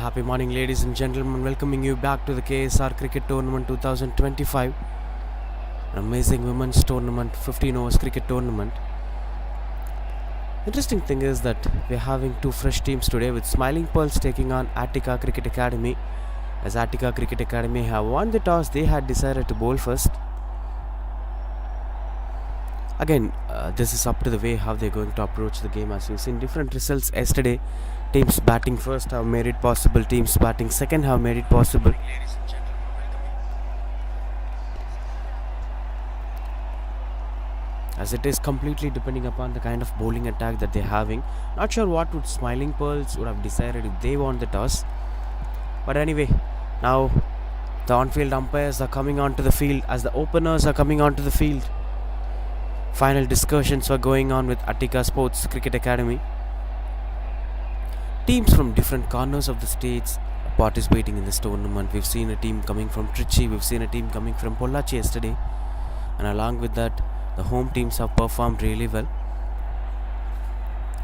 happy morning, ladies and gentlemen. Welcoming you back to the KSR Cricket Tournament 2025. An amazing women's tournament, 15 overs cricket tournament. Interesting thing is that we're having two fresh teams today with Smiling Pearls taking on Attica Cricket Academy. As Attica Cricket Academy have won the toss, they had decided to bowl first. Again, this is up to the way how they're going to approach the game. As you've seen different results yesterday, teams batting first have made it possible, teams batting second have made it possible. As it is completely depending upon the kind of bowling attack that they're having. Not sure what would Smiling Pearls would have decided if they won the toss. But anyway, now the on-field umpires are coming onto the field as the openers are coming onto the field. Final discussions were going on with Attica Sports Cricket Academy. Teams from different corners of the states participating in this tournament. We've seen a team coming from Trichy, we've seen a team coming from Pollachi yesterday, and along with that, the home teams have performed really well,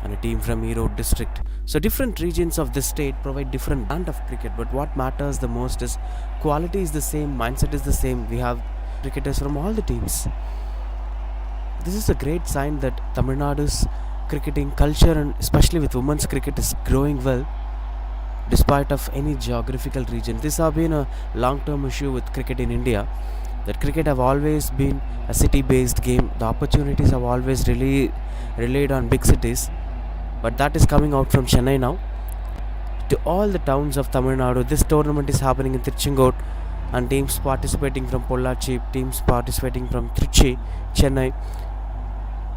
and a team from Erode district. So different regions of this state provide different brand of cricket, but what matters the most is quality is the same, mindset is the same. We have cricketers from all the teams. This is a great sign that Tamil Nadu's cricketing culture, and especially with women's cricket, is growing well despite of any geographical region. This has been a long-term issue with cricket in India, that cricket have always been a city-based game. The opportunities have always relied on big cities, but that is coming out from Chennai now to all the towns of Tamil Nadu. This tournament is happening in Tiruchengood, and teams participating from Pollachi, teams participating from Trichy, Chennai,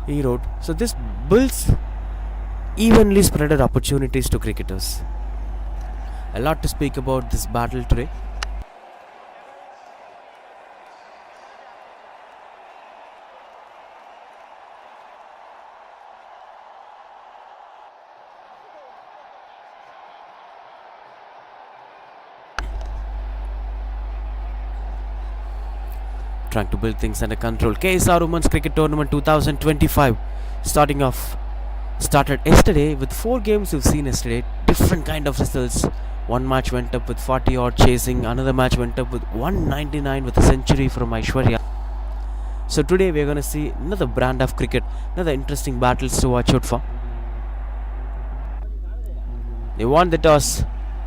Erode. So this builds evenly spread opportunities to cricketers. A lot to speak about this battle today. Trying to build things under control. KSR Women's Cricket Tournament 2025 started yesterday with 4 games we've seen yesterday. Different kind of results. One match went up with 40 odd chasing. Another match went up with 199 with a century from Aishwarya. So today we're going to see another brand of cricket. Another interesting battles to watch out for. They won the toss.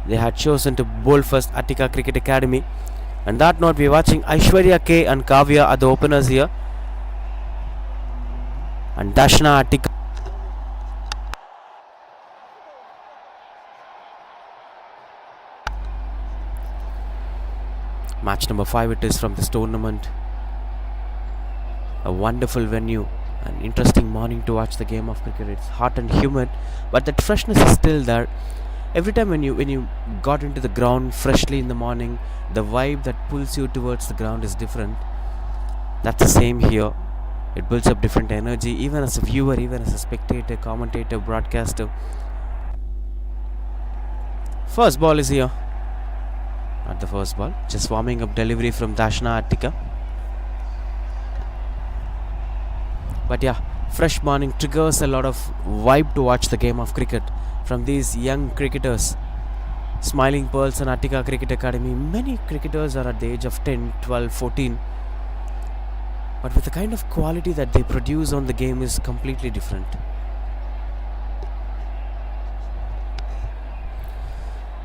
They had chosen to bowl first. Attica Cricket Academy. And that note, we're watching Aishwarya K and Kavya are the openers here. And Dashna Attica. Match number 5 it is from this tournament. A wonderful venue. An interesting morning to watch the game of cricket. It's hot and humid, but that freshness is still there. Every time when you got into the ground freshly in the morning, the vibe that pulls you towards the ground is different. That's the same here. It builds up different energy, even as a viewer, even as a spectator, commentator, broadcaster. First ball is here. Not the first ball, just warming up delivery from Dashna Attica. But yeah, fresh morning triggers a lot of vibe to watch the game of cricket from these young cricketers. Smiling Pearls and Attica Cricket Academy. Many cricketers are at the age of 10, 12, 14. But with the kind of quality that they produce on the game is completely different.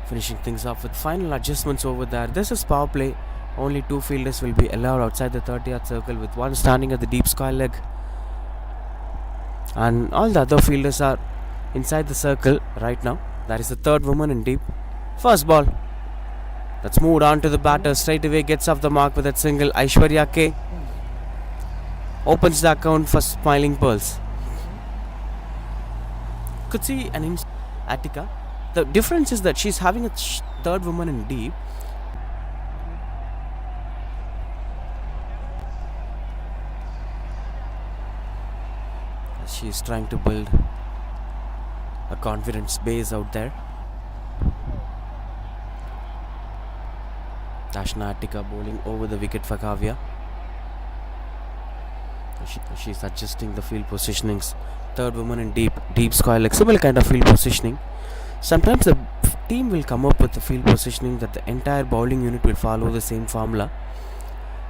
Finishing things off with final adjustments over there. This is power play. Only 2 fielders will be allowed outside the 30-yard circle, with one standing at the deep square leg. And all the other fielders are inside the circle right now. That is the third woman in deep. First ball. That's moved on to the batter. Straight away gets off the mark with that single. Aishwarya K opens the account for Smiling Pearls. Could see an Attica. The difference is that she's having a third woman in deep. She's trying to build a confidence base out there. Dashna Attica bowling over the wicket for Kavya. She's adjusting the field positionings. Third woman in deep square leg. Similar kind of field positioning. Sometimes the team will come up with the field positioning that the entire bowling unit will follow the same formula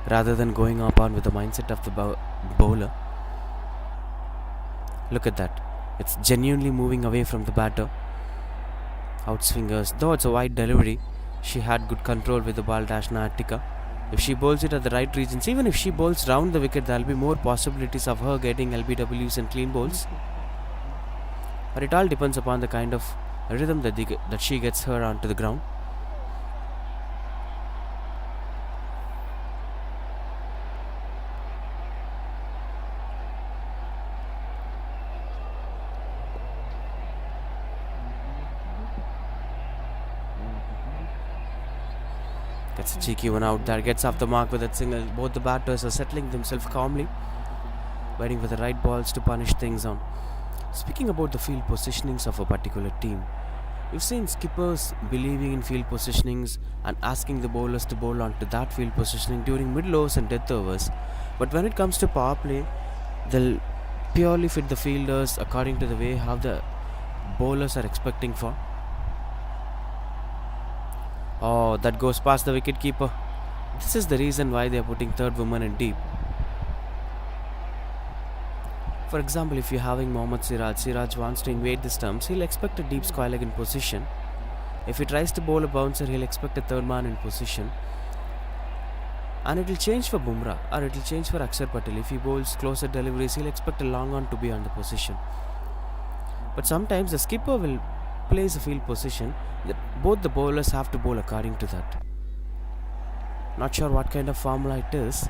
rather than going up on with the mindset of the bowler. Look at that. It's genuinely moving away from the batter. Outswingers. Though it's a wide delivery, she had good control with the ball. Dashna Attica. If she bowls it at the right regions, even if she bowls round the wicket, there will be more possibilities of her getting LBWs and clean bowls. But it all depends upon the kind of rhythm that she gets her onto the ground. Gets a cheeky one out there, gets off the mark with that single. Both the batters are settling themselves calmly, waiting for the right balls to punish things on. Speaking about the field positionings of a particular team, we've seen skippers believing in field positionings and asking the bowlers to bowl onto that field positioning during middle overs and death overs. But when it comes to power play, they'll purely fit the fielders according to the way how the bowlers are expecting for. Oh, that goes past the wicket keeper. This is the reason why they are putting third woman in deep. For example, if you're having Mohammad Siraj wants to invade the stumps, he'll expect a deep square leg in position. If he tries to bowl a bouncer, he'll expect a third man in position. And it will change for Bumrah, or it will change for Akshar Patel. If he bowls closer deliveries, he'll expect a long on to be on the position. But sometimes the skipper will place a field position that both the bowlers have to bowl according to that. Not sure what kind of formula it is,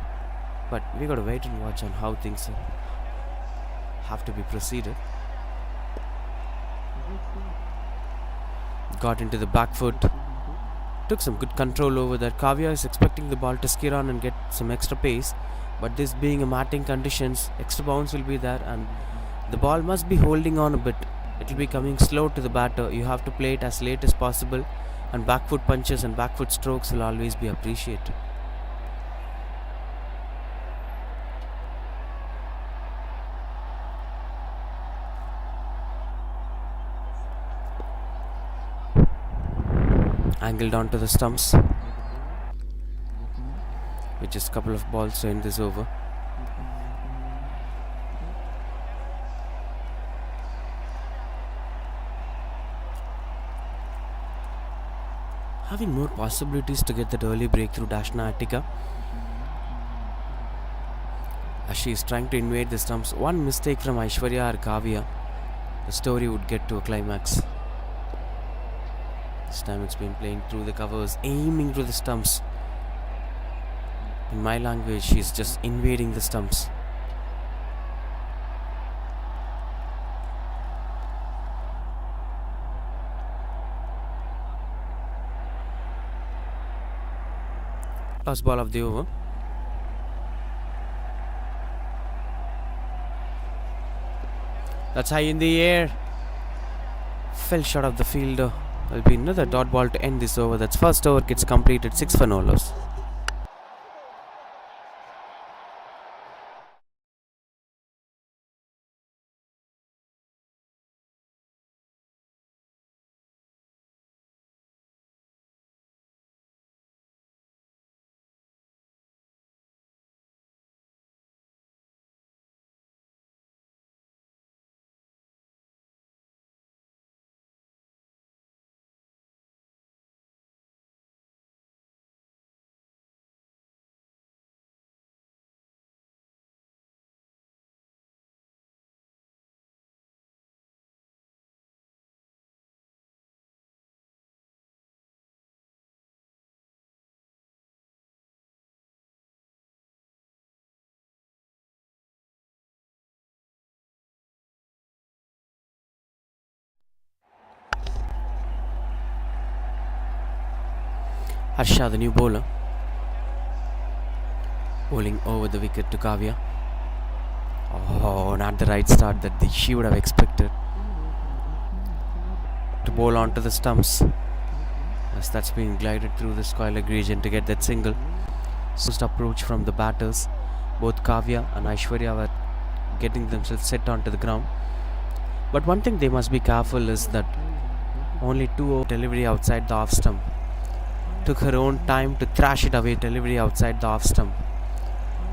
but we gotta wait and watch on how things have to be proceeded. Got into the back foot, took some good control over that. Kavya is expecting the ball to skid on and get some extra pace, but this being a matting conditions, extra bounce will be there and the ball must be holding on a bit. It will be coming slow to the batter. You have to play it as late as possible, and back foot punches and back foot strokes will always be appreciated. Angled onto the stumps with just a couple of balls to end this over. Having more possibilities to get that early breakthrough, Dashna Attica, as she is trying to invade the stumps. One mistake from Aishwarya or Kavya, the story would get to a climax. This time it's been playing through the covers, aiming to the stumps. In my language, she's just invading the stumps. Last ball of the over. That's high in the air. Fell short of the fielder. There'll be another dot ball to end this over. That's first over gets completed. 6 for no loss. Harsha, the new bowler, bowling over the wicket to Kavya. Oh, not the right start that she would have expected. To bowl onto the stumps, as that's been glided through the square leg region to get that single. First approach from the batters. Both Kavya and Aishwarya were getting themselves set onto the ground. But one thing they must be careful is that Only 2 over delivery outside the off stump. Took her own time to thrash it away. Delivery outside the off stump.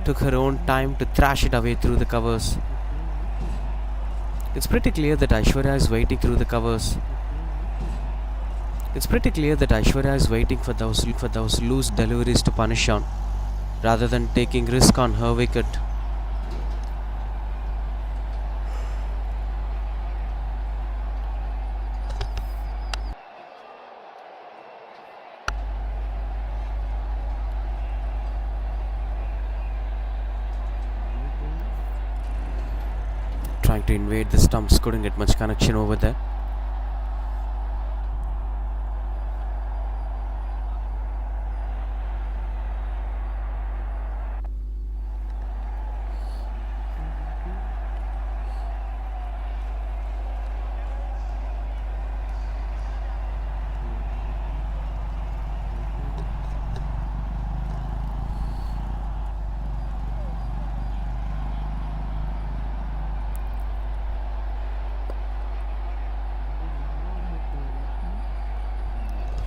Took her own time to thrash it away through the covers. It's pretty clear that Aishwarya is waiting through the covers. It's pretty clear that Aishwarya is waiting for those loose deliveries to punish on, rather than taking risk on her wicket. Trying to invade the stumps, couldn't get much connection over there.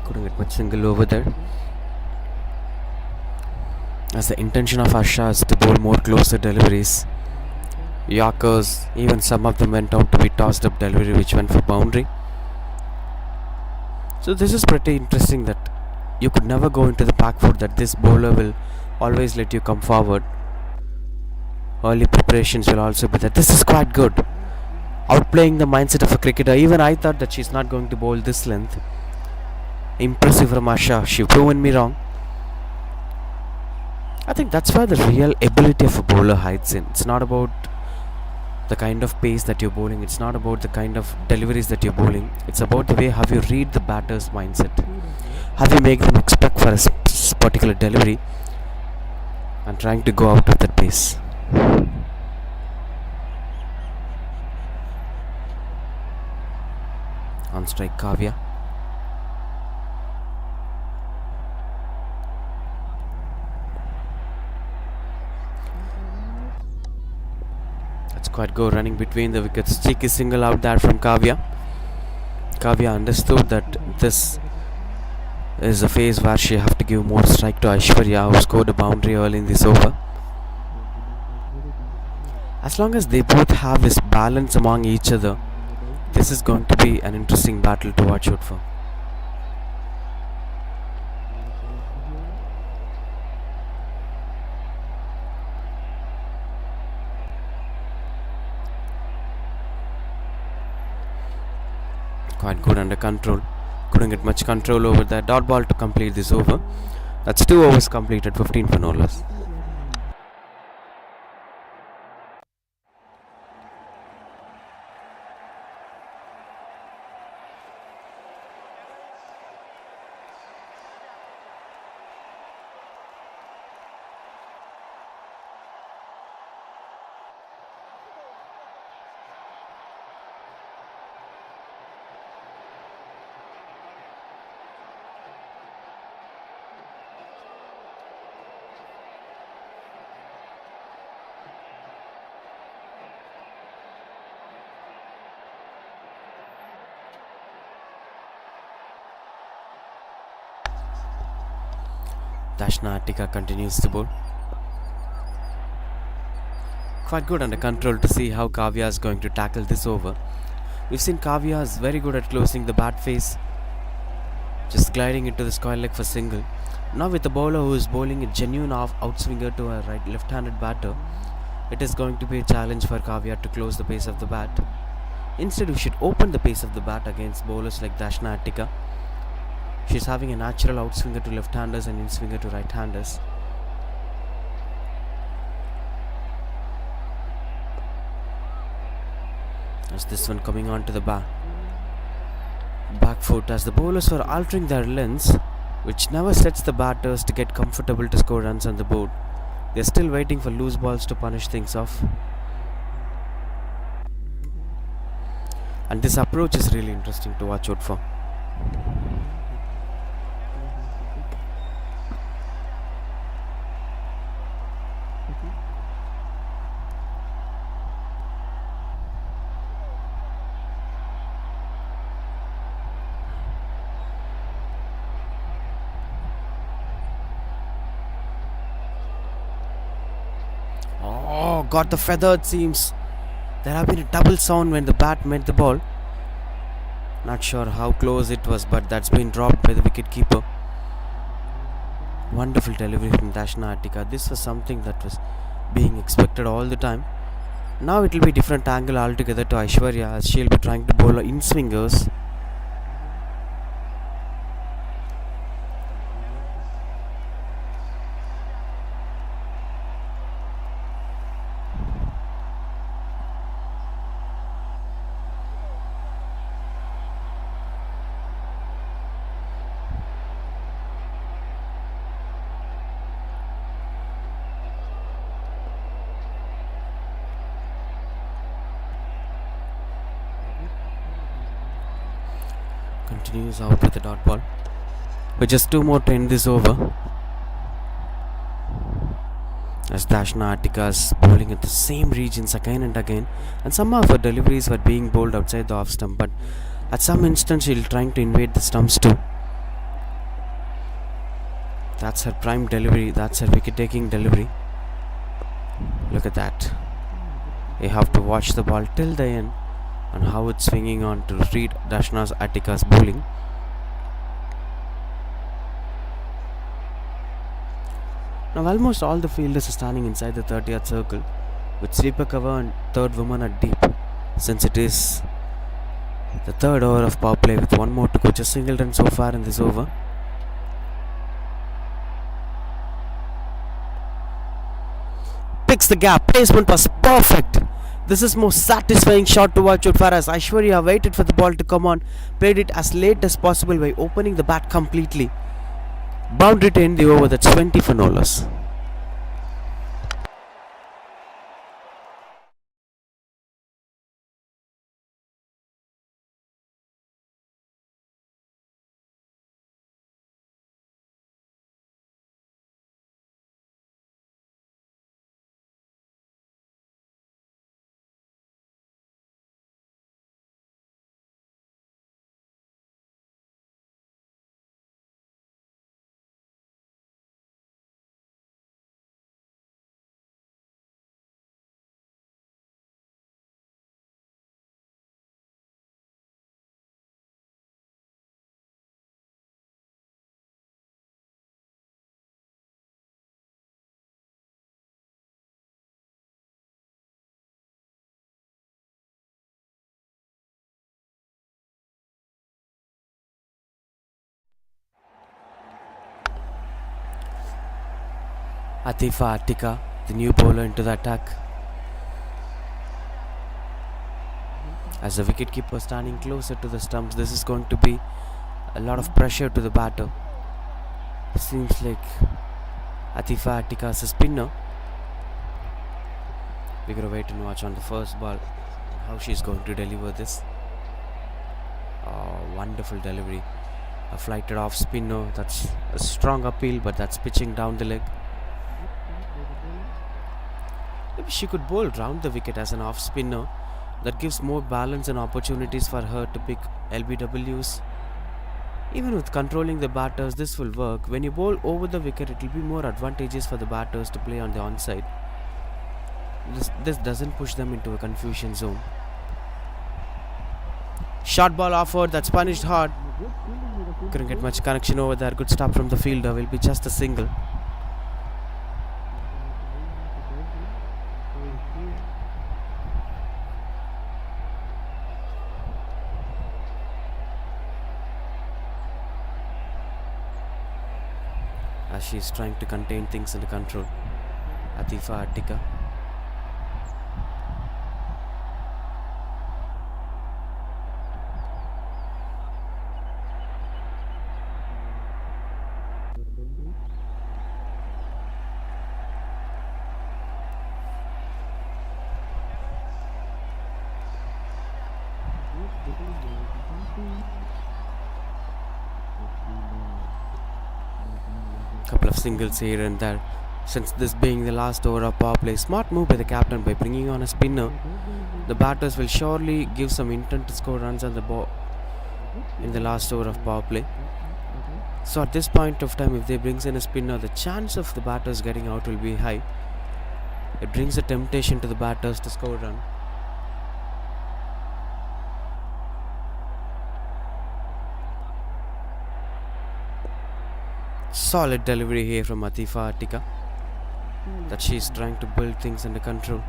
Couldn't get much single over there. As the intention of Asha is to bowl more closer deliveries. Yorkers, even some of them went out to be tossed up delivery which went for boundary. So this is pretty interesting that you could never go into the back foot, that this bowler will always let you come forward. Early preparations will also be that. This is quite good. Outplaying the mindset of a cricketer. Even I thought that she's not going to bowl this length. Impressive from Asha. She proven me wrong. I think that's where the real ability of a bowler hides in. It's not about the kind of pace that you're bowling. It's not about the kind of deliveries that you're bowling. It's about the way how you read the batter's mindset. How you make them expect for a particular delivery and trying to go out of that pace. On strike, Kavya. That's quite good, running between the wickets. Cheeky single out there from Kavya. Kavya understood that this is a phase where she have to give more strike to Aishwarya, who scored a boundary early in this over. As long as they both have this balance among each other, this is going to be an interesting battle to watch out for. Quite good under control. Couldn't get much control over that dot ball to complete this over. That's 2 overs completed, 15 for no loss. Dashna Attika continues to bowl. Quite good under control to see how Kavya is going to tackle this over. We've seen Kavya is very good at closing the bat face, just gliding into the square leg for single. Now with the bowler who is bowling a genuine outswinger to a left-handed batter, it is going to be a challenge for Kavya to close the pace of the bat. Instead, we should open the pace of the bat against bowlers like Dashna Attika. She's having a natural outswinger to left-handers and in-swinger to right-handers. As this one coming on to the back foot, as the bowlers were altering their lengths, which never sets the batters to get comfortable to score runs on the board. They're still waiting for loose balls to punish things off. And this approach is really interesting to watch out for. got the feathered seams. There have been a double sound when the bat met the ball. Not sure how close it was, but that's been dropped by the wicketkeeper. Wonderful delivery from Dashna Attica. This was something that was being expected all the time. Now it will be different angle altogether to Aishwarya, as she'll be trying to bowl in swingers. Continues out with the dot ball. With just 2 more to end this over. As Dashna Attica is bowling at the same regions again and again, and some of her deliveries were being bowled outside the off stump, but at some instance she'll trying to invade the stumps too. That's her prime delivery, that's her wicket taking delivery. Look at that. You have to watch the ball till the end and how it's swinging on to read Dashna Attica's bowling. Now almost all the fielders are standing inside the 30th circle with sweeper cover and third woman at deep, since it is the third over of power play with 1 more to go. Just single run so far in this over. Picks the gap. Placement was perfect. This is most satisfying shot to watch out for, as Aishwarya waited for the ball to come on, played it as late as possible by opening the bat completely. Boundary to end the over. That's 20 for no loss. Atifa Attica, the new bowler, into the attack. As the wicketkeeper standing closer to the stumps, this is going to be a lot of pressure to the batter. Seems like Atifa Attica is a spinner. We're going to wait and watch on the first ball how she's going to deliver this. Wonderful delivery. A flighted off spinner. That's a strong appeal, but that's pitching down the leg. Maybe she could bowl round the wicket as an off spinner. That gives more balance and opportunities for her to pick LBWs. Even with controlling the batters, this will work. When you bowl over the wicket, it will be more advantageous for the batters to play on the onside. This doesn't push them into a confusion zone. Short ball offered, that's punished hard. Couldn't get much connection over there. Good stop from the fielder. Will be just a single. As she is trying to contain things under control, Atifa Attica. Couple of singles here and there. Since this being the last over of power play, smart move by the captain by bringing on a spinner. The batters will surely give some intent to score runs on the ball in the last over of power play. So at this point of time, if they brings in a spinner, the chance of the batters getting out will be high. It brings a temptation to the batters to score a run. Solid delivery here from Atifa Attika, that she is trying to build things under control.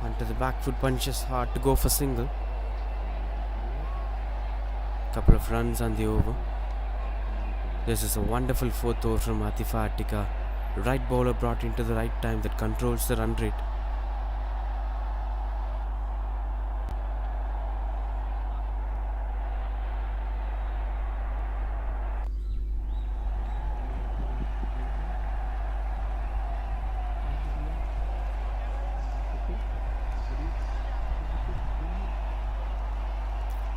Onto the back foot punches hard to go for single. Couple of runs on the over. This is a wonderful fourth over from Atifa Attika. Right bowler brought into the right time that controls the run rate.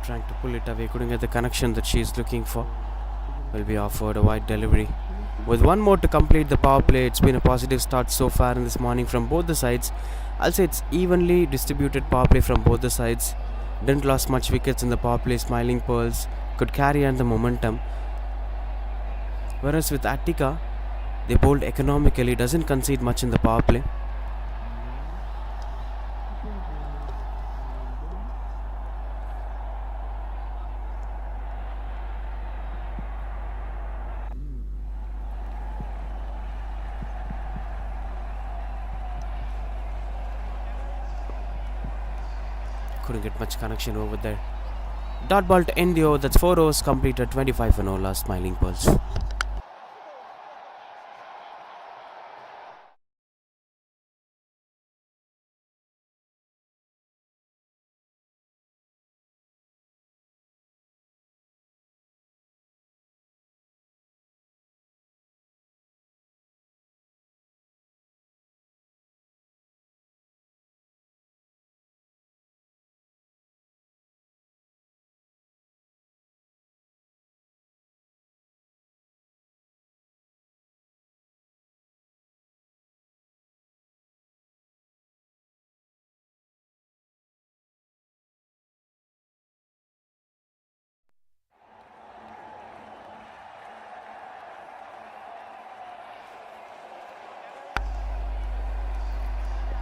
Trying to pull it away, couldn't get the connection that she is looking for. Will be offered a wide delivery. With one more to complete the power play, it's been a positive start so far in this morning from both the sides. I'll say it's evenly distributed power play from both the sides. Didn't lose much wickets in the power play. Smiling Pearls could carry on the momentum. Whereas with Attica, they bowled economically, doesn't concede much in the power play. Couldn't get much connection over there. Dot ball to end the over. That's 4 overs completed. 25 for no loss. Smiling Pearls.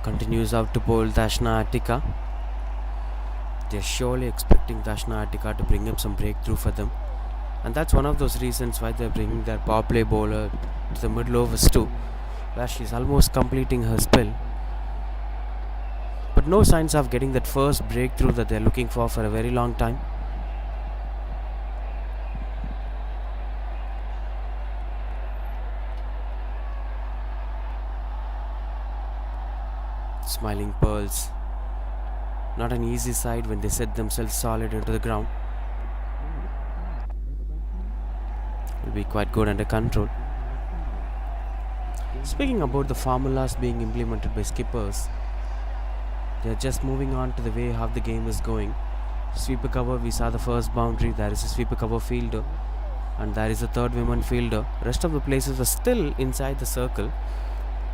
Continues out to bowl Dashna Attica. They're surely expecting Dashna Attica to bring up some breakthrough for them. And that's one of those reasons why they're bringing their power play bowler to the middle overs too, where she's almost completing her spell. But no signs of getting that first breakthrough that they're looking for a very long time. Smiling Pearls, not an easy side when they set themselves solid into the ground. Will be quite good under control. Speaking about the formulas being implemented by skippers, they are just moving on to the way how the game is going. Sweeper cover, we saw the first boundary. There is a sweeper cover fielder and there is a third woman fielder. Rest of the places are still inside the circle.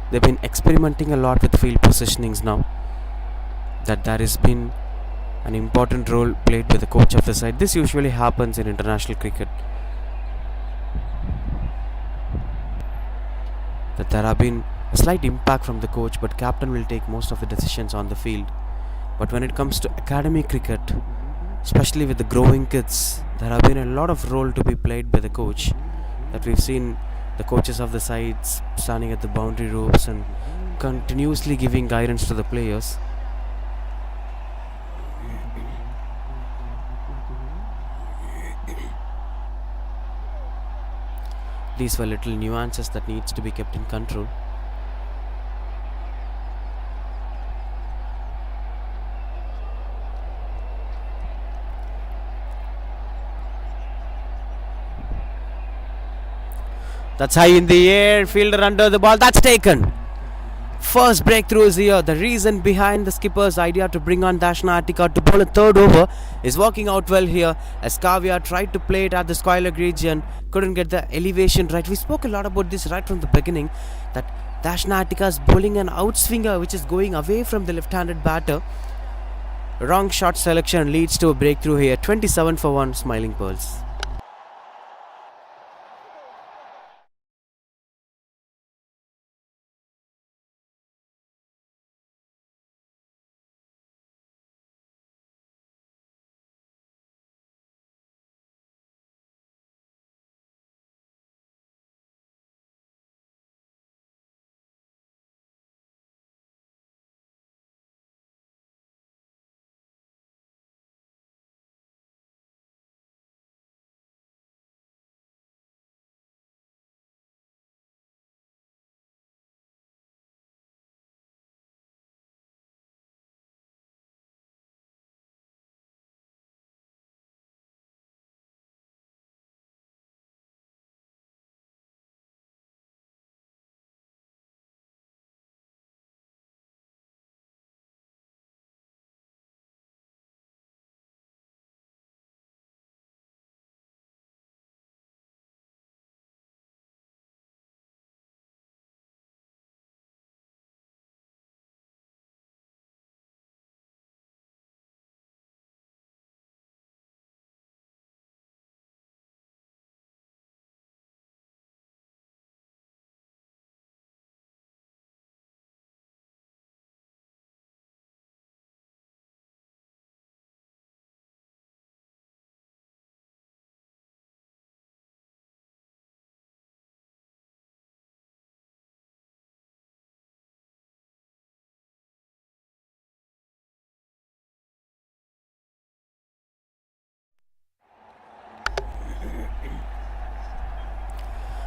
They've been experimenting a lot with field positionings now. That there has been an important role played by the coach of the side. This usually happens in international cricket. That there have been a slight impact from the coach, but captain will take most of the decisions on the field. But when it comes to academy cricket, especially with the growing kids, there have been a lot of role to be played by the coach. That we've seen the coaches of the sides standing at the boundary ropes and continuously giving guidance to the players. These were little nuances that needs to be kept in control. That's high in the air, fielder under the ball, that's taken. First breakthrough is here. The reason behind the skipper's idea to bring on Dashna Attica to bowl a third over is working out well here, as Kavya tried to play it at the square leg region, couldn't get the elevation right. We spoke a lot about this right from the beginning, that Dashna Attica is bowling an outswinger which is going away from the left-handed batter. Wrong shot selection leads to a breakthrough here. 27 for 1, Smiling Pearls.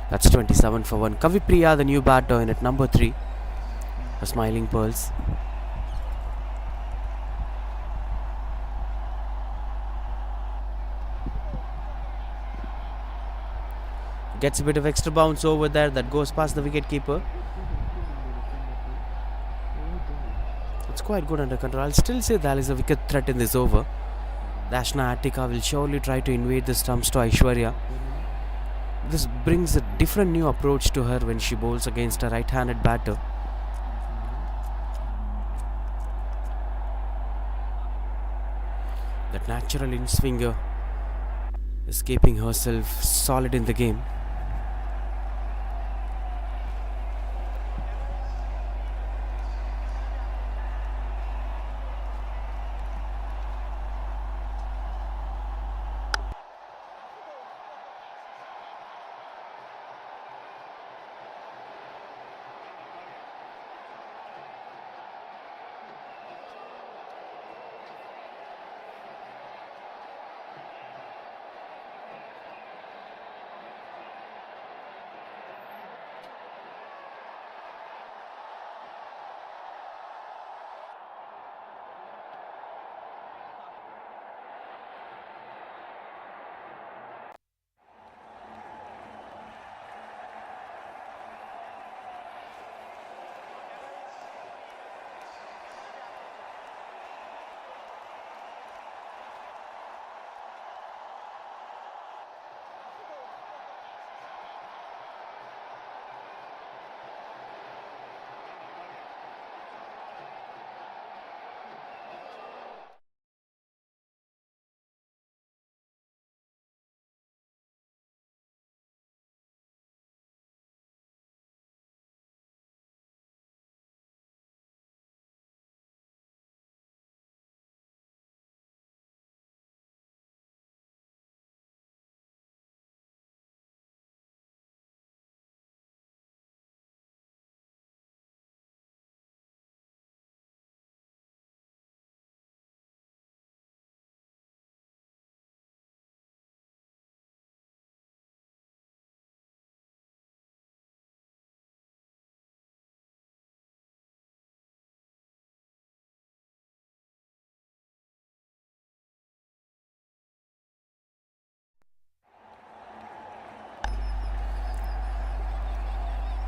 That's 27 for 1. Kavipriya, the new batter, in at number 3 for Smiling Pearls. Gets a bit of extra bounce over there that goes past the wicketkeeper. It's quite good under control. I'll still say there is a wicket threat in this over. Dashna Attica will surely try to invade the stumps to Aishwarya. This brings a different new approach to her when she bowls against a right-handed batter. That natural in-swinger is keeping herself solid in the game.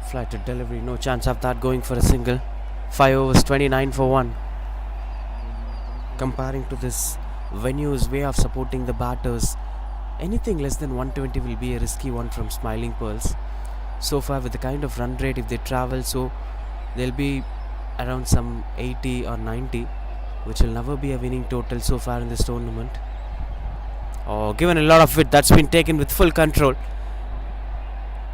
Flighted delivery, no chance of that going for a single. 5 overs 29 for 1. Comparing to this venue's way of supporting the batters, anything less than 120 will be a risky one from Smiling Pearls. So far, with the kind of run rate if they travel, so they'll be around some 80 or 90, which will never be a winning total so far in this tournament. Oh, given a lot of it, that's been taken with full control,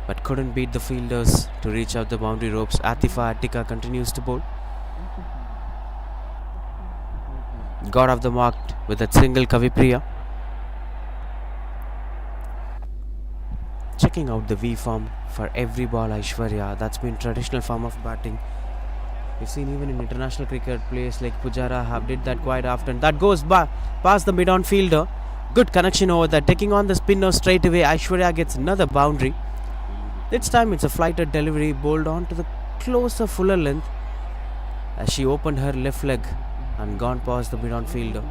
but couldn't beat the fielders to reach out the boundary ropes. Atifa Attika continues to bowl. Got off the mark with that single Kavipriya. Checking out the V form for every ball Aishwarya. That's been traditional form of batting. We've seen even in international cricket, players like Pujara have did that quite often. That goes past the mid-on fielder. Good connection over there. Taking on the spinner straight away. Aishwarya gets another boundary. This time it's a flighted delivery, bowled on to the closer, fuller length as she opened her left leg and gone past the mid-on fielder.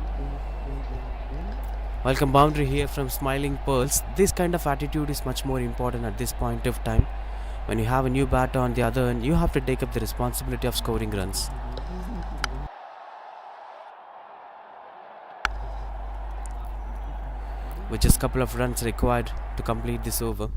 Welcome boundary here from Smiling Pearls. This kind of attitude is much more important at this point of time. When you have a new batter on the other end, you have to take up the responsibility of scoring runs. With just a couple of runs required to complete this over.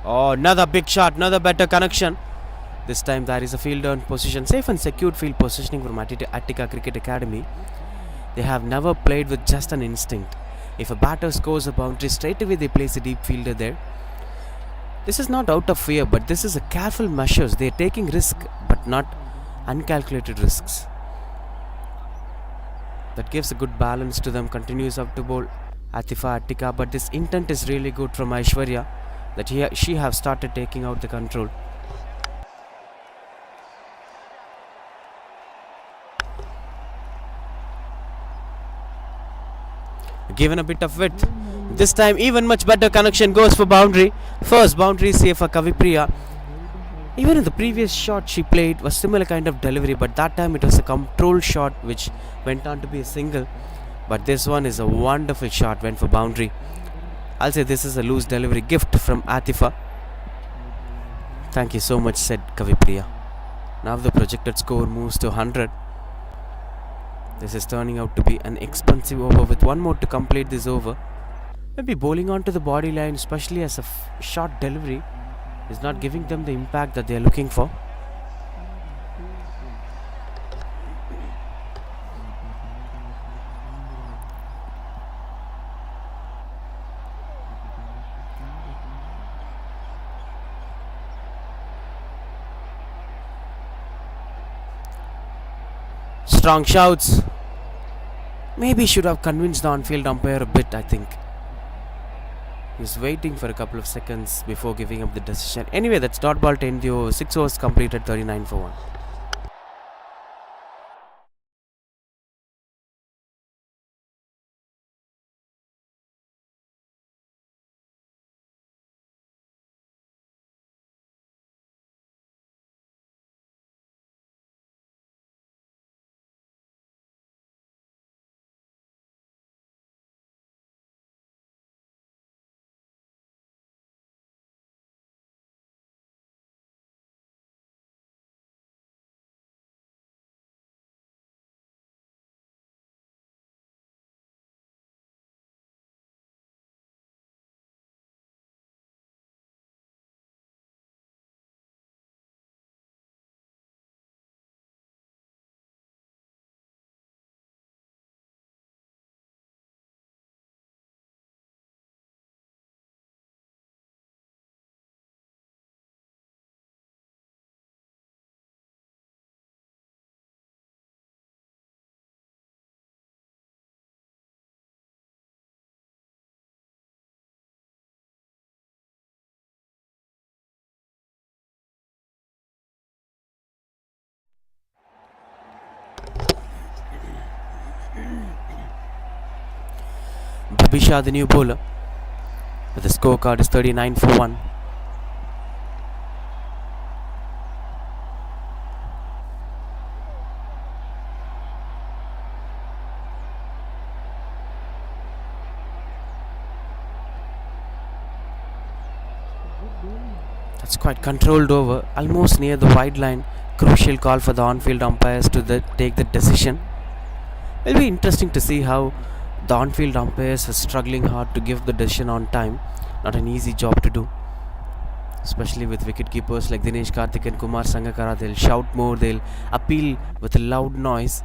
Oh, another big shot, another better connection. This time there is a fielder in position. Safe and secured field positioning from Attica Cricket Academy. They have never played with just an instinct. If a batter scores a boundary, straight away they place a deep fielder there. This is not out of fear, but this is a careful measures. They are taking risk, but not uncalculated risks. That gives a good balance to them. Continues up to bowl Atifa Attika, but this intent is really good from Aishwarya, that she have started taking out the control. Given a bit of width. This time even much better connection goes for boundary. First boundary is here for Kavipriya. Even in the previous shot she played was similar kind of delivery, but that time it was a controlled shot which went on to be a single. But this one is a wonderful shot, went for boundary. I'll say this is a loose delivery gift from Atifa. Thank you so much, said Kavipriya. Now the projected score moves to 100. This is turning out to be an expensive over with one more to complete this over. Maybe bowling onto the body line, especially as a short delivery, is not giving them the impact that they are looking for. Strong shouts. Maybe should have convinced the on-field umpire a bit, I think. He's waiting for a couple of seconds before giving up the decision. Anyway, that's dot ball 10 the over. 6 overs completed, 39 for 1. Babisha, the new bowler, but the scorecard is 39 for 1. That's quite controlled over, almost near the wide line. Crucial call for the on-field umpires to take the decision. It'll be interesting to see how the on-field umpires are struggling hard to give the decision on time. Not an easy job to do, especially with wicket keepers like Dinesh Karthik and Kumar Sangakkara. They'll shout more, they'll appeal with a loud noise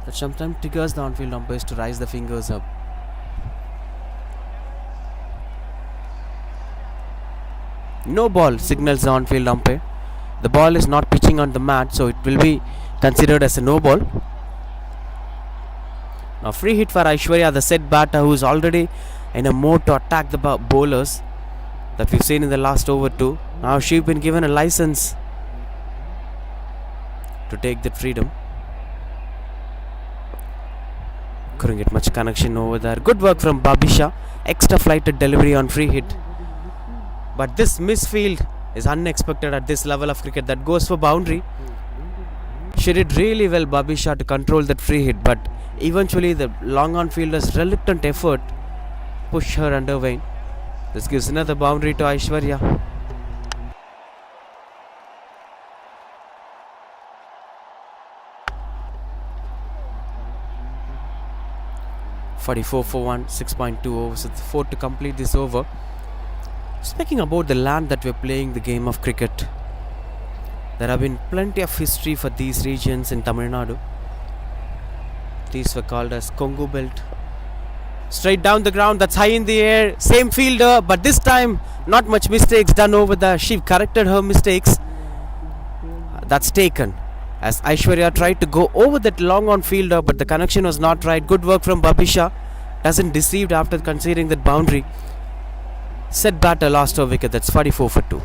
that sometimes triggers the on-field umpires to raise the fingers up. No ball signals the on-field umpire. The ball is not pitching on the mat, so it will be considered as a no ball. Now free hit for Aishwarya, the set batter who is already in a mode to attack the bowlers that we've seen in the last over too. Now she's been given a license to take that freedom. Couldn't get much connection over there. Good work from Babisha. Extra flighted delivery on free hit. But this misfield is unexpected at this level of cricket. That goes for boundary. She did really well, Babisha, to control that free hit, but eventually the long on fielder's reluctant effort pushed her under Wayne. This gives another boundary to Aishwarya. .44 for 1, 6.2 overs, so 4 to complete this over. Speaking about the land that we're playing the game of cricket, there have been plenty of history for these regions in Tamil Nadu. These were called as Congo Belt. Straight down the ground, that's high in the air. Same fielder, but this time not much mistakes done over there. She corrected her mistakes. That's taken as Aishwarya tried to go over that long on fielder, but the connection was not right. Good work from Babisha. Doesn't deceive after conceding that boundary. Set batter lost her wicket. That's 44 for 2.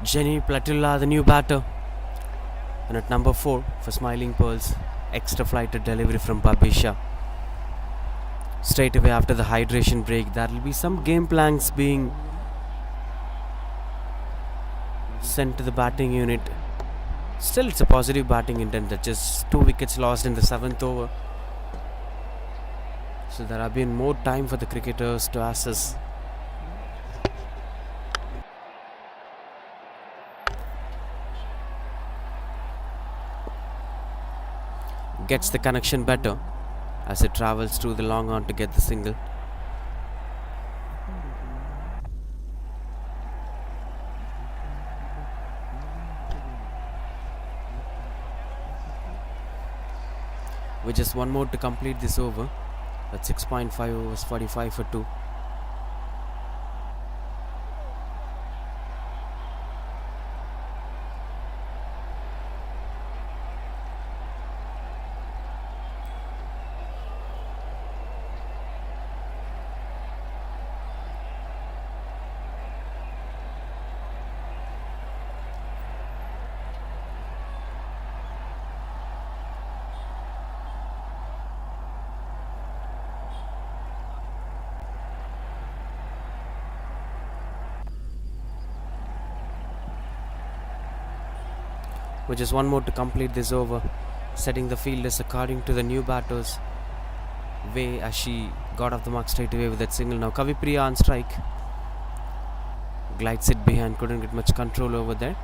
Jenny Platilla, the new batter. And at number 4 for Smiling Pearls, extra flighted delivery from Babisha. Straight away after the hydration break, there will be some game plans being sent to the batting unit. Still, it's a positive batting intent. That just 2 wickets lost in the 7th over. So there have been more time for the cricketers to assess. Gets the connection better as it travels through the long on to get the single. With just one more to complete this over. At 6.5 overs, 45 for 2. With just one more to complete this over, setting the fielders according to the new batter's way as she got off the mark straight away with that single. Now Kavipriya on strike. Glides it behind, couldn't get much control over there.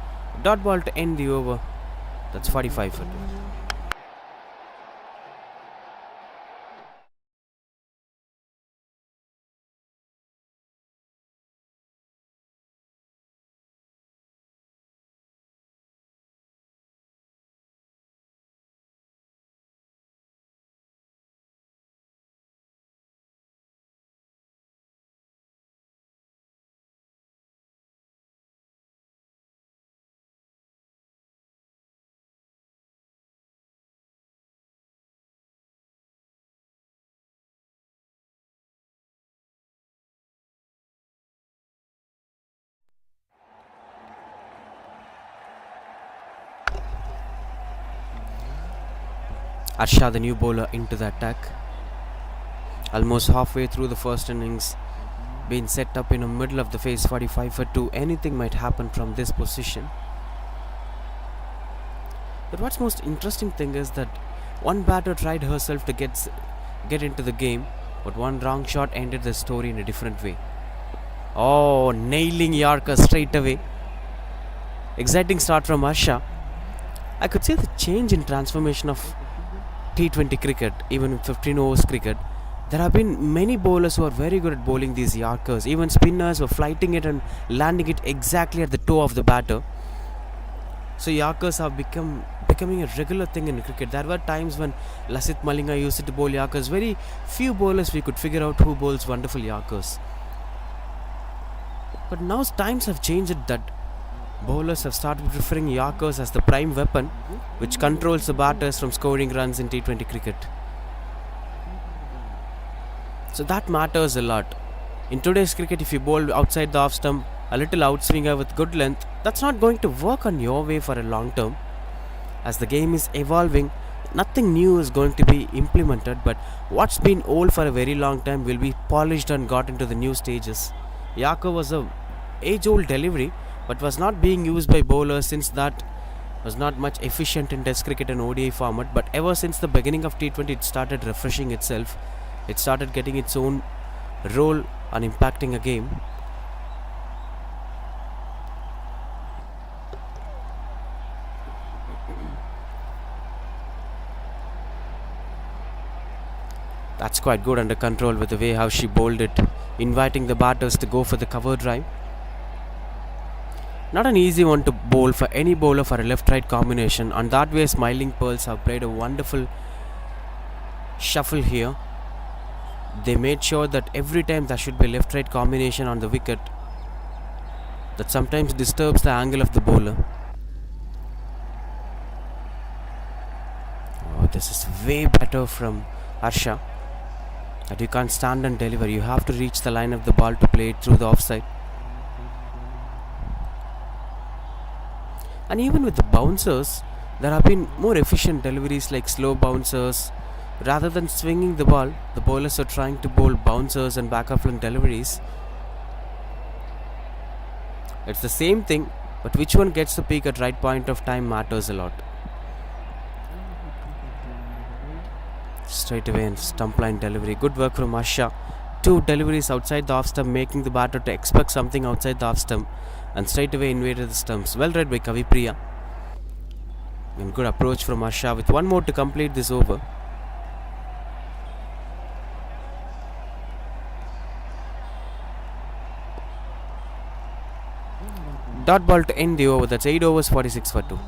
Dot ball to end the over. That's 45 for 2. Arsha, the new bowler, into the attack. Almost halfway through the first innings, being set up in the middle of the face, 45 for 2. Anything might happen from this position. But what's most interesting thing is that one batter tried herself to get into the game, but one wrong shot ended the story in a different way. Oh, nailing Yorker straight away. Exciting start from Arsha. I could see the change in transformation of T20 cricket, even in 15 overs cricket. There have been many bowlers who are very good at bowling these Yorkers. Even spinners were flighting it and landing it exactly at the toe of the batter. So Yorkers have becoming a regular thing in cricket. There were times when Lasith Malinga used to bowl Yorkers. Very few bowlers we could figure out who bowls wonderful Yorkers. But now times have changed that bowlers have started preferring Yorkers as the prime weapon, which controls the batters from scoring runs in T20 cricket. So that matters a lot. In today's cricket, if you bowl outside the off stump, a little outswinger with good length, that's not going to work on your way for a long term. As the game is evolving, nothing new is going to be implemented, but what's been old for a very long time will be polished and got into the new stages. Yorker was a age-old delivery, but was not being used by bowlers since that was not much efficient in Test cricket and ODI format. But ever since the beginning of T20, it started refreshing itself. It started getting its own role on impacting a game. That's quite good under control with the way how she bowled it, inviting the batters to go for the cover drive. Not an easy one to bowl for any bowler for a left-right combination. On that way, Smiling Pearls have played a wonderful shuffle here. They made sure that every time there should be a left-right combination on the wicket. That sometimes disturbs the angle of the bowler. Oh, this is way better from Arsha. That you can't stand and deliver. You have to reach the line of the ball to play it through the offside. And even with the bouncers, there have been more efficient deliveries like slow bouncers. Rather than swinging the ball, the bowlers are trying to bowl bouncers and back up flank deliveries. It's the same thing, but which one gets the peak at right point of time matters a lot. Straight away and stump line delivery. Good work from Asha. Two deliveries outside the off stump, making the batter to expect something outside the off stump, and straight away invaded the stumps. Well read by Kavipriya. And good approach from Asha with one more to complete this over. Dot ball to end the over. That's 8 overs, 46 for 2.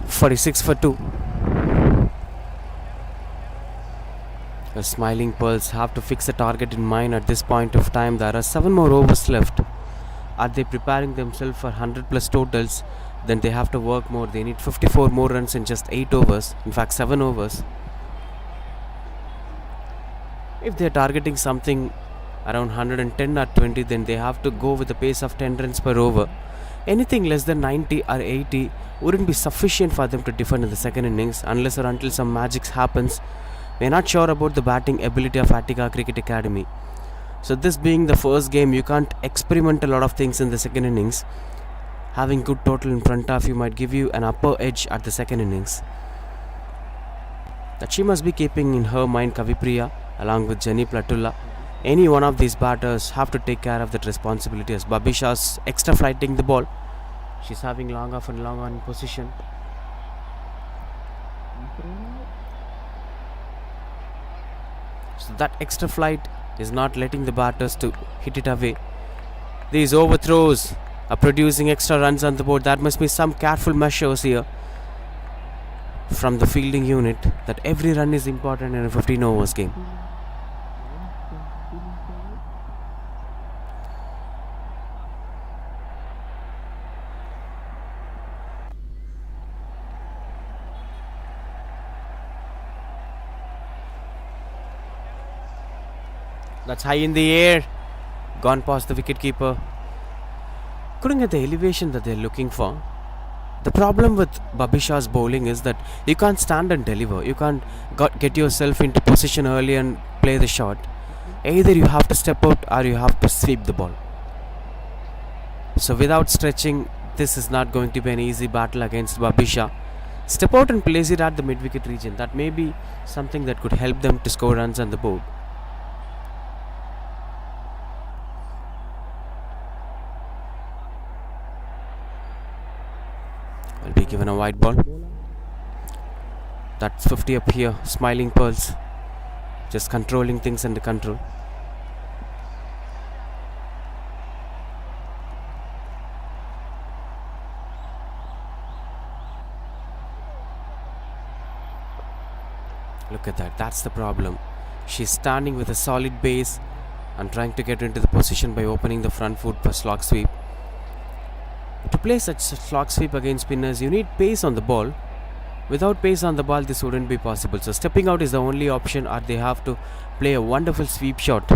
"46 for 2. The Smiling Pearls have to fix a target in mind at this point of time. There are 7 more overs left. Are they preparing themselves for 100 plus totals? Then they have to work more. They need 54 more runs in just 8 overs. In fact, 7 overs. If they are targeting something around 110 or 20, then they have to go with a pace of 10 runs per over. Anything less than 90 or 80 wouldn't be sufficient for them to defend in the second innings unless or until some magic happens. We're not sure about the batting ability of Attica Cricket Academy. So this being the first game, you can't experiment a lot of things in the second innings. Having good total in front of you might give you an upper edge at the second innings. That she must be keeping in her mind, Kavipriya, along with Jenny Platulla. Any one of these batters have to take care of that responsibility as Babisha's extra flighting the ball. She's having long off and long on in position. So that extra flight is not letting the batters to hit it away. These overthrows are producing extra runs on the board. There must be some careful measures here from the fielding unit that every run is important in a 15 overs game. That's high in the air. Gone past the wicketkeeper. Couldn't get the elevation that they're looking for. The problem with Babisha's bowling is that you can't stand and deliver. You can't get yourself into position early and play the shot. Either you have to step out or you have to sweep the ball. So without stretching, this is not going to be an easy battle against Babisha. Step out and place it at the mid-wicket region. That may be something that could help them to score runs on the board. Will be given a wide ball. That's 50 up here. Smiling Pearls just controlling things under control. Look at that. That's the problem. She's standing with a solid base and trying to get into the position by opening the front foot for slog sweep. To play such slog sweep against spinners, you need pace on the ball. Without pace on the ball, this wouldn't be possible. So stepping out is the only option, or they have to play a wonderful sweep shot.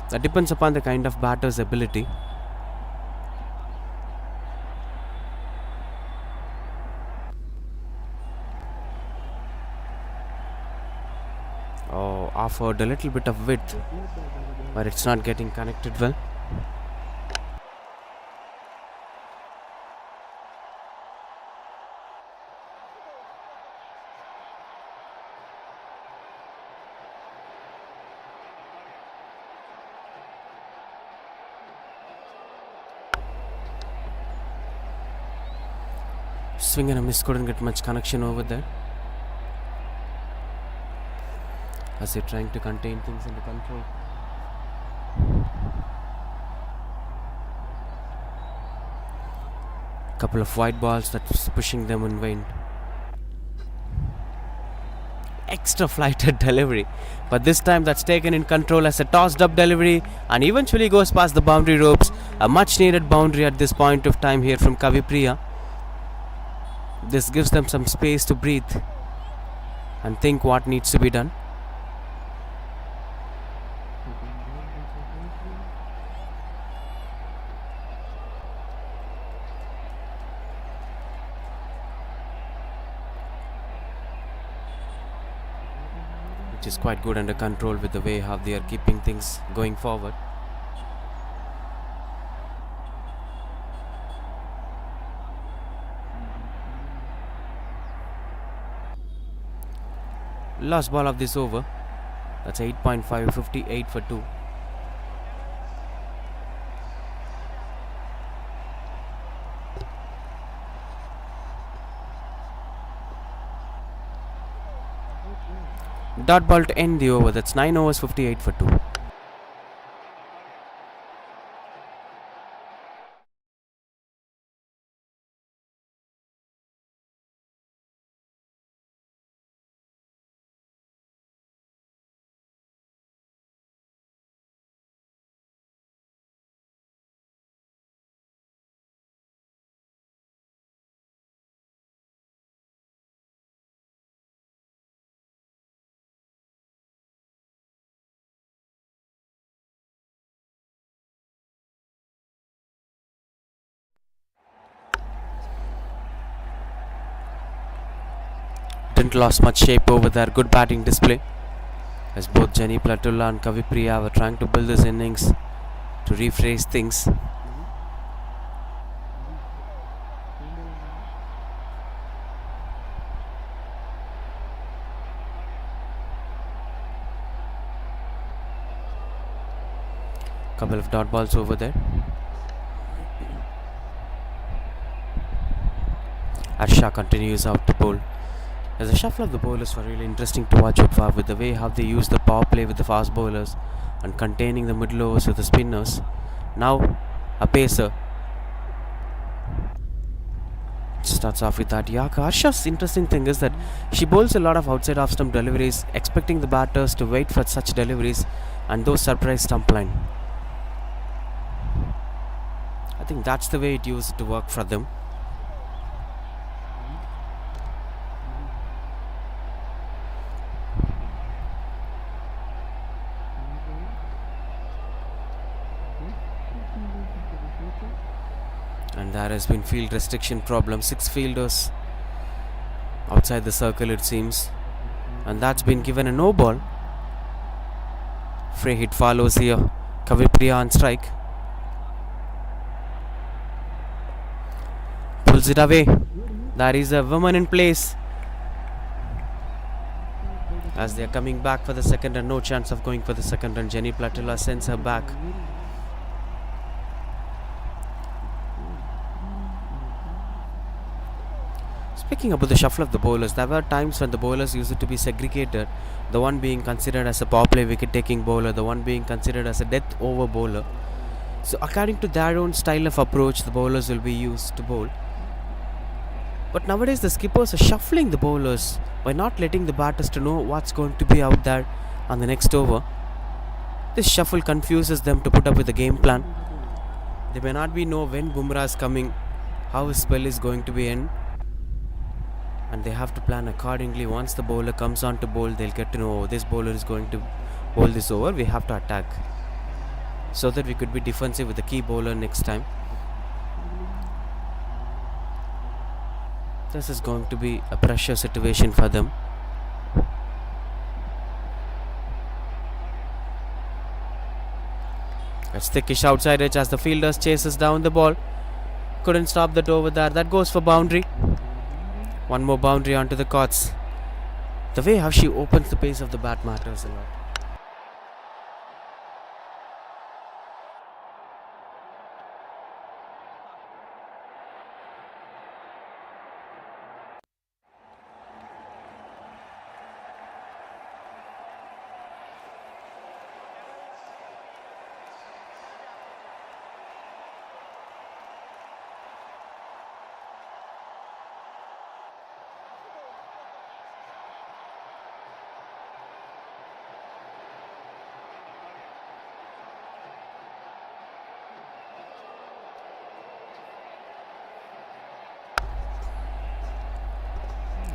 That depends upon the kind of batter's ability. Oh, offered a little bit of width, but it's not getting connected well. Swing and a miss, couldn't get much connection over there. As they're trying to contain things under control. Couple of wide balls that's pushing them in vain. extra flighted delivery. But this time that's taken in control as a tossed up delivery and eventually goes past the boundary ropes. A much needed boundary at this point of time here from Kavipriya. This gives them some space to breathe and think what needs to be done. Which is quite good under control with the way how they are keeping things going forward. Last ball of this over. That's 8.5, 58 for 2. Dot ball to end the over. That's 9 overs, 58 for 2. Didn't lost much shape over there. Good batting display. As both Jenny Platulla and Kavipriya were trying to build this innings to rephrase things. Couple of dot balls over there. Arsha continues out to bowl. As the shuffle of the bowlers were really interesting to watch out for, with the way how they use the power play with the fast bowlers and containing the middle overs with the spinners. Now a pacer starts off with that Yaka. Arsha's interesting thing is that she bowls a lot of outside off stump deliveries, expecting the batters to wait for such deliveries and those surprise stump line. I think that's the way it used to work for them. And there has been field restriction problem. 6 fielders outside the circle it seems. And that's been given a no ball. Free hit follows here. Kavipriya on strike. Pulls it away. There is a woman in place. As they are coming back for the second run. No chance of going for the second run. Jenny Platulla sends her back. Speaking about the shuffle of the bowlers, there were times when the bowlers used to be segregated. The one being considered as a power play wicket taking bowler, the one being considered as a death over bowler. So according to their own style of approach, the bowlers will be used to bowl. But nowadays the skippers are shuffling the bowlers by not letting the batters to know what's going to be out there on the next over. This shuffle confuses them to put up with the game plan. They may not be know when Bumrah is coming, how his spell is going to be in. And they have to plan accordingly. Once the bowler comes on to bowl, they'll get to know, oh, this bowler is going to bowl this over, we have to attack, so that we could be defensive with the key bowler next time. This is going to be a pressure situation for them. It's thickish outside edge as the fielders chases down the ball. Couldn't stop that over there. That goes for boundary. One more boundary onto the courts. The way how she opens the pace of the bat matters a lot.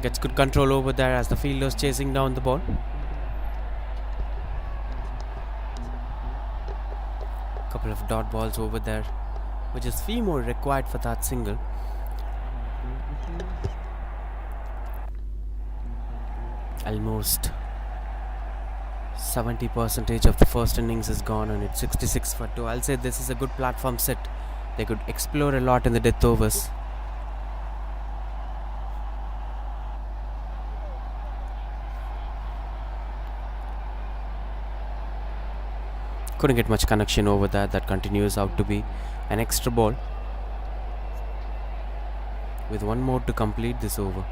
Gets good control over there as the fielder's chasing down the ball. Couple of dot balls over there, which is few more required for that single. Almost 70% of the first innings is gone and it's 66 for 2. I'll say this is a good platform set. They could explore a lot in the death overs. Couldn't get much connection over there. That continues out to be an extra ball with one more to complete this over.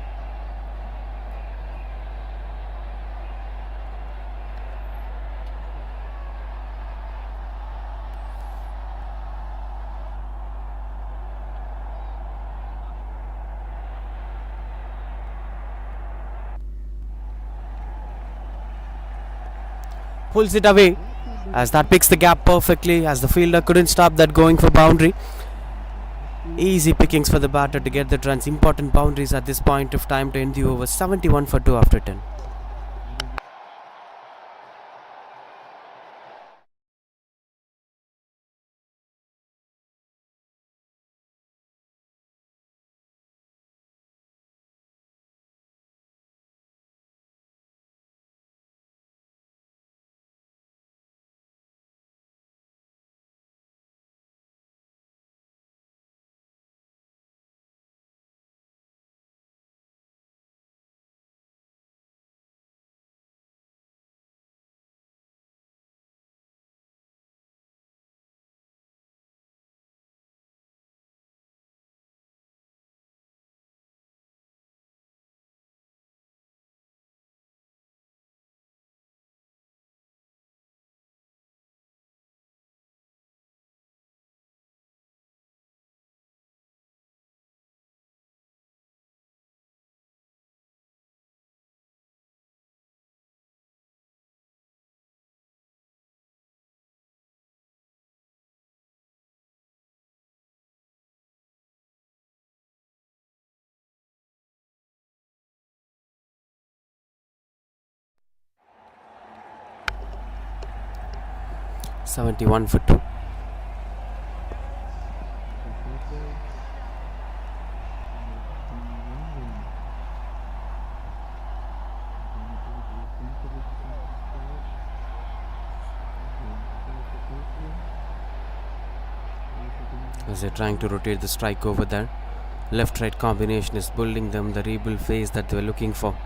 Pulls it away as that picks the gap perfectly, as the fielder couldn't stop that going for boundary. Easy pickings for the batter to get the runs. Important boundaries at this point of time to end the over. 71 for 2 after 10. "71 for 2. As they're trying to rotate the strike over there. Left-right combination is building them the rebuild phase that they were looking for.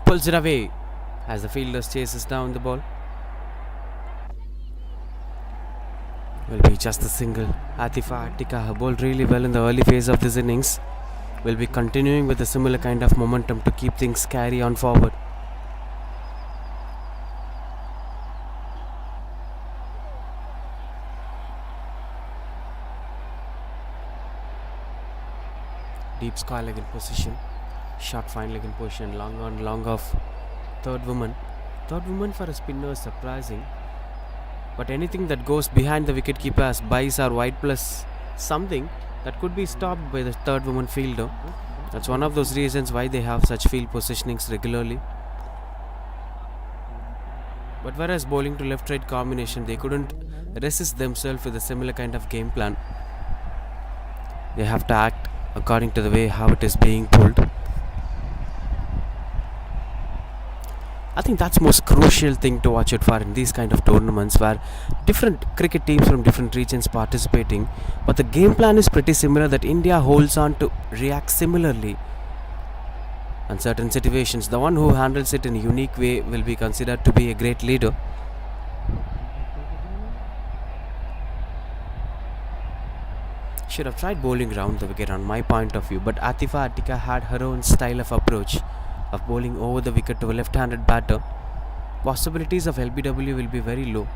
Pulls it away as the fielder chases down the ball. Will be just a single. Atifa Attika bowled really well in the early phase of this innings. Will be continuing with a similar kind of momentum to keep things carry on forward. Deep square leg in position. Short fine leg in position. Long on, long off. Third woman. Third woman for a spinner is surprising. But anything that goes behind the wicketkeeper as byes or wide plus something that could be stopped by the third woman fielder. That's one of those reasons why they have such field positionings regularly. But whereas bowling to left-right combination, they couldn't resist themselves with a similar kind of game plan. They have to act according to the way how it is being pulled. I think that's most crucial thing to watch out for in these kind of tournaments where different cricket teams from different regions participating, but the game plan is pretty similar that India holds on to react similarly. In certain situations, the one who handles it in a unique way will be considered to be a great leader. Should have tried bowling round the wicket on my point of view, but Atifa Attika had her own style of approach of bowling over the wicket to a left-handed batter. Possibilities of LBW will be very low.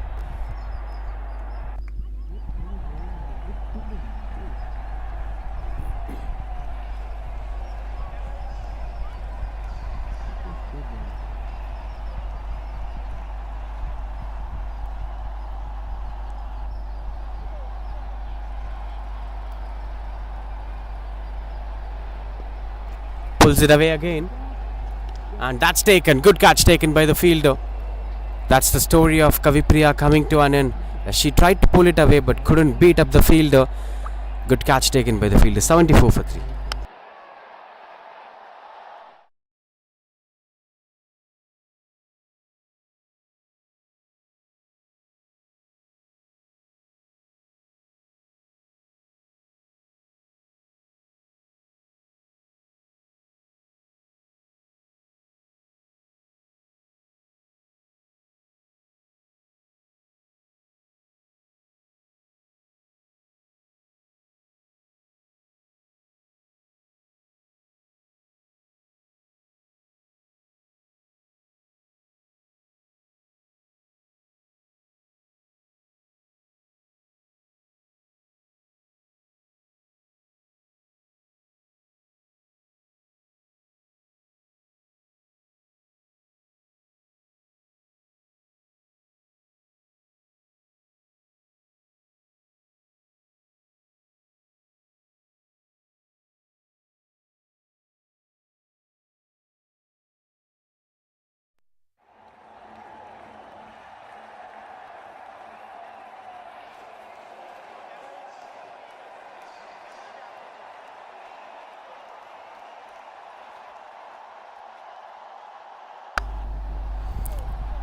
pulls it away again. And that's taken. Good catch taken by the fielder. That's the story of Kavipriya coming to an end. She tried to pull it away but couldn't beat up the fielder. Good catch taken by the fielder. 74 for 3.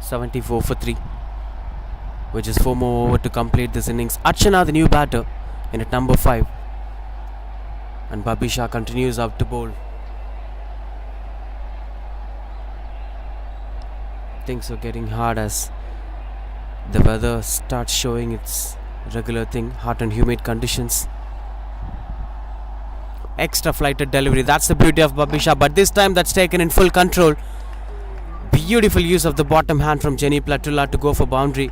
$74 for 3. Which is 4 more over to complete this innings. Archana, the new batter, in at number 5. And Babisha continues out to bowl. Things are getting hard as the weather starts showing its regular thing. Hot and humid conditions. Extra flighted delivery. That's the beauty of Babisha. But this time that's taken in full control. Beautiful use of the bottom hand from Jenny Platula to go for boundary.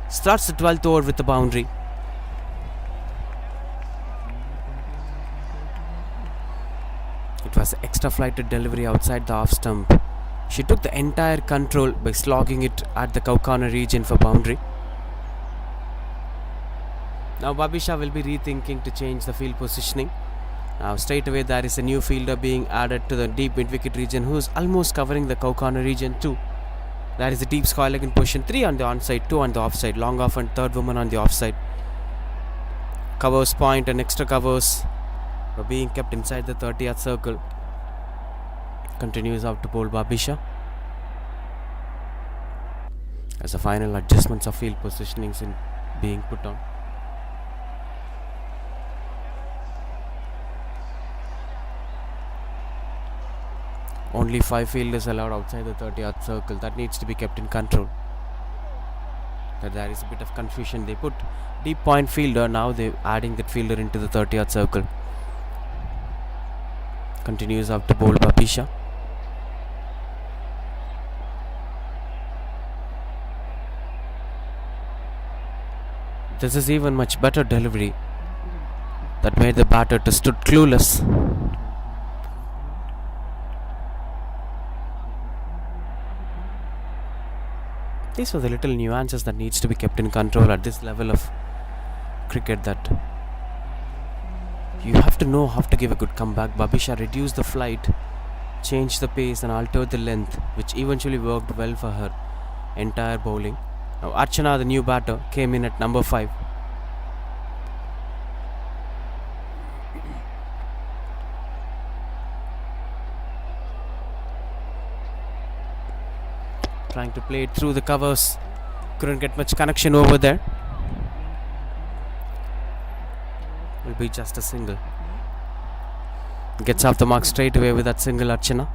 Starts the 12th over with the boundary. It was extra flighted delivery outside the off stump. She took the entire control by slogging it at the cow corner region for boundary. Now Babisha will be rethinking to change the field positioning. Now straight away there is a new fielder being added to the deep mid-wicket region who is almost covering the cow corner region too. That is a deep square leg in position. 3 on the onside, 2 on the offside. Long off and third woman on the offside. Covers point and extra covers are being kept inside the 30th circle. Continues out to bowl Babisha. As the final adjustments of field positionings in being put on. Only 5 fielders allowed outside the 30th circle. That needs to be kept in control. That there is a bit of confusion. They put deep point fielder. Now they're adding that fielder into the 30th circle. Continues out to bowl Babisha. This is even much better delivery. That made the batter to stood clueless. These are the little nuances that needs to be kept in control at this level of cricket, that you have to know how to give a good comeback. Babisha reduced the flight, changed the pace and altered the length, which eventually worked well for her entire bowling. Now Archana, the new batter, came in at number 5. Trying to play it through the covers. Couldn't get much connection over there. Will be just a single. Gets off the mark straight away with that single, Archana.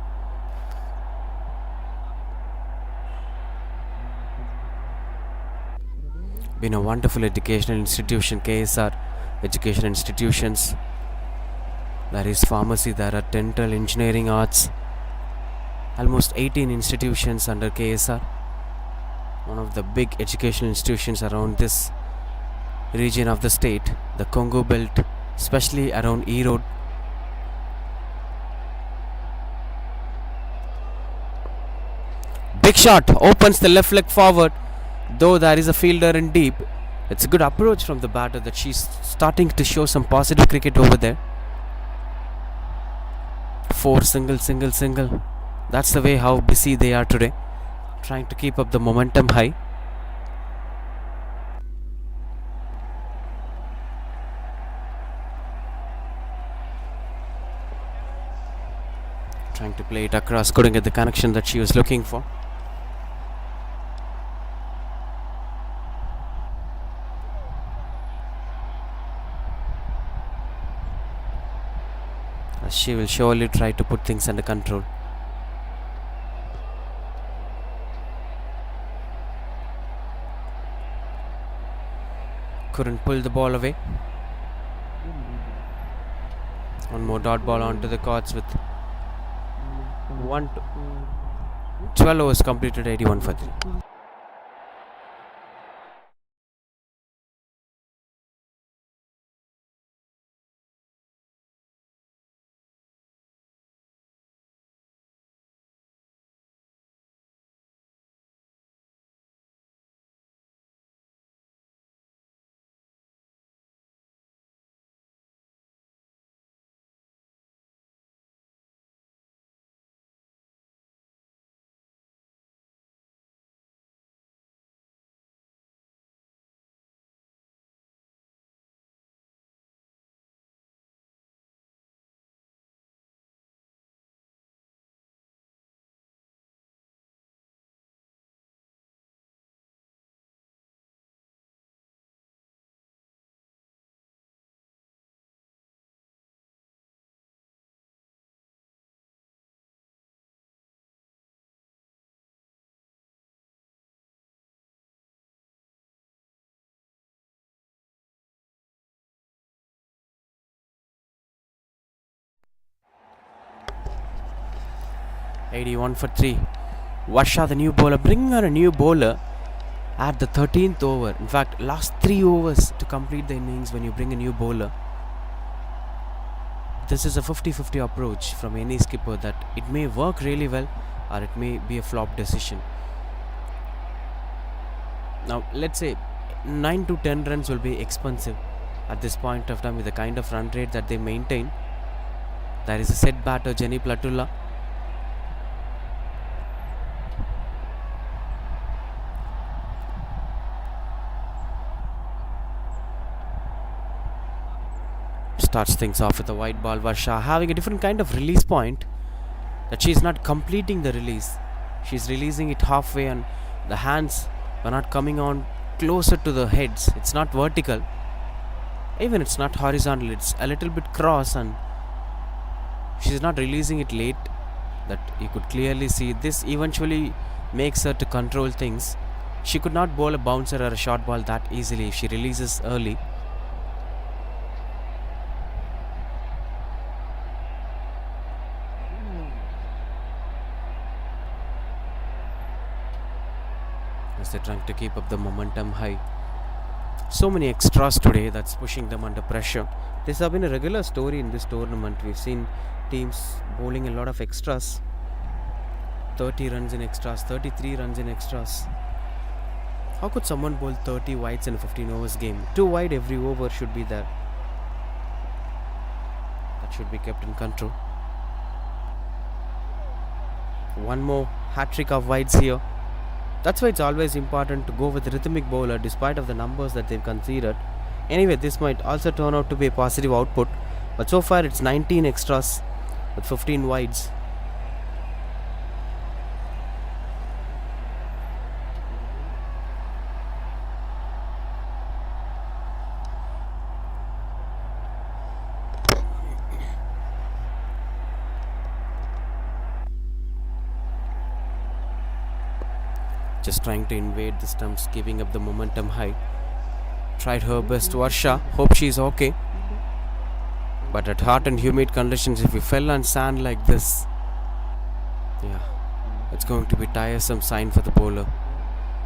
Been a wonderful educational institution, KSR. Education institutions. There is pharmacy, there are dental, engineering, arts. Almost 18 institutions under KSR. One of the big educational institutions around this region of the state, the Congo belt, especially around E Road. Big shot, opens the left leg forward, though there is a fielder in deep. It's a good approach from the batter that she's starting to show some positive cricket over there. 4 single, single, single. That's the way how busy they are today, trying to keep up the momentum high. Trying to play it across, couldn't get the connection that she was looking for. She will surely try to put things under control. Couldn't pull the ball away. One more dot ball onto the courts with 12 overs completed, 81 for 3. (81 for 3). Varsha, the new bowler, bringing her a new bowler at the 13th over. In fact, last 3 overs to complete the innings when you bring a new bowler. This is a 50-50 approach from any skipper that it may work really well or it may be a flop decision. Now, let's say 9 to 10 runs will be expensive at this point of time with the kind of run rate that they maintain. There is a set batter, Jenny Platula. Starts things off with a wide ball. Varsha having a different kind of release point, that she is not completing the release. She's releasing it halfway and the hands are not coming on closer to the heads. It's not vertical. Even it's not horizontal. It's a little bit cross and she's not releasing it late. That you could clearly see. This eventually makes her to control things. She could not bowl a bouncer or a short ball that easily if she releases early. As they're trying to keep up the momentum high. So many extras today that's pushing them under pressure. This has been a regular story in this tournament. We've seen teams bowling a lot of extras. 30 runs in extras, 33 runs in extras. How could someone bowl 30 wides in a 15 overs game? 2 wide every over should be there. That should be kept in control. One more hat-trick of wides here. That's why it's always important to go with a rhythmic bowler despite of the numbers that they've conceded. Anyway, this might also turn out to be a positive output. But so far it's 19 extras with 15 wides. Just trying to invade the stumps, keeping up the momentum high. Tried her best, Varsha. Hope she's okay. But at hot and humid conditions, if we fell on sand like this, it's going to be tiresome sign for the bowler.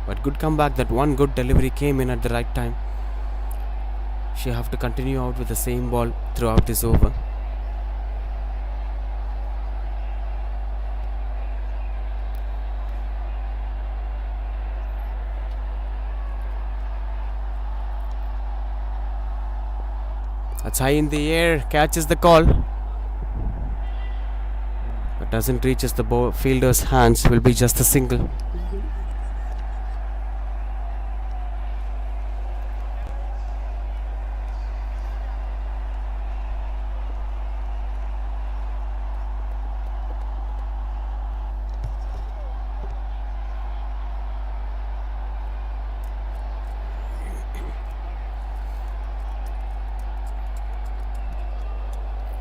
But good comeback. That one good delivery came in at the right time. She have to continue out with the same ball throughout this over. That's high in the air, catches the call. But doesn't reaches the fielder's hands, will be just a single.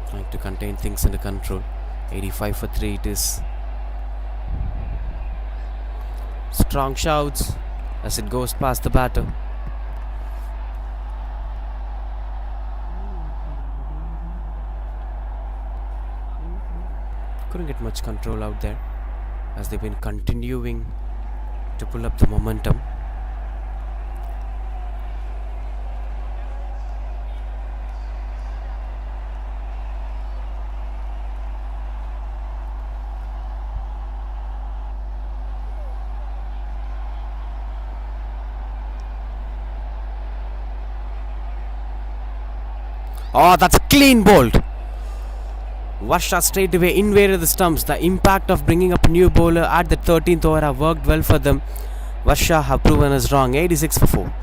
Trying to contain things under control. 85 for 3 it is. Strong shouts as it goes past the batter. Couldn't get much control out there as they've been continuing to pull up the momentum. Oh, that's a clean bolt. Varsha straight away invaded the stumps. The impact of bringing up a new bowler at the 13th over have worked well for them. Varsha have proven us wrong. 86 for 4.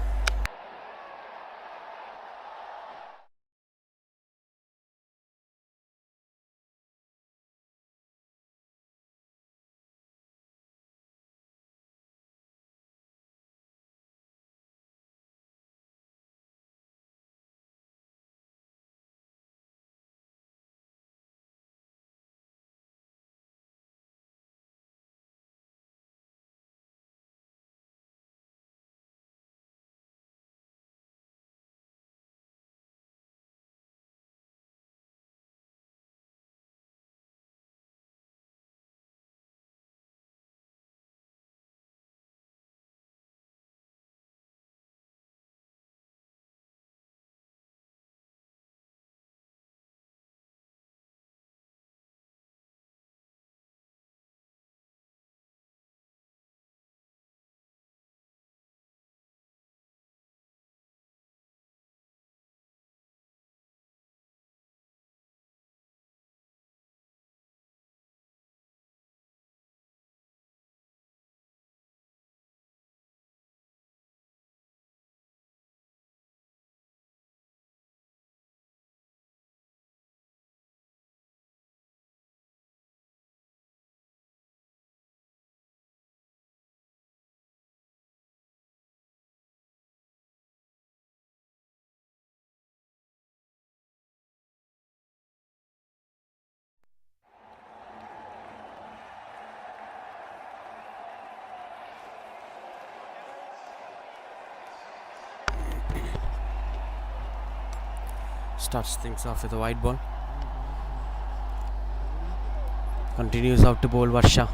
Starts things off with a wide ball. Continues out to bowl Varsha.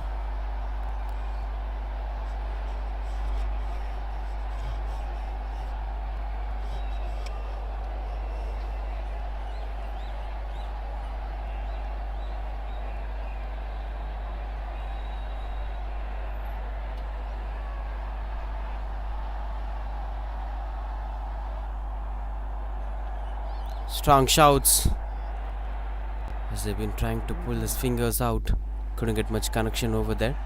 Strong shouts as they've been trying to pull his fingers out. Couldn't get much connection over there.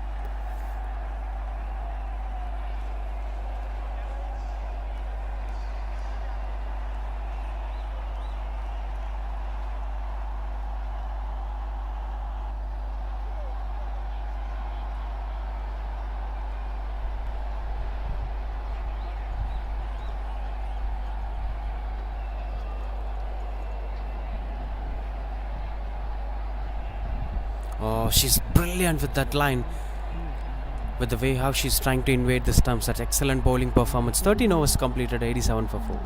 Oh, she's brilliant with that line. With the way how she's trying to invade the stumps. That's excellent bowling performance. 13 overs completed, 87 for 4.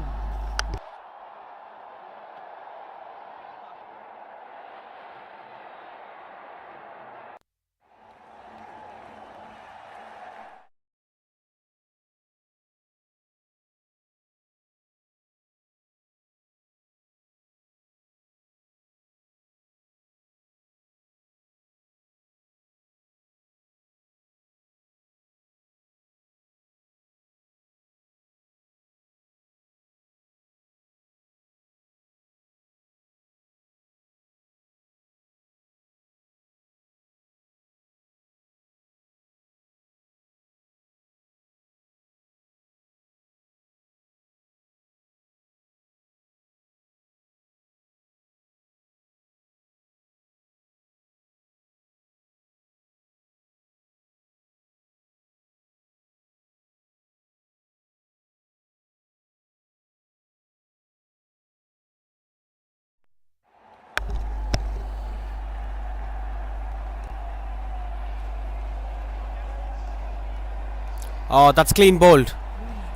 Oh, that's clean bowled.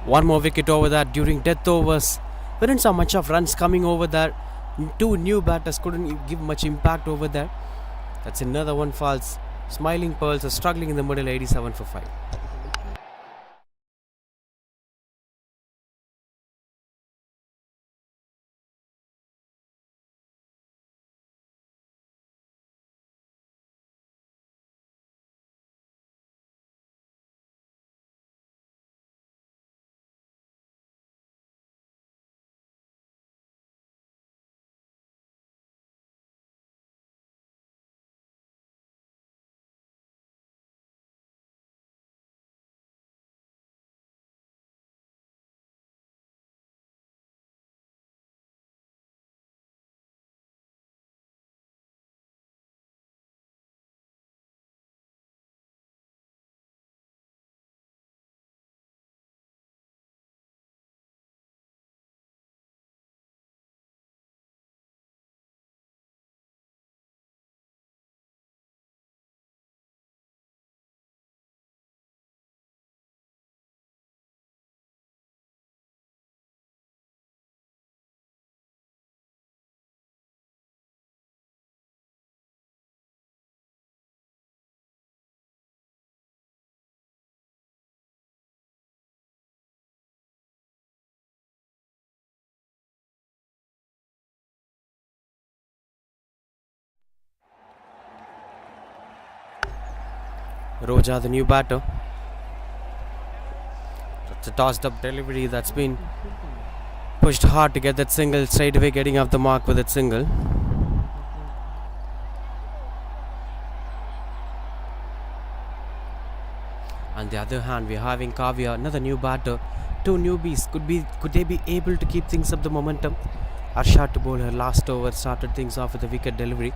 One more wicket over there during death overs. We didn't saw much of runs coming over there. Two new batters couldn't give much impact over there. That's another one false. Smiling Pearls are struggling in the middle, 87 for 5. Roja, the new batter. That's a tossed up delivery that's been pushed hard to get that single, straight away getting off the mark with that single. On the other hand, we're having Kavya, another new batter. Two newbies. Could they be able to keep things up the momentum? Arsha to bowl her last over started things off with a wicket delivery.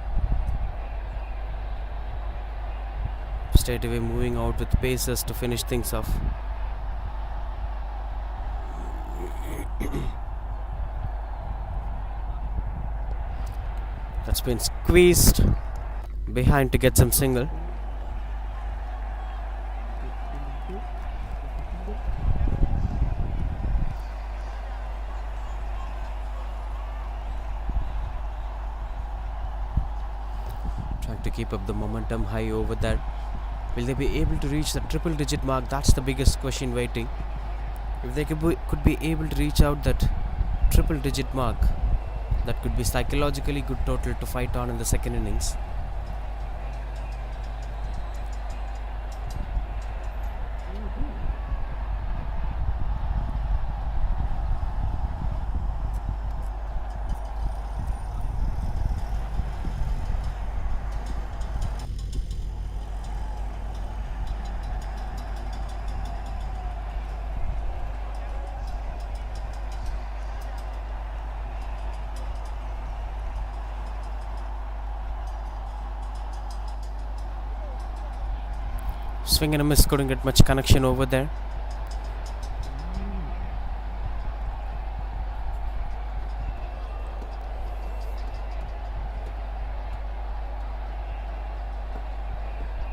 Straight away moving out with paces to finish things off. That's been squeezed behind to get some single. Trying to keep up the momentum high over there. Will they be able to reach the triple digit mark? That's the biggest question waiting. If they could be able to reach out that triple digit mark, that could be psychologically good total to fight on in the second innings. Swing and a miss, couldn't get much connection over there.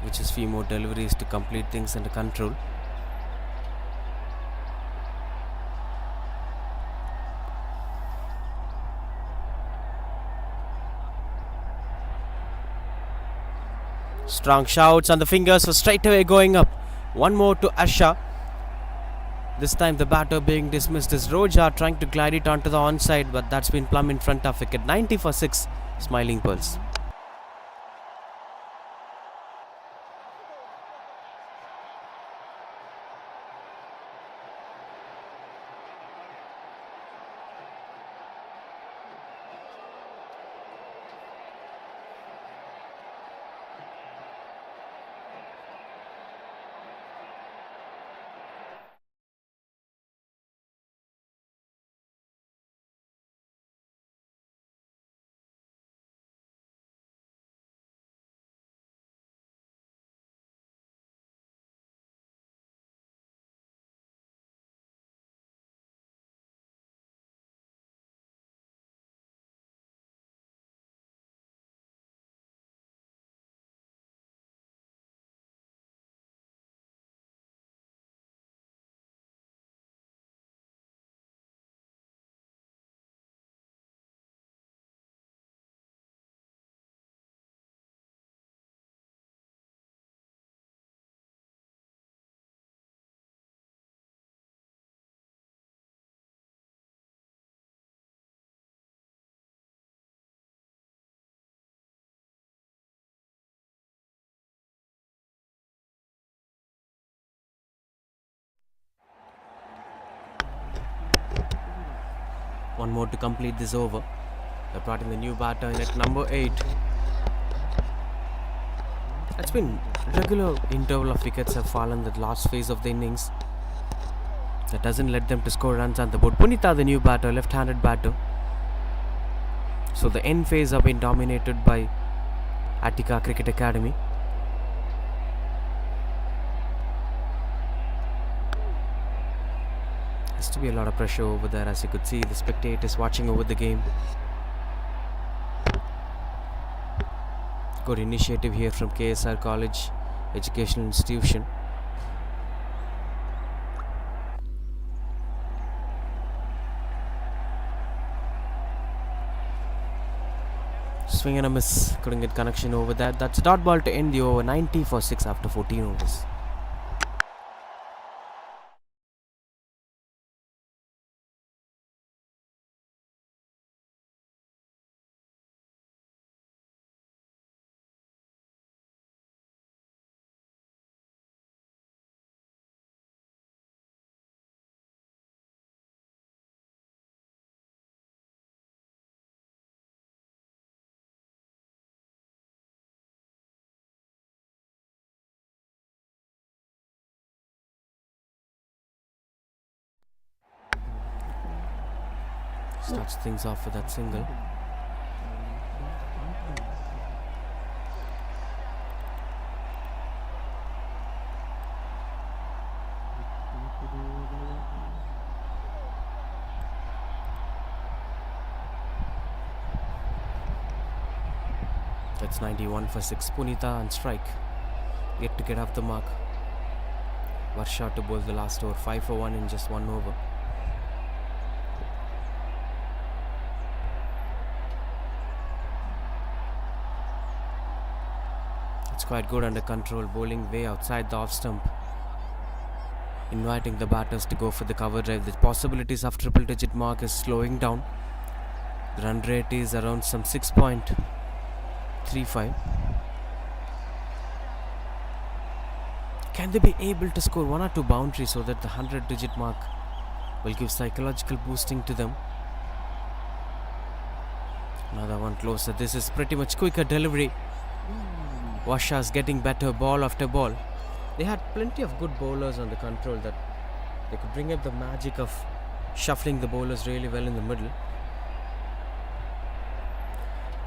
Which is few more deliveries to complete things under control. Strong shouts and the fingers were straight away going up. One more to Asha. This time the batter being dismissed is Roja, trying to glide it onto the onside, but that's been plumb in front of wicket. 90 for 6, Smiling Pearls. One more to complete this over. They brought in the new batter in at number 8. It's been regular interval of wickets have fallen the last phase of the innings. That doesn't let them to score runs on the board. Punitha, the new batter, left-handed batter. So the end phase have been dominated by Attica Cricket Academy. Has to be a lot of pressure over there, as you could see the spectators watching over the game. Good initiative here from KSR College Educational Institution. Swing and a miss, couldn't get connection over that. That's a dot ball to end the over. 90 for 6 after 14 overs. Starts things off with that single. That's 91 for 6. Punitha on strike. Yet to get off the mark. Varsha to bowl the last over. 5 for 1 in just 1 over. It's quite good under control. Bowling way outside the off stump. Inviting the batters to go for the cover drive. The possibilities of triple digit mark is slowing down. The run rate is around some 6.35. Can they be able to score 1 or 2 boundaries so that the 100 digit mark will give psychological boosting to them? Another one closer. This is pretty much quicker delivery. Varsha's getting better ball after ball. They had plenty of good bowlers on the control that they could bring up the magic of shuffling the bowlers really well in the middle.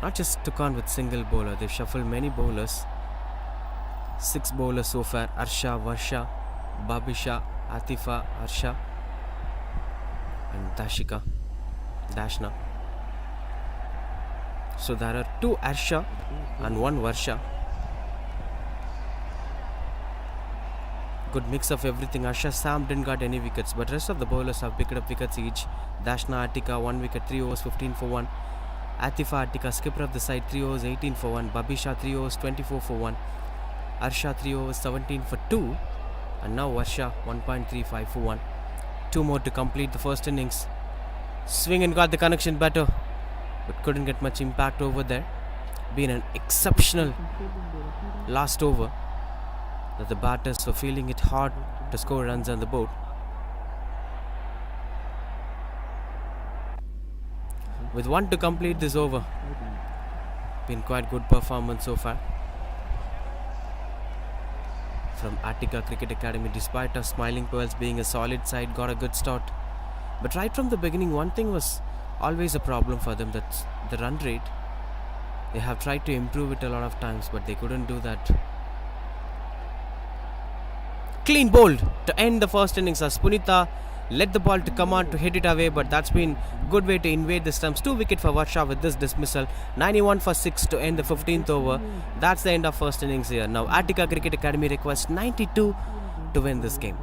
Not just took on with single bowler, they've shuffled many bowlers. 6 bowlers so far. Arsha, Varsha, Babisha, Atifa, Arsha and Dashna. So there are 2 Arsha and 1 Varsha. Good mix of everything. Arsha Sam didn't got any wickets, but rest of the bowlers have picked up wickets each. Dashna Attica 1 wicket, 3 overs, 15 for 1. Atifa Attica skipper of the side, 3 overs, 18 for 1. Babisha 3 overs, 24 for 1. Arsha 3 overs, 17 for 2. And now Varsha 1.35 for 1. 2 more to complete the first innings. Swing and got the connection better, but couldn't get much impact over there. Been an exceptional last over that the batters were feeling it hard to score runs on the board. With 1 to complete this over. Been quite good performance so far from Attica Cricket Academy. Despite our Smiling Pearls being a solid side, got a good start. But right from the beginning, one thing was always a problem for them, that's the run rate. They have tried to improve it a lot of times, but they couldn't do that. Clean bowled to end the first innings as Punitha led the ball to come on to hit it away, but that's been good way to invade the stumps. 2 wicket for Varsha with this dismissal. 91 for 6 to end the 15th over. That's the end of first innings here. Now Attica Cricket Academy requests 92 to win this game.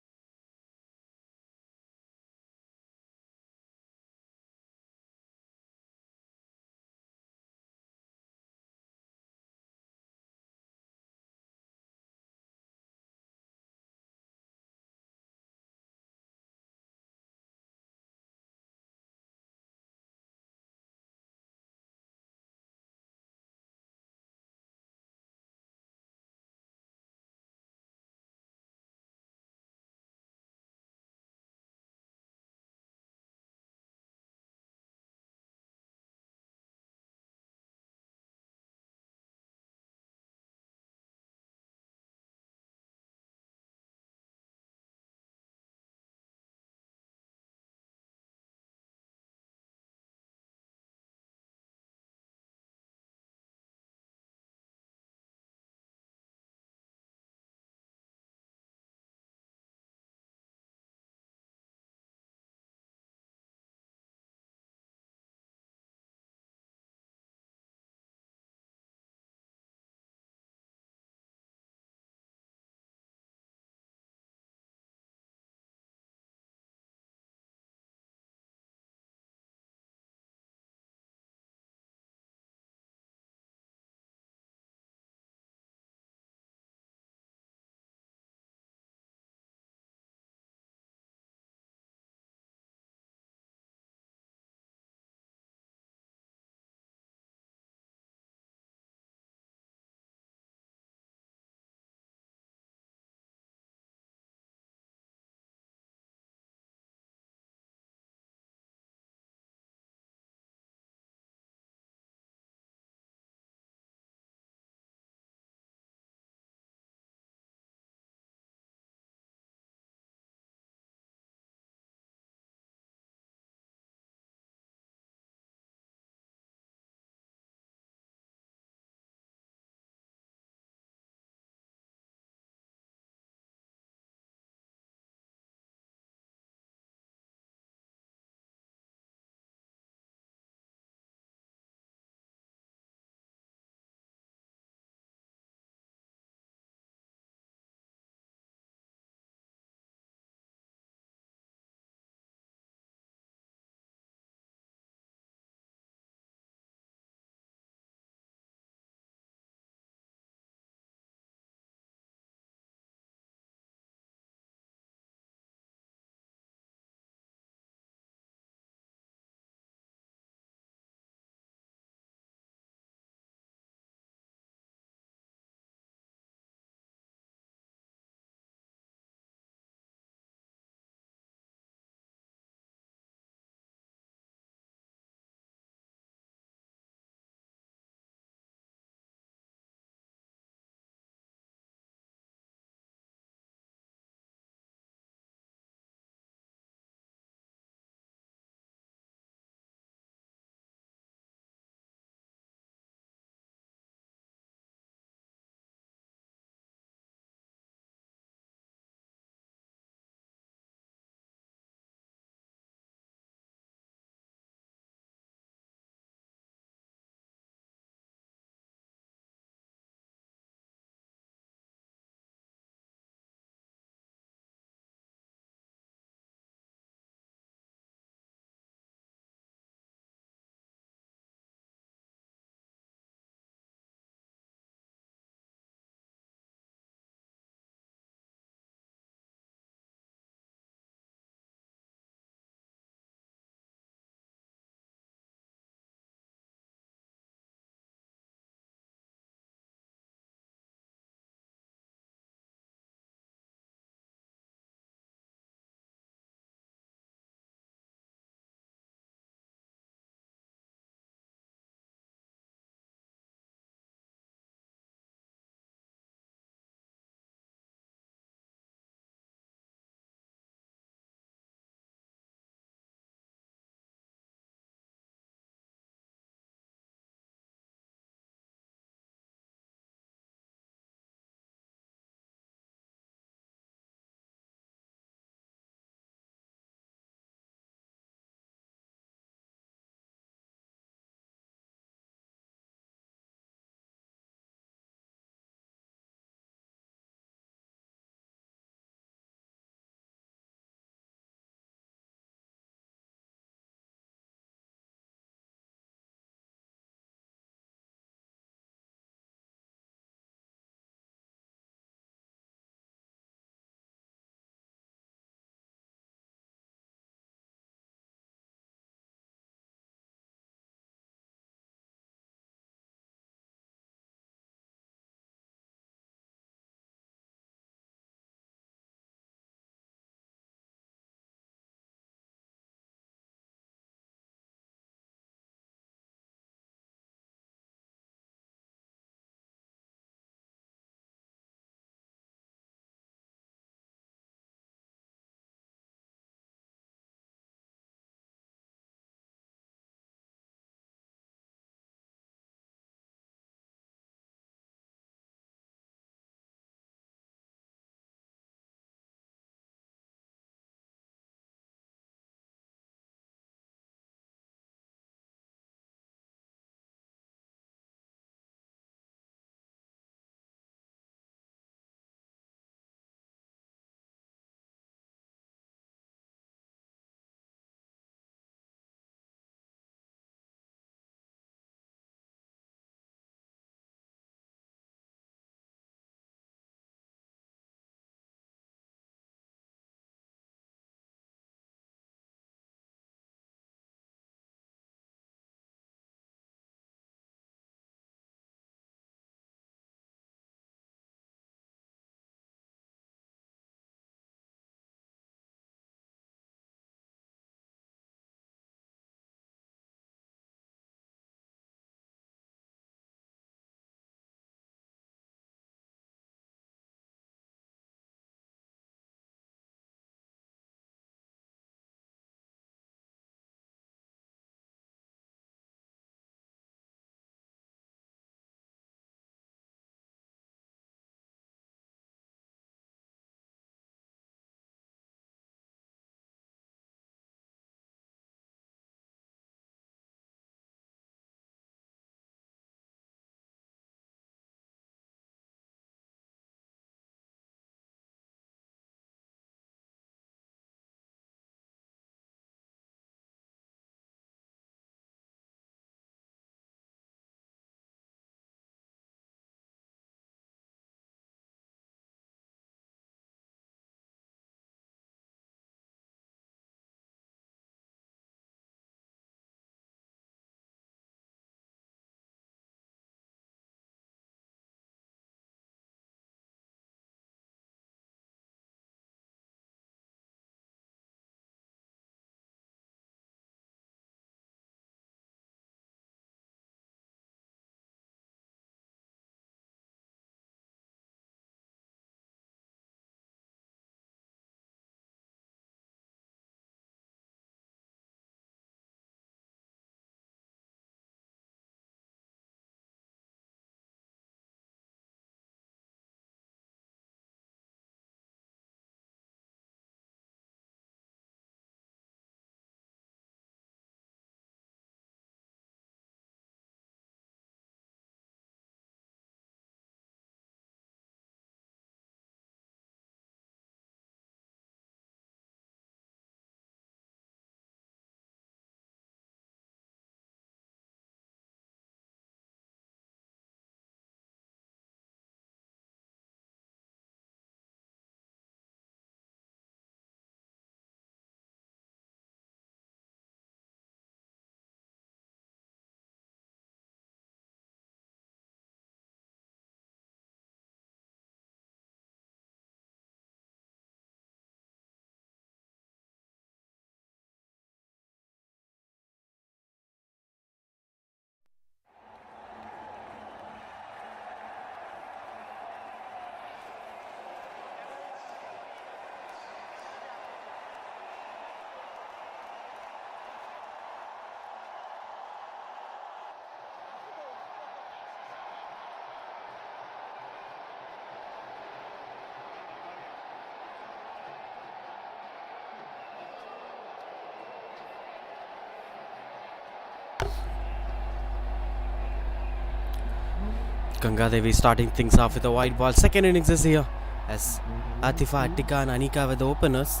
Ganga Devi starting things off with a white ball. Second innings is here as Atifa, Attika and Anika were the openers.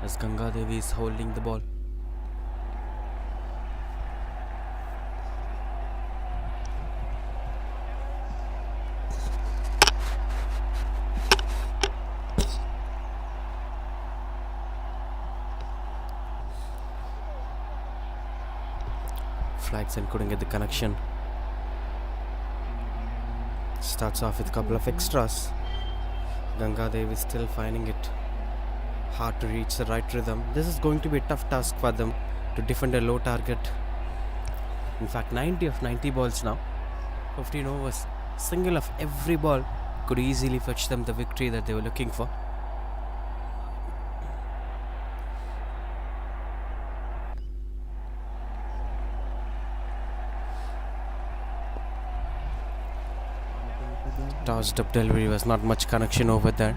As Ganga Devi is holding the ball. Flags and couldn't get the connection. Starts off with a couple of extras. Ganga Dev is still finding it hard to reach the right rhythm. This is going to be a tough task for them to defend a low target. In fact, 90 of 90 balls now. 15 overs. Single of every ball could easily fetch them the victory that they were looking for. Tossed up delivery, was not much connection over there.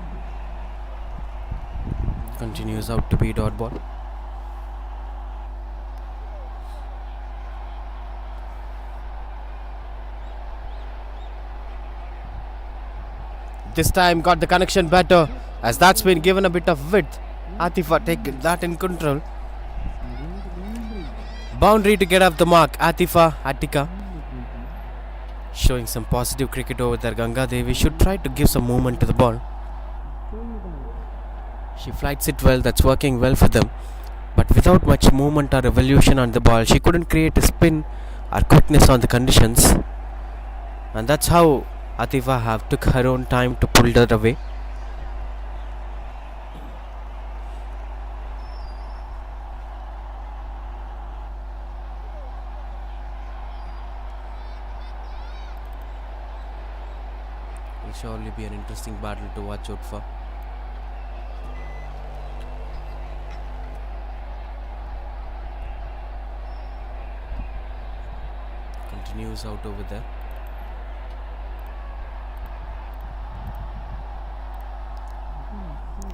Continues out to be dot ball. This time got the connection better, as that's been given a bit of width. Atifa taking that in control. Boundary to get off the mark. Atifa, Attika showing some positive cricket over there. Ganga Devi should try to give some movement to the ball. She flights it well, that's working well for them. But without much movement or evolution on the ball, she couldn't create a spin or quickness on the conditions. And that's how Atifa have took her own time to pull that away. Will surely be an interesting battle to watch out for. Continues out over there.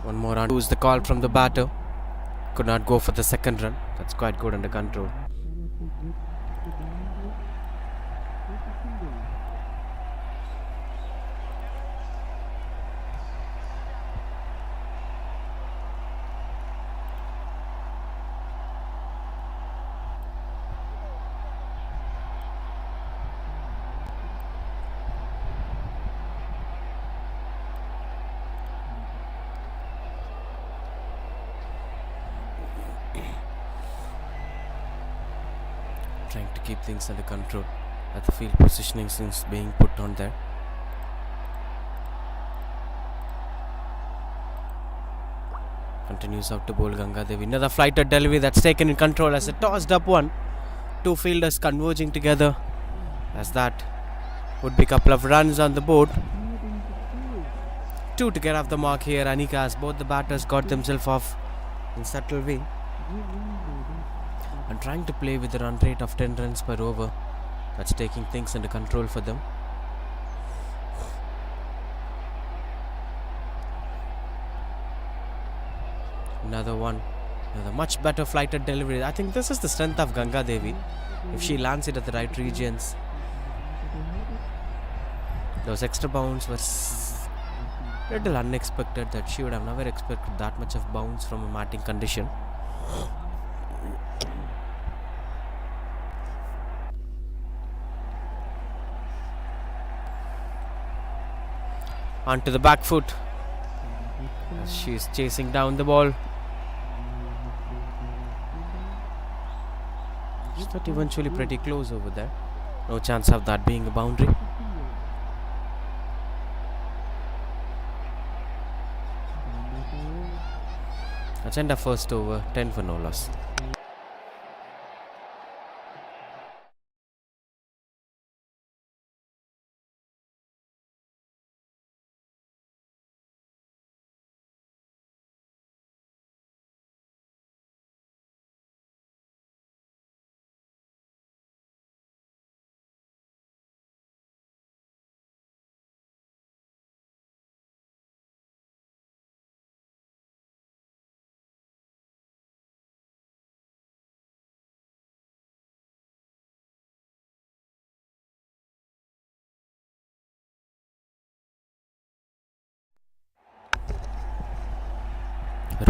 One more run. Who's the call from the batter? Could not go for the second run. That's quite good under control. Trying to keep things under control at the field positioning since being put on there. Continues out to bowl Ganga Devi. Another flighted delivery that's taken in control as a tossed up one. Two fielders converging together, as that would be a couple of runs on the board. Two to get off the mark here. Anika, as both the batters got themselves off in subtle way and trying to play with a run rate of 10 runs per over. That's taking things under control for them. Another one. Another much better flighted delivery. I think this is the strength of Ganga Devi. If she lands it at the right regions. Those extra bounds were little unexpected, that she would have never expected that much of bounce from a matting condition. Onto the back foot as she is chasing down the ball. She got eventually pretty close over there. No chance of that being a boundary. That's end of first over, 10 for no loss.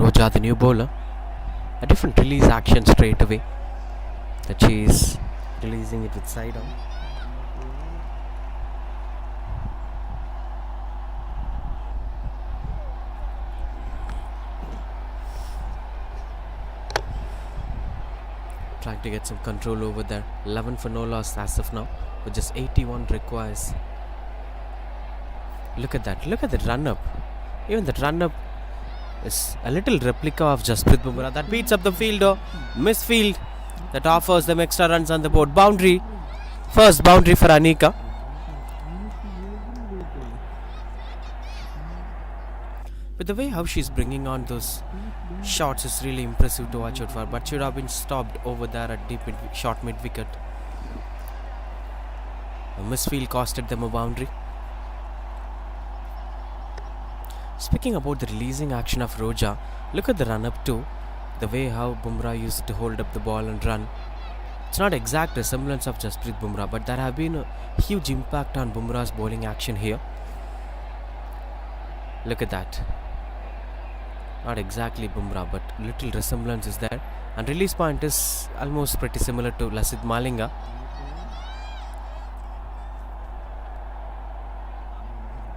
Roja, the new bowler. A different release action straight away. That she is releasing it with side on. Trying to get some control over there. 11 for no loss as of now, with just 81 requires. Look at that. Look at that run up. Even that run up is a little replica of Jasprit Bumrah. That beats up the fielder. Misfield. That offers them extra runs on the board. Boundary. First boundary for Anika. But the way how she's bringing on those shots is really impressive to watch out for. But should have been stopped over there at deep short mid wicket. A misfield costed them a boundary. Speaking about the releasing action of Roja, look at the run up too. The way how Bumrah used to hold up the ball and run. It's not exact resemblance of Jasprit Bumrah, but there have been a huge impact on Bumrah's bowling action here. Look at that. Not exactly Bumrah, but little resemblance is there. And release point is almost pretty similar to Lasith Malinga.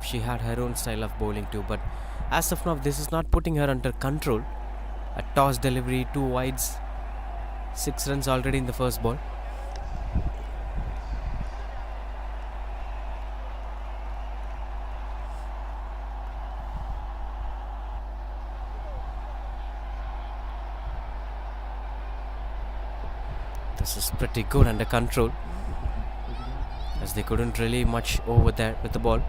She had her own style of bowling too, but as of now this is not putting her under control. A toss delivery, 2 wides, 6 runs already in the first ball. This is pretty good under control, as they couldn't really much over there with the ball.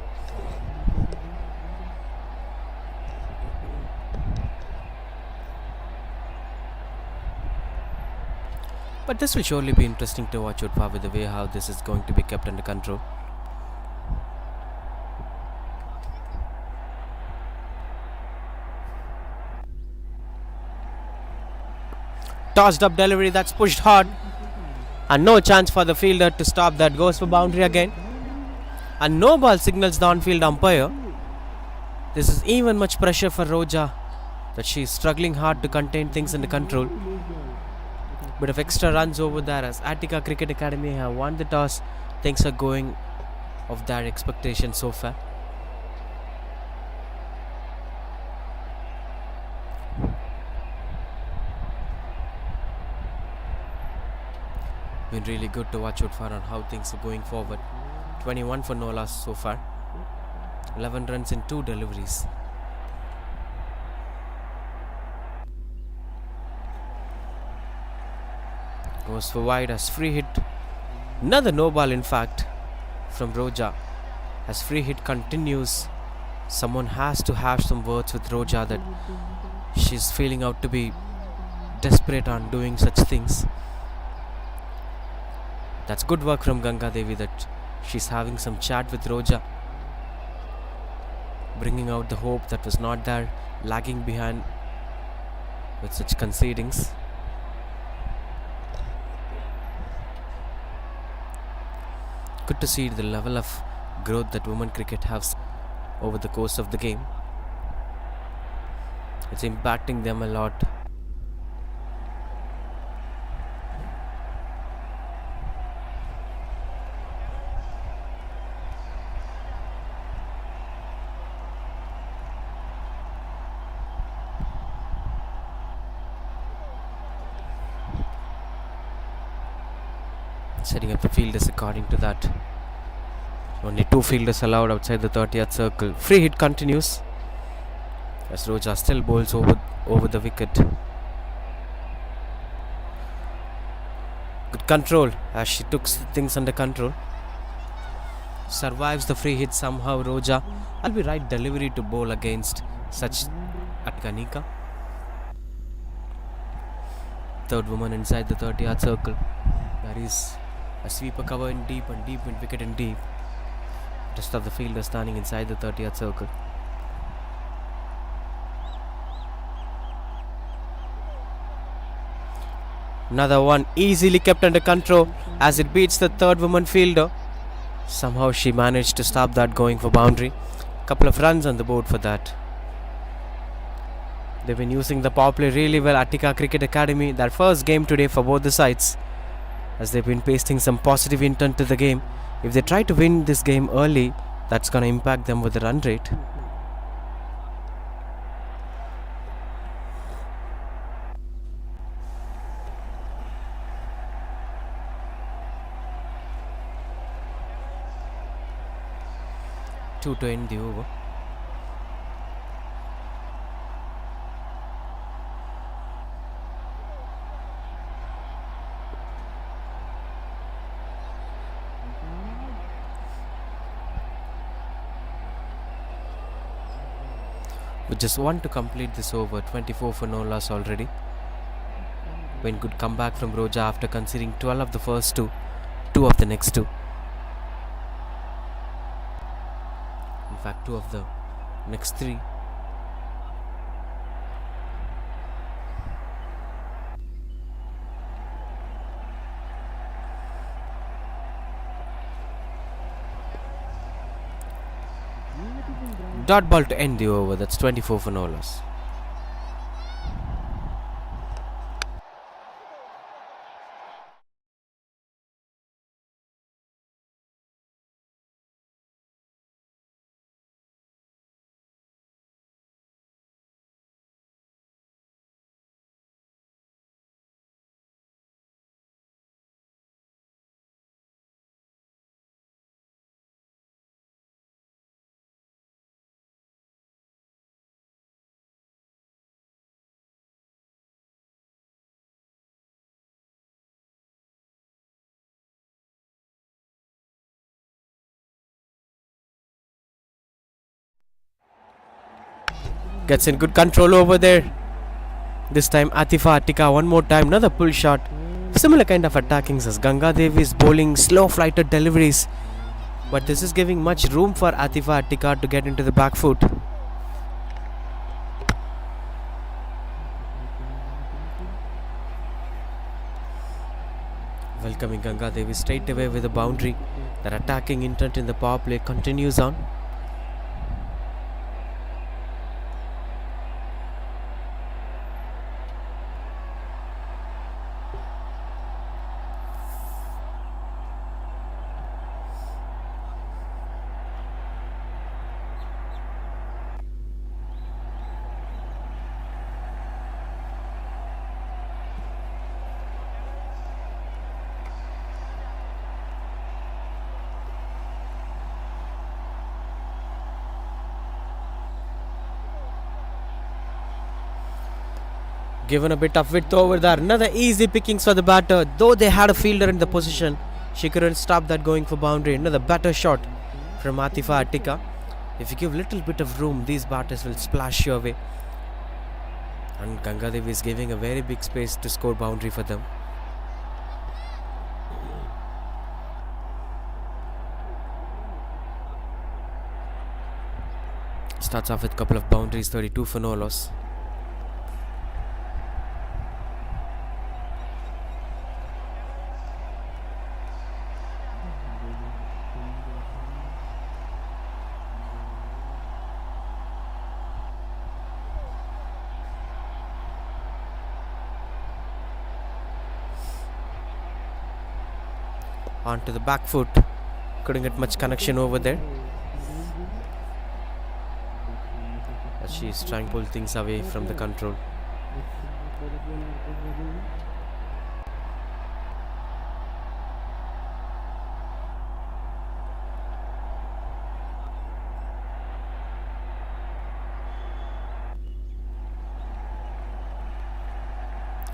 But this will surely be interesting to watch out for, with the way how this is going to be kept under control. Tossed up delivery, that's pushed hard. And no chance for the fielder to stop that. Goes for boundary again. And no ball signals the on-field umpire. This is even much pressure for Roja, that she is struggling hard to contain things under control. Bit of extra runs over there, as Attica Cricket Academy have won the toss. Things are going of their expectations so far. Been really good to watch out for on how things are going forward. 21 for no loss so far. 11 runs in 2 deliveries. Goes for wide as free hit. Another no ball in fact from Roja. As free hit continues, someone has to have some words with Roja that she's feeling out to be desperate on doing such things. That's good work from Ganga Devi, that she's having some chat with Roja, bringing out the hope that was not there, lagging behind with such concedings. Good to see the level of growth that women cricket has over the course of the game. It's impacting them a lot. Setting up the fielders according to that. Only 2 fielders allowed outside the 30th circle. Free hit continues, as Roja still bowls over the wicket. Good control as she took things under control. Survives the free hit somehow. Roja, I'll be right delivery to bowl against such at Kanika. Third woman inside the 30-yard circle. There is a sweeper cover in deep and deep mid wicket in deep. Rest of the field is standing inside the 30th circle. Another one easily kept under control as it beats the third woman fielder. Somehow she managed to stop that going for boundary. Couple of runs on the board for that. They've been using the power play really well. Attica Cricket Academy, their first game today for both the sides, as they've been pasting some positive intent to the game. If they try to win this game early, that's going to impact them with the run rate. Two to end the over. With just one to complete this over, 24 for no loss already. Wayne could come back from Roja after conceding 12 of the first two of the next two. In fact, 2 of the next 3. Dot ball to end the over. That's 24 for no loss. Gets in good control over there. This time Atifa Attica one more time. Another pull shot. Similar kind of attackings as Ganga Devi is bowling slow flighted deliveries. But this is giving much room for Atifa Attica to get into the back foot. Welcoming Ganga Devi straight away with a boundary. Their attacking intent in the power play continues on. Given a bit of width over there. Another easy pickings for the batter. Though they had a fielder in the position, she couldn't stop that going for boundary. Another better shot from Atifa Attica. If you give little bit of room, these batters will splash your way. And Ganga Devi is giving a very big space to score boundary for them. Starts off with a couple of boundaries, 32 for no loss. Onto the back foot. Couldn't get much connection over there. As she's trying to pull things away from the control.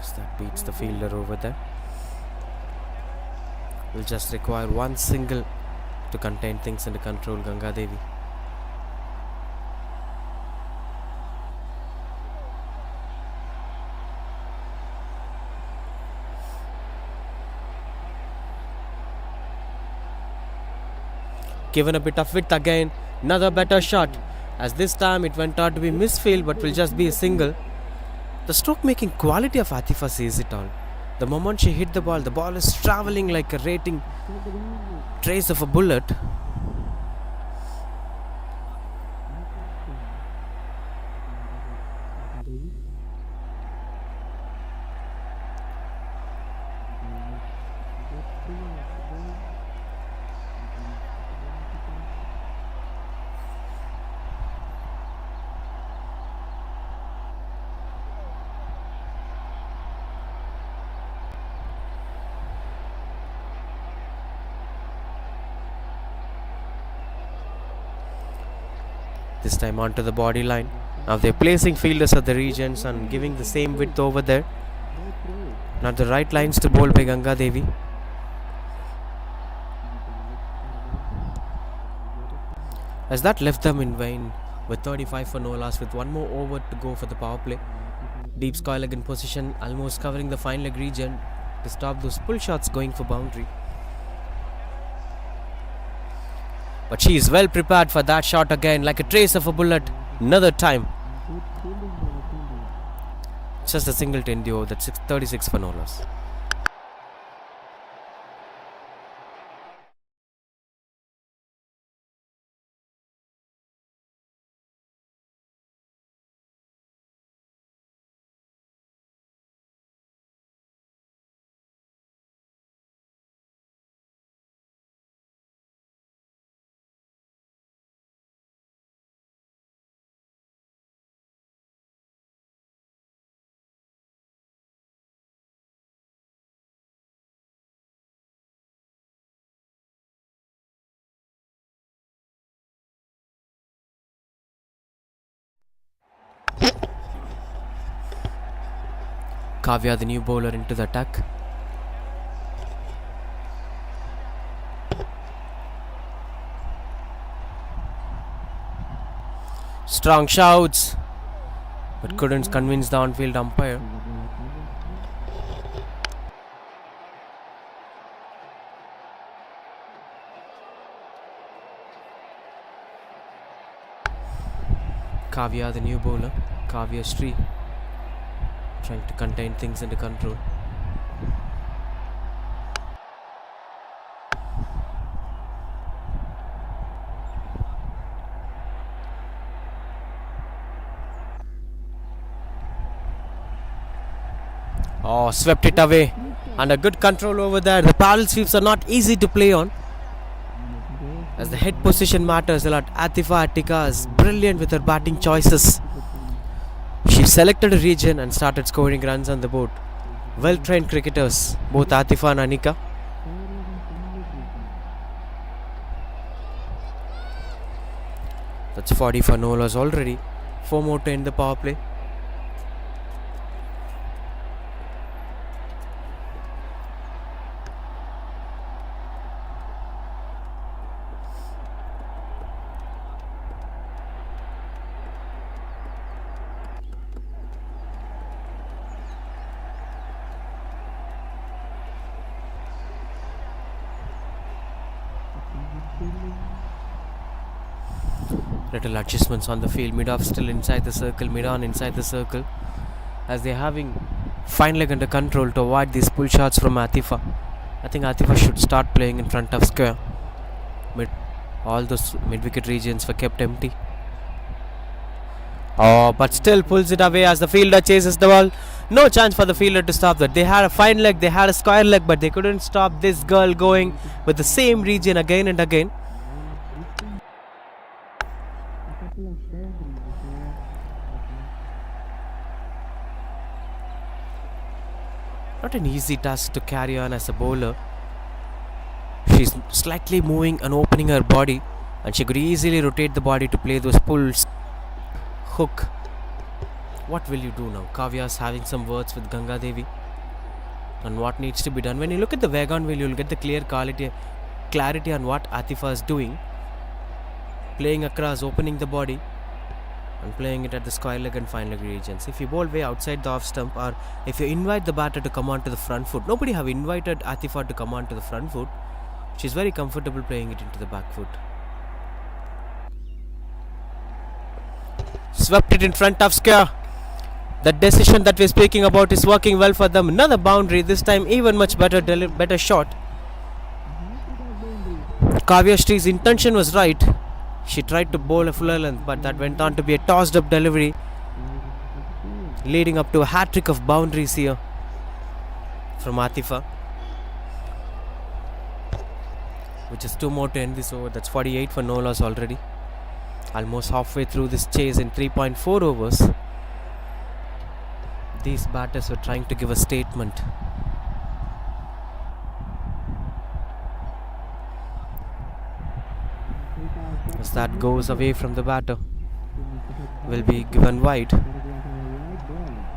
So that beats the fielder over there. Will just require one single to contain things under control. Ganga Devi. Given a bit of width again. Another better shot. As this time it went out to be misfield, but will just be a single. The stroke making quality of Atifa sees it all. The moment she hit the ball is travelling like a rating trace of a bullet. This time onto the body line. Now they're placing fielders at the regions and giving the same width over there. Not the right lines to bowl by Ganga Devi. As that left them in vain with 35 for no loss with one more over to go for the power play. Deep square leg in position, almost covering the fine leg region to stop those pull shots going for boundary. But she is well prepared for that shot again, like a trace of a bullet. Another time. Just a single 10 over, that's 36 for no loss. Kavya, the new bowler, into the attack. Strong shouts, but couldn't convince the on-field umpire. Kavya, the new bowler, Kavya Ksrei, trying to contain things under control. Oh, swept it away. And a good control over there. The parallel sweeps are not easy to play on, as the head position matters a lot. Atifa Attika is brilliant with her batting choices. She selected a region and started scoring runs on the board. Well-trained cricketers, both Atifa and Anika. That's 40 for no loss already. 4 more to end the power play. Little adjustments on the field. Mid-off still inside the circle, mid-on inside the circle, as they're having fine leg under control to avoid these pull shots from Atifa. I think Atifa should start playing in front of square. All those mid-wicket regions were kept empty. Oh, but still pulls it away as the fielder chases the ball. No chance for the fielder to stop that. They had a fine leg, they had a square leg, but they couldn't stop this girl going with the same region again and again. Not an easy task to carry on as a bowler. She's slightly moving and opening her body, and she could easily rotate the body to play those pulls. Hook. What will you do now? Kavya's having some words with Ganga Devi on what needs to be done. When you look at the wagon wheel, you'll get the clear clarity on what Atifa is doing. Playing across, opening the body, and playing it at the square leg and fine leg regions. If you bowl way outside the off stump, or if you invite the batter to come on to the front foot, nobody have invited Atifa to come on to the front foot. She's very comfortable playing it into the back foot. Swept it in front of square. The decision that we're speaking about is working well for them. Another boundary, this time even much better shot. Kavya Ksrei's intention was right. She tried to bowl a fuller length, but that went on to be a tossed up delivery, leading up to a hat-trick of boundaries here from Atifa. With just 2 more to end this over. That's 48 for no loss already. Almost halfway through this chase in 3.4 overs. These batters were trying to give a statement. As that goes away from the batter. will be given wide.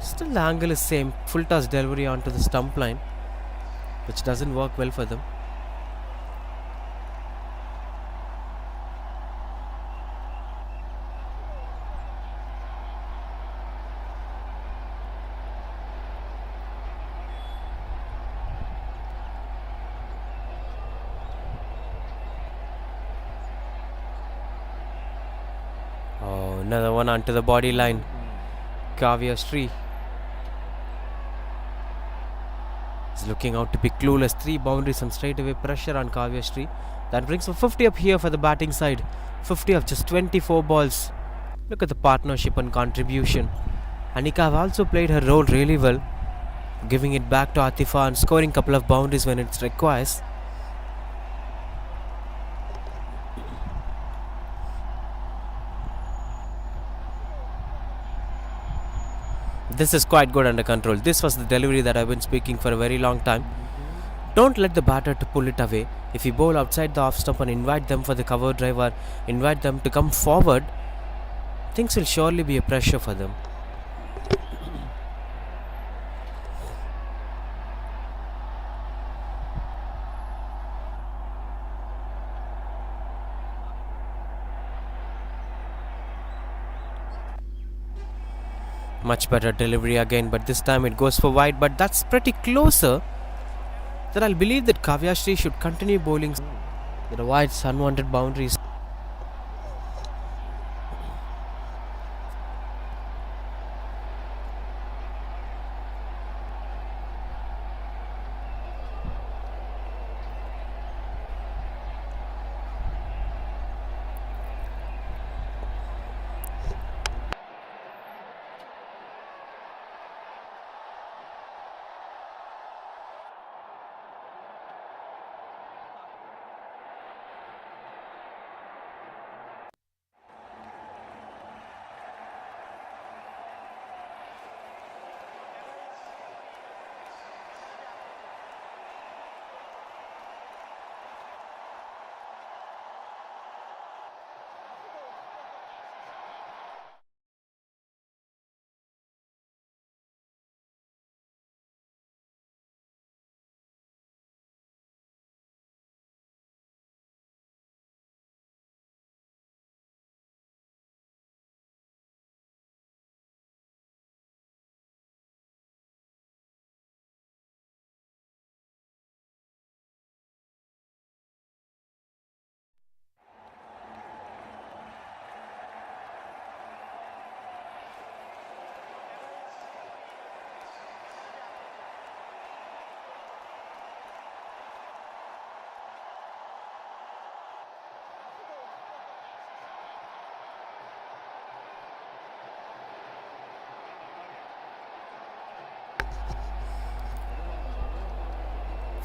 Still the angle is same. Full toss delivery onto the stump line, which doesn't work well for them. Oh, another one onto the body line. Ksrei is looking out to be clueless. 3 boundaries and straight away pressure on Ksrei. That brings a 50 up here for the batting side. 50 of just 24 balls. Look at the partnership and contribution. Anika have also played her role really well, giving it back to Atifa and scoring a couple of boundaries when it requires. This is quite good under control. This was the delivery that I've been speaking for a very long time. Don't let the batter to pull it away. If you bowl outside the off stump and invite them for the cover drive or invite them to come forward, things will surely be a pressure for them. Much better delivery again, but this time it goes for wide, but that's pretty closer. Then I'll believe that Ksrei should continue bowling. There are wide unwanted boundaries.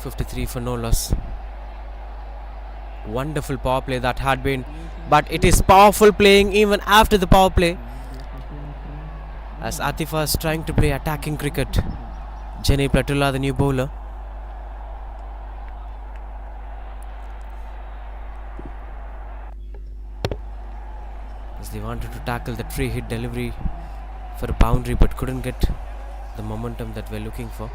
.53 for no loss. Wonderful power play that had been, but it is powerful playing even after the power play, as Atifa is trying to play attacking cricket. Jenny Platula, the new bowler. As they wanted to tackle that free hit delivery for a boundary, but couldn't get the momentum that we're looking for.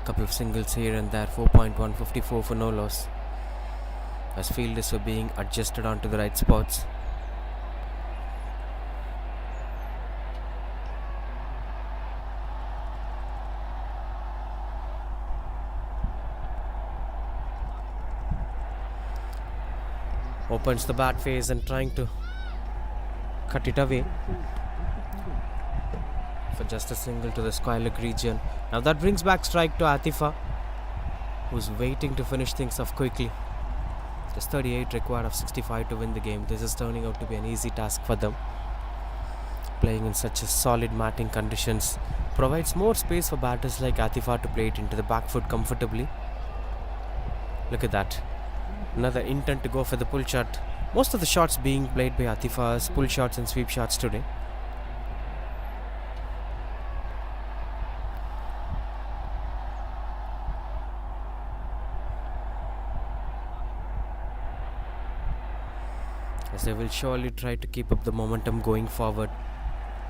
Couple of singles here and there. 4.154 for no loss, as fielders were being adjusted onto the right spots. Opens the bat face and trying to cut it away for just a single to the square leg region. Now that brings back strike to Atifa, who's waiting to finish things off quickly. Just 38 required of 65 to win the game. This is turning out to be an easy task for them. Playing in such a solid matting conditions provides more space for batters like Atifa to play it into the back foot comfortably. Look at that. Another intent to go for the pull shot. Most of the shots being played by Atifa is pull shots and sweep shots today. As they will surely try to keep up the momentum going forward.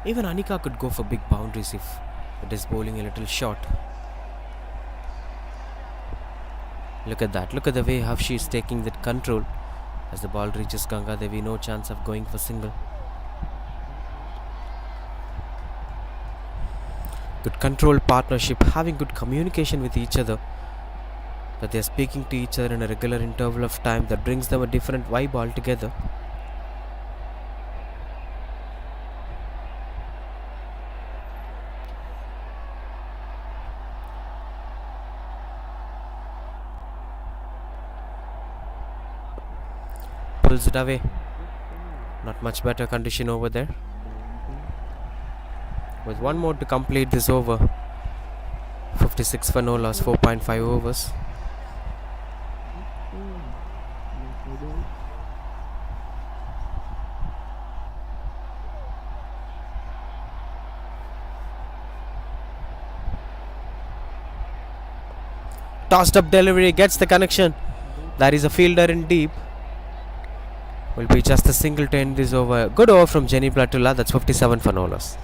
Even Anika could go for big boundaries if it is bowling a little short. Look at that. Look at the way how she is taking that control. As the ball reaches Ganga Devi, no chance of going for single. Good control partnership, having good communication with each other. That they are speaking to each other in a regular interval of time that brings them a different vibe altogether. Pulls it away. Not much better condition over there. With one more to complete this over. 56 for no loss, 4.5 overs. Tossed up delivery, gets the connection. That is a fielder in deep. Will be just a single to end this over. Good over from Jenny Platula. That's 57 for no loss.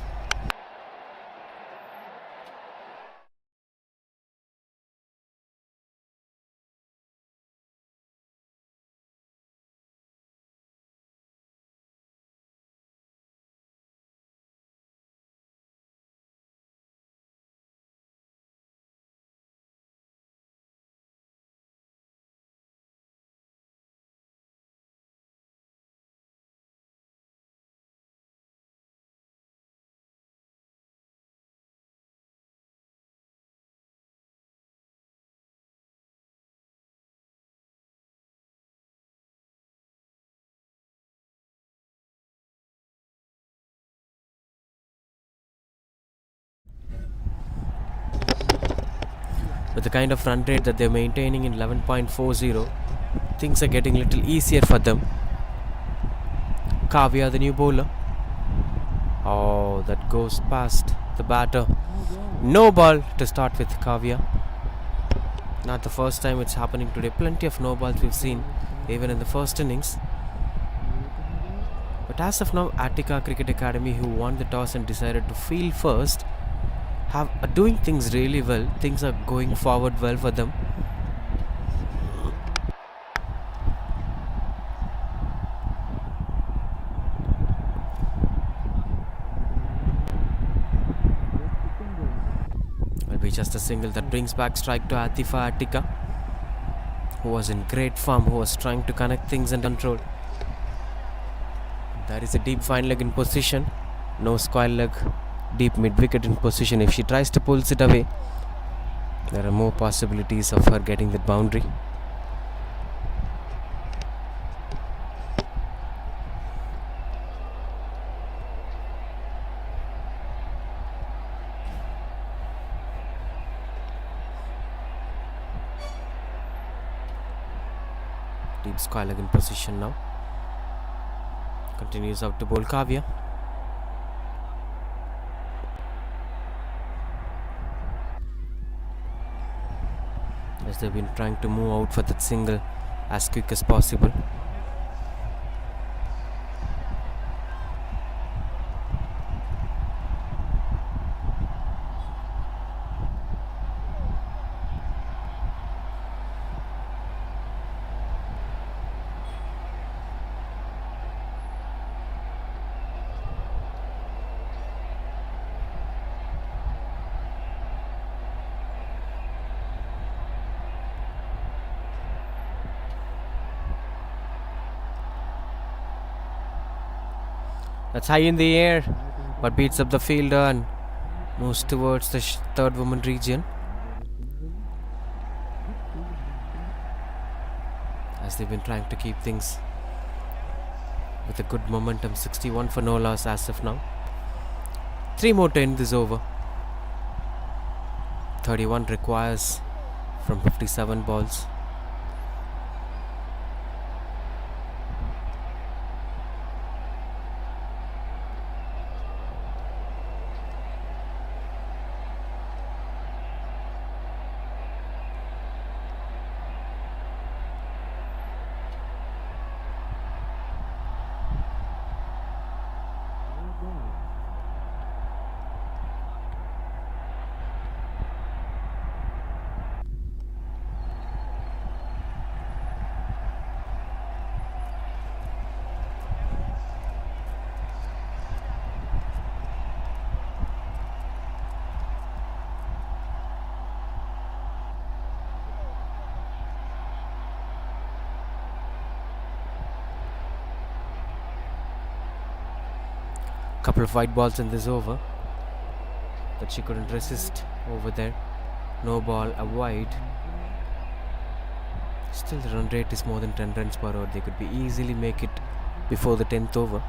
With the kind of run rate that they're maintaining in 11.40, things are getting a little easier for them. Kavya, the new bowler. Oh, that goes past the batter. No ball to start with Kavya. Not the first time it's happening today. Plenty of no balls we've seen, even in the first innings. But as of now, Attica Cricket Academy, who won the toss and decided to field first, are doing things really well. Things are going forward well for them. Will be just a single that brings back strike to Atifa Attica, who was in great form, who was trying to connect things and control. There is a deep fine leg in position. No square leg. Deep mid-wicket in position. If she tries to pull it away, there are more possibilities of her getting that boundary. Deep square leg in position now. Continues out to bowl Kavya. As they've been trying to move out for that single as quick as possible. That's high in the air, but beats up the fielder and moves towards the third woman region. As they've been trying to keep things with a good momentum. 61 for no loss as of now. 3 more to end this over. 31 requires from 57 balls. Couple of white balls in this over, but she couldn't resist over there. No ball, a wide. Still the run rate is more than 10 runs per hour. They could be easily make it before the 10th over.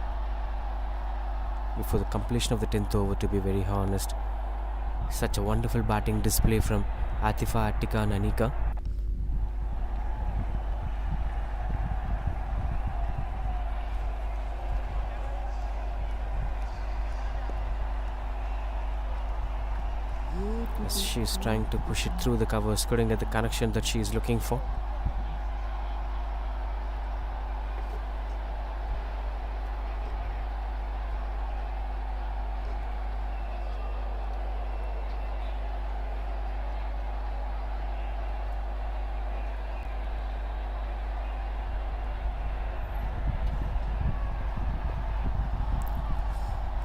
Before the completion of the 10th over, to be very honest. Such a wonderful batting display from Atifa, Attika and Anika. As she's trying to push it through the covers, couldn't get the connection that she is looking for.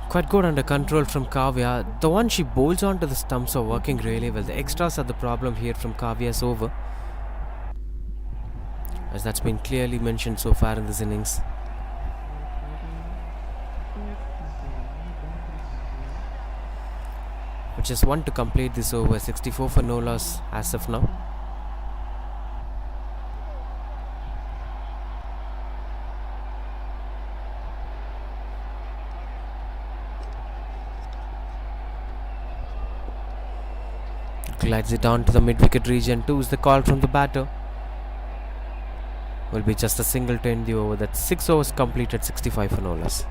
Quite good under control from Kavya. The one she bowls onto the stumps are working really well. The extras are the problem here from Kavya's over, as that's been clearly mentioned so far in this innings. But just one to complete this over. 64 for no loss as of now. Glides it down to the mid-wicket region. 2 is the call from the batter. Will be just a single to end the over. That's 6 overs completed, 65 for no loss.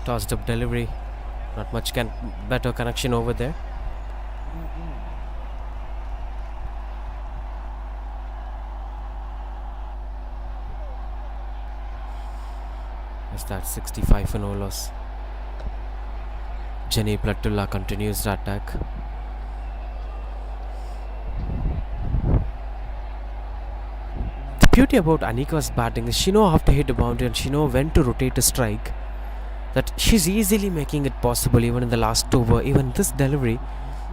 Tossed up delivery. Not much better connection over there. As that 65 for no loss. Jenny Plattula continues the attack. The beauty about Anika's batting is she knows how to hit a boundary and she knows when to rotate a strike. That she's easily making it possible even in the last over. Even this delivery,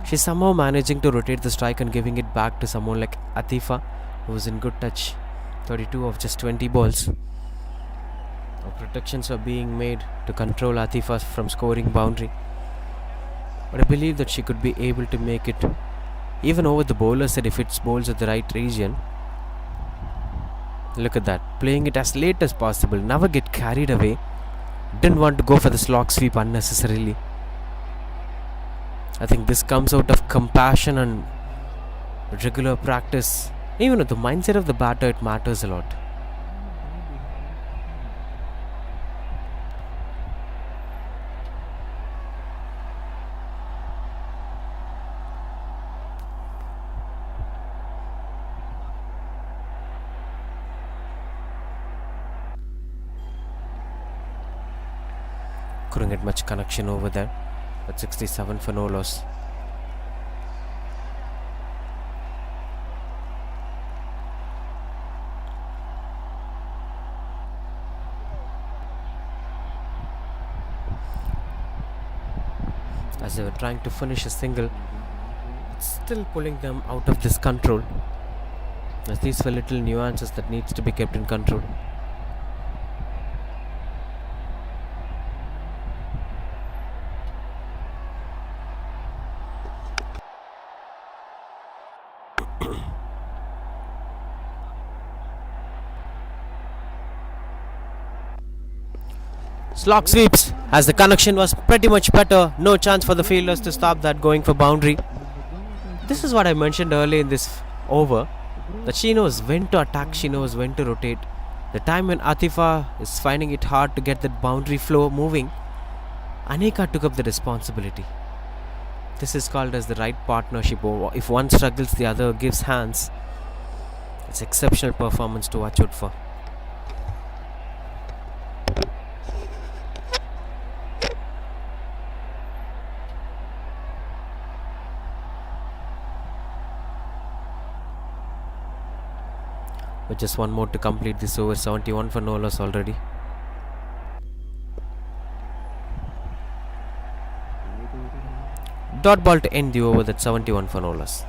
she's somehow managing to rotate the strike and giving it back to someone like Atifa, who's in good touch. 32 of just 20 balls. Protections are being made to control Atifa from scoring boundary. But I believe that she could be able to make it even over the bowler side if it's bowls at the right region. Look at that. Playing it as late as possible. Never get carried away. Didn't want to go for the slog sweep unnecessarily. I think this comes out of compassion and regular practice. Even with the mindset of the batter, it matters a lot. Couldn't get much connection over there. But 67 for no loss. As they were trying to finish a single, it's still pulling them out of this control. As these were little nuances that needs to be kept in control. Slog sweeps as the connection was pretty much better. No chance for the fielders to stop that going for boundary. This is what I mentioned earlier in this over, that she knows when to attack, she knows when to rotate. The time when Atifa is finding it hard to get that boundary flow moving, Anika took up the responsibility. This is called as the right partnership. If one struggles, the other gives hands. It's exceptional performance to watch out for. With just one more to complete this over, 71 for no loss already. Dot ball to end the over, that's 71 for no loss.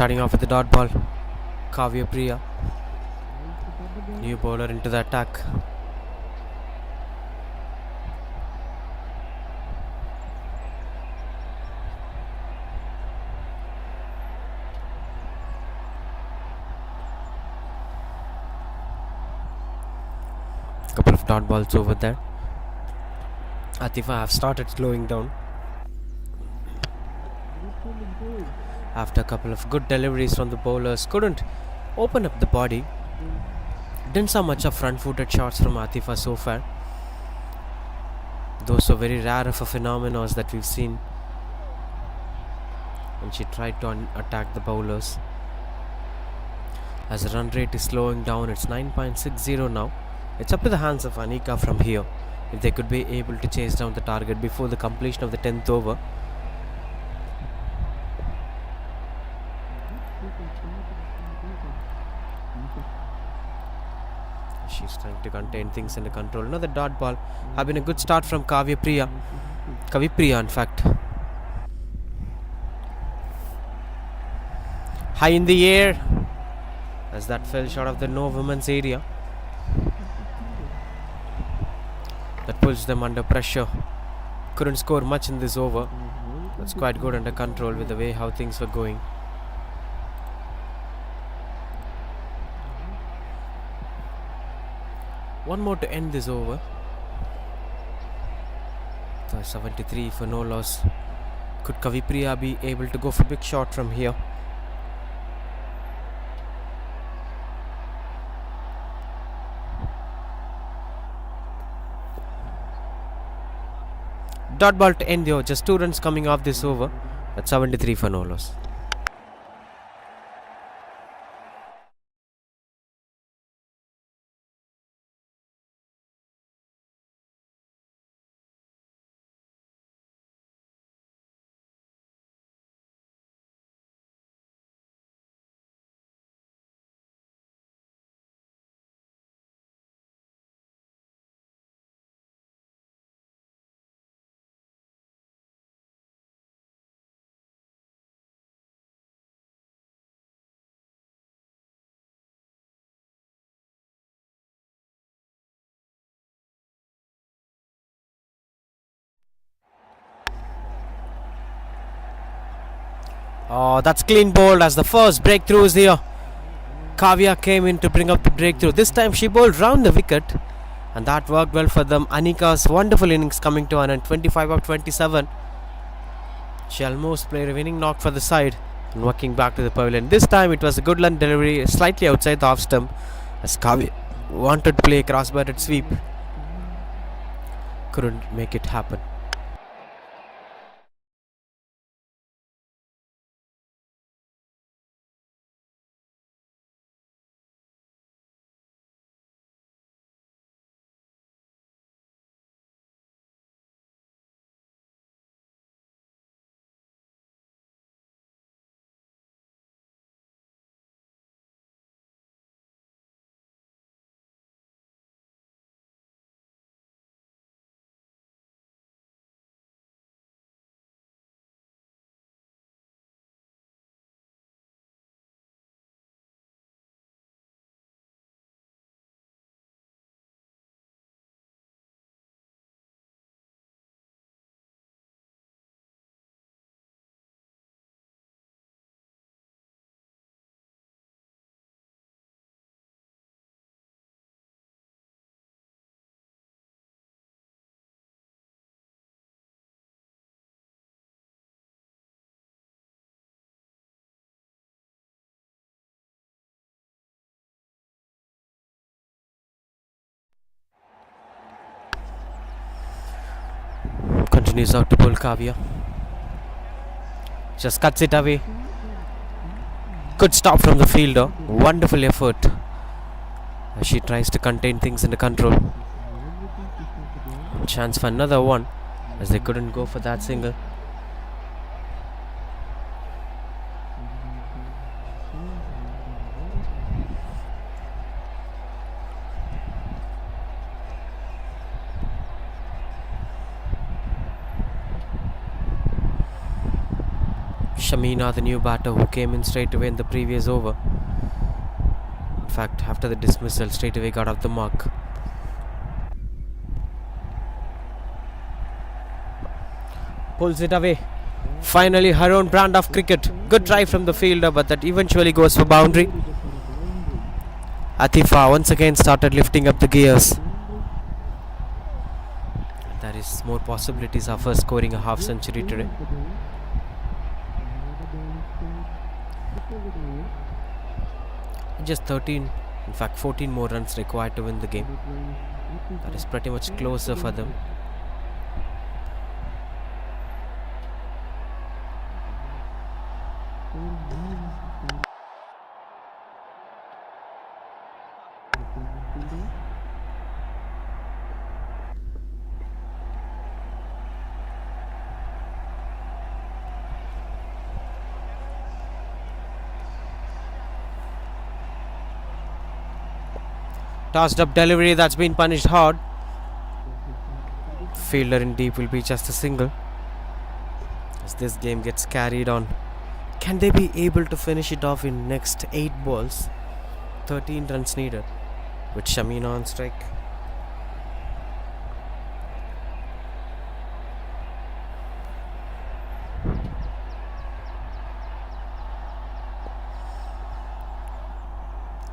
Starting off with the dot ball. Kavya Priya. New bowler into the attack. Couple of dot balls over there. Atifa have started slowing down. After a couple of good deliveries from the bowlers, couldn't open up the body. Didn't saw much of front-footed shots from Atifa so far. Those are very rare of a phenomena that we've seen. And she tried to attack the bowlers. As the run rate is slowing down, it's 9.60 now. It's up to the hands of Anika from here, if they could be able to chase down the target before the completion of the 10th over. She's trying to contain things under control. Another dot ball. Have been a good start from Kavya Priya in fact. High in the air, as that fell short of the no women's area. That puts them under pressure. Couldn't score much in this over. That's quite good under control with the way how things were going. One more to end this over. So 73 for no loss. Could Kavipriya be able to go for a big shot from here? Dot ball to end here. Just 2 runs coming off this over. That's 73 for no loss. Oh, that's clean bowled as the first breakthrough is here. Kavya came in to bring up the breakthrough. This time she bowled round the wicket, and that worked well for them. Anika's wonderful innings coming to an end, 25 of 27. She almost played a winning knock for the side and walking back to the pavilion. This time it was a good length delivery, slightly outside the off stump, as Kavya wanted to play a cross-batted sweep. Couldn't make it happen. Continues out to bowl Kavya. Just cuts it away. Good stop from the fielder. Wonderful effort as she tries to contain things under control. Chance for another one as they couldn't go for that single. Shamina, the new batter who came in straight away in the previous over. In fact, after the dismissal, straight away got off the mark. Pulls it away. Finally, her own brand of cricket. Good try from the fielder, but that eventually goes for boundary. Atifa once again started lifting up the gears. There is more possibilities of her scoring a half century today. Just 13, in fact 14 more runs required to win the game. That is pretty much closer for them. Tossed up delivery, that's been punished hard. Fielder in deep will be just a single. As this game gets carried on, can they be able to finish it off in next 8 balls? 13 runs needed with Shamina on strike.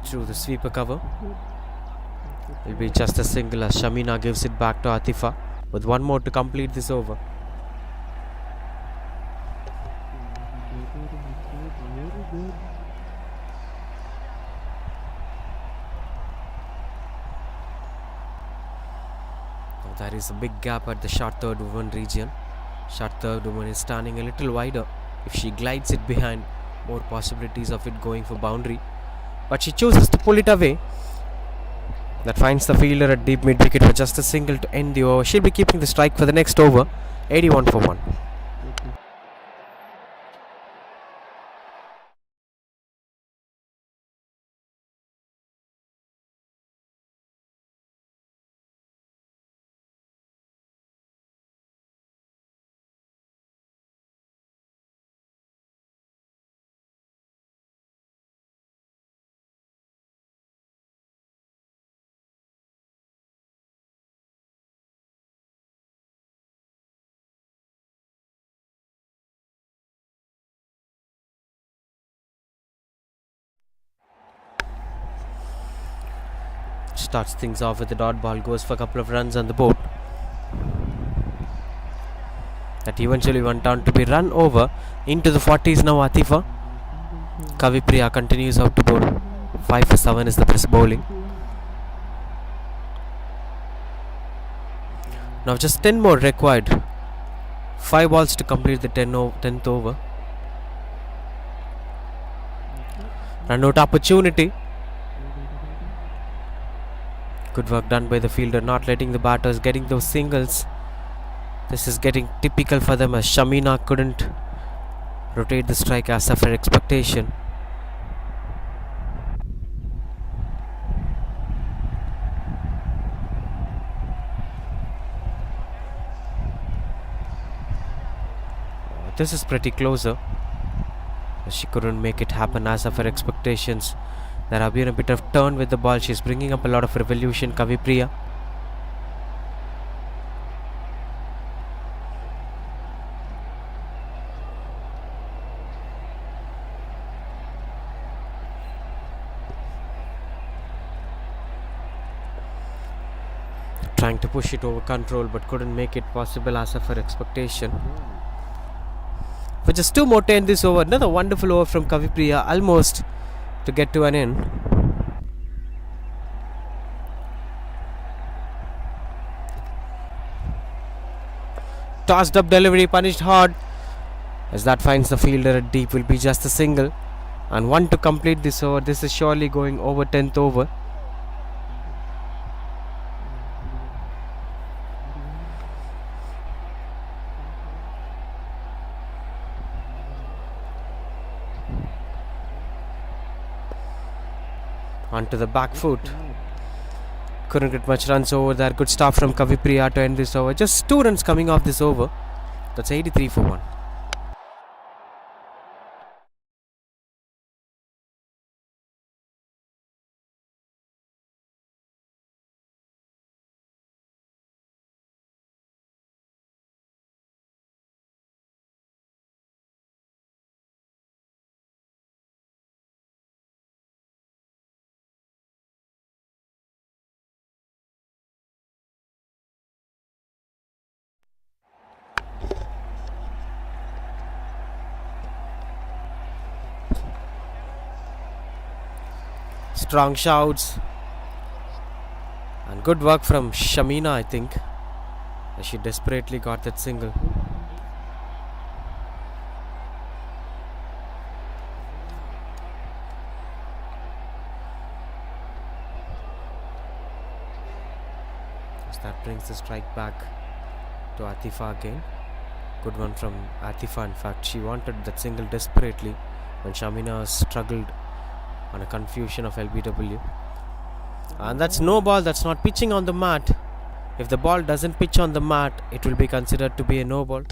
Through the sweeper cover. Will be just a single as Shamina gives it back to Atifa with one more to complete this over. Now there is a big gap at the short third woman region. Short third woman is standing a little wider. If she glides it behind, more possibilities of it going for boundary. But she chooses to pull it away. That finds the fielder at deep mid wicket for just a single to end the over. She'll be keeping the strike for the next over. 81 for 1. Starts things off with the dot ball, goes for a couple of runs on the board. That eventually went on to be run over into the 40s now. Atifa. Kavipriya continues out to bowl. 5 for 7 is the best bowling. Now just 10 more required. 5 balls to complete the 10th over. Run out opportunity. Good work done by the fielder, not letting the batters getting those singles. This is getting typical for them as Shamina couldn't rotate the strike as per expectation. This is pretty closer. She couldn't make it happen as per expectations. There have been a bit of turn with the ball. She's bringing up a lot of revolution, Kavipriya. Trying to push it over control but couldn't make it possible as per expectation. For just 2 more to end this over. Another wonderful over from Kavipriya, almost to get to an end. Tossed up delivery, punished hard. As that finds the fielder at deep, will be just a single. And 1 to complete this over. This is surely going over 10th over. Onto the back foot. Couldn't get much runs over there. Good stop from Kavipriya to end this over. Just 2 runs coming off this over. That's 83 for 1. Strong shouts. And good work from Shamina, I think. She desperately got that single. So that brings the strike back to Atifa again. Good one from Atifa. In fact, she wanted that single desperately when Shamina struggled on a confusion of LBW. And that's no ball. That's not pitching on the mat. If the ball doesn't pitch on the mat, it will be considered to be a no ball.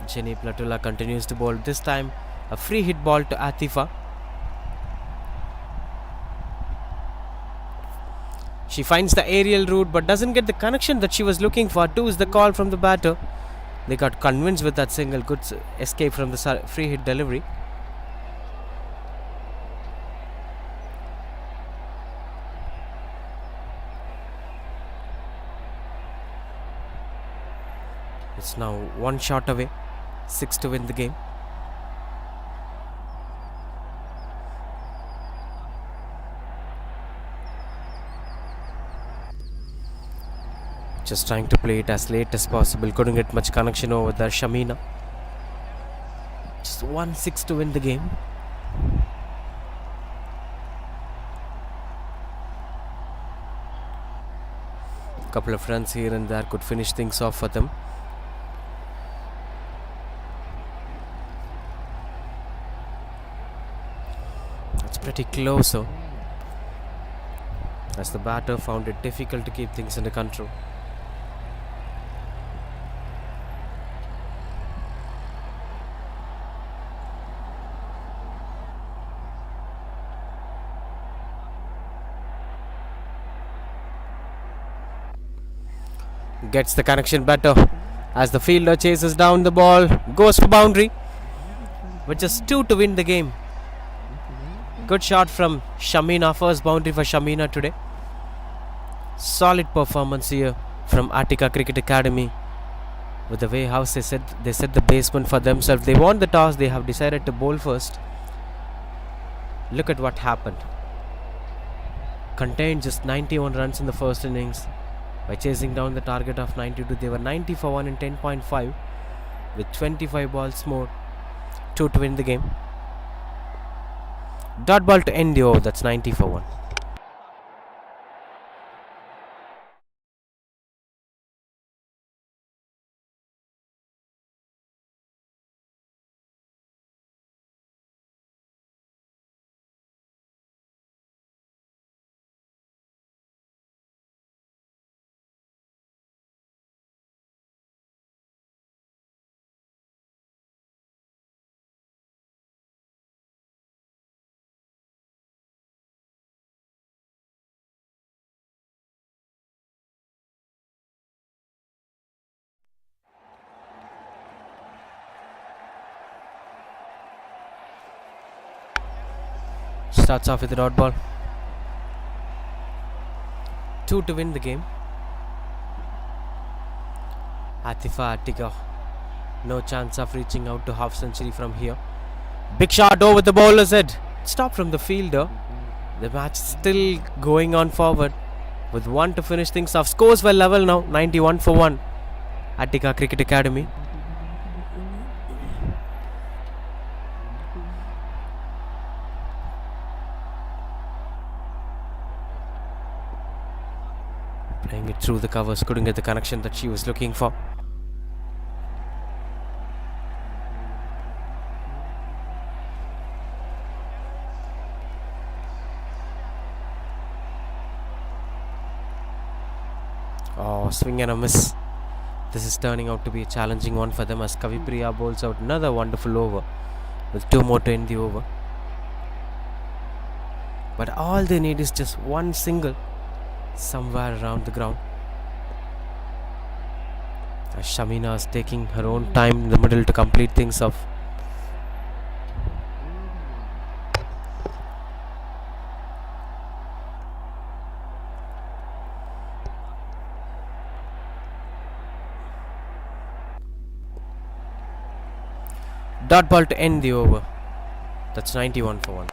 Jenny Platula continues to bowl. This time a free hit ball to Atifa. She finds the aerial route but doesn't get the connection that she was looking for. 2 is the call from the batter. They got convinced with that single. Good escape from the free hit delivery. It's now 1 shot away. 6 to win the game. Just trying to play it as late as possible. Couldn't get much connection over there. Shamina. Just 1-6 to win the game. Couple of runs here and there could finish things off for them. That's pretty close, though, as the batter found it difficult to keep things under control. Gets the connection better as the fielder chases down the ball, goes for boundary with just 2 to win the game. Good shot from Shamina. First boundary for Shamina today. Solid performance here from Attica Cricket Academy. With the way how they set the baseman for themselves. They won the toss. They have decided to bowl first. Look at what happened. Contained just 91 runs in the first innings by chasing down the target of 92. They were 90 for 1 in 10.5 with 25 balls more. 2 to win the game. Dot ball to end the over. That's 90 for 1. Starts off with the dot ball. 2 to win the game. Atifa Attica. No chance of reaching out to half century from here. Big shot over the bowler's head. Stop from the fielder. The match still going on forward with 1 to finish things off. Scores were level now. 91 for 1. Attica Cricket Academy. Playing it through the covers. Couldn't get the connection that she was looking for. Oh, swing and a miss. This is turning out to be a challenging one for them as Kavipriya bowls out another wonderful over with 2 more to end the over. But all they need is just 1 single somewhere around the ground. As Shamina is taking her own time in the middle to complete things off. Dot ball to end the over. That's 91 for 1.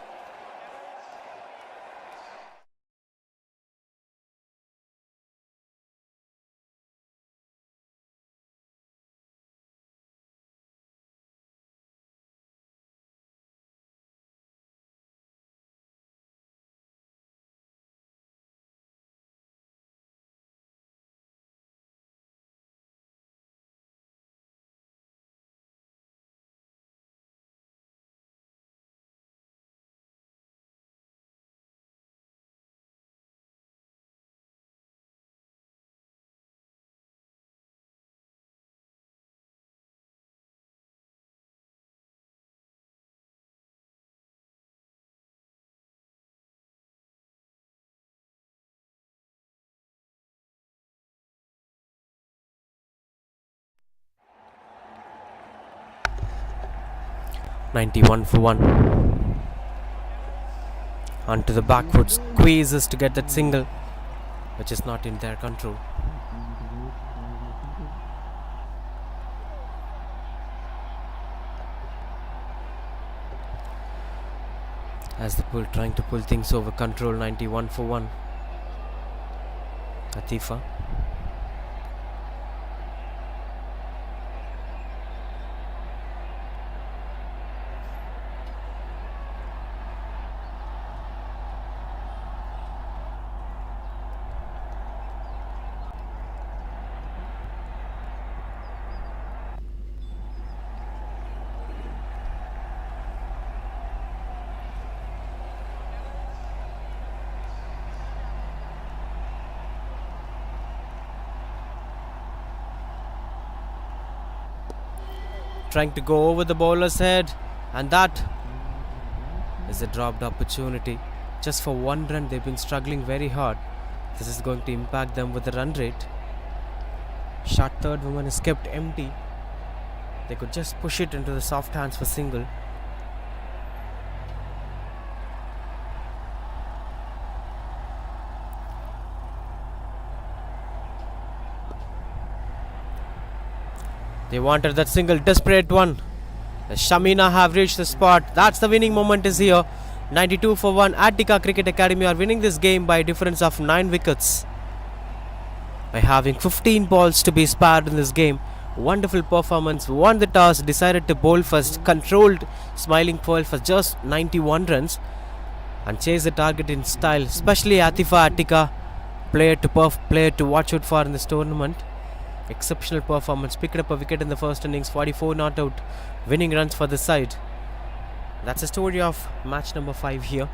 "91 for 1. Onto the backward squeezes to get that single, which is not in their control. As the pull trying to pull things over control. 91 for 1. Atifa. Trying to go over the bowler's head, and that is a dropped opportunity. Just for 1 run, they've been struggling very hard. This is going to impact them with the run rate. Shot third woman is kept empty. They could just push it into the soft hands for single. They wanted that single, desperate one. The Shamina have reached the spot. That's the winning moment is here. 92 for 1. Attica Cricket Academy are winning this game by a difference of 9 wickets. By having 15 balls to be spared in this game. Wonderful performance. Won the toss, decided to bowl first. Controlled smiling foil for just 91 runs. And chase the target in style. Especially Atifa Attica. Player to watch out for in this tournament. Exceptional performance. Picked up a wicket in the first innings. 44 not out. Winning runs for the side. That's the story of match number 5 here.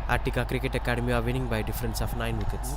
Attica Cricket Academy are winning by a difference of 9 wickets.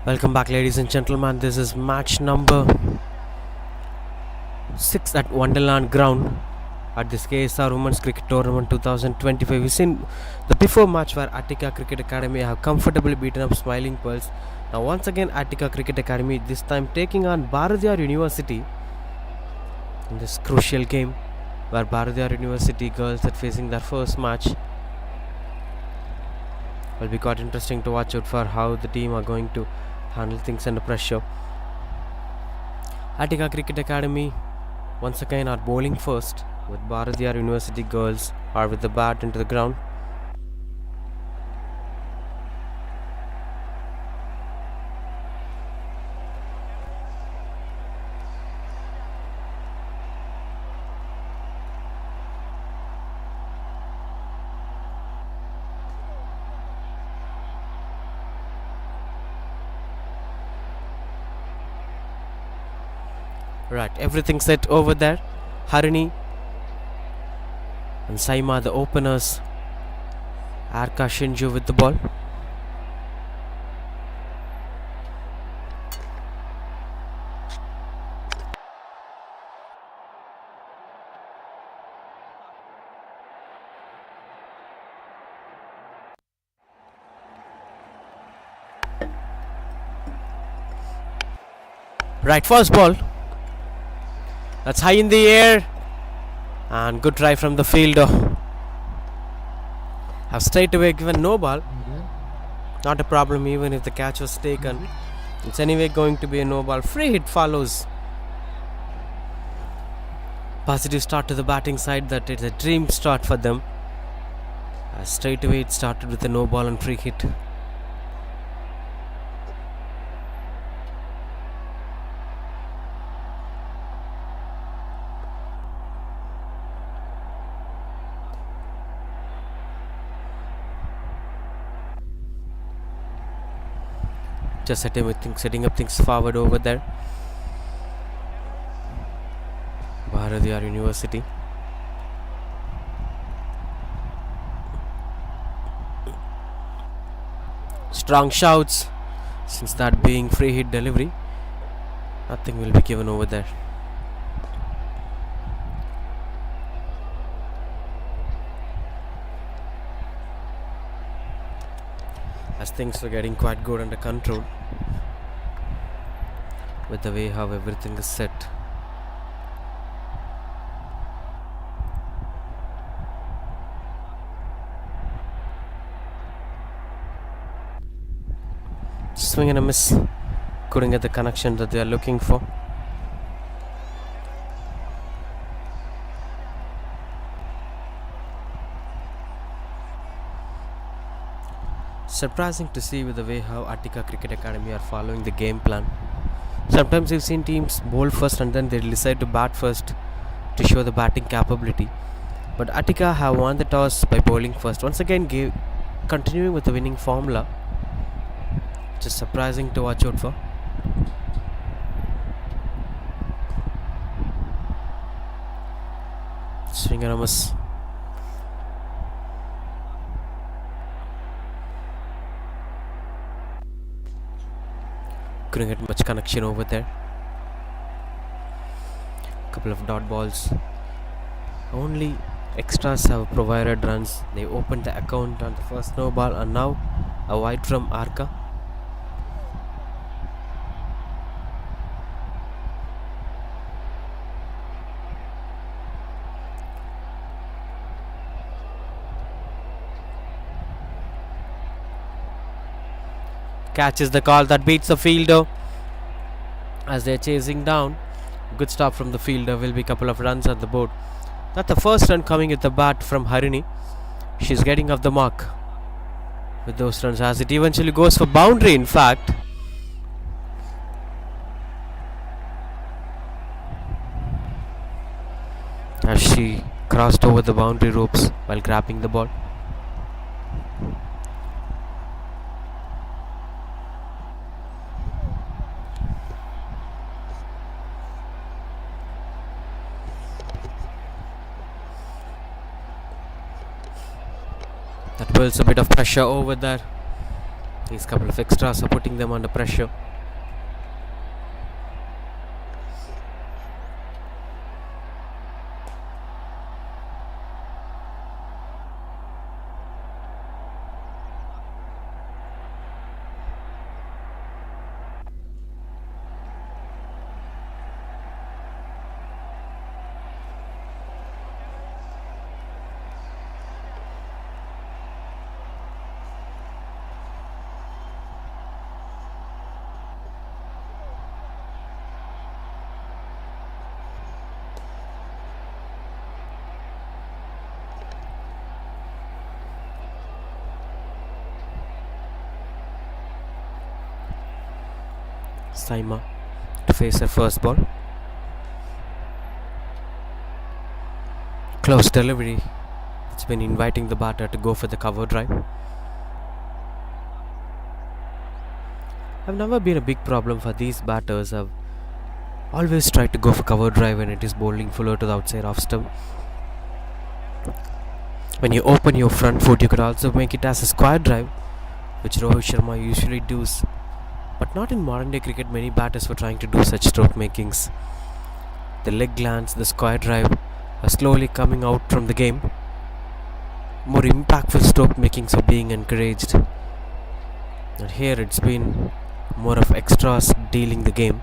Welcome back, ladies and gentlemen. This is match number 6 at Wonderland ground at this KSR Women's Cricket Tournament 2025. We've seen the before match where Attica Cricket Academy have comfortably beaten up Smiling Pearls. Now once again Attica Cricket Academy this time taking on Bharatiyar University in this crucial game where Bharatiyar University girls are facing their first match. Will be quite interesting to watch out for how the team are going to handle things under pressure. Attica Cricket Academy once again are bowling first, with Bharatiyar University girls are with the bat into the ground. Right, everything set over there. Harini and Saima, the openers. Arka Shinju with the ball. Right, first ball. That's high in the air. And good try from the fielder. Have straight away given no ball. Not a problem even if the catch was taken. It's anyway going to be a no ball. Free hit follows. Positive start to the batting side. That is a dream start for them. Straight away it started with a no ball and free hit. Just setting up things forward over there. Bharatiyar University. Strong shouts. Since that being free hit delivery, nothing will be given over there. As things were getting quite good under control with the way how everything is set. Swing and a miss. Couldn't get the connection that they are looking for. Surprising to see with the way how Attica Cricket Academy are following the game plan. Sometimes we've seen teams bowl first and then they decide to bat first to show the batting capability. But Attica have won the toss by bowling first. Once again continuing with the winning formula. Just surprising to watch out for. Swing and a miss. Couldn't get much connection over there. Couple of dot balls. Only extras have provided runs. They opened the account on the first no ball and now a wide from Arka. Catches the call that beats the fielder as they're chasing down. Good stop from the fielder. Will be a couple of runs on the board. That's the first run coming with the bat from Harini. She's getting off the mark with those runs as it eventually goes for boundary, in fact. As she crossed over the boundary ropes while grabbing the ball. That builds a bit of pressure over there. He's a couple of extras supporting them under pressure. Saima to face her first ball. Close delivery. It's been inviting the batter to go for the cover drive. I've never been a big problem for these batters. I've always tried to go for cover drive when it is bowling fuller to the outside off stump. When you open your front foot, you could also make it as a square drive, which Rohit Sharma usually does. But not in modern day cricket. Many batters were trying to do such stroke makings. The leg glance, the square drive are slowly coming out from the game. More impactful stroke makings are being encouraged. And here it's been more of extras dealing the game,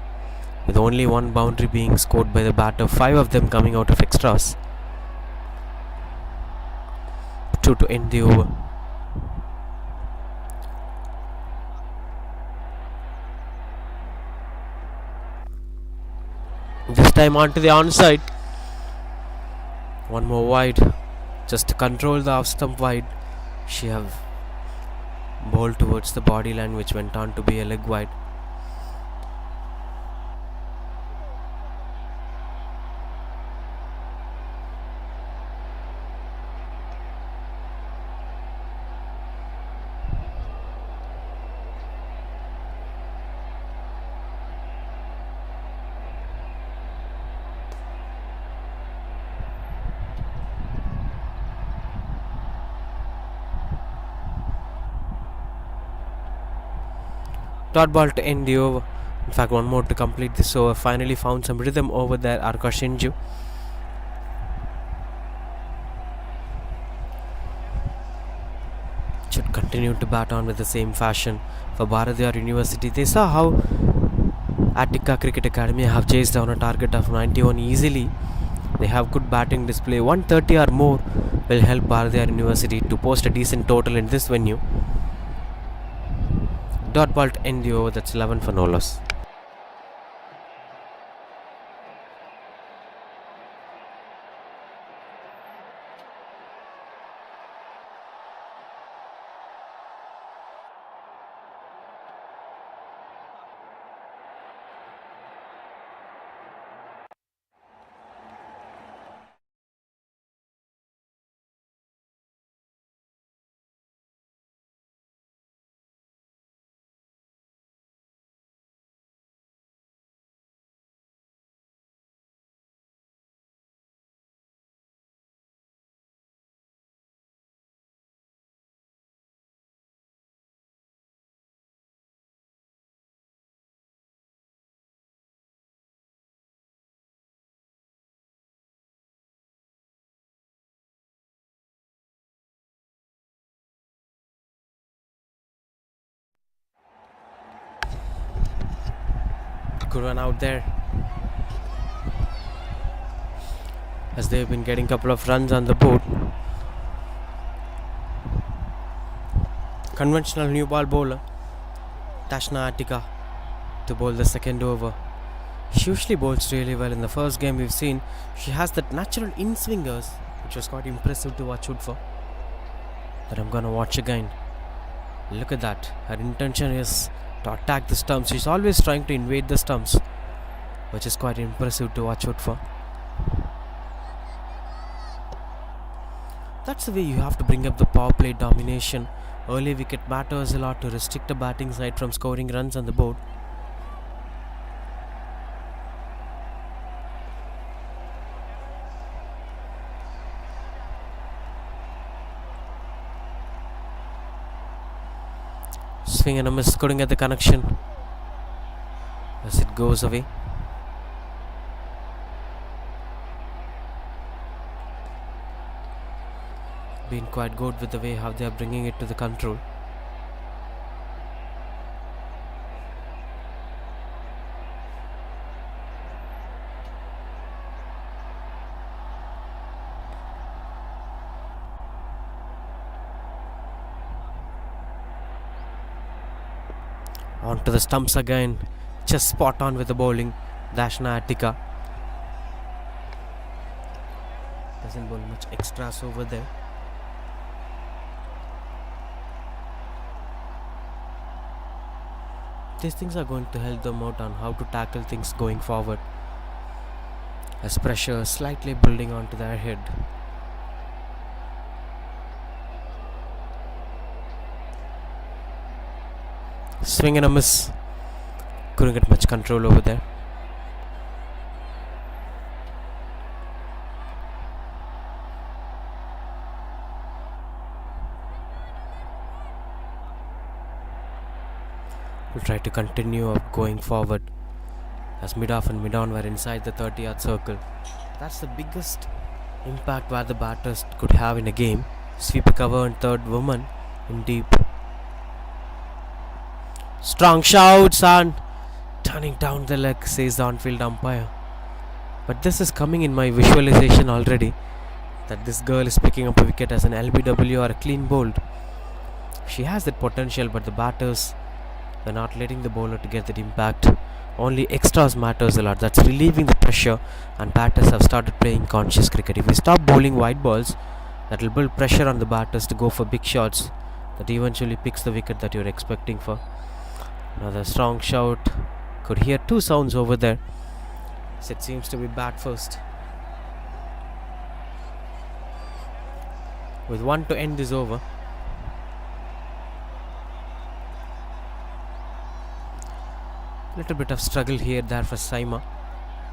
with only one boundary being scored by the batter, 5 of them coming out of extras. 2 to end the over. This time onto the onside. One more wide. Just to control the off stump wide, she have bowled towards the body line, which went on to be a leg wide. Dot ball to end the over. In fact, one more to complete this over. Finally found some rhythm over there, Arka Shinju. Should continue to bat on with the same fashion. For Bharatiyar University, they saw how Attica Cricket Academy have chased down a target of 91 easily. They have good batting display. 130 or more will help Bharatiyar University to post a decent total in this venue. Dot ball to end the over. That's 11 for no loss. Good run out there, as they've been getting a couple of runs on the board. Conventional new ball bowler Tashna Attica to bowl the second over. She usually bowls really well. In the first game we've seen she has that natural in-swingers, which was quite impressive to watch out for. But I'm gonna watch again. Look at that. Her intention is to attack the stumps. She's always trying to invade the stumps, which is quite impressive to watch out for. That's the way you have to bring up the power play domination. Early wicket matters a lot to restrict the batting side from scoring runs on the board. Swing and a miss, couldn't get the connection as it goes away. Been quite good with the way how they are bringing it to the control. Onto the stumps again, just spot on with the bowling. Dashna Attica doesn't bowl much extras over there. These things are going to help them out on how to tackle things going forward, as pressure is slightly building onto their head. Swing and a miss, couldn't get much control over there. We'll try to continue up going forward, as mid-off and mid-on were inside the 30-yard circle. That's the biggest impact where the batters could have in a game. Sweep a cover and third woman in deep. Strong shouts and turning down the leg, says the on-field umpire. But this is coming in my visualization already, that this girl is picking up a wicket as an LBW or a clean bowled. She has that potential, but the batters were not letting the bowler to get that impact. Only extras matters a lot. That's relieving the pressure, and batters have started playing conscious cricket. If we stop bowling wide balls, that will build pressure on the batters to go for big shots that eventually picks the wicket that you're expecting for. Another strong shout. Could hear two sounds over there. So it seems to be bat first. With one to end this over. Little bit of struggle here there for Saima,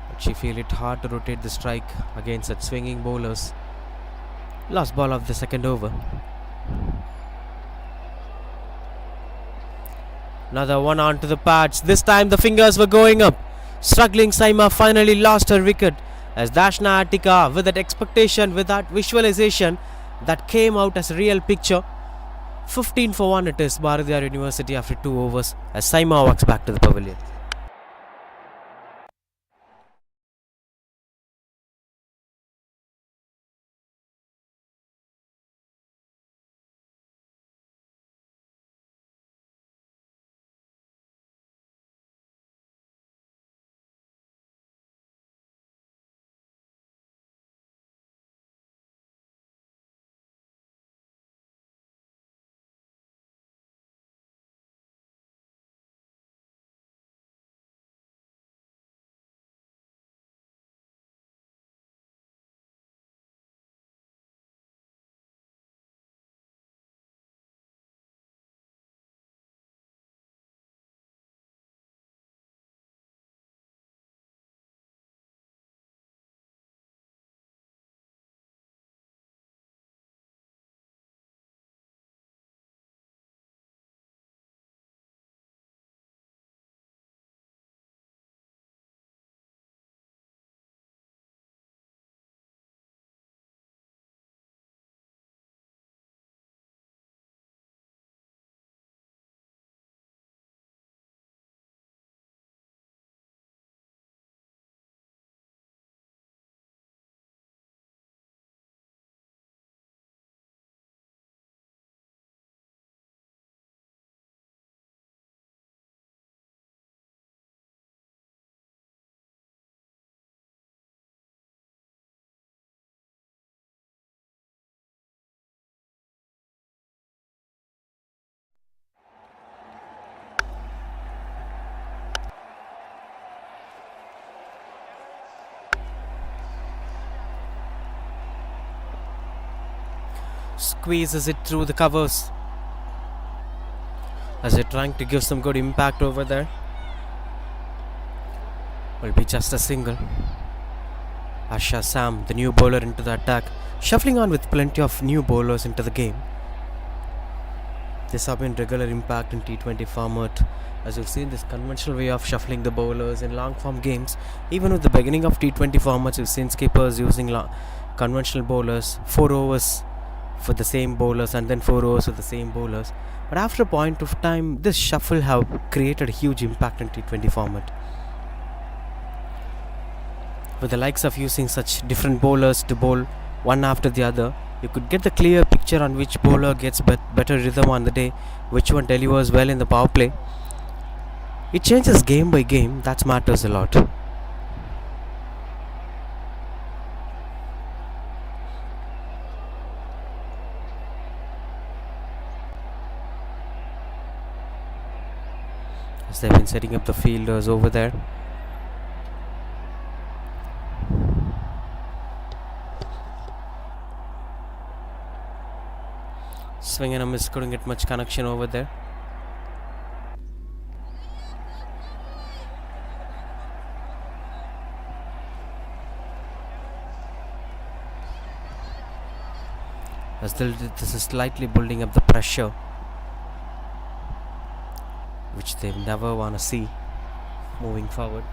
but she feel it hard to rotate the strike against that swinging bowlers. Last ball of the second over. Another one onto the pads. This time the fingers were going up. Struggling Saima finally lost her wicket, as Dashna Attica, with that expectation, with that visualization, that came out as a real picture. 15 for 1 it is, Bharatiyar University after 2 overs, as Saima walks back to the pavilion. Squeezes it through the covers, as they're trying to give some good impact over there. Will be just a single. Asha Sam, the new bowler, into the attack, shuffling on with plenty of new bowlers into the game. This have been regular impact in T20 format. As you've seen, this conventional way of shuffling the bowlers in long form games. Even with the beginning of T20 formats, you've seen skippers using conventional bowlers, 4 overs for the same bowlers and then 4 overs for the same bowlers. But after a point of time, this shuffle have created a huge impact in T20 format. With the likes of using such different bowlers to bowl one after the other, you could get the clear picture on which bowler gets better rhythm on the day, which one delivers well in the power play. It changes game by game, that matters a lot. As they've been setting up the fielders over there. Swing and a miss, couldn't get much connection over there. As this is slightly building up the pressure, which they never want to see moving forward.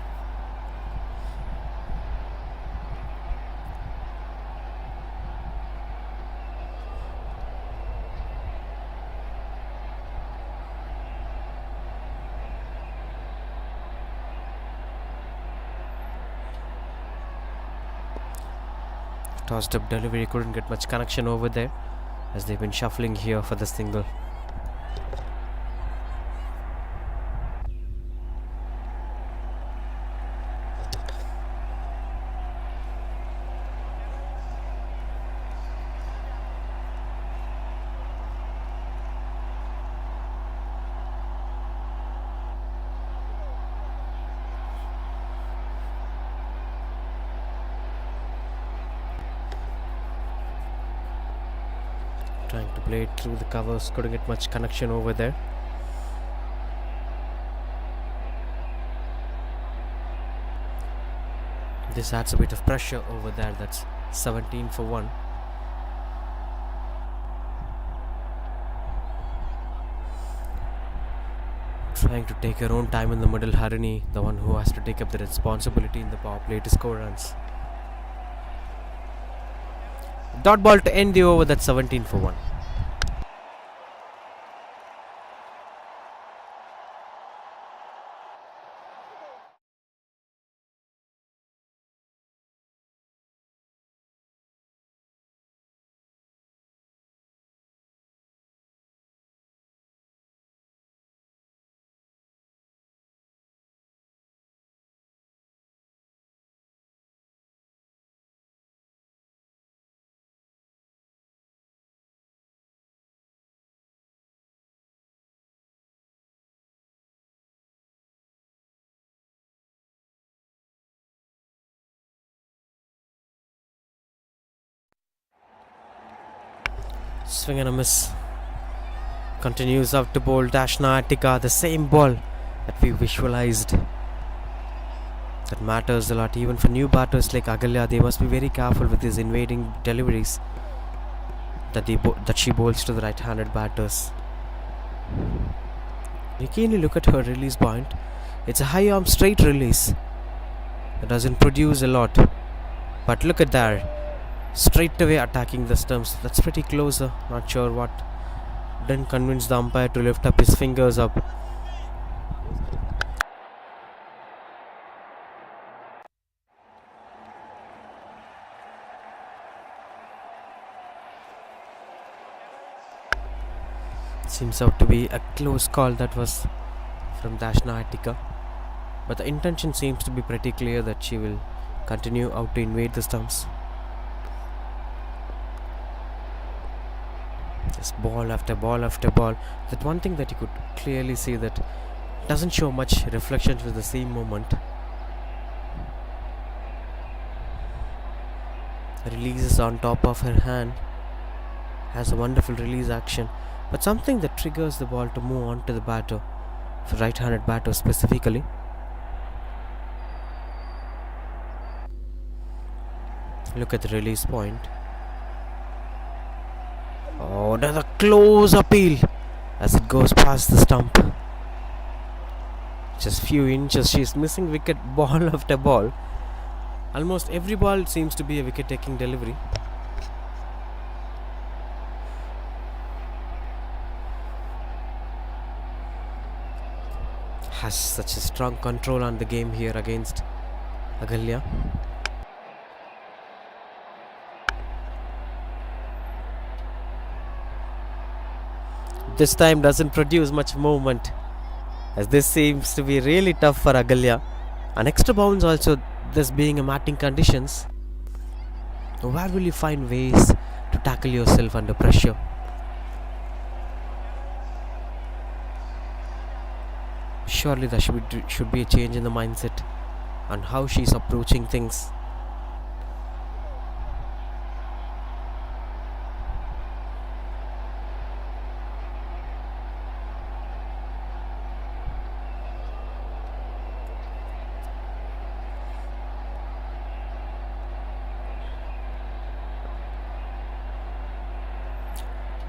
Tossed up delivery, couldn't get much connection over there, as they've been shuffling here for the single. Trying to play it through the covers, couldn't get much connection over there. This adds a bit of pressure over there. That's 17 for 1. Trying to take her own time in the middle, Harini, the one who has to take up the responsibility in the power play to score runs. Dot ball to end the over, that's 17 for 1. Swing and a miss. Continues out to bowl Dashna Attica, the same ball that we visualized. That matters a lot. Even for new batters like Agalya, they must be very careful with these invading deliveries that she bowls to the right-handed batters. You keenly look at her release point. It's a high arm straight release. It doesn't produce a lot. But look at that. Straight away attacking the stumps. That's pretty closer. Not sure what didn't convince the umpire to lift up his fingers up. Seems out to be a close call that was from Dashna Attica. But the intention seems to be pretty clear that she will continue out to invade the stumps. Just ball after ball after ball. That one thing that you could clearly see that doesn't show much reflections with the same moment. Releases on top of her hand. Has a wonderful release action. But something that triggers the ball to move on to the batter. For right-handed batter specifically. Look at the release point. Oh, another close appeal as it goes past the stump. Just few inches, she's missing wicket ball after ball. Almost every ball seems to be a wicket taking delivery. Has such a strong control on the game here against Agalya. This time doesn't produce much movement, as this seems to be really tough for Agalya. An extra bounce also, this being a matting conditions. Where will you find ways to tackle yourself under pressure? Surely there should be a change in the mindset and how she's approaching things.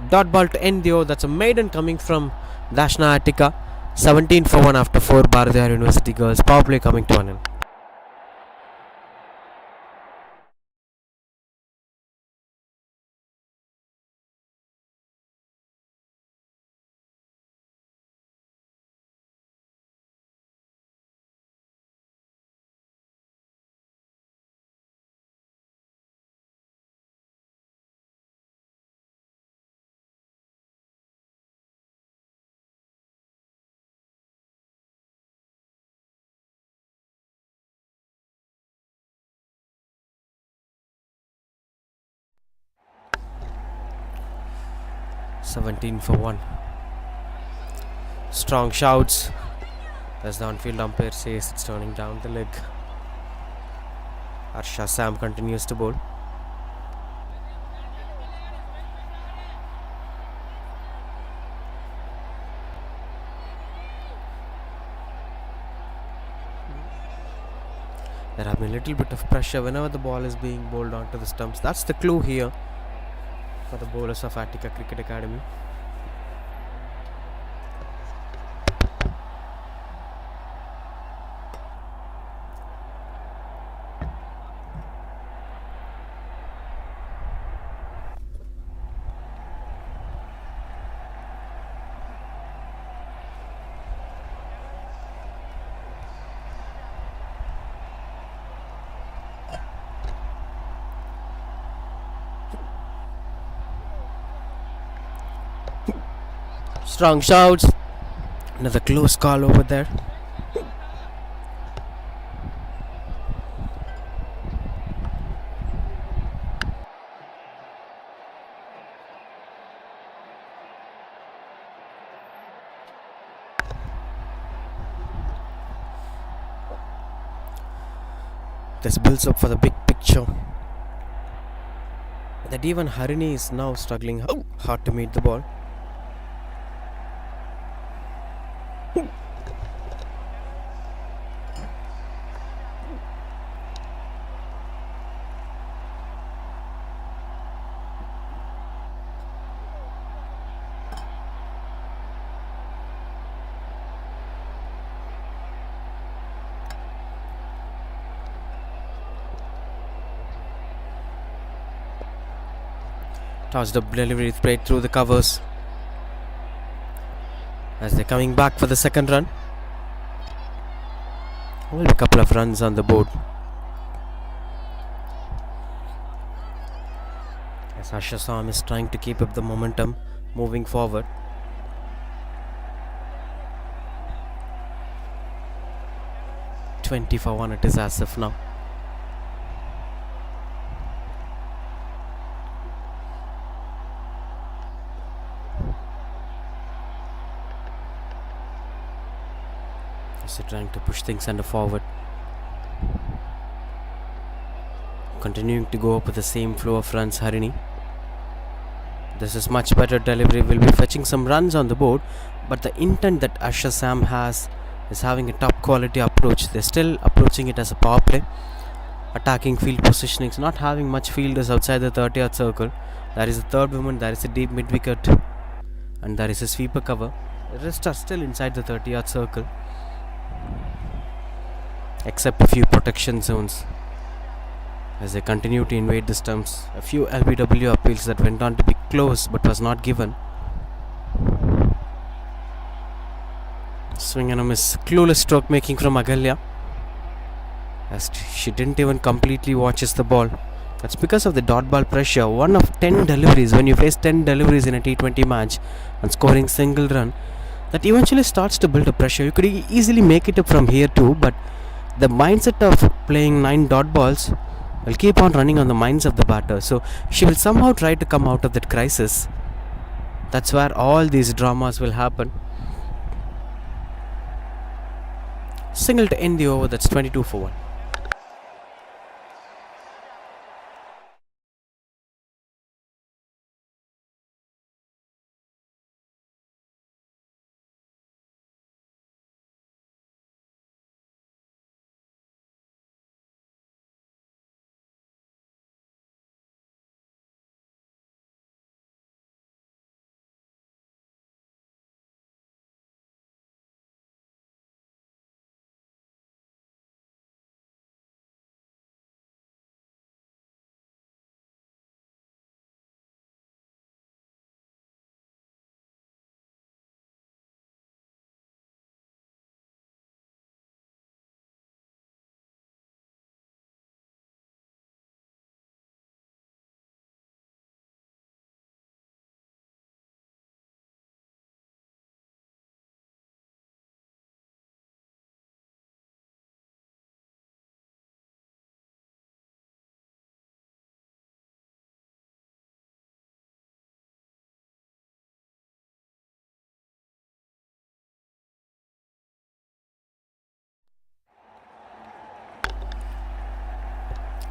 Dot ball to end the over. That's a maiden coming from Dashna Attica. 17 for 1 after 4 Bharatiyar University girls. Power play coming to an end. "17 for 1. Strong shouts as the on-field umpire says it's turning down the leg. Arsha Sam continues to bowl. There have been a little bit of pressure whenever the ball is being bowled onto the stumps. That's the clue here for the bowlers of Attica Cricket Academy. Strong shouts. Another close call over there. This builds up for the big picture. That even Harini is now struggling hard to meet the ball. Tossed up delivery straight through the covers as they're coming back for the second run. Only a couple of runs on the board as Asha Sam is trying to keep up the momentum moving forward. "20 for 1 it is as of now. So trying to push things under forward, continuing to go up with the same flow of runs. Harini, this is much better delivery, will be fetching some runs on the board, but the intent that Asha Sam has is having a top quality approach. They're still approaching it as a power play, attacking field positionings, not having much fielders outside the 30-yard circle. There is a third woman, there is a deep mid wicket, and there is a sweeper cover. The rest are still inside the 30-yard circle, except a few protection zones. As they continue to invade the stumps, a few LBW appeals that went on to be close but was not given. Swing and a miss. Clueless stroke making from Agalya, as she didn't even completely watches the ball. That's because of the dot ball pressure. 1 of 10 deliveries. When you face 10 deliveries in a T20 match and scoring single run, that eventually starts to build a pressure. You could easily make it up from here too, but the mindset of playing 9 dot balls will keep on running on the minds of the batter. So she will somehow try to come out of that crisis. That's where all these dramas will happen. Single to end the over. That's 22 for 1.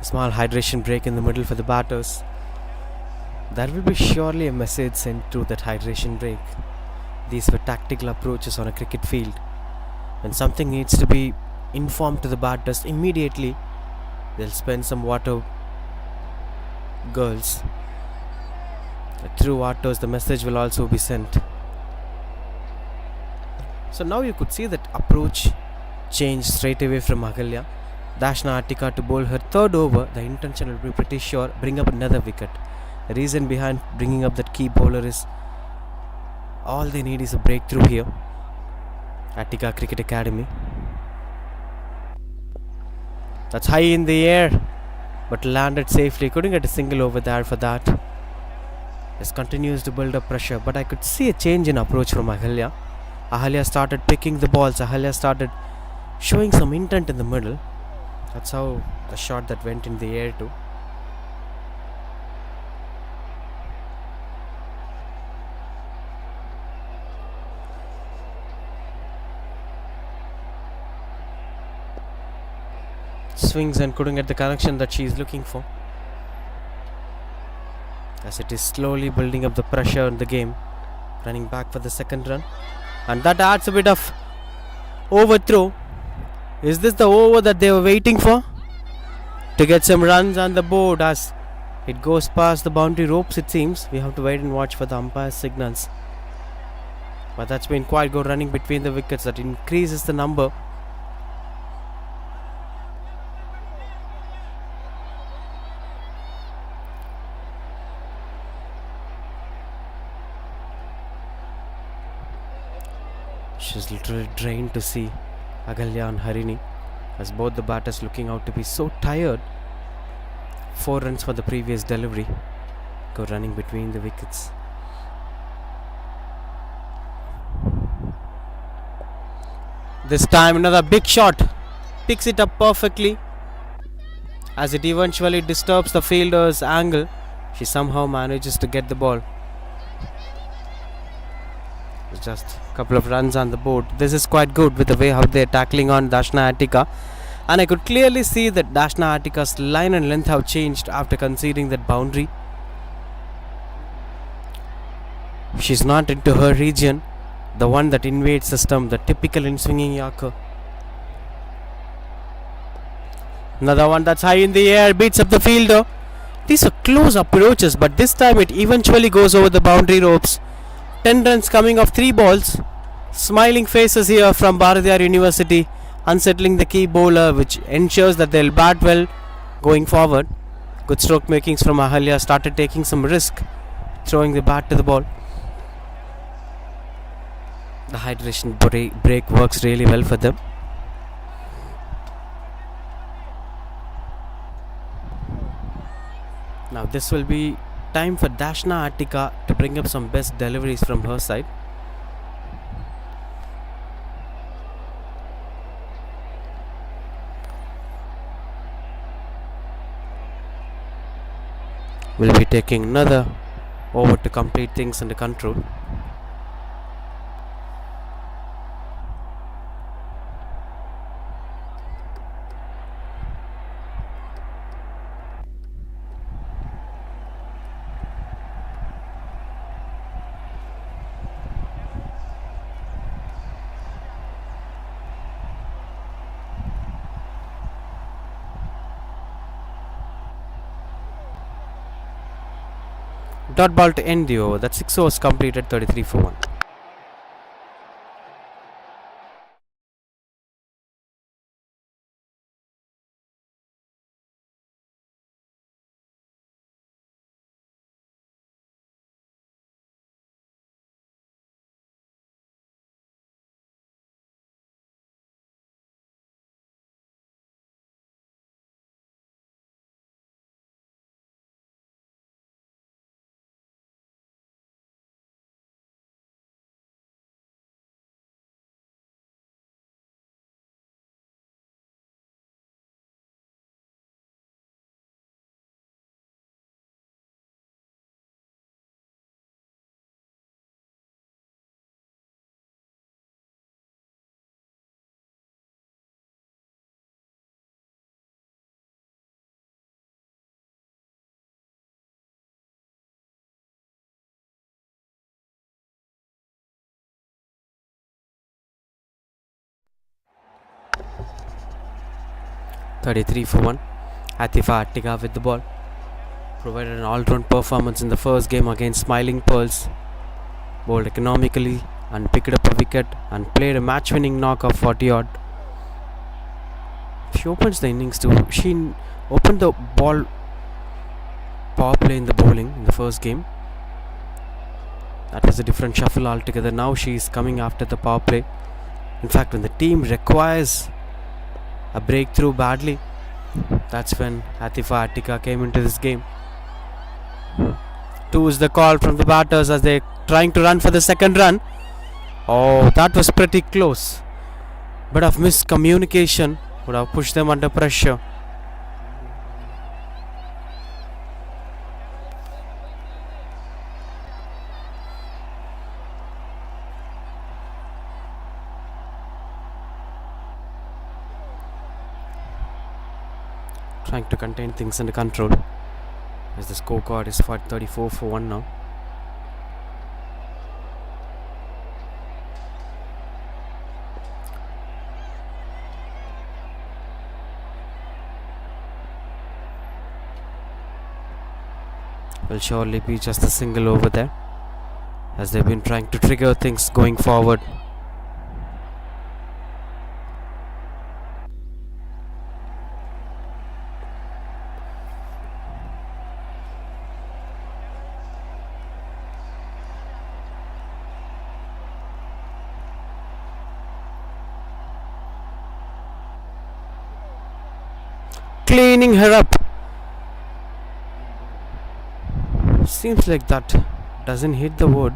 Small hydration break in the middle for the batters. There will be surely a message sent through that hydration break. These were tactical approaches on a cricket field. When something needs to be informed to the batters, immediately they'll spend some water. Girls, through waters the message will also be sent. So now you could see that approach change straight away from Agalya. Dashna Attica to bowl her third over. The intention will be pretty sure, bring up another wicket. The reason behind bringing up that key bowler is all they need is a breakthrough here. Attica Cricket Academy. That's high in the air, but landed safely. Couldn't get a single over there for that. This continues to build up pressure, but I could see a change in approach from Ahalya. Ahalya started picking the balls. Ahalya started showing some intent in the middle. That's how the shot that went in the air too. Swings and couldn't get the connection that she is looking for, as it is slowly building up the pressure in the game. Running back for the second run, and that adds a bit of overthrow. Is this the over that they were waiting for? To get some runs on the board as it goes past the boundary ropes, it seems. We have to wait and watch for the umpire's signals. But that's been quite good running between the wickets. That increases the number. She's literally drained to see Agalya and Harini, as both the batters looking out to be so tired. 4 runs for the previous delivery. Go running between the wickets. This time another big shot. Picks it up perfectly, as it eventually disturbs the fielder's angle. She somehow manages to get the ball. Just a couple of runs on the board. This is quite good with the way how they're tackling on Dashna Attica, and I could clearly see that Dashna Attica's line and length have changed after conceding that boundary. She's not into her region, the one that invades the stump, the typical in-swinging Yorker. Another one that's high in the air, beats up the fielder. These are close approaches, but this time it eventually goes over the boundary ropes. 10 runs coming off 3 balls. Smiling faces here from Bharatiyar University, unsettling the key bowler, which ensures that they'll bat well going forward. Good stroke makings from Ahalya, started taking some risk, throwing the bat to the ball. The hydration break works really well for them. Now this will be time for Dashna Attika to bring up some best deliveries from her side. Will be taking another over to complete things under control. Dot ball to end the over. That 6 overs completed, 33 for 1. (33 for 1). Atifa Attika with the ball. Provided an all-round performance in the first game against Smiling Pearls. Bowled economically and picked up a wicket and played a match-winning knock of 40 odd. She opens the innings too. She opened the ball power play in the bowling in the first game. That was a different shuffle altogether. Now she is coming after the power play. In fact, when the team requires a breakthrough badly, that's when Atifa Attika came into this game. 2 is the call from the batters as they're trying to run for the second run. Oh, that was pretty close. Bit of miscommunication would have pushed them under pressure. Trying to contain things under control as the scorecard is for 34 for 1 now. Will surely be just a single over there as they've been trying to trigger things going forward. Cleaning her up. Seems like that doesn't hit the wood,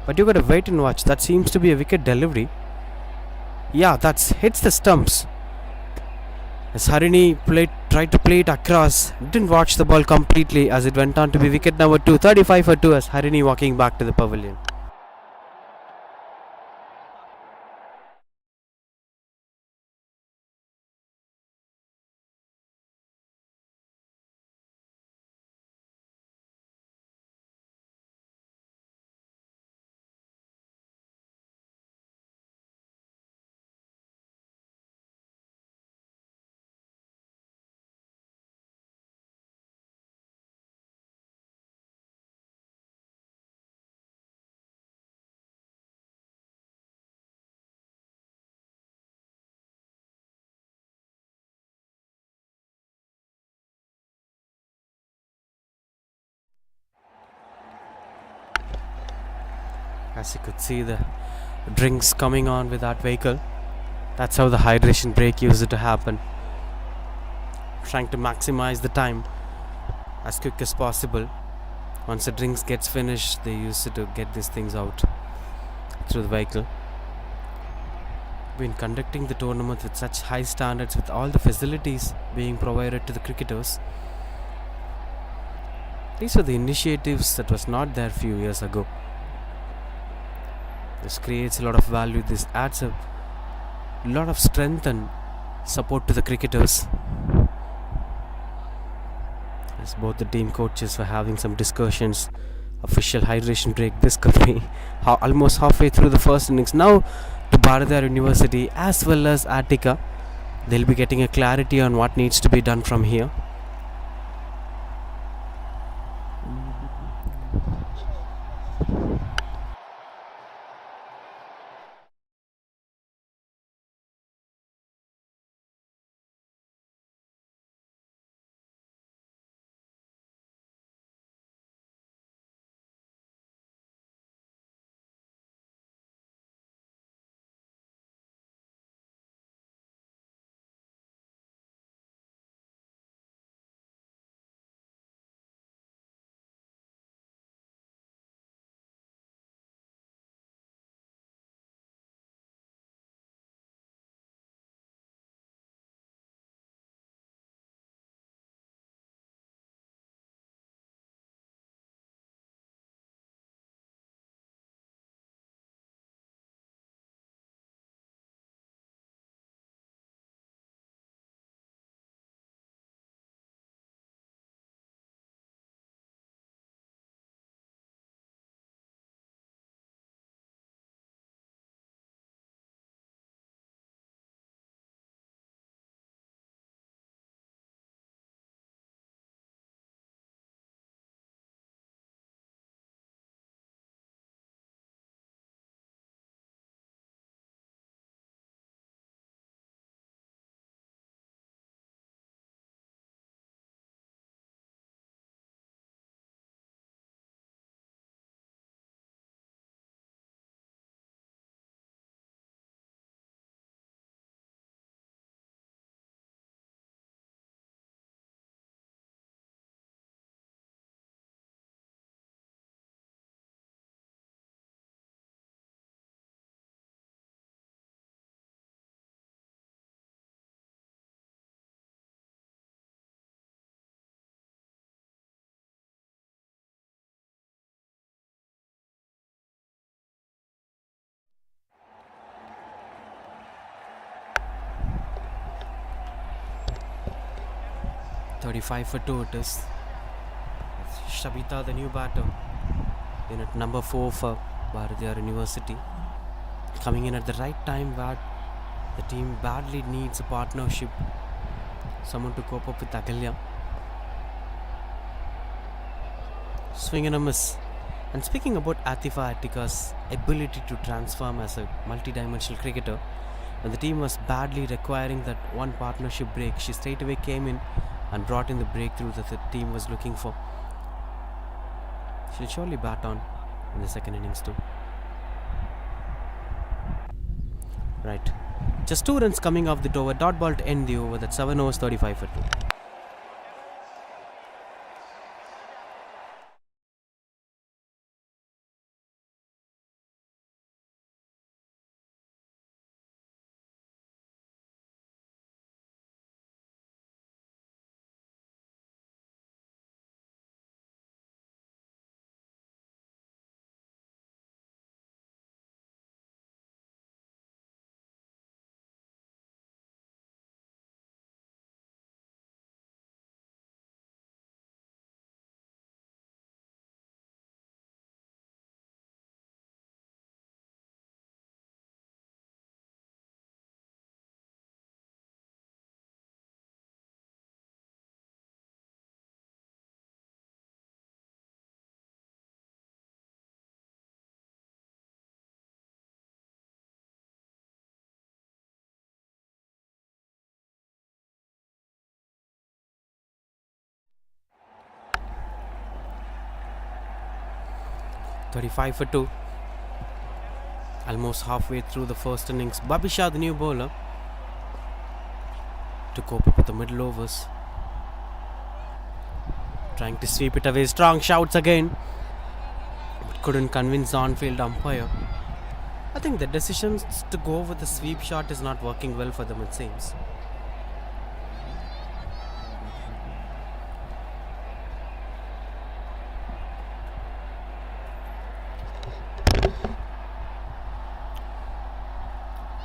but you gotta wait and watch. That seems to be a wicket delivery. Yeah, that hits the stumps. As Harini tried to play it across, didn't watch the ball completely as it went on to be wicket number 2. 35 for 2 as Harini walking back to the pavilion. As you could see, the drinks coming on with that vehicle. That's how the hydration break used to happen. Trying to maximize the time as quick as possible. Once the drinks gets finished, they used to get these things out through the vehicle. Been conducting the tournament with such high standards, with all the facilities being provided to the cricketers. These were the initiatives that was not there few years ago. This creates a lot of value. This adds a lot of strength and support to the cricketers. As both the team coaches were having some discussions, official hydration break. This could be almost halfway through the first innings. Now to Bharatiyar University as well as Attica, they'll be getting a clarity on what needs to be done from here. .35 for 2 it is. Shabita, the new batter, in at number 4 for Bharatiyar University, coming in at the right time where the team badly needs a partnership, someone to cope up with Agalya. Swing and a miss. And speaking about Atifa Atika's ability to transform as a multi-dimensional cricketer, when the team was badly requiring that one partnership break, she straight away came in and brought in the breakthrough that the team was looking for. She'll surely bat on in the second innings too. Right. Just 2 runs coming off the over. Dot ball to end the over. That's 7 overs, 35 for 2. .35 for 2. Almost halfway through the first innings, Babisha, the new bowler, to cope up with the middle overs. Trying to sweep it away. Strong shouts again. But couldn't convince the on-field umpire. I think the decision to go with the sweep shot is not working well for them, it seems.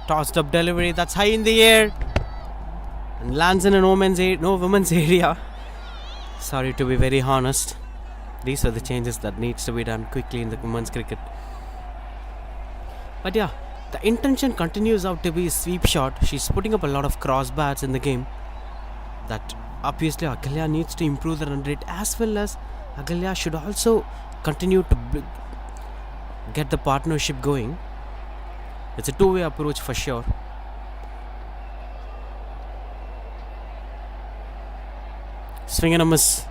Tossed up delivery, that's high in the air and lands in a no women's area. Sorry to be very honest. These are the changes that needs to be done quickly in the women's cricket. But yeah, the intention continues out to be a sweep shot. She's putting up a lot of cross bats in the game. That obviously Agalya needs to improve the run rate, as well as Agalya should also continue to get the partnership going. It's a two-way approach for sure. Swing and a miss.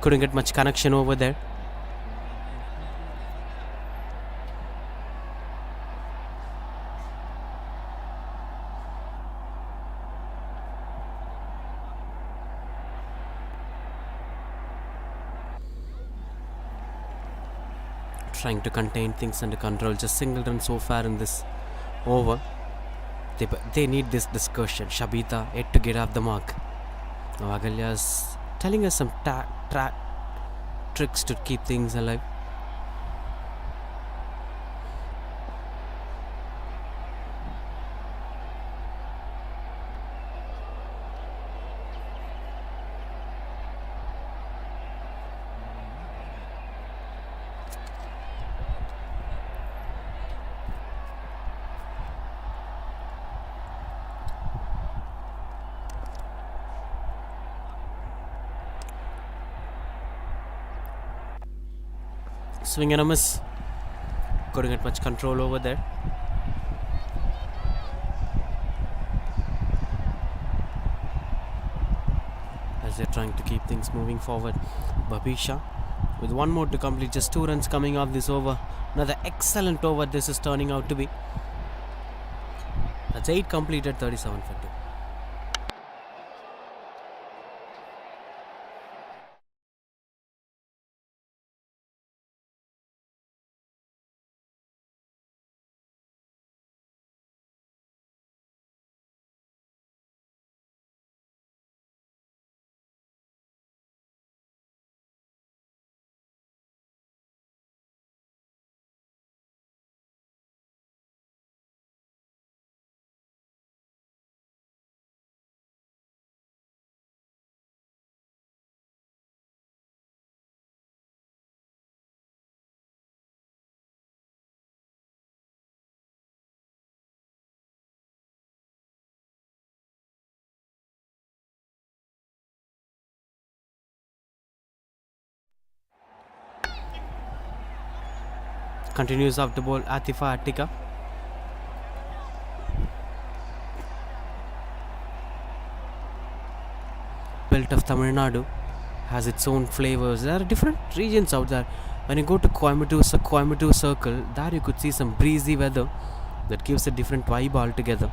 Couldn't get much connection over there. Trying to contain things under control. Just single run so far in this over. They need this discussion. Shabita yet to get off the mark. Now Agalya's telling us some tricks to keep things alive. Swing and a miss. Couldn't get much control over there. As they're trying to keep things moving forward. Babisha with one more to complete. Just 2 runs coming off this over. Another excellent over this is turning out to be. That's 8 completed, 37 for 2. Continues off the ball Atifa Attika. Belt of Tamil Nadu has its own flavors. There are different regions out there. When you go to Coimbatore Circle, there you could see some breezy weather that gives a different vibe altogether.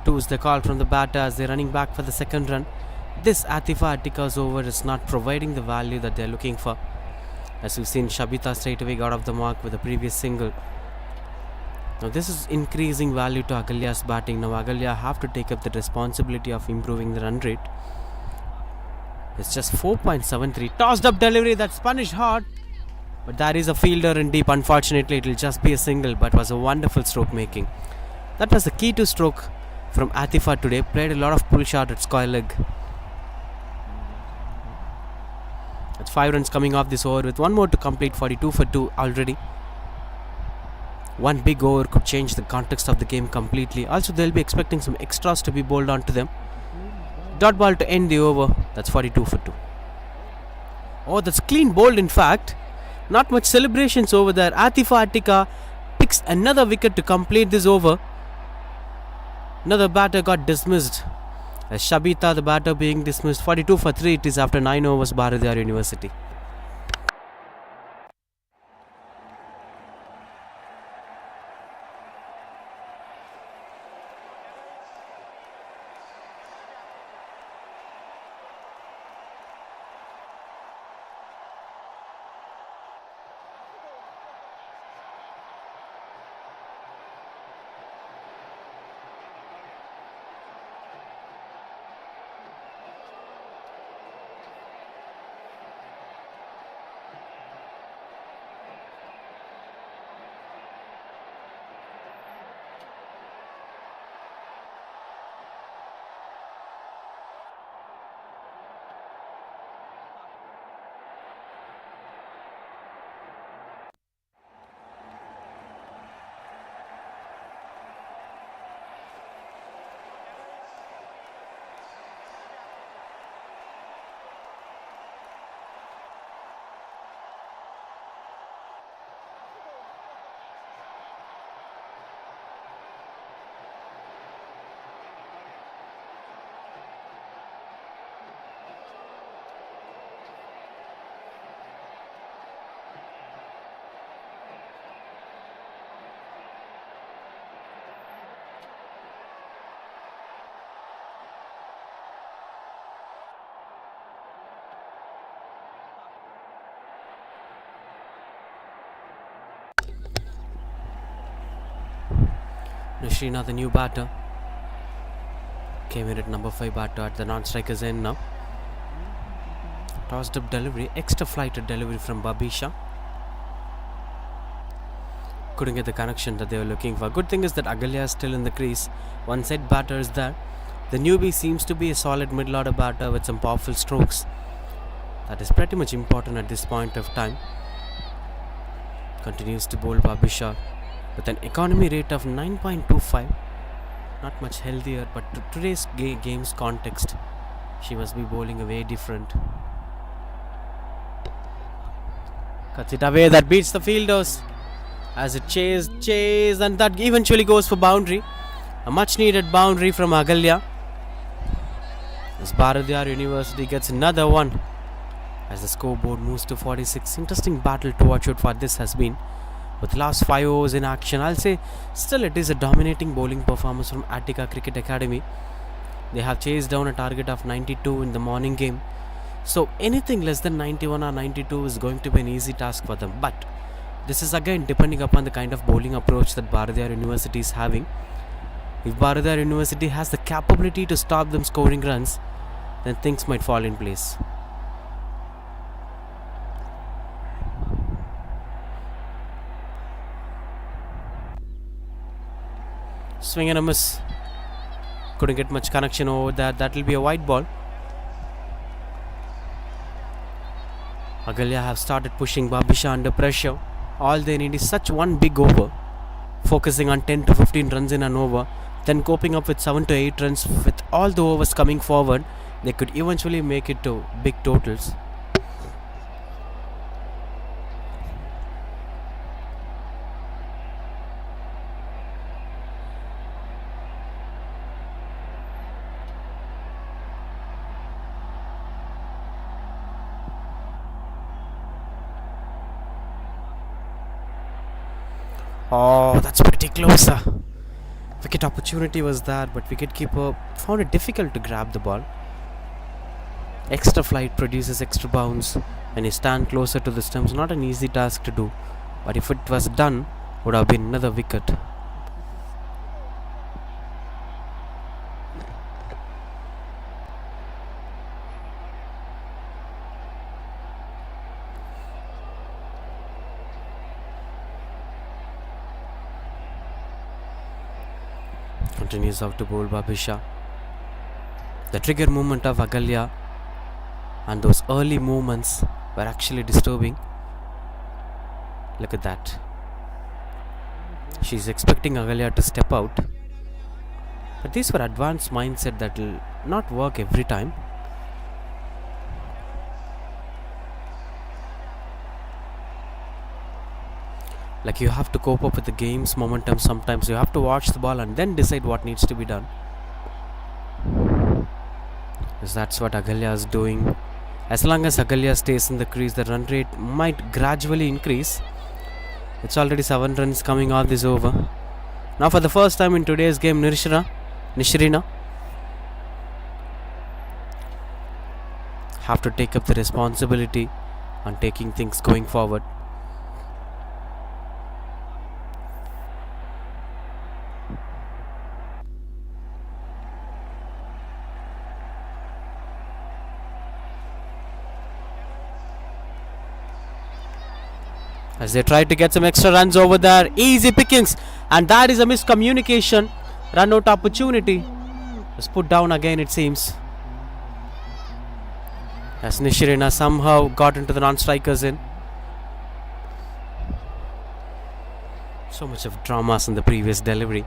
Two is the call from the batter as they're running back for the second run. This Atifa Attika's over is not providing the value that they're looking for. As we've seen, Shabita straight away got off the mark with a previous single. Now this is increasing value to Agalya's batting. Now Agalya have to take up the responsibility of improving the run rate. It's just 4.73. Tossed up delivery, that's punished hard. But there is a fielder in deep. Unfortunately, it will just be a single, but was a wonderful stroke making. That was the key to stroke from Atifa today. Played a lot of pull shot at square leg. That's 5 runs coming off this over with one more to complete. 42 for 2 already. One big over could change the context of the game completely. Also, they'll be expecting some extras to be bowled onto them. Dot ball to end the over. That's 42 for 2. Oh, that's clean bowled in fact. Not much celebrations over there. Atifa Attika picks another wicket to complete this over. Another batter got dismissed. As Shabita, the batter, being dismissed 42 for 3. It is after 9 overs, Bharatiyar University. Nasrina, the new batter, came in at number 5 batter at the non-striker's end now. Tossed up delivery, extra flighted delivery from Babisha. Couldn't get the connection that they were looking for. Good thing is that Agalya is still in the crease. One set batter is there. The newbie seems to be a solid middle-order batter with some powerful strokes. That is pretty much important at this point of time. Continues to bowl Babisha with an economy rate of 9.25. Not much healthier, but today's game's context, she must be bowling a way different. Cuts it away, that beats the fielders as it chase, and that eventually goes for boundary. A much needed boundary from Agalya. As Bharatiyar University gets another one as the scoreboard moves to 46. Interesting battle to watch out for this has been. With last 5 overs in action, I'll say still it is a dominating bowling performance from Attica Cricket Academy. They have chased down a target of 92 in the morning game. So anything less than 91 or 92 is going to be an easy task for them. But this is again depending upon the kind of bowling approach that Bharatiyar University is having. If Bharatiyar University has the capability to stop them scoring runs, then things might fall in place. Swing and a miss. Couldn't get much connection over that. That will be a wide ball. Agalya have started pushing Babisha under pressure. All they need is such one big over. Focusing on 10 to 15 runs in an over. Then coping up with 7 to 8 runs with all the overs coming forward. They could eventually make it to big totals. Oh, that's pretty close. Wicket opportunity was there, but wicketkeeper found it difficult to grab the ball. Extra flight produces extra bounce when you stand closer to the stumps. Not an easy task to do, but if it was done, would have been another wicket. Continues out to bowl Babisha. The trigger movement of Agalya and those early movements were actually disturbing. Look at that. She's expecting Agalya to step out. But these were advanced mindset that will not work every time. Like you have to cope up with the game's momentum sometimes. You have to watch the ball and then decide what needs to be done. because that's what Agalya is doing. As long as Agalya stays in the crease, the run rate might gradually increase. It's already 7 runs coming off this over. Now for the first time in today's game, Nishrina have to take up the responsibility on taking things going forward. As they try to get some extra runs over there, easy pickings, and that is a miscommunication. Run out opportunity was put down again, it seems, as Nishrina somehow got into the non-strikers in. So much of dramas in the previous delivery.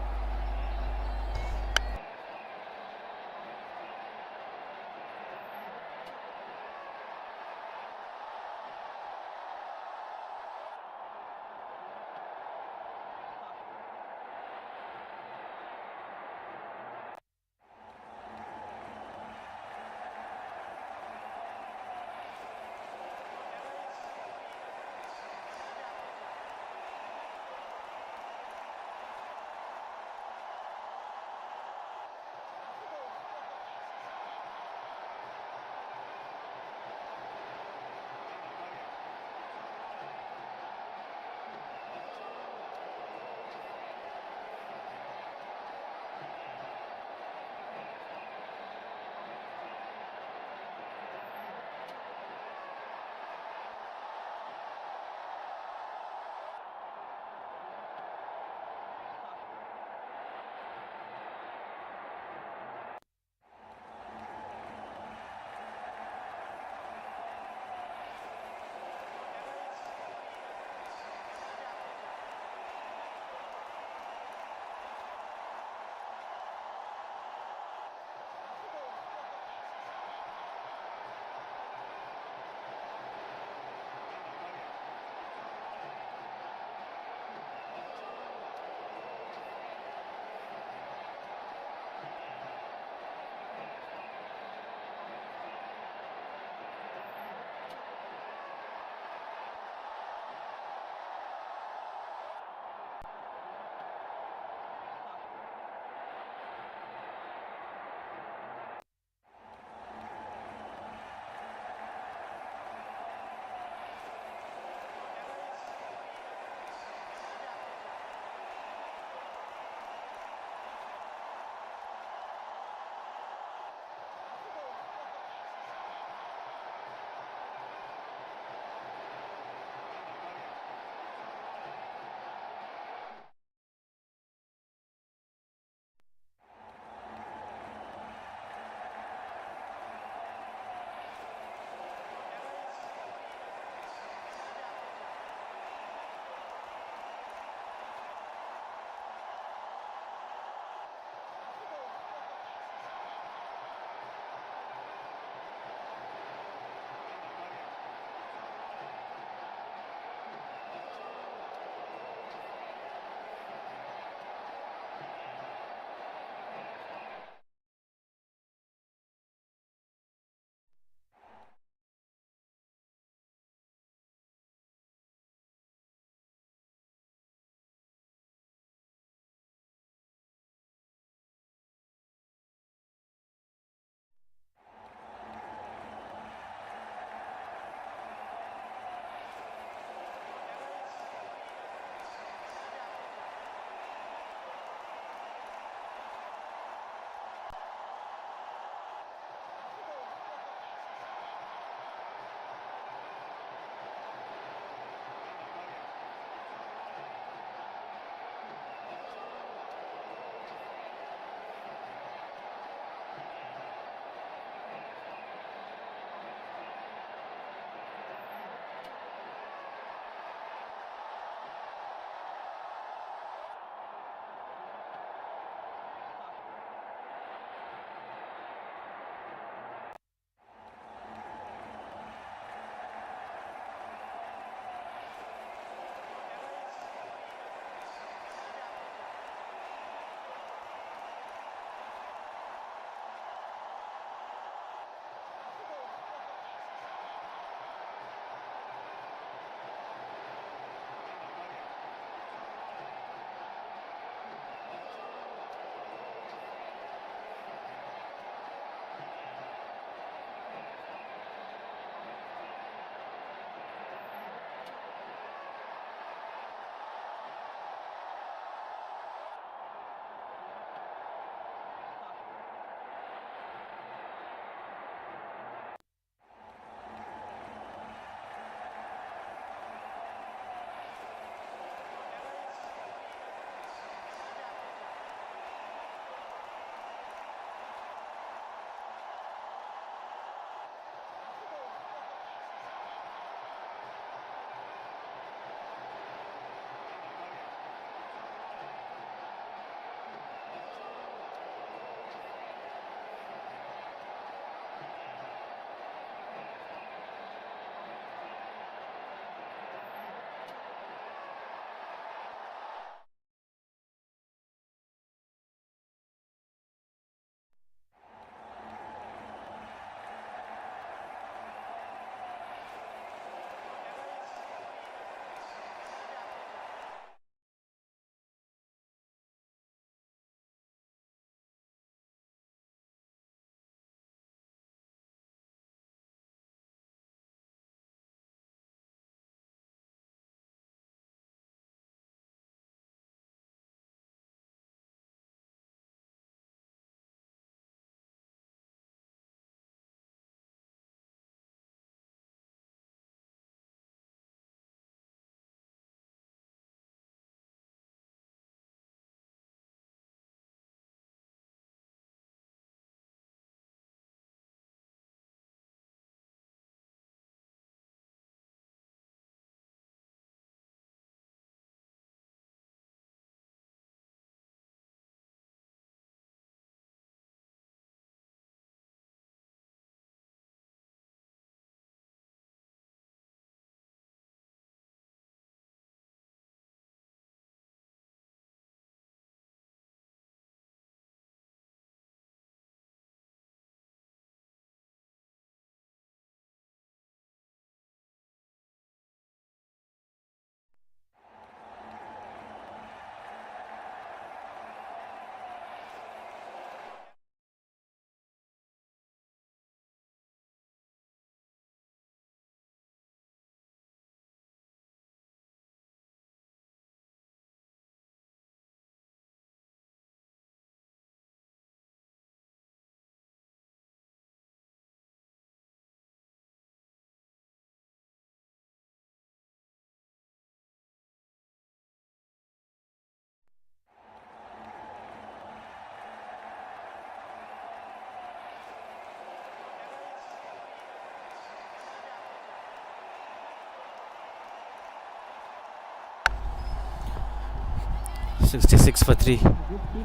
66 for 3.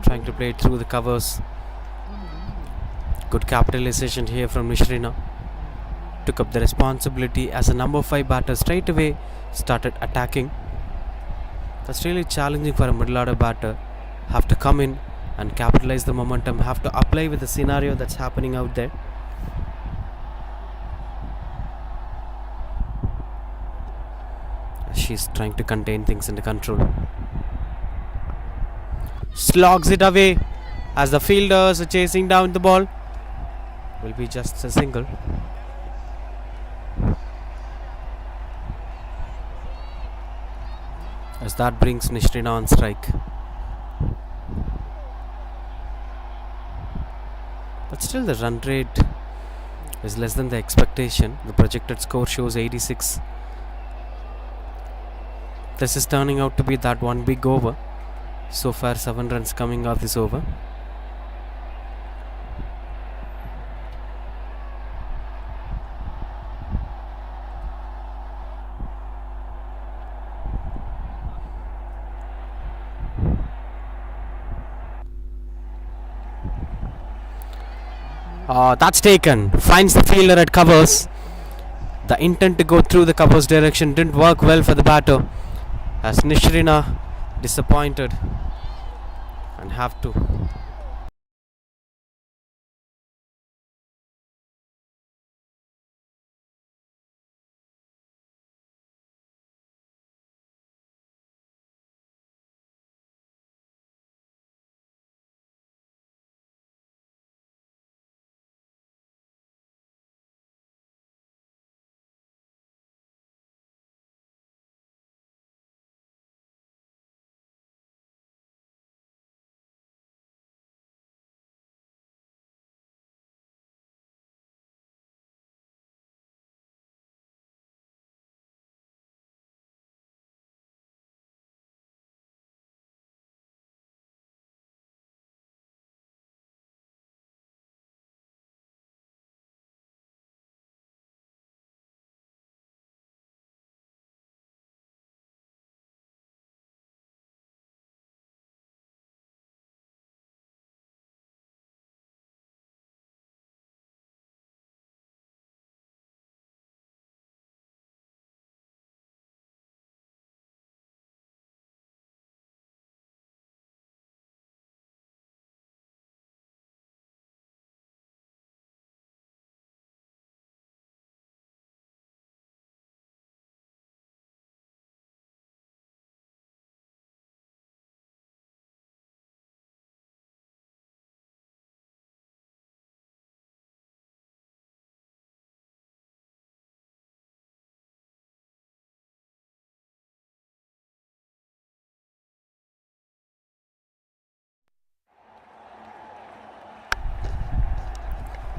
Trying to play it through the covers. Good capitalization here from Nishrina. Took up the responsibility as a number 5 batter. Straight away started attacking. That's really challenging for a middle order batter. Have to come in and capitalize the momentum. Have to apply with the scenario that's happening out there. She's trying to contain things under control. Slogs it away as the fielders are chasing down the ball. Will be just a single. As that brings Nishrina on strike. But still the run rate is less than the expectation. The projected score shows 86. This is turning out to be that one big over. So far 7 runs coming off this over. That's taken. Finds the fielder at covers. The intent to go through the covers direction didn't work well for the batter, as Nishrina disappointed and have to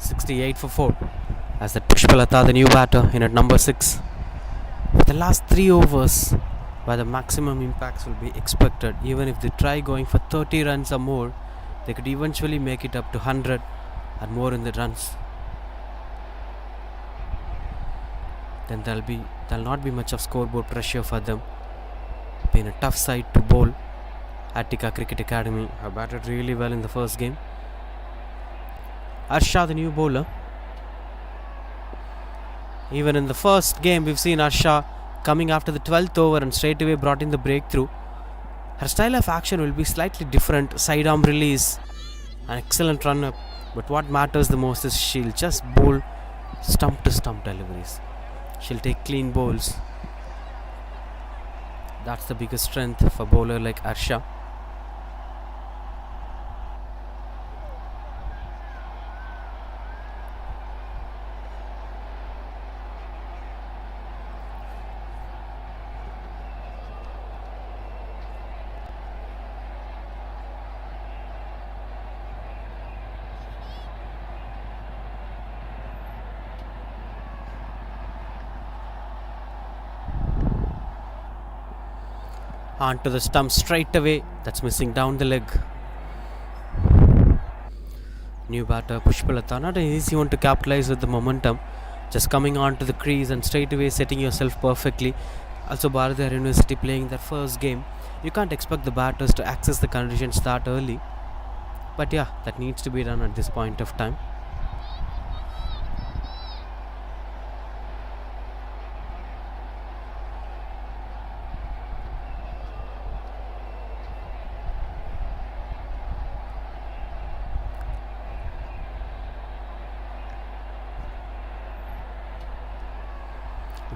.68 for 4 as the Pushpalata, the new batter, in at number 6. For the last 3 overs, where the maximum impacts will be expected, even if they try going for 30 runs or more, they could eventually make it up to 100 and more in the runs. Then there'll not be much of scoreboard pressure for them. Been a tough side to bowl. Attica Cricket Academy have batted really well in the first game. Arsha, the new bowler. Even in the first game, we've seen Arsha coming after the 12th over and straight away brought in the breakthrough. Her style of action will be slightly different. Sidearm release, an excellent run-up. But what matters the most is she'll just bowl stump-to-stump deliveries. She'll take clean bowls. That's the biggest strength for a bowler like Arsha. Onto the stump straight away. That's missing down the leg. New batter Pushpalata, not an easy one to capitalize with the momentum. Just coming onto the crease and straight away setting yourself perfectly. Also Bharatiyar University playing their first game. You can't expect the batters to access the conditions that early. But yeah, that needs to be done at this point of time.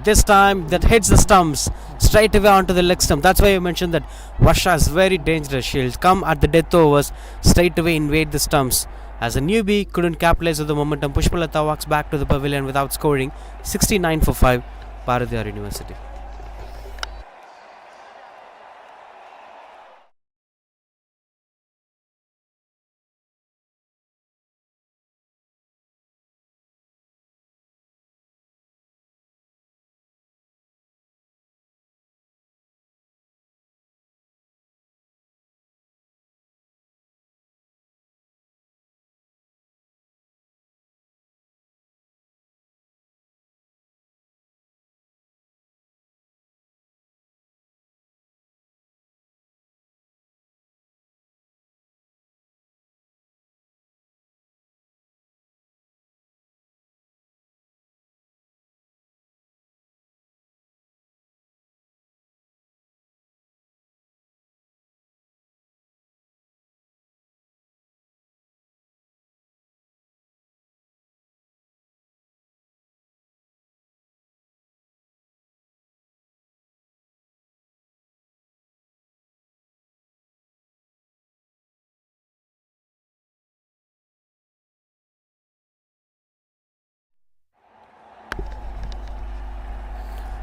This time that hits the stumps straight away onto the leg stump. That's why I mentioned that Varsha is very dangerous. She'll come at the death overs, straight away invade the stumps. As a newbie, couldn't capitalize on the momentum. Pushpalata walks back to the pavilion without scoring. 69 for 5, Bharatiyar University.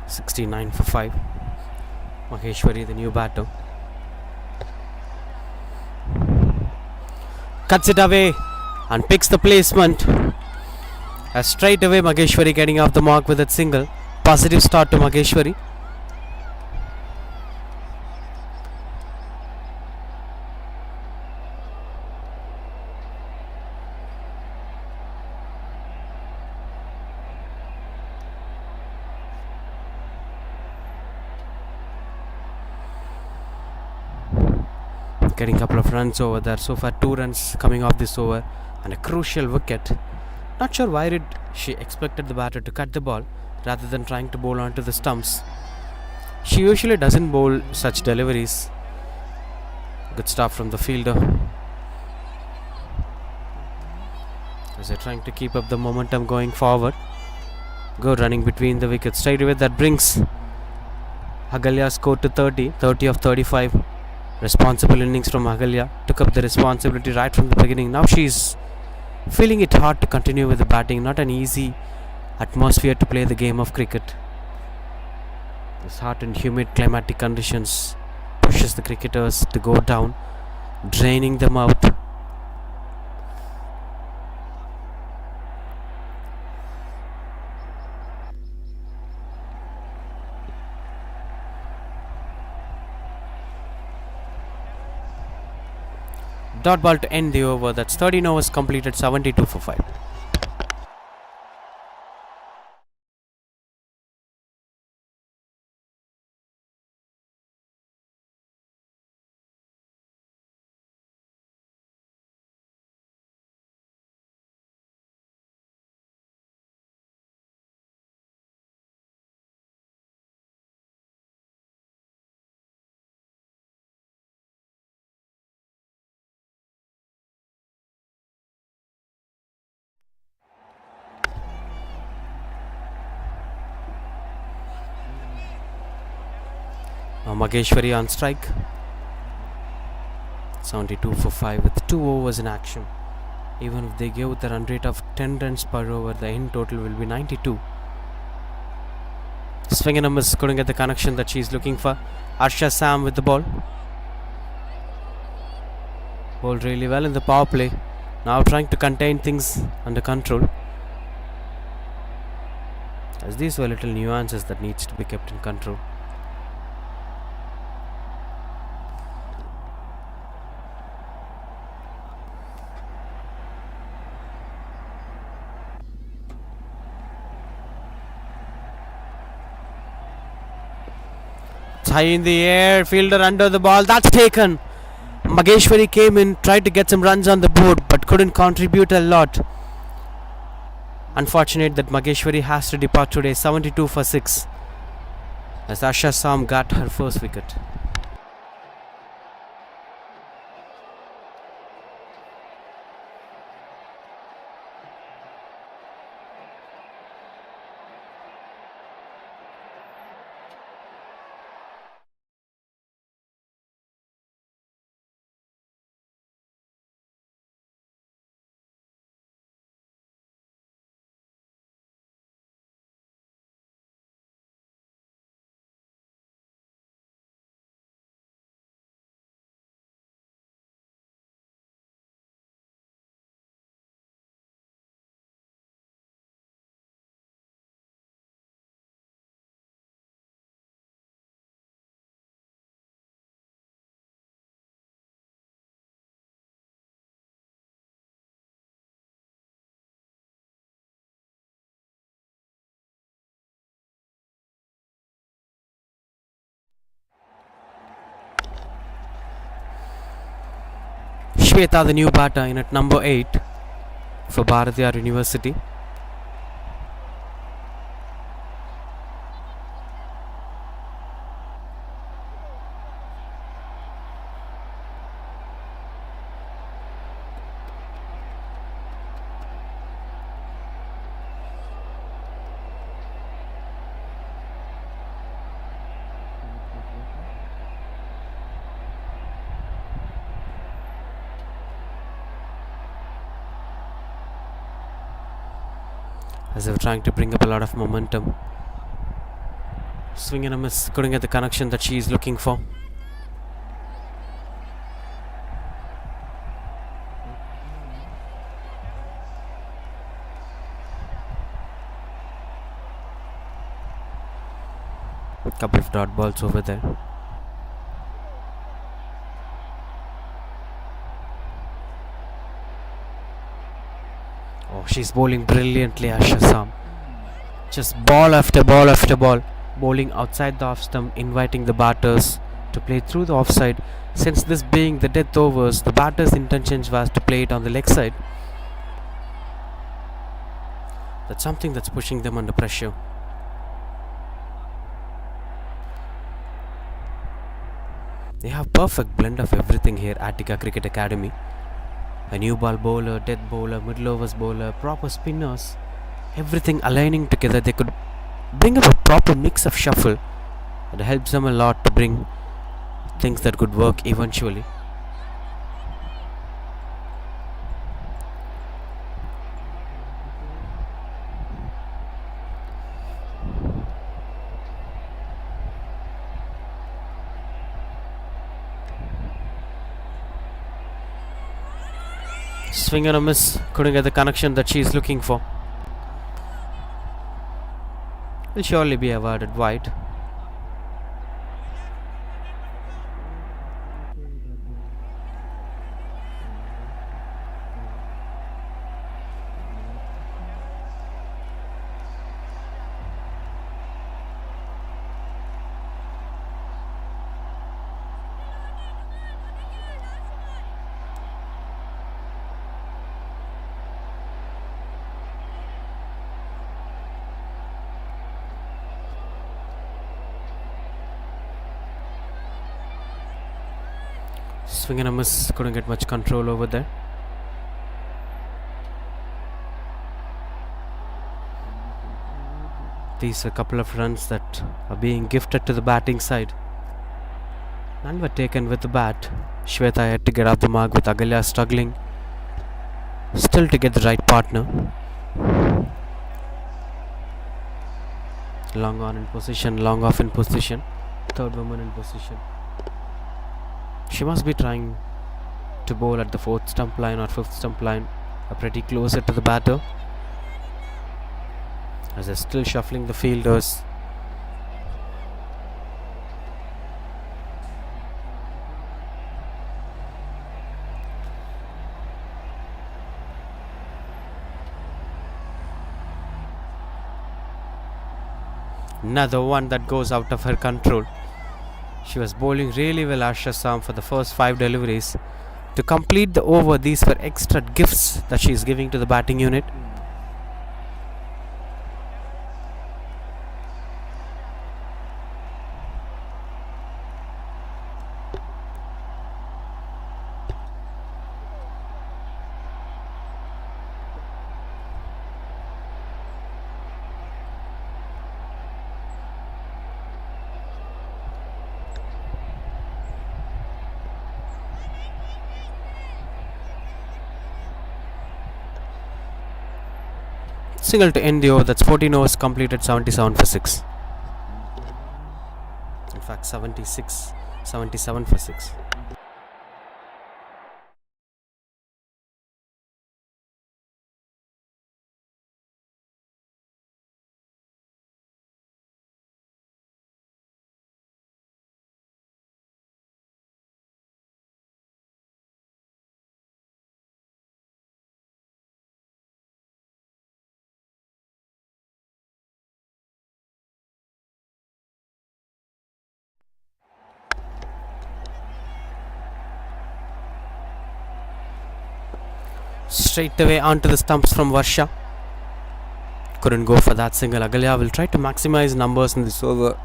.69 for 5. Maheshwari, the new batter, cuts it away and picks the placement. As straight away Maheshwari getting off the mark with that single. Positive start to Maheshwari. Getting a couple of runs over there. So far 2 runs coming off this over and a crucial wicket. Not sure why did she expected the batter to cut the ball rather than trying to bowl onto the stumps. She usually doesn't bowl such deliveries. Good stop from the fielder. As they're trying to keep up the momentum going forward. Good running between the wickets. Straight away that brings Agalya's score to 30 of 35. Responsible innings from Agalya. Took up the responsibility right from the beginning. Now she's feeling it hard to continue with the batting. Not an easy atmosphere to play the game of cricket. This hot and humid climatic conditions pushes the cricketers to go down, draining them out. Dot ball to end the over. That's 13 overs completed, 72 for 5. Maheshwari on strike. 72 for 5 with 2 overs in action. Even if they give the run rate of 10 runs per over, the end total will be 92. Swing and a miss, couldn't get the connection that she's looking for. Arsha Sam with the ball. Bowled really well in the power play. Now trying to contain things under control. As these were little nuances that needs to be kept in control. high in the air. Fielder under the ball. That's taken. Mageshwari came in, tried to get some runs on the board, but couldn't contribute a lot. Unfortunate that Mageshwari has to depart today. 72 for 6. As Asha Sam got her first wicket. Shweta, the new batter, in at number 8 for Bharatiyar University. As they were trying to bring up a lot of momentum. Swing and a miss, couldn't get the connection that she is looking for. A couple of dot balls over there. Oh, she's bowling brilliantly, Asha Sam. Just ball after ball after ball. Bowling outside the off stump, inviting the batters to play through the offside. Since this being the death overs, the batters' intentions was to play it on the leg side. That's something that's pushing them under pressure. They have perfect blend of everything here at Attica Cricket Academy. A new ball bowler, death bowler, middle overs bowler, proper spinners. Everything aligning together. They could bring up a proper mix of shuffle. It helps them a lot to bring things that could work eventually. Swing and a miss, couldn't get the connection that she is looking for. Will surely be awarded wide. Swing and a miss, couldn't get much control over there. These are a couple of runs that are being gifted to the batting side. None were taken with the bat. Shweta had to get off the mark with Agalya struggling still to get the right partner. Long on in position, long off in position. Third woman in position. She must be trying to bowl at the 4th stump line or 5th stump line, pretty closer to the batter, as they're still shuffling the fielders. Another one that goes out of her control. She was bowling really well, Asha Sam, for the first 5 deliveries. To complete the over, these were extra gifts that she is giving to the batting unit. Single to end the over. That's 14 overs completed, 77 for 6. In fact, 77 for 6. Straight away onto the stumps from Varsha. Couldn't go for that single. Agalya will try to maximize numbers in this over.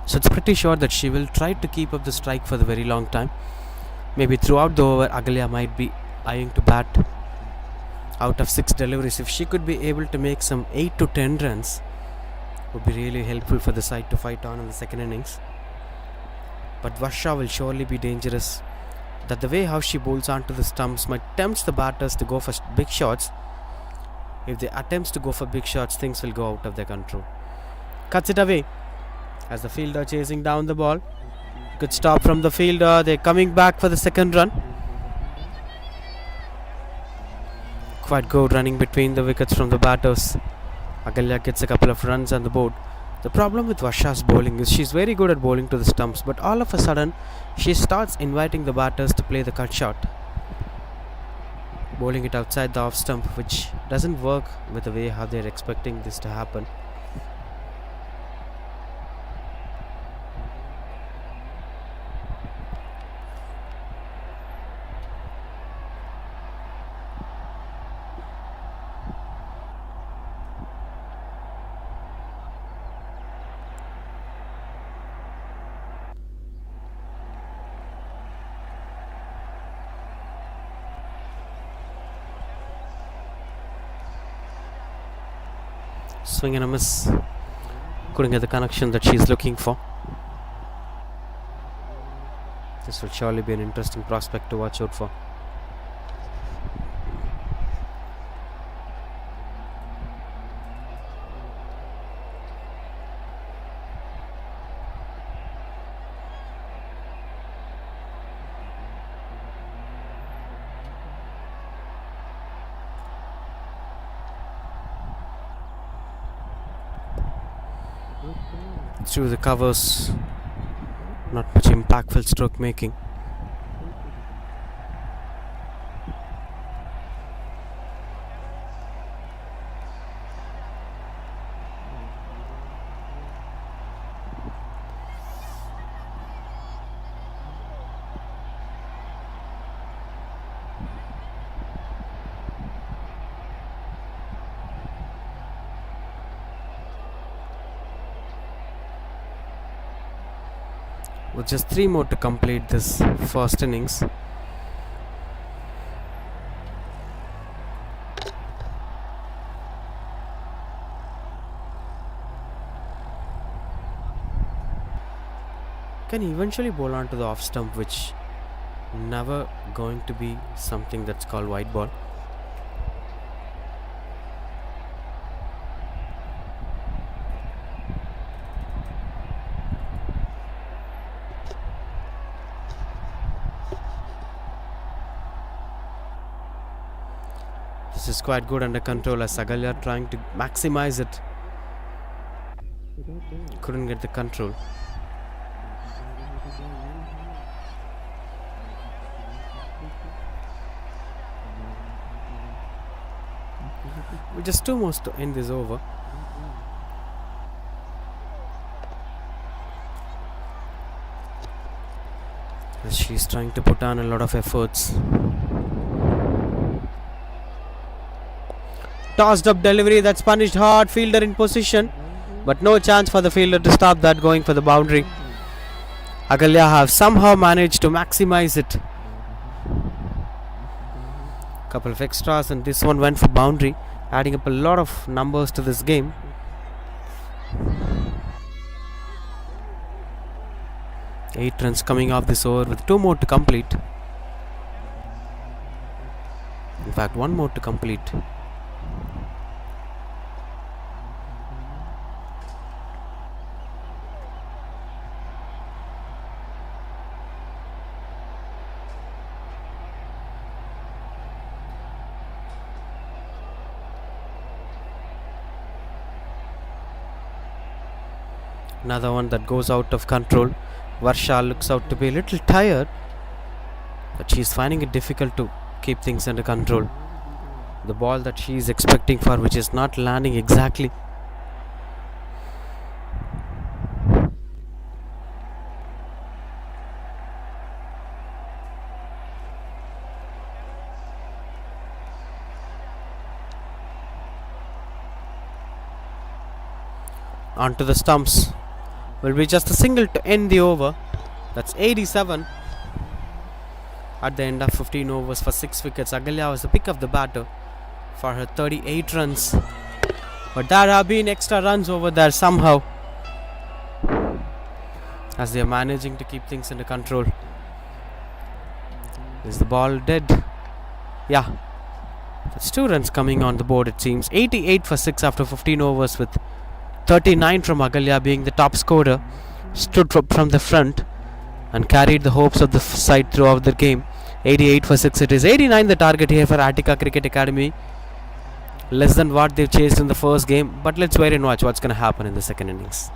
So it's pretty sure that she will try to keep up the strike for the very long time. Maybe throughout the over, Agalya might be eyeing to bat. Out of 6 deliveries, if she could be able to make some 8 to 10 runs, would be really helpful for the side to fight on in the second innings. But Varsha will surely be dangerous. That the way how she bowls onto the stumps might tempt the batters to go for big shots. If they attempts to go for big shots, things will go out of their control. Cuts it away as the fielder chasing down the ball. Good stop from the fielder. They're coming back for the second run. Quite good running between the wickets from the batters. Agalya gets a couple of runs on the board. The problem with Varsha's bowling is she's very good at bowling to the stumps, but all of a sudden she starts inviting the batters to play the cut shot, bowling it outside the off stump, which doesn't work with the way how they're expecting this to happen. Swing and a miss. Couldn't get the connection that she's looking for. This will surely be an interesting prospect to watch out for. Through the covers, not much impactful stroke making. With just 3 more to complete this first innings. Can eventually bowl onto the off stump, which never going to be something that's called white ball. This is quite good under control as Agalya trying to maximize it. Couldn't get the control. With just 2 more to end this over. She's trying to put on a lot of efforts. Tossed up delivery, that's punished hard. Fielder in position, but no chance for the fielder to stop that, going for the boundary. Agalya have somehow managed to maximize it. Couple of extras, and this one went for boundary, adding up a lot of numbers to this game. Eight runs coming off this over with 2 more to complete. In fact, 1 more to complete. Another one that goes out of control. Varsha looks out to be a little tired, but she's finding it difficult to keep things under control. The ball that she's expecting for, which is not landing exactly. Onto the stumps. Will be just a single to end the over. That's 87 at the end of 15 overs for 6 wickets. Agalya was the pick of the batter for her 38 runs, but there have been extra runs over there somehow, as they are managing to keep things under control. Is the ball dead? Yeah, that's 2 runs coming on the board, it seems. 88 for 6 after 15 overs, with 39 from Agalya being the top scorer. Stood from the front and carried the hopes of the side throughout the game. 88 for 6 it is. 89 the target here for Attica Cricket Academy. Less than what they've chased in the first game, but let's wait and watch what's going to happen in the second innings.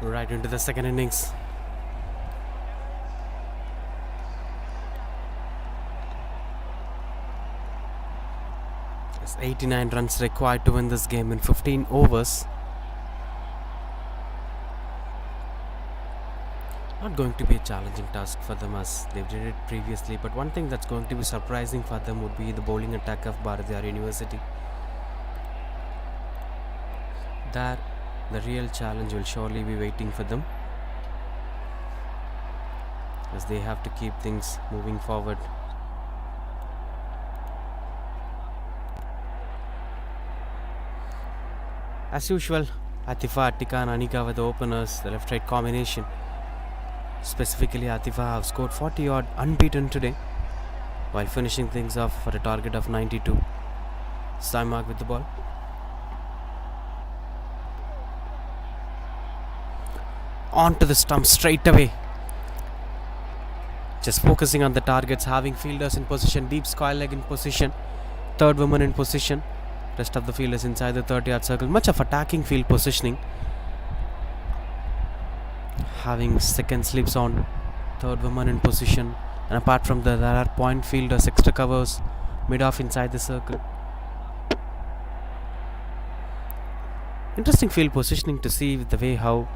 Right into the second innings. It's 89 runs required to win this game in 15 overs. Not going to be a challenging task for them as they did it previously, but one thing that's going to be surprising for them would be the bowling attack of Bharatiyar University. There, the real challenge will surely be waiting for them, as they have to keep things moving forward. As usual, Atifa, Attika and Anika were the openers, the left-right combination. Specifically, Atifa have scored 40 odd unbeaten today, while finishing things off for a target of 92. Saimak with the ball. On to the stump straight away. Just focusing on the targets, having fielders in position, deep square leg in position, third woman in position, rest of the fielders inside the 30-yard circle. Much of attacking field positioning. Having second slips on, third woman in position, and apart from that, there are point fielders, extra covers, mid-off inside the circle. Interesting field positioning to see the way how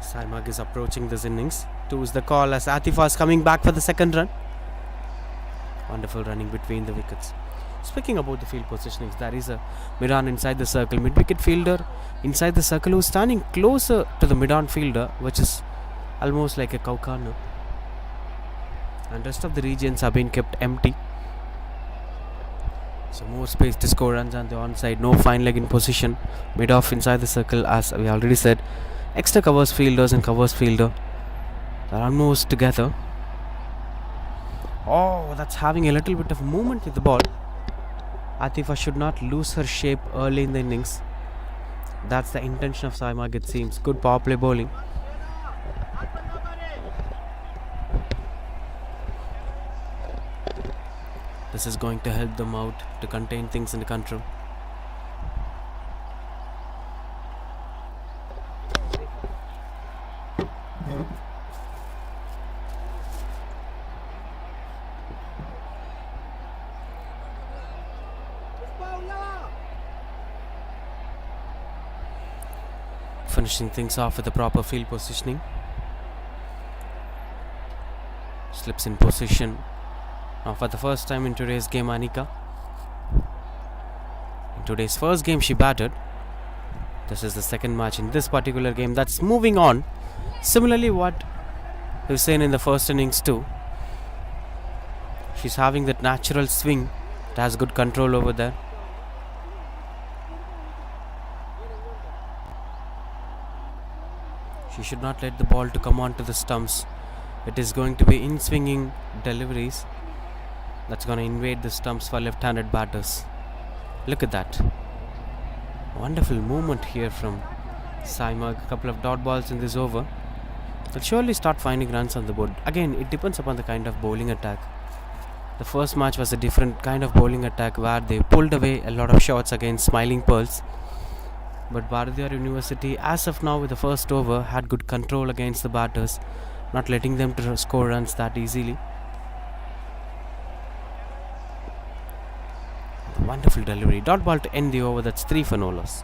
Saimak is approaching this innings. 2 is the call as Atifa is coming back for the second run. Wonderful running between the wickets. Speaking about the field positionings, there is a mid-on inside the circle, mid-wicket fielder inside the circle who's standing closer to the mid-on fielder, which is almost like a cow corner. And rest of the regions have been kept empty. So more space to score runs on the onside. No fine leg in position. Mid-off inside the circle, as we already said. Extra covers fielders and covers fielder. They're almost together. Oh, that's having a little bit of movement with the ball. Atifa should not lose her shape early in the innings. That's the intention of Saimak, it seems. Good power play bowling. This is going to help them out to contain things in the control. Finishing things off with a proper field positioning. Slips in position. Now for the first time in today's game, Anika. In today's first game she batted. This is the second match in this particular game that's moving on. Similarly what we've seen in the first innings too. She's having that natural swing. It has good control over there. She should not let the ball to come onto the stumps. It is going to be in-swinging deliveries that's going to invade the stumps for left-handed batters. Look at that. Wonderful movement here from Saimak. A couple of dot balls in this over. They'll surely start finding runs on the board. Again, it depends upon the kind of bowling attack. The first match was a different kind of bowling attack where they pulled away a lot of shots against Smiling Pearls. But Bharatiyar University, as of now with the first over, had good control against the batters, not letting them to score runs that easily. Wonderful delivery. Dot ball to end the over. That's 3 for no loss.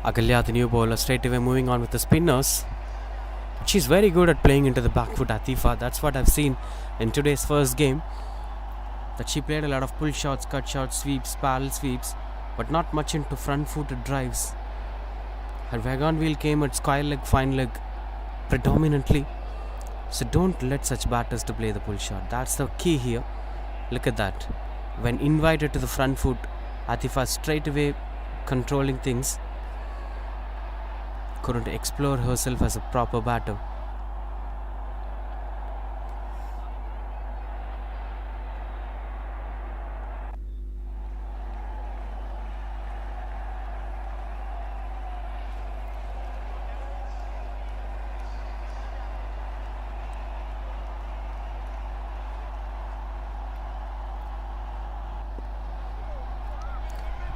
Agalya, the new bowler, straight away moving on with the spinners. She's very good at playing into the back foot, Atifa. That's what I've seen in today's first game. That she played a lot of pull shots, cut shots, sweeps, parallel sweeps, but not much into front-footed drives. Her wagon wheel came at square leg, fine leg predominantly. So don't let such batters to play the pull shot. That's the key here. Look at that. When invited to the front foot, Atifa straight away controlling things. Couldn't explore herself as a proper batter.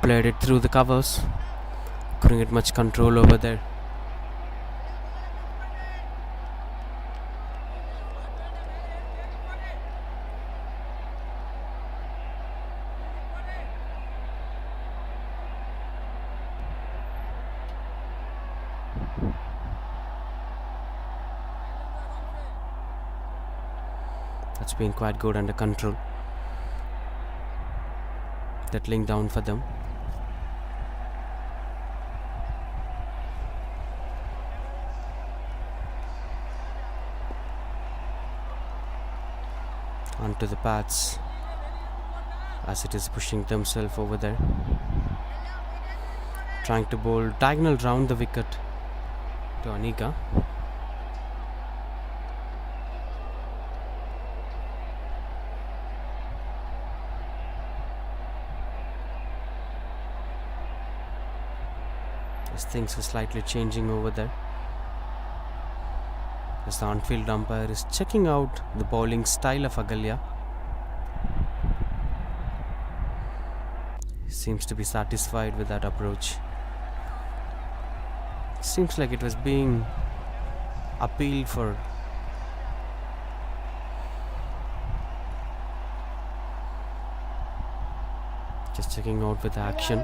Played it through the covers. Couldn't get much control over there. That's been quite good under control. Settling down for them. Onto the pads as it is pushing themselves over there. Trying to bowl diagonal round the wicket to Anika. As things were slightly changing over there. As the on-field umpire is checking out the bowling style of Agalya. He seems to be satisfied with that approach. Seems like it was being appealed for. Just checking out with the action.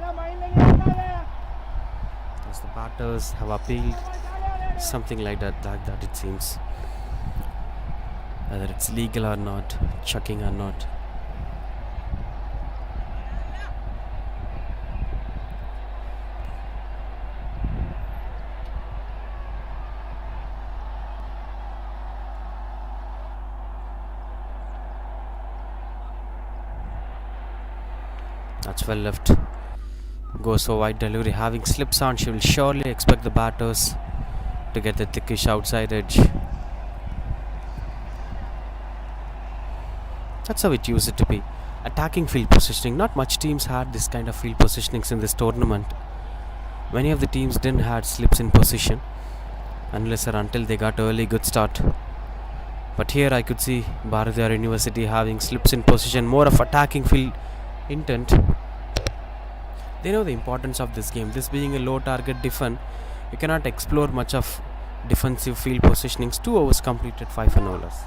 As the batters have appealed. Something like that it seems. Whether it's legal or not, chucking or not. That's well left. Goes for wide delivery. Having slips on, she will surely expect the batters to get the thickish outside edge. That's how it used to be. Attacking field positioning. Not much teams had this kind of field positionings in this tournament. Many of the teams didn't have slips in position unless or until they got early good start. But here I could see Bharatiyar University having slips in position, more of attacking field intent. They know the importance of this game. This being a low target defense, you cannot explore much of defensive field positionings. 2 overs completed, 5 for no loss.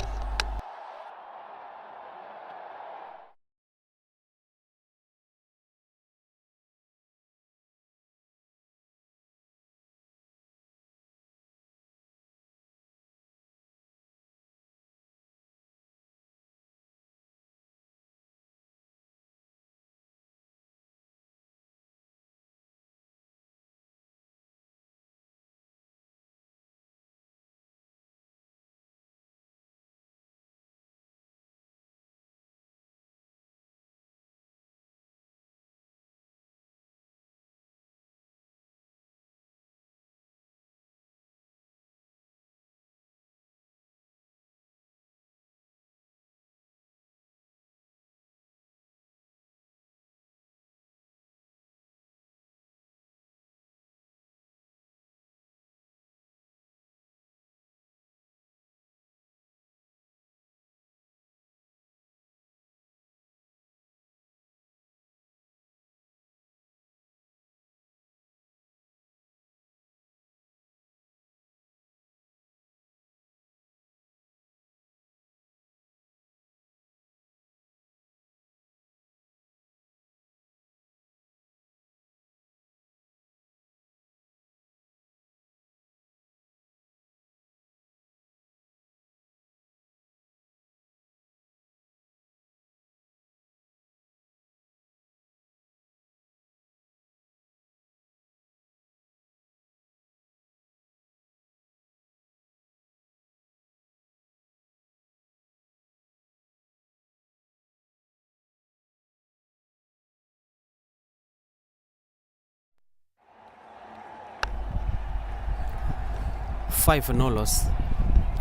5 for no loss.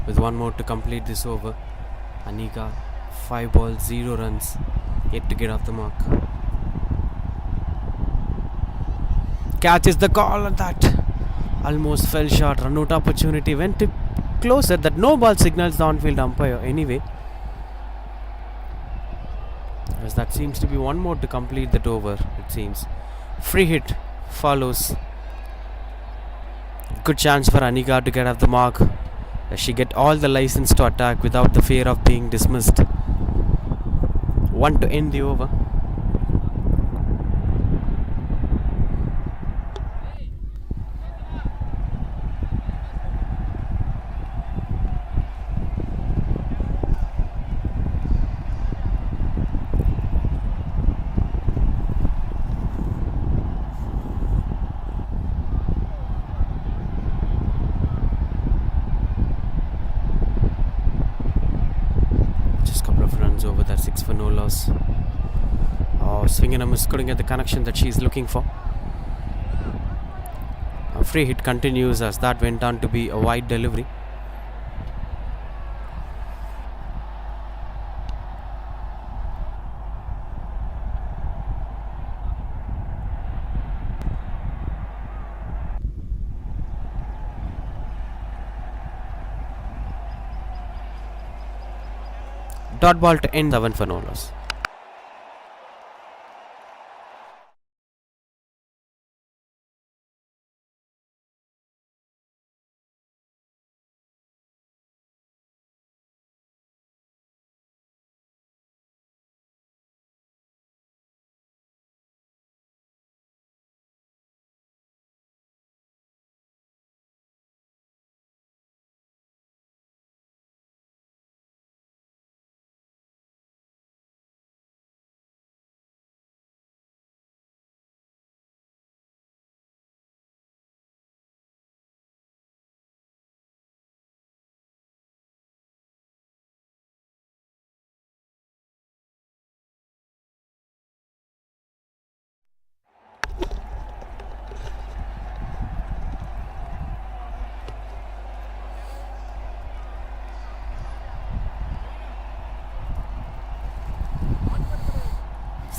With one more to complete this over. Anika, 5 balls, 0 runs. Yet to get off the mark. Catches the call and that almost fell short. Run out opportunity went to closer. That no ball signals the on-field umpire anyway. As that seems to be one more to complete that over, it seems. Free hit follows. Good chance for Anika to get off the mark. As she get all the license to attack without the fear of being dismissed. One to end the over. Over that 6 for no loss. Swing and a miss, couldn't get the connection that she's looking for. A free hit continues as that went on to be a wide delivery. Dot ball to end 7 for no loss.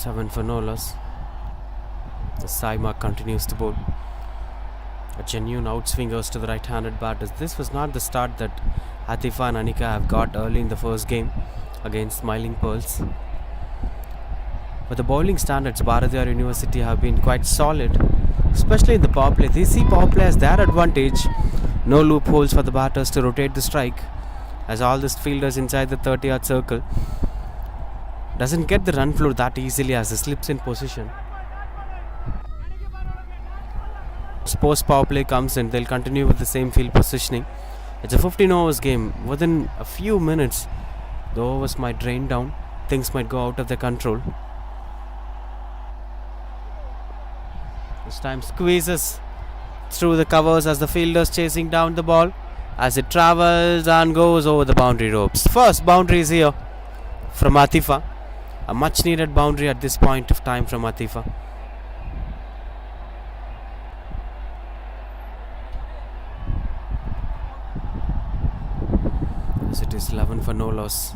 Seven for no loss. The Saima continues to bowl. A genuine outswingers to the right-handed batters. This was not the start that Atifa and Anika have got early in the first game against Smiling Pearls. But the bowling standards Bharatiyar University have been quite solid, especially in the power play. They see power play as their advantage. No loopholes for the batters to rotate the strike, as all the fielders inside the 30-yard circle doesn't get the run flow that easily as he slips in position. Post power play comes in, they'll continue with the same field positioning. It's a 15 overs game. Within a few minutes, the overs might drain down. Things might go out of their control. This time squeezes through the covers as the fielders chasing down the ball as it travels and goes over the boundary ropes. First boundary is here from Atifa. A much needed boundary at this point of time from Atifa. As it is 11 for no loss.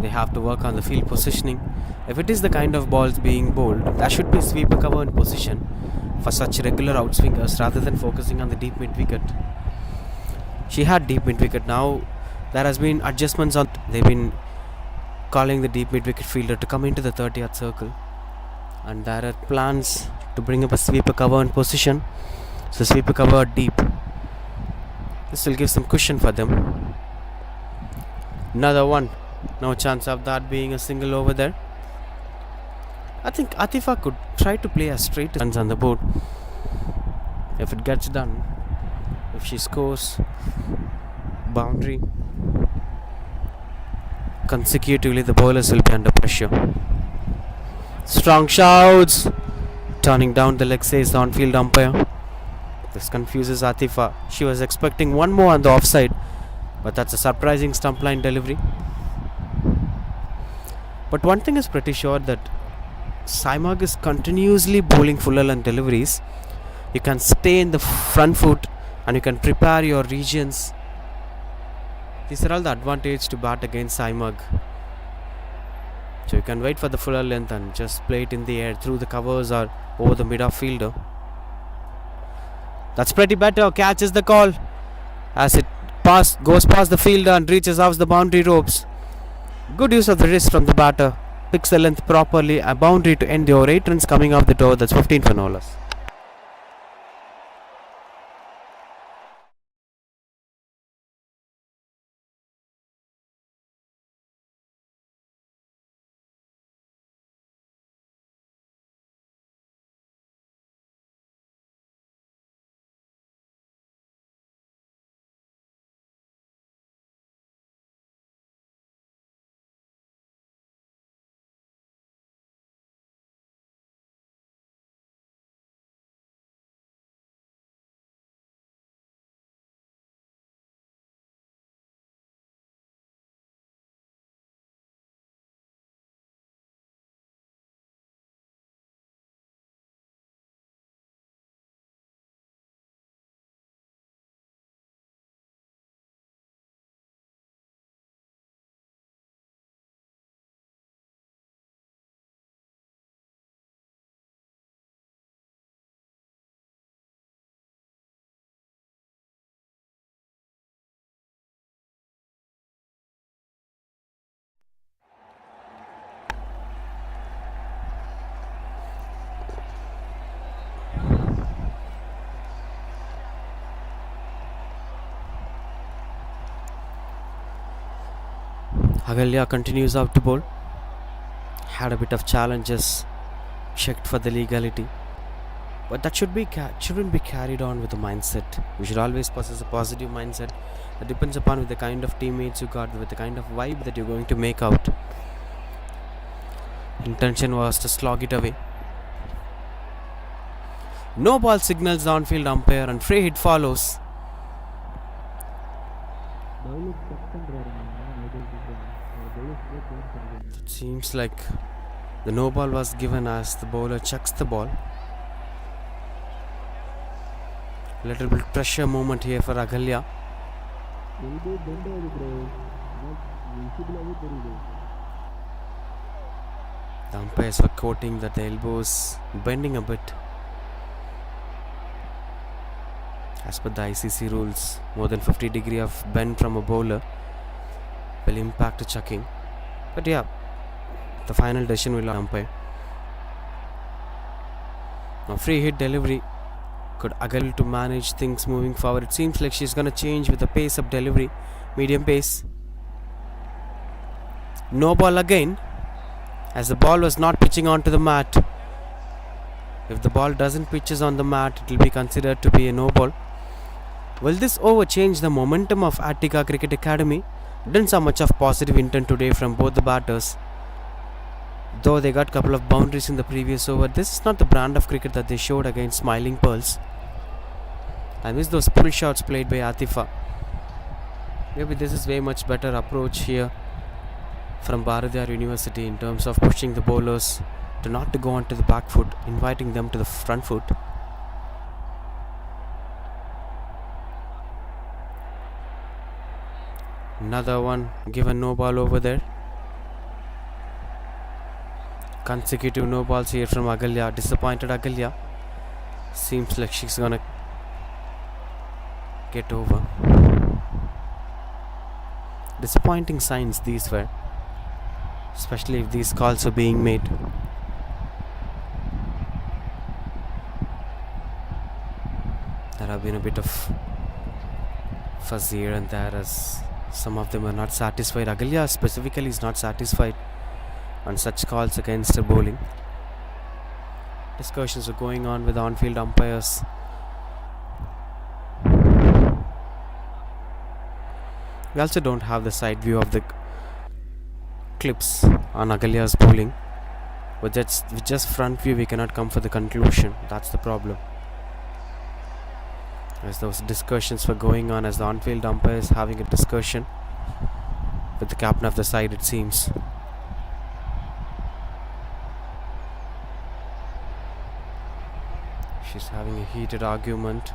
They have to work on the field positioning. If it is the kind of balls being bowled, that should be sweeper cover in position for such regular outswingers rather than focusing on the deep mid wicket. She had deep mid wicket. Now there has been adjustments on. They've been calling the deep mid wicket fielder to come into the 30-yard circle, and there are plans to bring up a sweeper cover in position. So sweeper cover deep. This will give some cushion for them. Another one. No chance of that being a single over there. I think Atifa could try to play as straight runs on the board. If it gets done, if she scores boundary consecutively, the bowlers will be under pressure. Strong shouts. Turning down the leg, says the on-field umpire. This confuses Atifa. She was expecting one more on the offside, but that's a surprising stump line delivery. But one thing is pretty sure, that Saimag is continuously bowling full length deliveries. You can stay in the front foot and you can prepare your regions. These are all the advantage to bat against Saimag. So you can wait for the fuller length and just play it in the air through the covers or over the mid-off-fielder. That's pretty better. Catches the call as it goes past the fielder and reaches off the boundary ropes. Good use of the wrist from the batter. Picks the length properly. A boundary to end the over. 8 runs coming off the door. That's 15 for no loss. Agalya continues out to bowl. Had a bit of challenges. Checked for the legality. But that shouldn't be carried on with the mindset. We should always possess a positive mindset. That depends upon with the kind of teammates you got, with the kind of vibe that you're going to make out. Intention was to slog it away. No ball signals the on-field umpire and free hit follows. It seems like the no ball was given as the bowler chucks the ball. Little bit pressure moment here for Agalya. The umpires were quoting that the elbows bending a bit. As per the ICC rules, more than 50 degree of bend from a bowler will impact the chucking. But yeah, the final decision will umpire. Now free hit delivery. Could Agal to manage things moving forward? It seems like she's going to change with the pace of delivery. Medium pace. No ball again, as the ball was not pitching onto the mat. If the ball doesn't pitches on the mat, it will be considered to be a no ball. Will this over change the momentum of Attica Cricket Academy? Didn't saw much of positive intent today from both the batters. Though they got a couple of boundaries in the previous over, this is not the brand of cricket that they showed against Smiling Pearls. I miss those pull shots played by Atifa. Maybe this is way much better approach here from Bharatiyar University in terms of pushing the bowlers to not to go onto the back foot, inviting them to the front foot. Another one given no ball over there. Consecutive no balls here from Agalya. Disappointed Agalya. Seems like she's gonna get over. Disappointing signs these were, especially if these calls are being made. There have been a bit of fuzz here and there as some of them are not satisfied. Agalya specifically is not satisfied on such calls against her bowling. Discussions are going on with on-field umpires. We also don't have the side view of the clips on Agalya's bowling. With just front view, we cannot come for the conclusion. That's the problem. As those discussions were going on, as the on-field umpire is having a discussion with the captain of the side, it seems. She's having a heated argument.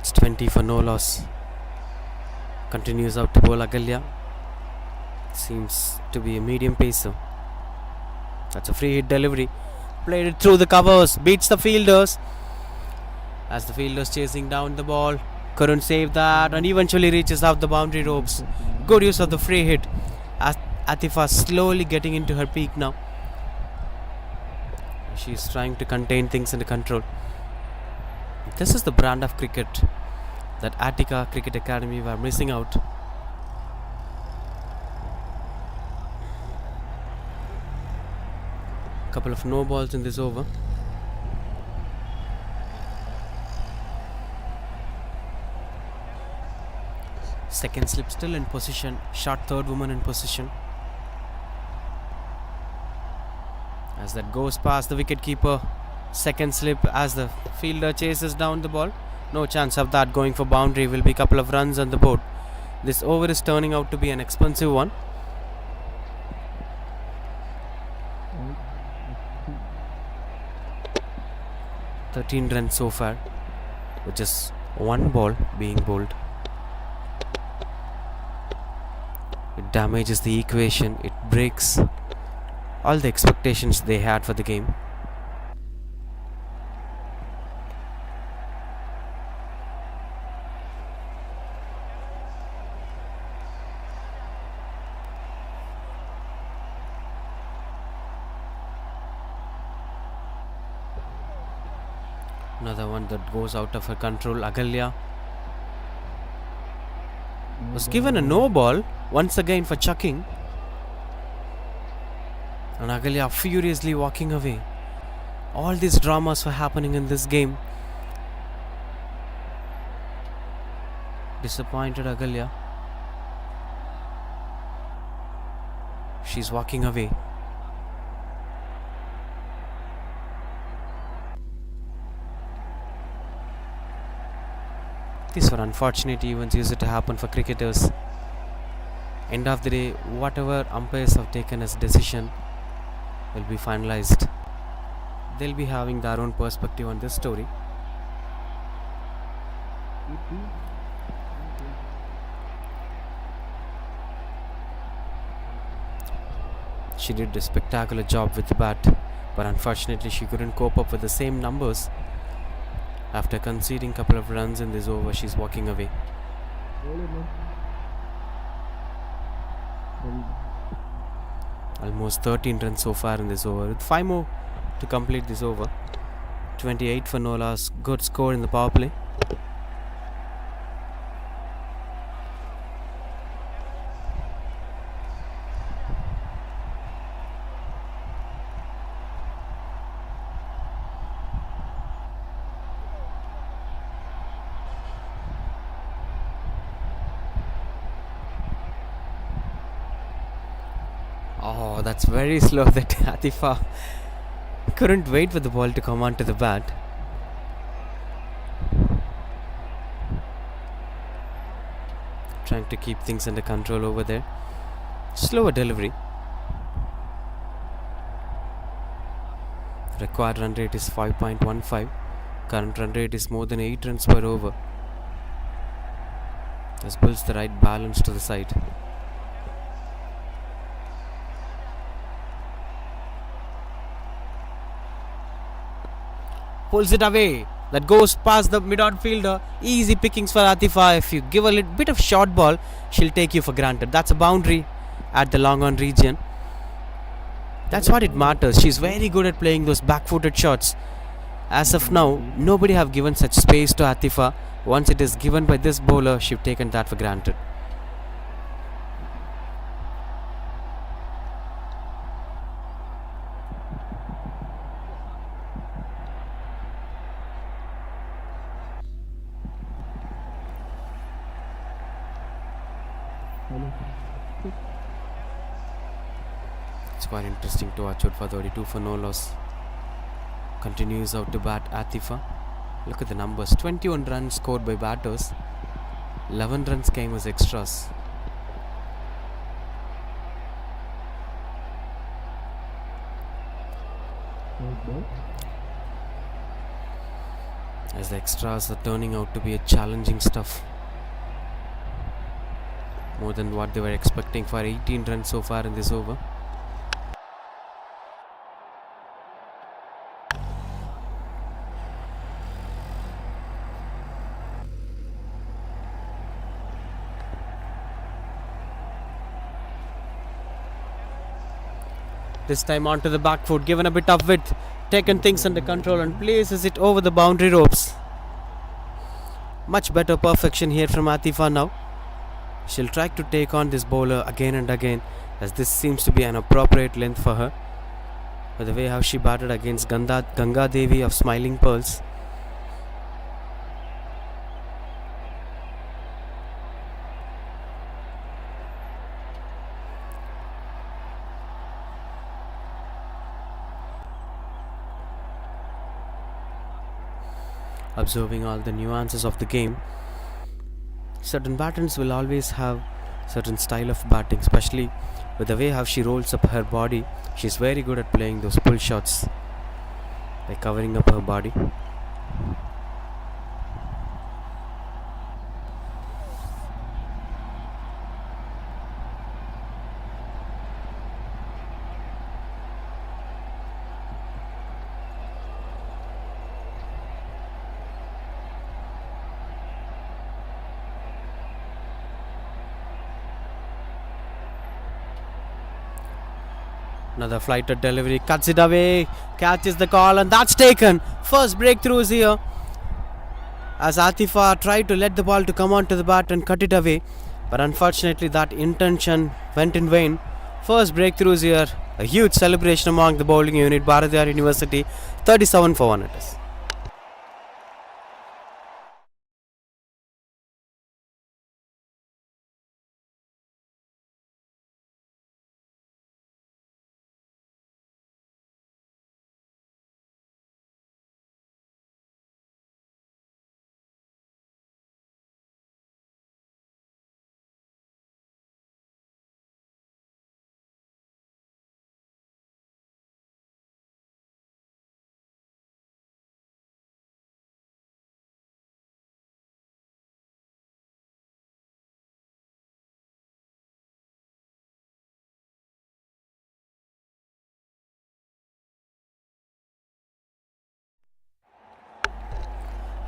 It's 20 for no loss. Continues out to bowl Agalya. Seems to be a medium pacer. That's a free hit delivery. Played it through the covers. Beats the fielders. As the fielders chasing down the ball. Couldn't save that and eventually reaches out the boundary ropes. Good use of the free hit. As Atifa slowly getting into her peak now. She's trying to contain things under control. This is the brand of cricket that Attica Cricket Academy were missing out. Couple of no balls in this over. Second slip still in position. Short third woman in position. As that goes past the wicketkeeper. Second slip as the fielder chases down the ball. No chance of that going for boundary. Will be a couple of runs on the board. This over is turning out to be an expensive one. $13 runs so far, with just one ball being bowled. It damages the equation. It breaks all the expectations they had for the game. Another one that goes out of her control. Agalya was given a no ball once again for chucking. And Agalya furiously walking away. All these dramas were happening in this game. Disappointed Agalya. She's walking away. These were unfortunate events used to happen for cricketers. End of the day, whatever umpires have taken as decision will be finalized. They'll be having their own perspective on this story. She did a spectacular job with the bat, but unfortunately she couldn't cope up with the same numbers. After conceding a couple of runs in this over, she's walking away. Almost 13 runs so far in this over, with 5 more to complete this over. 28 for no loss. Good score in the power play. Oh, that's very slow that Atifa couldn't wait for the ball to come onto the bat. Trying to keep things under control over there. Slower delivery. Required run rate is 5.15. Current run rate is more than 8 runs per over. This builds the right balance to the side. Pulls it away. That goes past the mid-on fielder. Easy pickings for Atifa. If you give a little bit of short ball, she'll take you for granted. That's a boundary at the long-on region. That's what it matters. She's very good at playing those back-footed shots. As of now, nobody have given such space to Atifa. Once it is given by this bowler, she've taken that for granted. It's quite interesting to watch out for 32 for no loss. Continues out to bat Atifa. Look at the numbers. 21 runs scored by batters. 11 runs came as extras. as the extras are turning out to be a challenging stuff. More than what they were expecting for 18 runs so far in this over. This time onto the back foot, given a bit of width, taken things under control and places it over the boundary ropes. Much better perfection here from Atifa now. She'll try to take on this bowler again and again, as this seems to be an appropriate length for her. By the way how she batted against Ganga Devi of Smiling Pearls. Observing all the nuances of the game, certain batters will always have certain style of batting, especially with the way how she rolls up her body. She's very good at playing those pull shots by covering up her body. Another flighted delivery, cuts it away, catches the call, and that's taken. First breakthrough is here, as Atifa tried to let the ball to come onto the bat and cut it away, but unfortunately that intention went in vain. First breakthrough is here, a huge celebration among the bowling unit. Bharatiyar University 37 for 1 it is.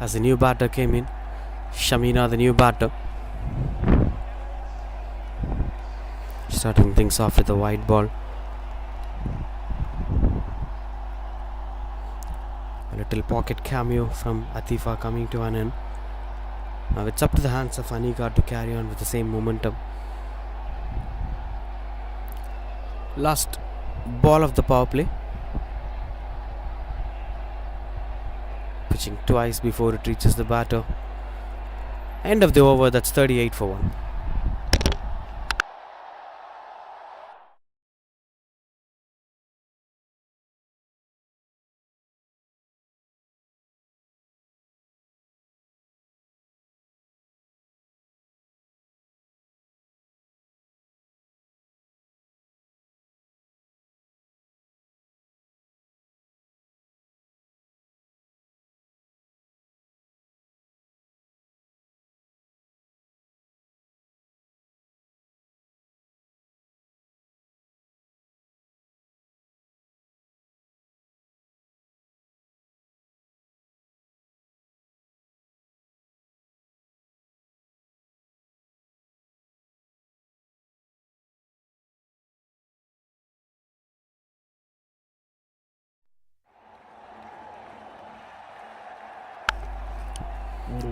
As the new batter came in, Shamina, the new batter, starting things off with a wide ball. A little pocket cameo from Atifa coming to an end. Now it's up to the hands of Anika to carry on with the same momentum. Last ball of the power play. Pitching twice before it reaches the batter. End of the over, that's 38 for 1.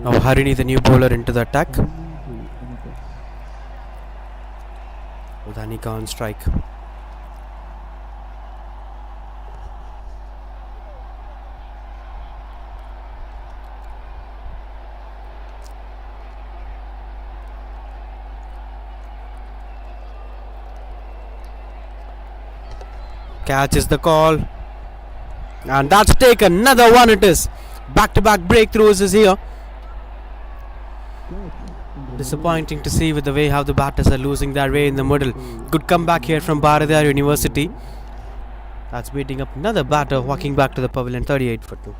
Now Harini, the new bowler, into the attack. With Anika on strike. Catches the call. And that's taken. Another one it is. Back-to-back breakthroughs is here. Disappointing to see with the way how the batters are losing their way in the middle. Good comeback here from Bharatiyar University. That's beating up another batter, walking back to the pavilion, 38 for 2.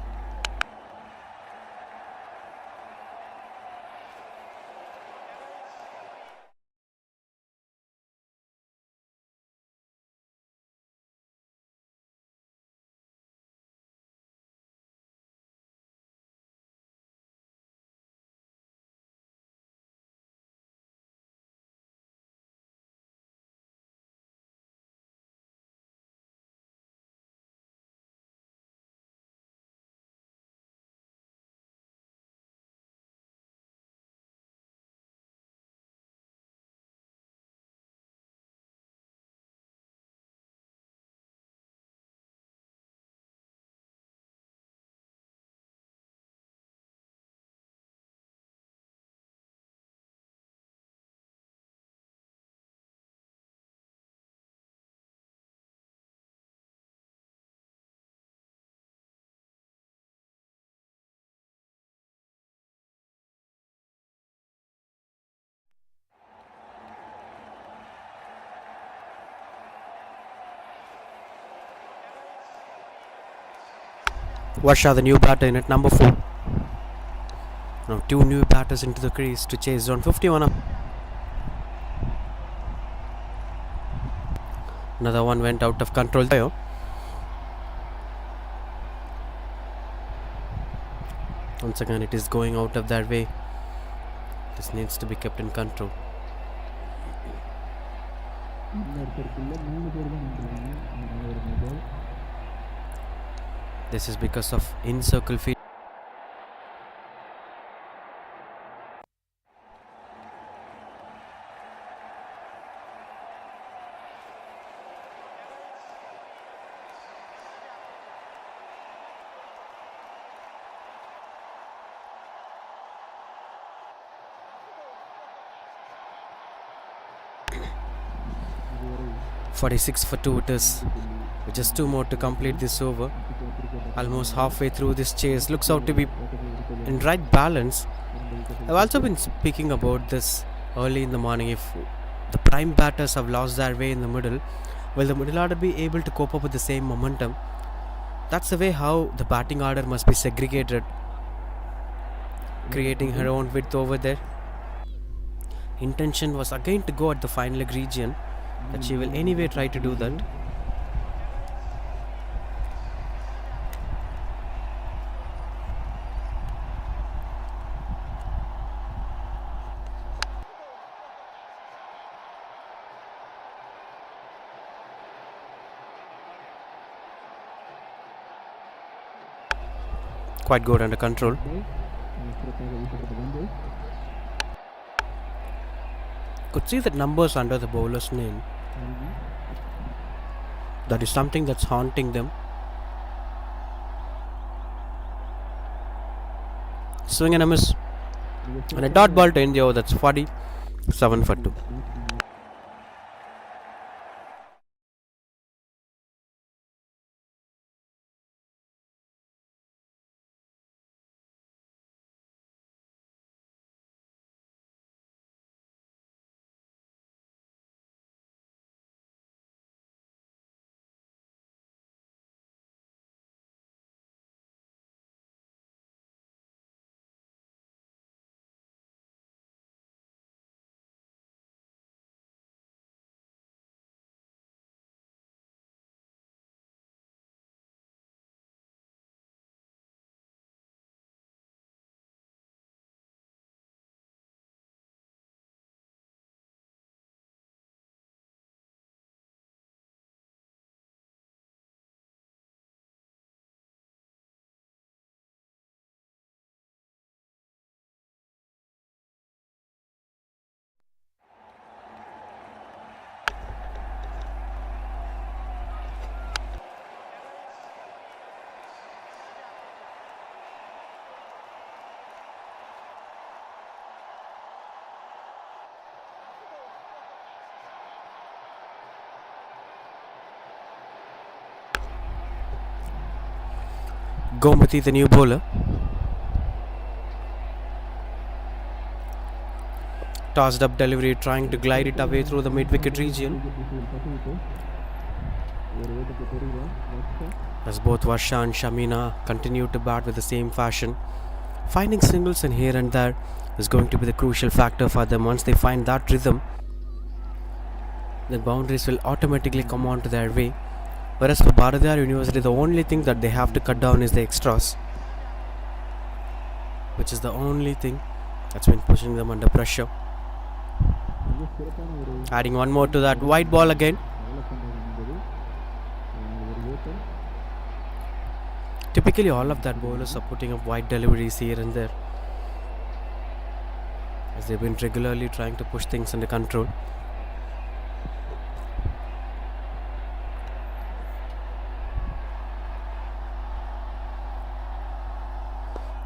Varsha, the new batter, in at number 4. Now 2 new batters into the crease to chase zone 51 up. Another one went out of control there. Once again, it is going out of their way. This needs to be kept in control. This is because of in-circle field. .46 for 2 it is. With just 2 more to complete this over. Almost halfway through this chase. Looks out to be in right balance. I've also been speaking about this early in the morning. If the prime batters have lost their way in the middle, will the middle order be able to cope up with the same momentum? That's the way how the batting order must be segregated, creating her own width over there. Intention was again to go at the final leg region, but she will anyway try to do that. Quite good under control. Could see the numbers under the bowler's name. That is something that's haunting them. Swing and a miss. And a dot ball to end the over. That's 47 for 2. Gomati, the new bowler. Tossed up delivery, trying to glide it away through the mid-wicket region. As both Varsha and Shamina continue to bat with the same fashion. Finding singles in here and there is going to be the crucial factor for them. Once they find that rhythm, the boundaries will automatically come onto their way. Whereas for Bharatiyar University, the only thing that they have to cut down is the extras, which is the only thing that's been pushing them under pressure. Adding one more to that, white ball again. Typically all of that bowlers are putting up wide deliveries here and there, as they've been regularly trying to push things under control.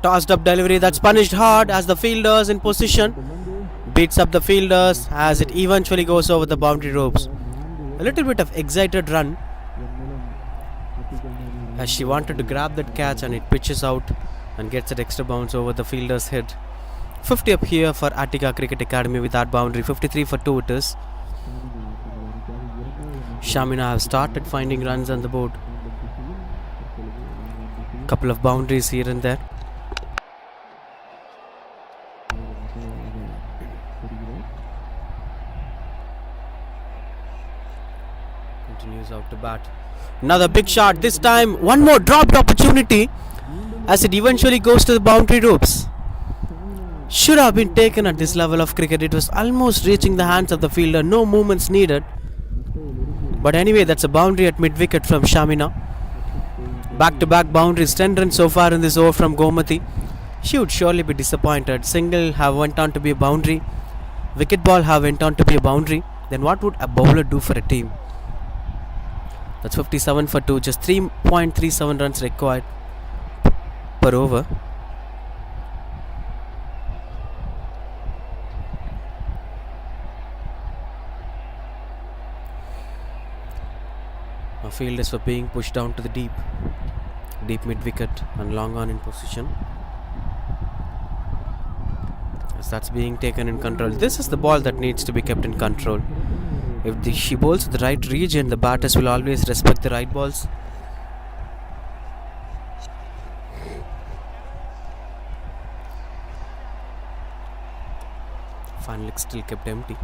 Tossed up delivery, that's punished hard as the fielders in position beats up the fielders as it eventually goes over the boundary ropes. A little bit of excited run as she wanted to grab that catch, and it pitches out and gets an extra bounce over the fielder's head. 50 up here for Attica Cricket Academy with that boundary. 53 for 2 it is. Shamina have started finding runs on the board. Couple of boundaries here and there. Continues out to bat. Another big shot. This time, one more dropped opportunity as it eventually goes to the boundary ropes. Should have been taken at this level of cricket. It was almost reaching the hands of the fielder. No movements needed. But anyway, that's a boundary at mid-wicket from Shamina. Back-to-back boundaries. 10 runs so far in this over from Gomati. She would surely be disappointed. Single have went on to be a boundary. Wicket ball have went on to be a boundary. Then what would a bowler do for a team? That's 57 for 2. Just 3.37 runs required per over. Our fielders were being pushed down to the deep mid-wicket and long on in position. As that's being taken in control. This is the ball that needs to be kept in control. If she bowls the right region, the batters will always respect the right balls. Fan still kept empty.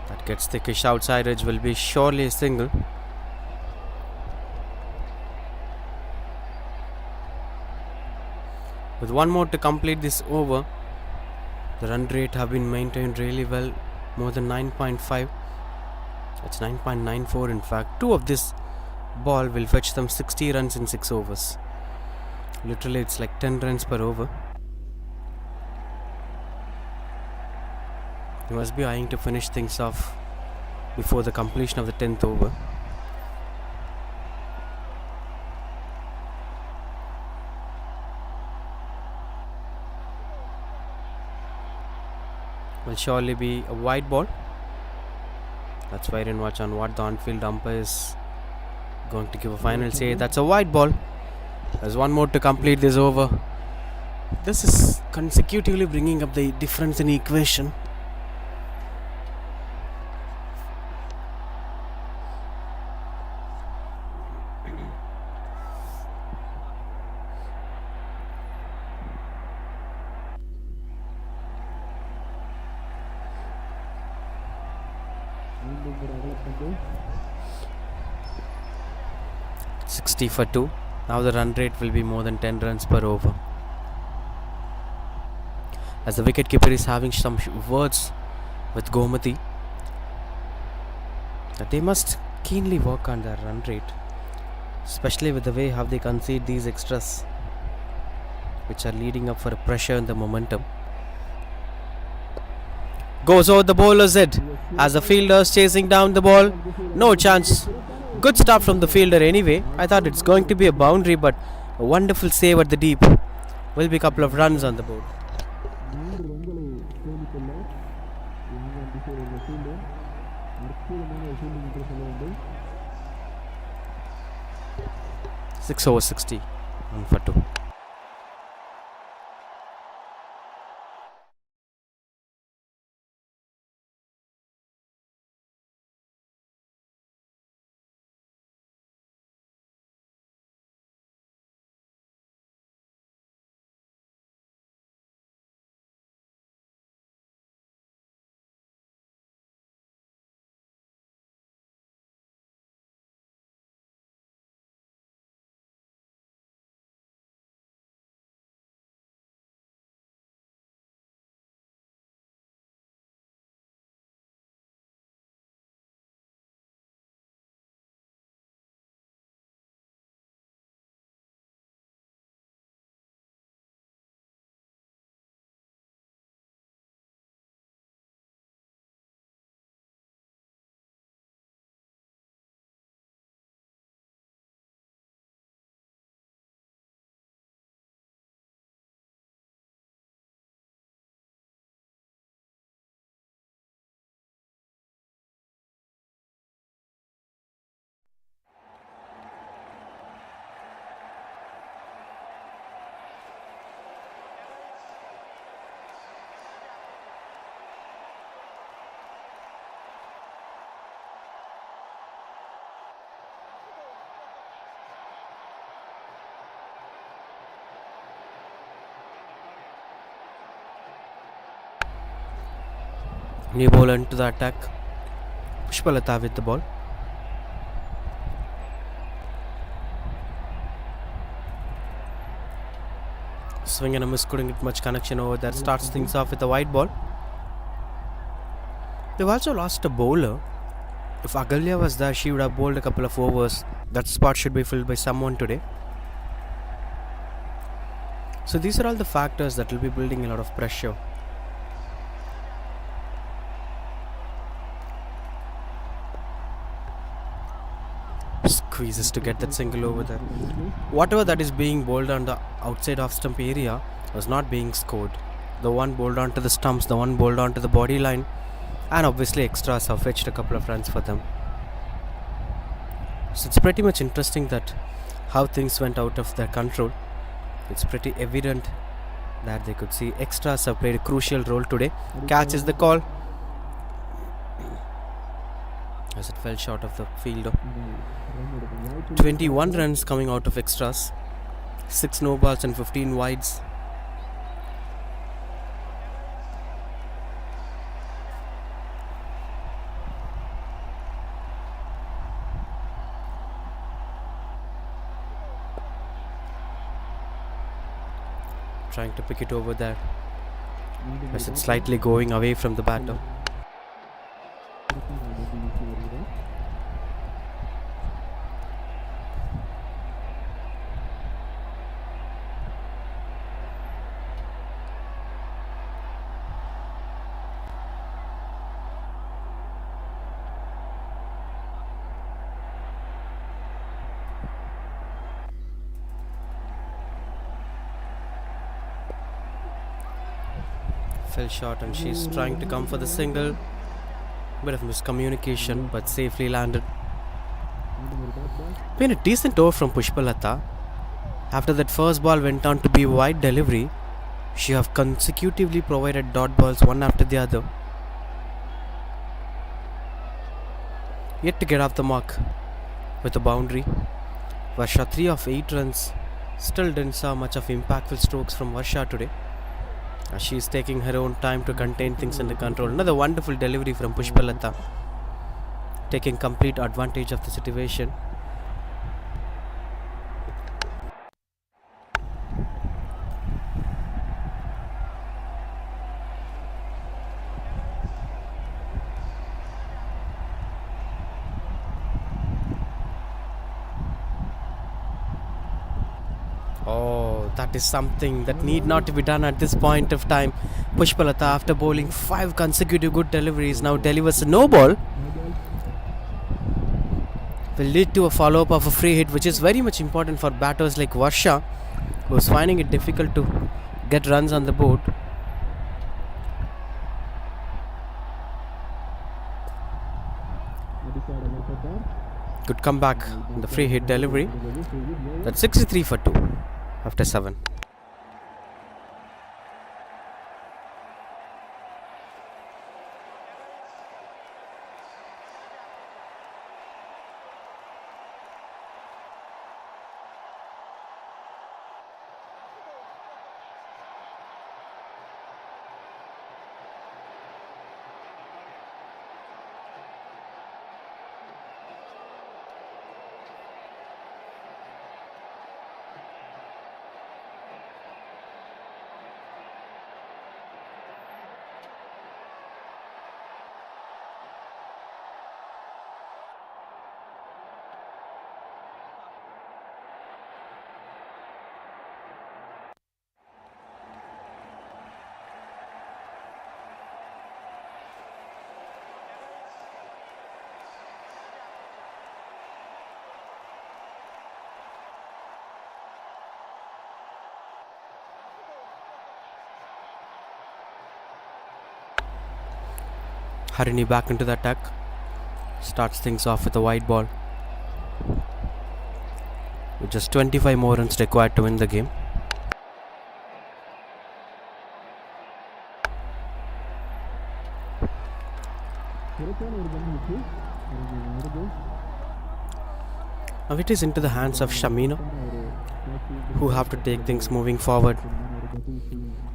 That gets thickish. Outside edge will be surely a single. With one more to complete this over, the run rate have been maintained really well, more than 9.5. It's 9.94 in fact. 2 of this ball will fetch them 60 runs in 6 overs. Literally it's like 10 runs per over. He must be eyeing to finish things off before the completion of the 10th over. Will surely be a wide ball. Let's wait and watch on what the on-field umpire is going to give a final say. That's a wide ball. There's one more to complete this over. This is consecutively bringing up the difference in equation. $60 for 2. Now the run rate will be more than 10 runs per over. As the wicketkeeper is having some words with Gomati that they must keenly work on their run rate, especially with the way how they concede these extras, which are leading up for a pressure in the momentum. Goes over the bowler's head as the fielder's chasing down the ball. No chance. Good stop from the fielder anyway. I thought it's going to be a boundary, but a wonderful save at the deep. Will be a couple of runs on the board. Six over 60. 1 for 2. New bowler into the attack. Pushpalata with the ball. Swing and a miss, couldn't get much connection over there. Starts things off with a wide ball. They've also lost a bowler. If Agalya was there, she would have bowled a couple of overs. That spot should be filled by someone today. So these are all the factors that will be building a lot of pressure. Squeezes to get that single over there. Whatever that is being bowled on the outside off stump area was not being scored. The one bowled onto the stumps, the one bowled onto the body line, and obviously extras have fetched a couple of runs for them. So it's pretty much interesting that how things went out of their control. It's pretty evident that they could see extras have played a crucial role today. Catch is the call, as it fell short of the fielder. 21 runs coming out of extras, 6 no balls and 15 wides. Trying to pick it over there, as it's slightly going away from the batter. Fell short and she's trying to come for the single. Bit of miscommunication, but safely landed. Been a decent over from Pushpalata. After that first ball went on to be wide delivery, she have consecutively provided dot balls one after the other. Yet to get off the mark with a boundary. Varsha 3 of 8 runs. Still didn't saw much of impactful strokes from Varsha today. She is taking her own time to contain things under control. Another wonderful delivery from Pushpalata, taking complete advantage of the situation. Oh, that is something that need not to be done at this point of time. Pushpalata, after bowling 5 consecutive good deliveries, now delivers a no ball. Will lead to a follow-up of a free hit, which is very much important for batters like Varsha, who is finding it difficult to get runs on the board. Good comeback in the free hit delivery. That's 63 for 2 after 7. Harini back into the attack. Starts things off with a wide ball. With just 25 more runs required to win the game. Now it is into the hands of Shamina, who have to take things moving forward.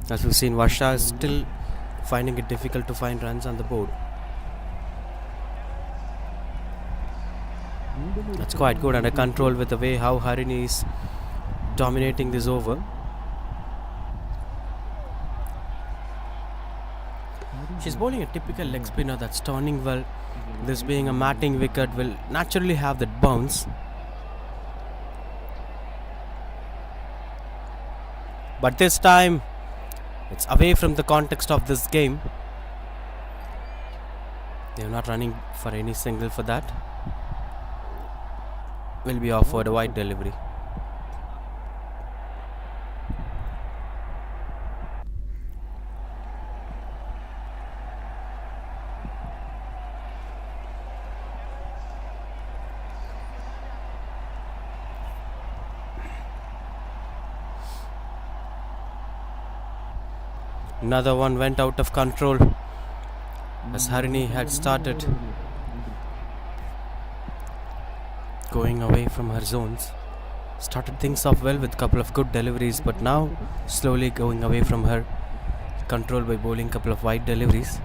As we've seen, Varsha is still finding it difficult to find runs on the board. That's quite good under control with the way how Harini is dominating this over. She's bowling a typical leg spinner that's turning well. This being a matting wicket will naturally have that bounce. But this time, it's away from the context of this game. They're not running for any single for that. Will be offered a wide delivery. Another one went out of control as Harini had started going away from her zones. Started things off well with a couple of good deliveries, but now slowly going away from her control by bowling a couple of wide deliveries.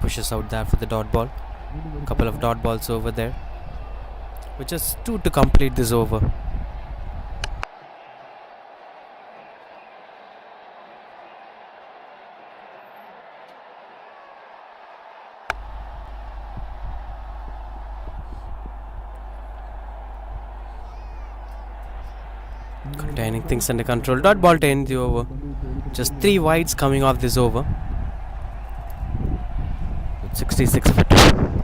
Pushes out there for the dot ball. Couple of dot balls over there, which is two to complete this over. Containing things under control. Dot ball to end the over. Just 3 wides coming off this over. 66 for 2.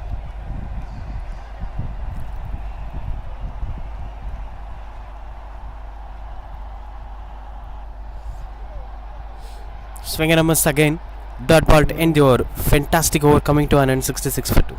Swing and a miss again. Dot ball to end the over. Fantastic over coming to an end. 66 for 2.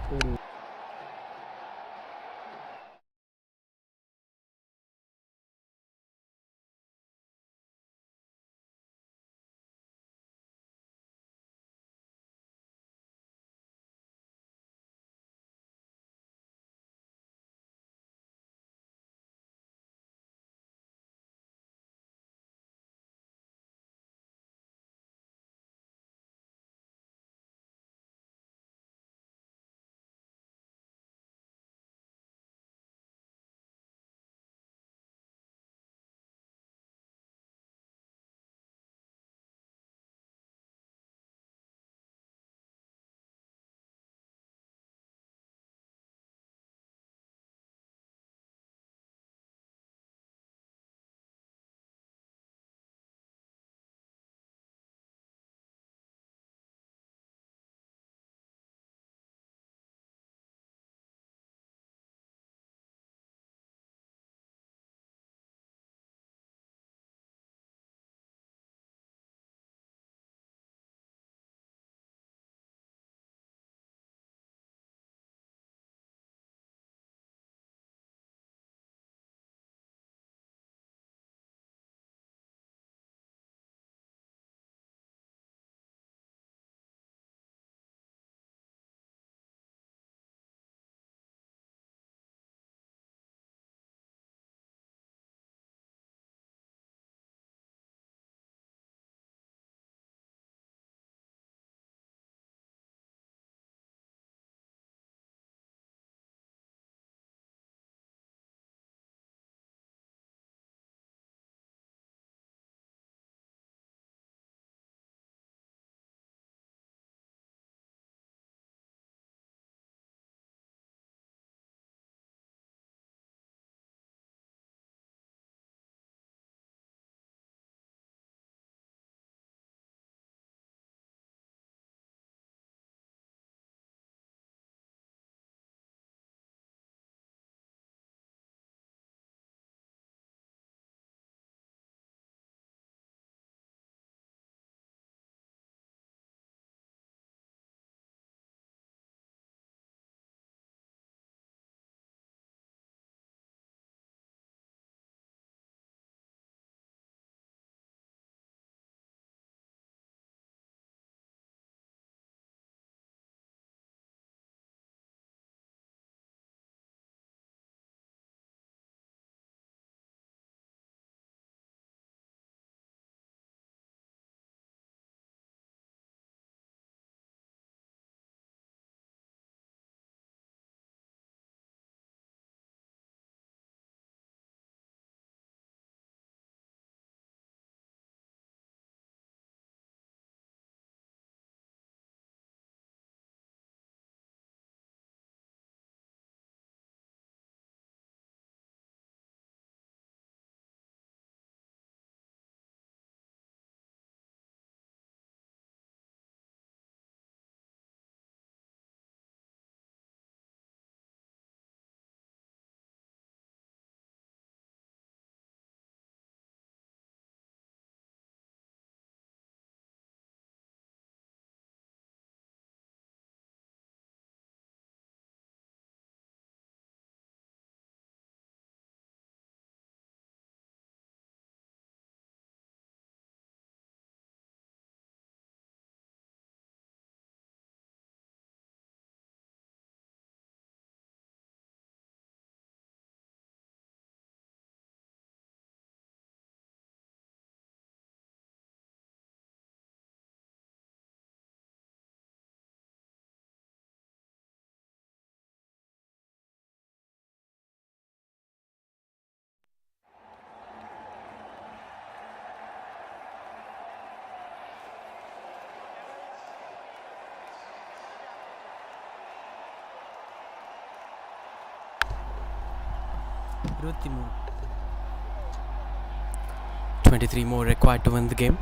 23 more required to win the game.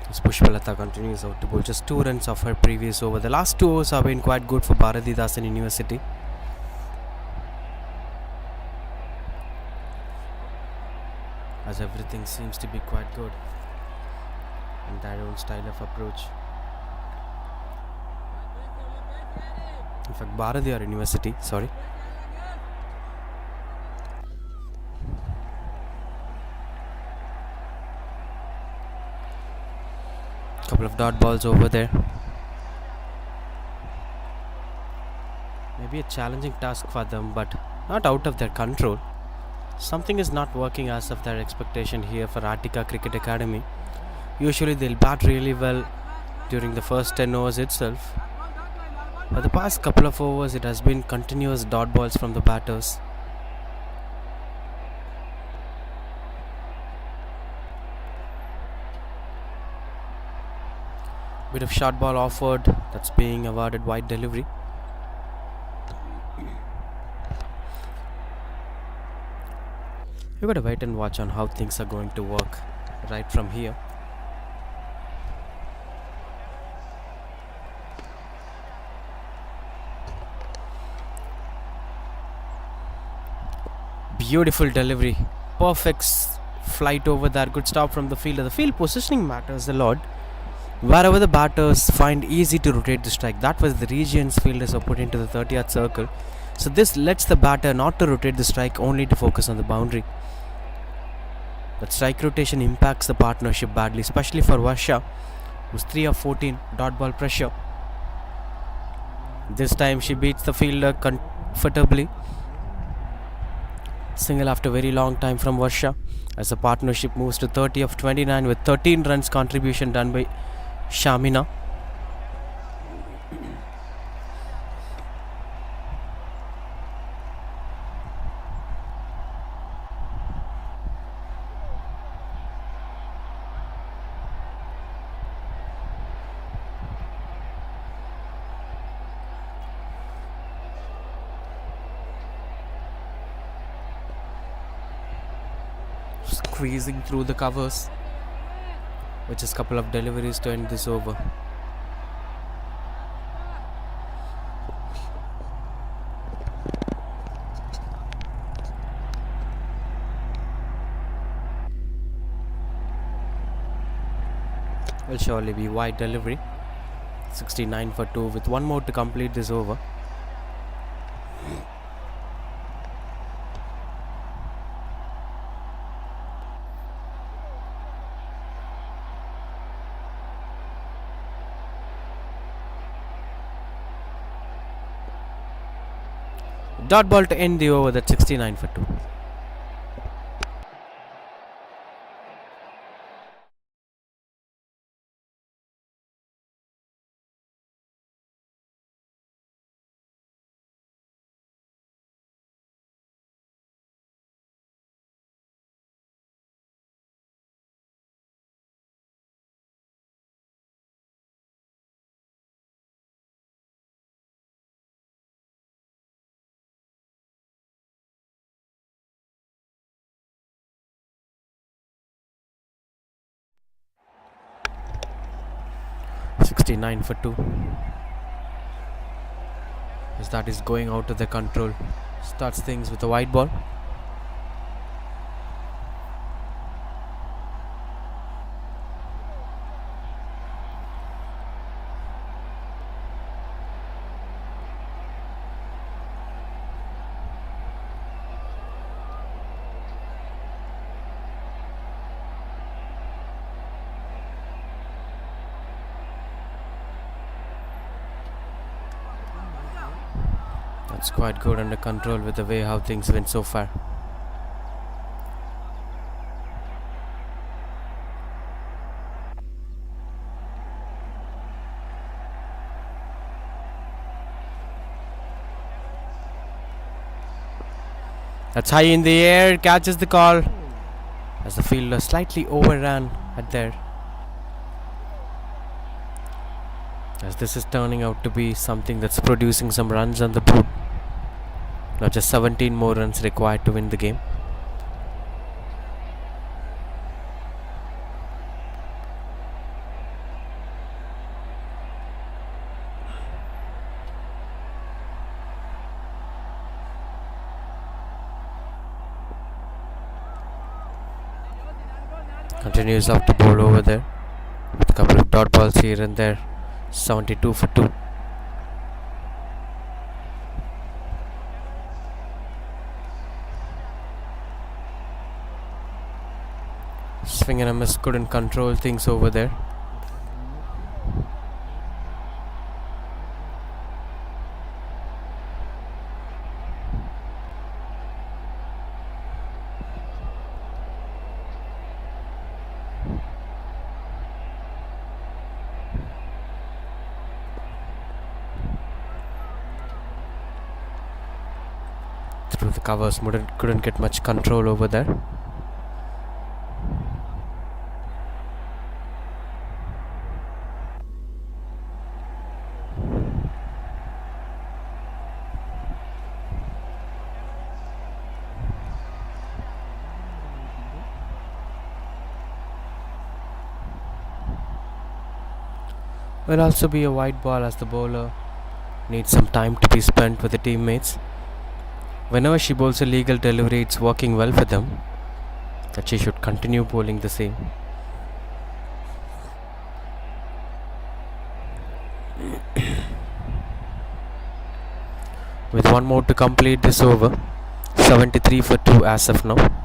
As Pushpalata continues out to bowl just 2 runs off her previous over. The last 2 overs have been quite good for Bharatidasan University. As everything seems to be quite good in their own style of approach. In fact, Bharatiyar University, sorry. Couple of dot balls over there. Maybe a challenging task for them, but not out of their control. Something is not working as of their expectation here for Attica Cricket Academy. Usually they'll bat really well during the first 10 overs itself. For the past couple of overs, it has been continuous dot balls from the batters. Bit of short ball offered, that's being awarded wide delivery. We've got to wait and watch on how things are going to work right from here. Beautiful delivery, perfect flight over there, good stop from the fielder. The field positioning matters a lot. Wherever the batters find easy to rotate the strike, that was the region's fielders are put into the 30th circle. So this lets the batter not to rotate the strike, only to focus on the boundary. That strike rotation impacts the partnership badly, especially for Varsha, who's 3 of 14 dot ball pressure. This time she beats the fielder comfortably. Single after a very long time from Varsha, as the partnership moves to 30 of 29 with 13 runs contribution done by Shamina. Squeezing through the covers, which is a couple of deliveries to end this over. Will surely be wide delivery. 69 for 2 with 1 more to complete this over. Dot ball to end the over, that's 69 for 2. $69 for 2. As that is going out of the control. Starts things with a wide ball. That's quite good under control with the way how things went so far. That's high in the air, catches the call as the fielder slightly overran at there. As this is turning out to be something that's producing some runs on the board. Now just 17 more runs required to win the game. Continues off the ball over there with a couple of dot balls here and there. 72 for 2. Swing and a miss, couldn't control things over there. Through the covers, couldn't get much control over there. Will also be a wide ball as the bowler needs some time to be spent with the teammates. Whenever she bowls a legal delivery, it's working well for them, that she should continue bowling the same. With one more to complete this over, 73 for 2 as of now.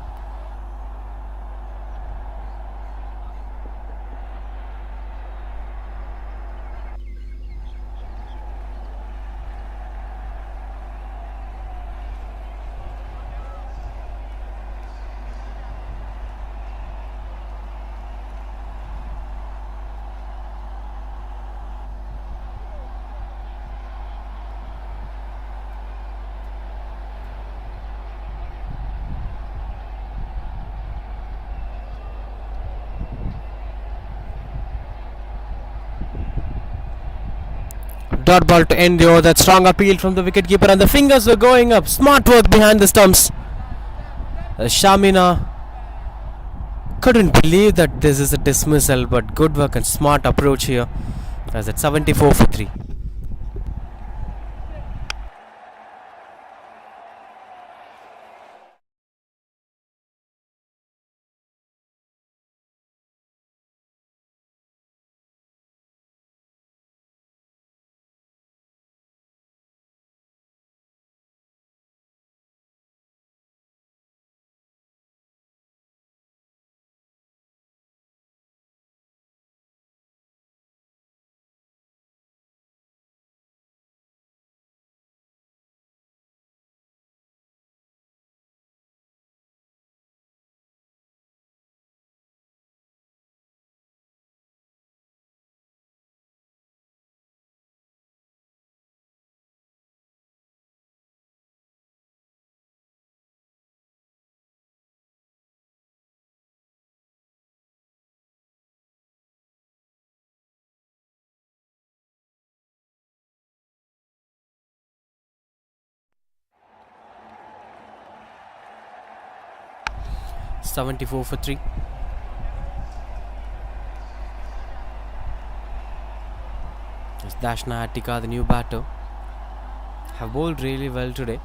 Dot ball to end the over. That strong appeal from the wicketkeeper, and the fingers were going up. Smart work behind the stumps. Shamina couldn't believe that this is a dismissal, but good work and smart approach here. As at 74 for 3. (74 for 3). It's Dashna Attica, the new batter, have bowled really well today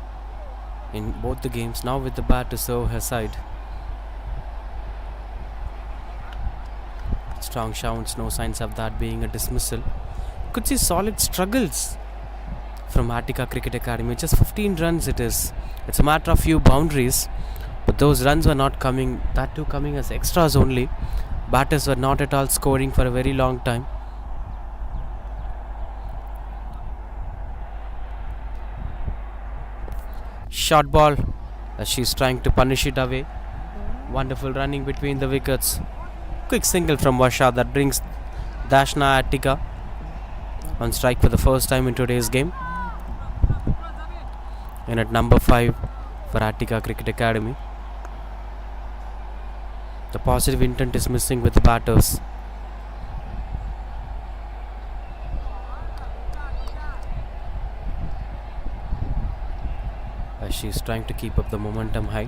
in both the games. Now with the bat to serve her side. Strong shouts, no signs of that being a dismissal. Could see solid struggles from Attica Cricket Academy. Just 15 runs it is. It's a matter of few boundaries. But those runs were not coming, that too coming as extras only. Batters were not at all scoring for a very long time. Short ball as she's trying to punish it away. Wonderful running between the wickets. Quick single from Vasha that brings Dashna Attica on strike for the first time in today's game. And at number 5 for Attica Cricket Academy. The positive intent is missing with the batters. as she's trying to keep up the momentum high.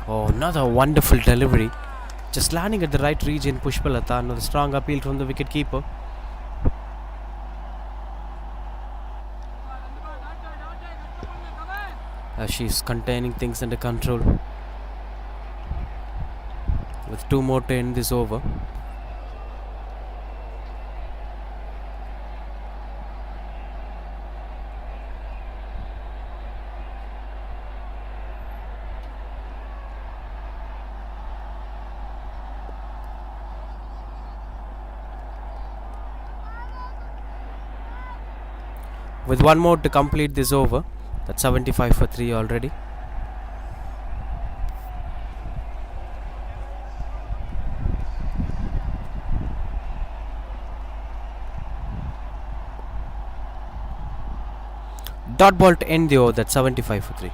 Oh, another wonderful delivery. Just landing at the right region, Pushpalata. Another strong appeal from the wicket keeper. As she's containing things under control. With 2 more to end this over. With 1 more to complete this over. That's 75 for 3 already. Dot ball to end the over. That's 75 for 3.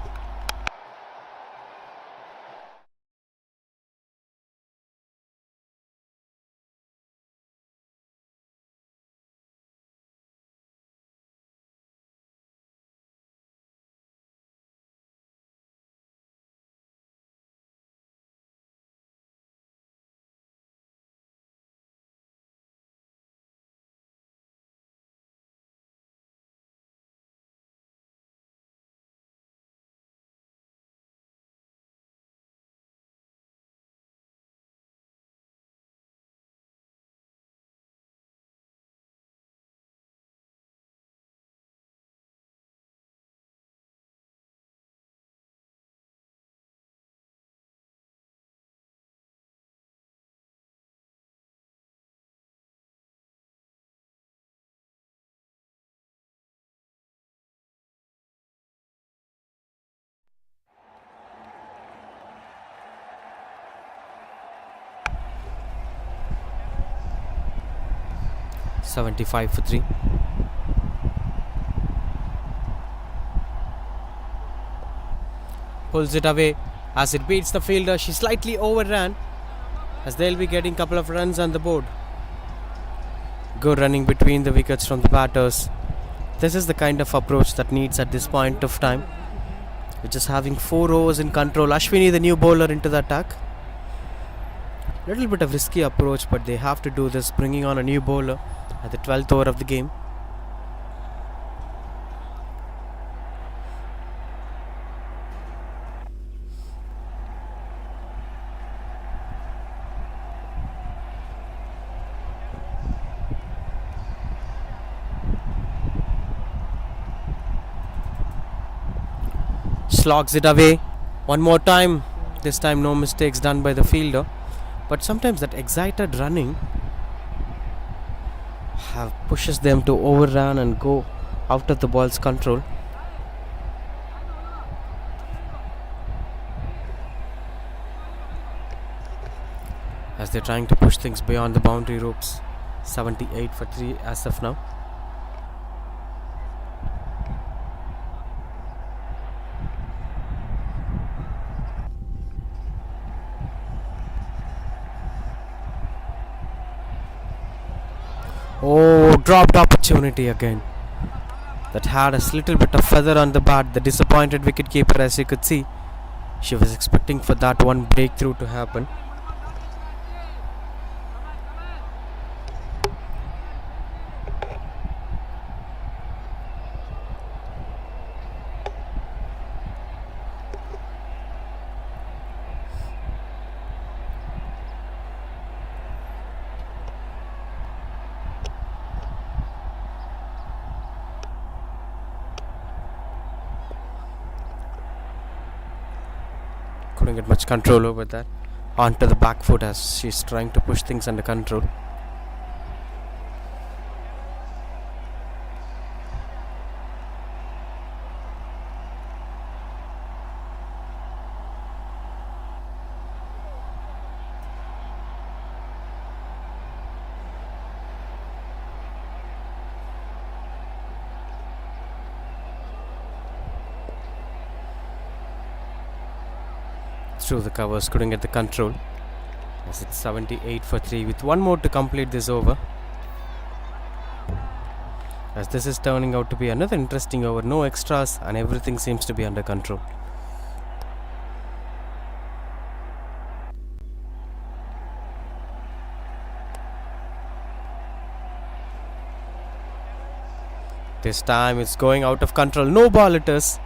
$75 for 3. Pulls it away as it beats the fielder. She slightly overran as they'll be getting a couple of runs on the board. Good running between the wickets from the batters. This is the kind of approach that needs at this point of time. We're just having 4 overs in control. Ashwini, the new bowler, into the attack. Little bit of risky approach, but they have to do this, bringing on a new bowler at the 12th over of the game. Slogs it away one more time. This time no mistakes done by the fielder, but sometimes that excited running pushes them to overrun and go out of the ball's control. As they're trying to push things beyond the boundary ropes. 78 for 3 as of now. Oh, dropped opportunity again. That had a little bit of feather on the bat. The disappointed wicketkeeper, as you could see, she was expecting for that one breakthrough to happen. Couldn't get much control over that. Onto the back foot as she's trying to push things under control. through the covers, couldn't get the control. As it's 78 for 3 with one more to complete this over. As this is turning out to be another interesting over, no extras and everything seems to be under control. This time it's going out of control. No ball it is.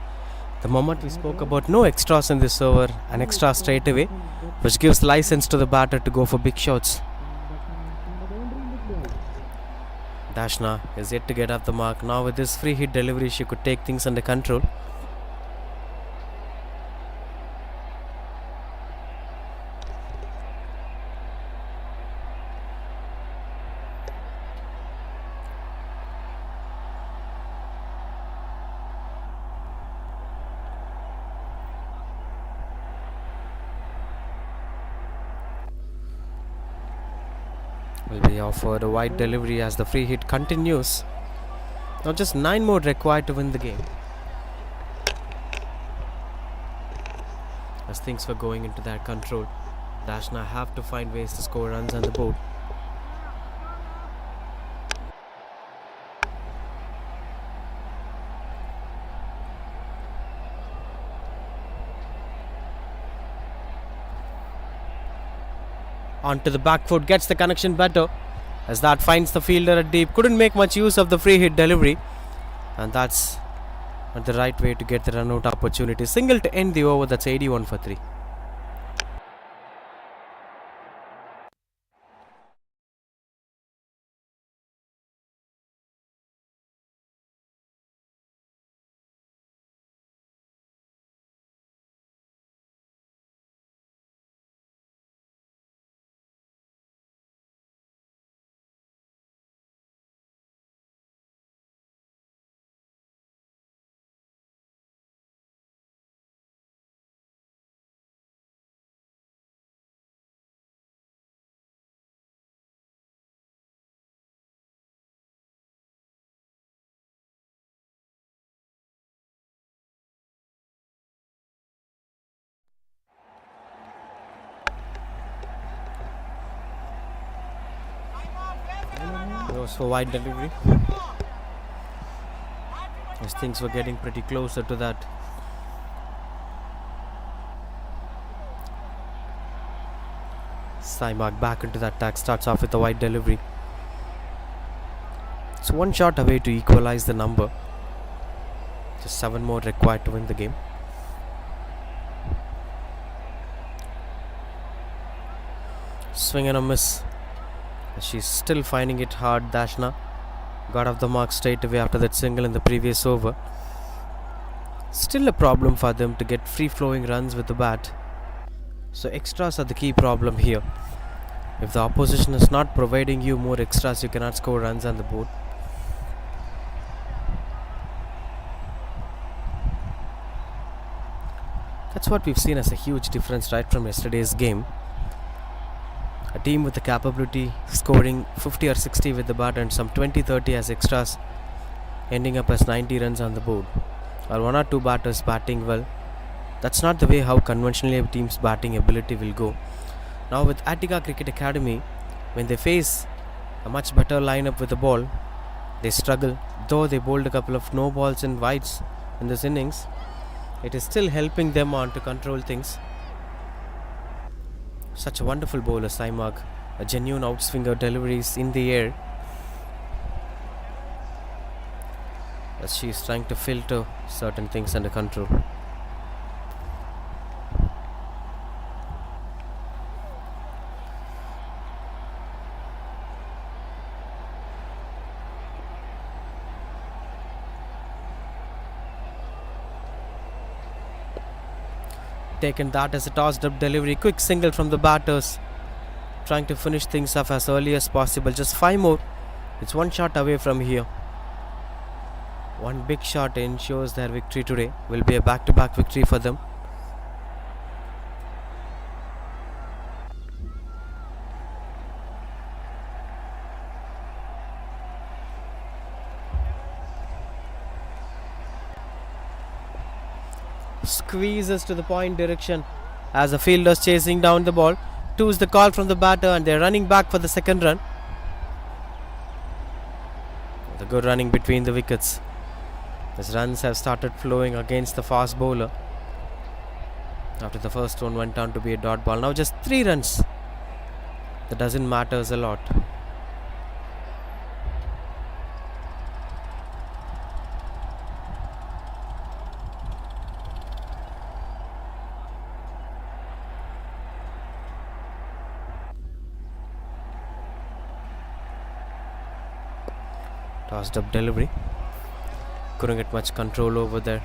The moment we spoke about no extras in this over, an extra straight away, which gives license to the batter to go for big shots. Dashna is yet to get off the mark. Now with this free hit delivery, she could take things under control. Will be offered a wide delivery as the free hit continues. Now just 9 more required to win the game. As things were going into their control, Dashna have to find ways to score runs on the board. Onto the back foot, gets the connection better as that finds the fielder at deep. Couldn't make much use of the free hit delivery, and that's not the right way to get the run out opportunity. Single to end the over. That's 81 for 3. Goes for wide delivery as things were getting pretty closer to that. Saimak back into the attack, starts off with a wide delivery. It's one shot away to equalize the number. Just 7 more required to win the game. Swing and a miss. She's still finding it hard. Dashna got off the mark straight away after that single in the previous over. Still a problem for them to get free flowing runs with the bat. So extras are the key problem here. If the opposition is not providing you more extras, you cannot score runs on the board. That's what we've seen as a huge difference right from yesterday's game. A team with the capability of scoring 50 or 60 with the bat and some 20-30 as extras, ending up as 90 runs on the board, or 1 or 2 batters batting well. That's not the way how conventionally a team's batting ability will go. Now with Attica Cricket Academy, when they face a much better lineup with the ball, they struggle. Though they bowled a couple of no balls and wides in this innings, it is still helping them on to control things. Such a wonderful bowler, Saimak. A genuine outswinger, deliveries in the air. As she is trying to filter certain things under control. Taken that as a tossed up delivery. Quick single from the batters, trying to finish things off as early as possible. Just 5 more. It's 1 shot away from here. One big shot ensures their victory today. Will be a back-to-back victory for them. Squeezes to the point direction as the fielders chasing down the ball. 2 is the call from the batter, and they're running back for the second run. The good running between the wickets. His runs have started flowing against the fast bowler. After the first one went on to be a dot ball. Now just 3 runs. That doesn't matter a lot. Tossed up delivery. Couldn't get much control over there.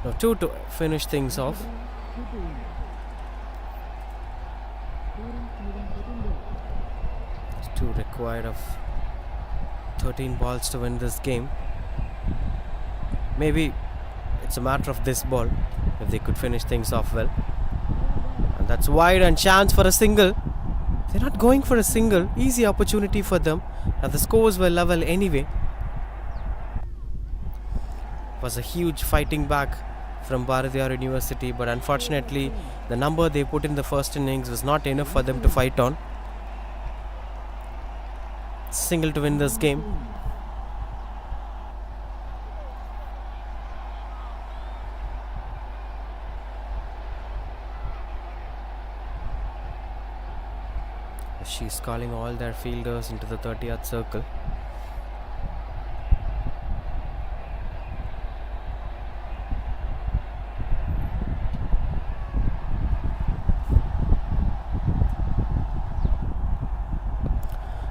Now 2 to finish things off. It's 2 required of 13 balls to win this game. Maybe it's a matter of this ball if they could finish things off well. And that's wide and chance for a single. They're not going for a single. Easy opportunity for them. Now the scores were level anyway. It was a huge fighting back from Bharatiyar University, but unfortunately the number they put in the first innings was not enough for them to fight on. Single to win this game. She's calling all their fielders into the 30th circle.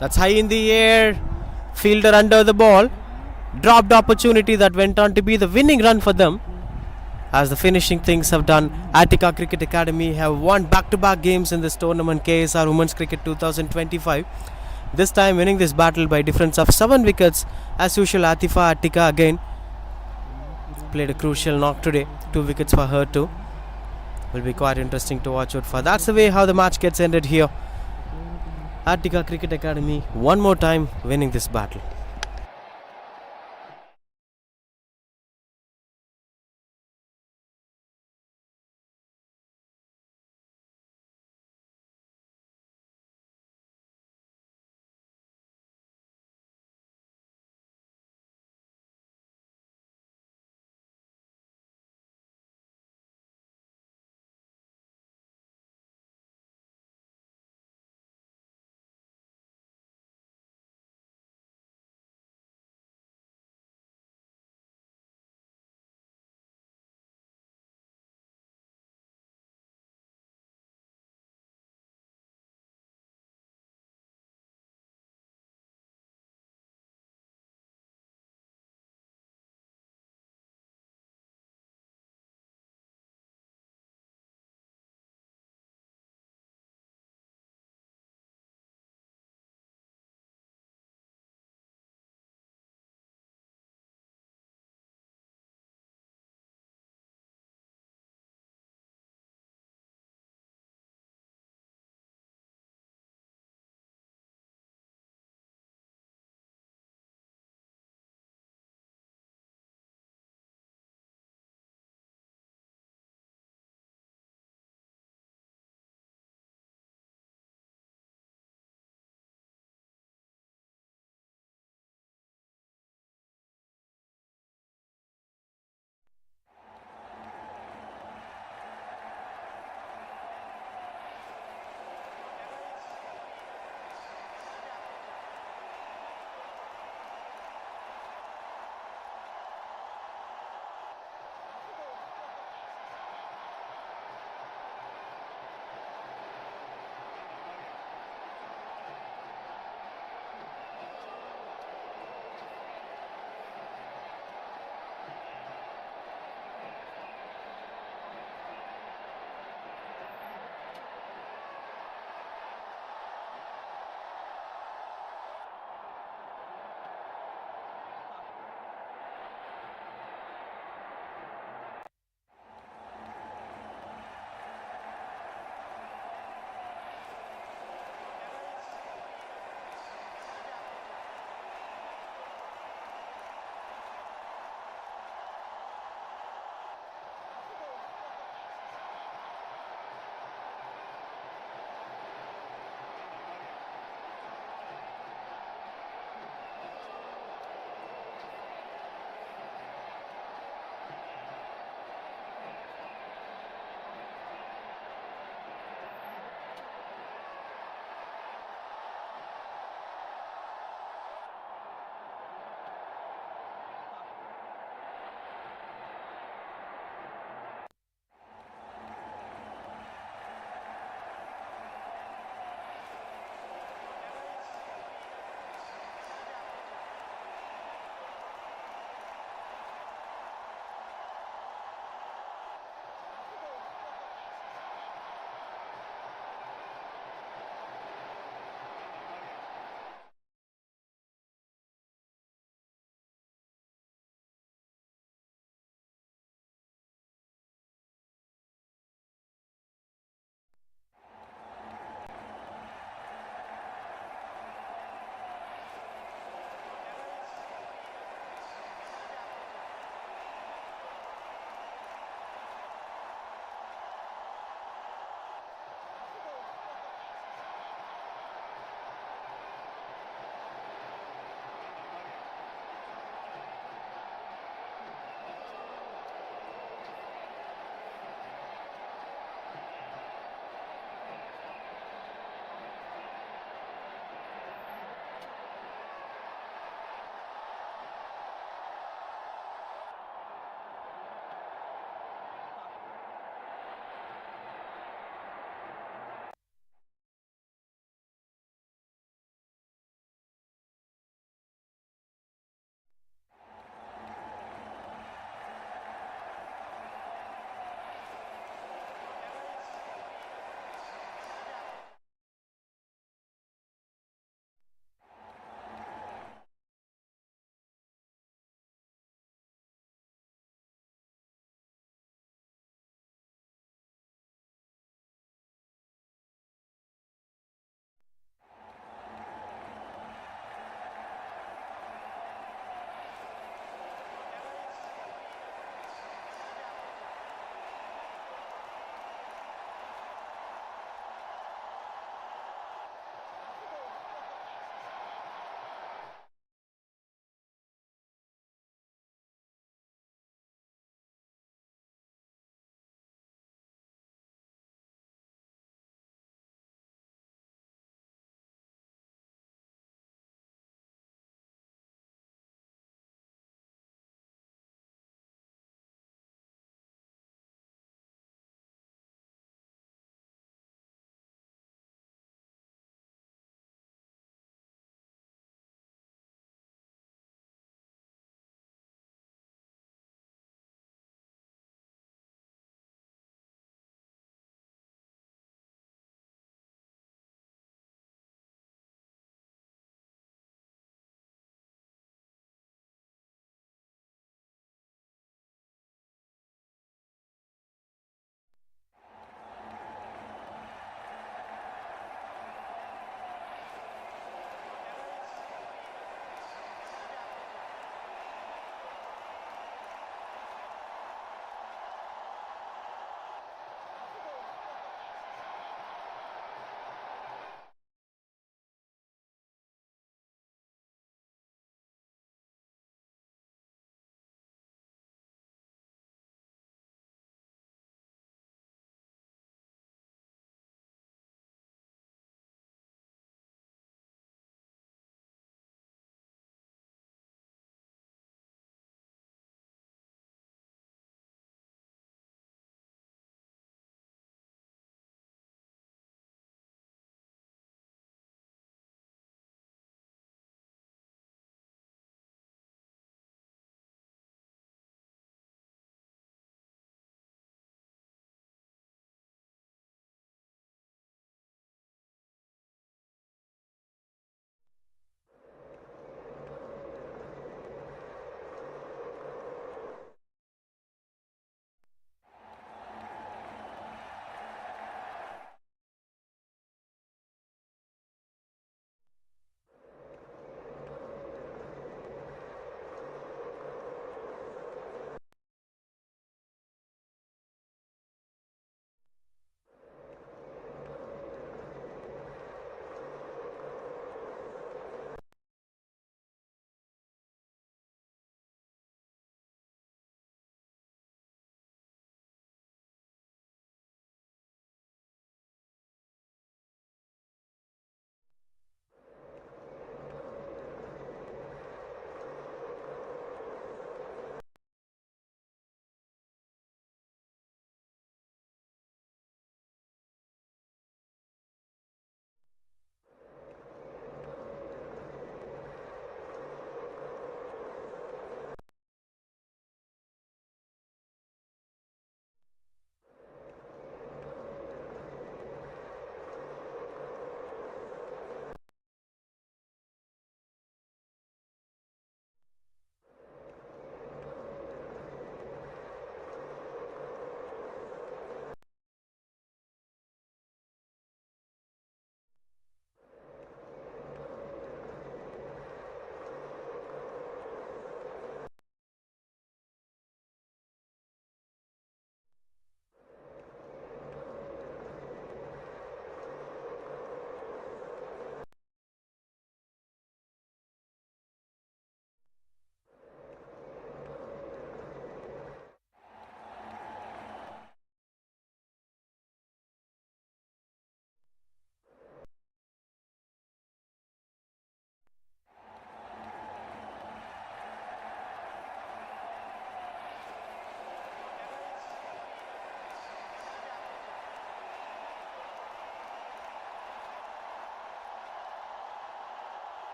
That's high in the air. Fielder under the ball. Dropped opportunity that went on to be the winning run for them. As the finishing things have done, Attica Cricket Academy have won back-to-back games in this tournament, KSR Women's Cricket 2025. This time winning this battle by difference of 7 wickets. As usual, Atifa Attica again played a crucial knock today. 2 wickets for her too. Will be quite interesting to watch out for. That's the way how the match gets ended here. Attica Cricket Academy one more time winning this battle.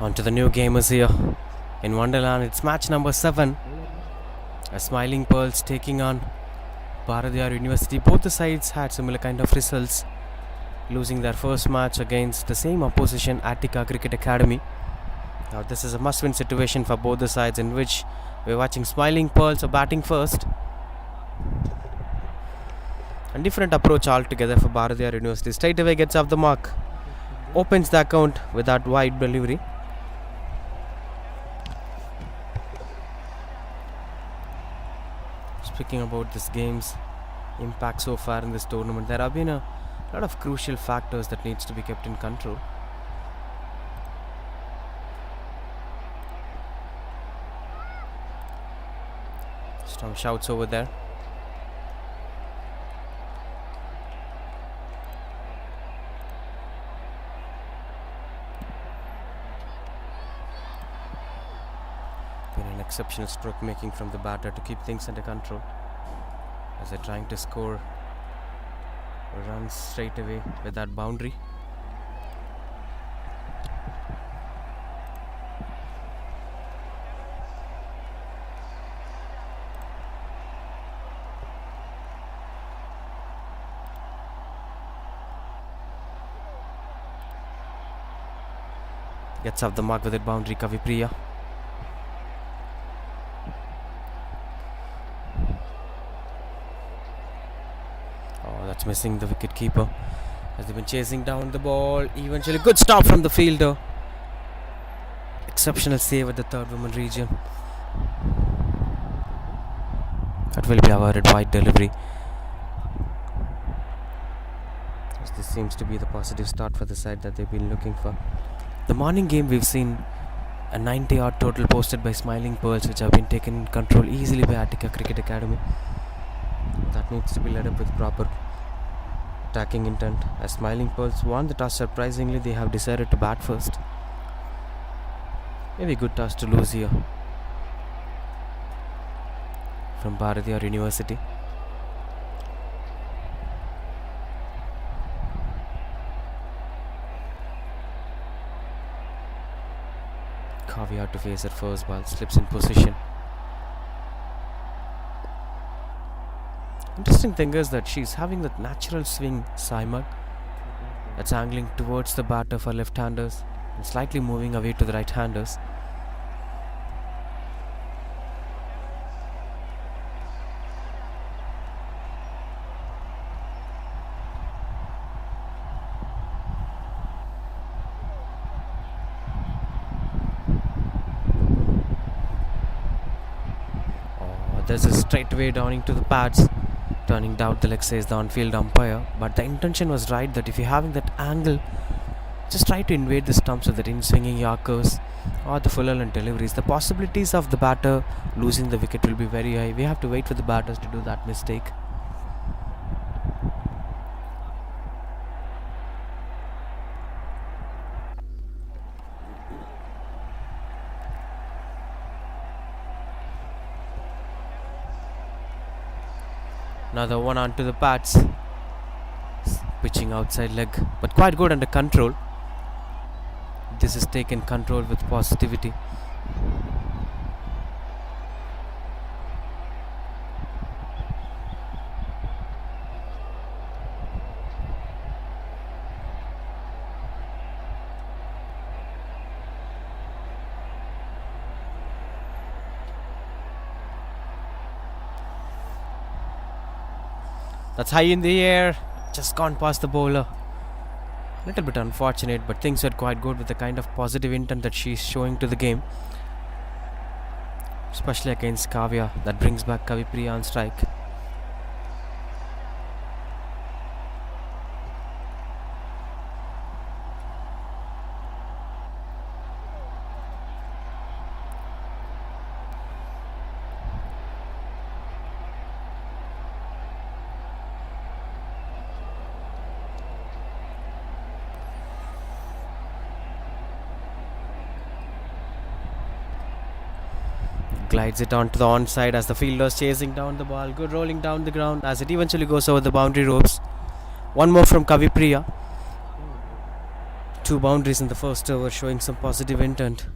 On to the new gamers here in Wonderland. It's match number 7. A Smiling Pearls taking on Bharatiyar University. Both the sides had similar kind of results, losing their first match against the same opposition, Attica Cricket Academy. Now this is a must-win situation for both the sides, in which we're watching Smiling Pearls are batting first. A different approach altogether for Bharatiyar University. Straight away gets off the mark, opens the account with that wide delivery. Speaking about this game's impact so far in this tournament, there have been a lot of crucial factors that needs to be kept in control. Some shouts over there. Been an exceptional stroke making from the batter to keep things under control, as they're trying to score runs straight away with that boundary. Gets off the mark with that boundary, Kavipriya. That's missing the wicket keeper, as they've been chasing down the ball. Eventually good stop from the fielder. Exceptional save at the third woman region. That will be avoided wide delivery, as this seems to be the positive start for the side that they've been looking for. The morning game, we've seen a 90-odd total posted by Smiling Pearls, which have been taken in control easily by Attica Cricket Academy. That needs to be led up with proper attacking intent. As Smiling Pearls won the toss, surprisingly they have decided to bat first. Maybe a good toss to lose here from Bharatiyar University. Kavya to face her first ball, slips in position. Interesting thing is that she's having that natural swing, Saimag, that's angling towards the batter for left-handers and slightly moving away to the right-handers. There's a straight away downing to the pads, turning down the leg, says the on-field umpire. But the intention was right, that if you're having that angle, just try to invade the stumps of the in-swinging Yorkers or the full and deliveries. The possibilities of the batter losing the wicket will be very high. We have to wait for the batters to do that mistake. Another one onto the pads, pitching outside leg, but quite good under control. This is taken control with positivity. That's high in the air, just gone past the bowler. Little bit unfortunate, but things are quite good with the kind of positive intent that she's showing to the game, especially against Kavya. That brings back Kavipriya on strike. Glides it onto the onside as the fielder's chasing down the ball. Good rolling down the ground as it eventually goes over the boundary ropes. One more from Kavipriya. Two boundaries in the first over, showing some positive intent.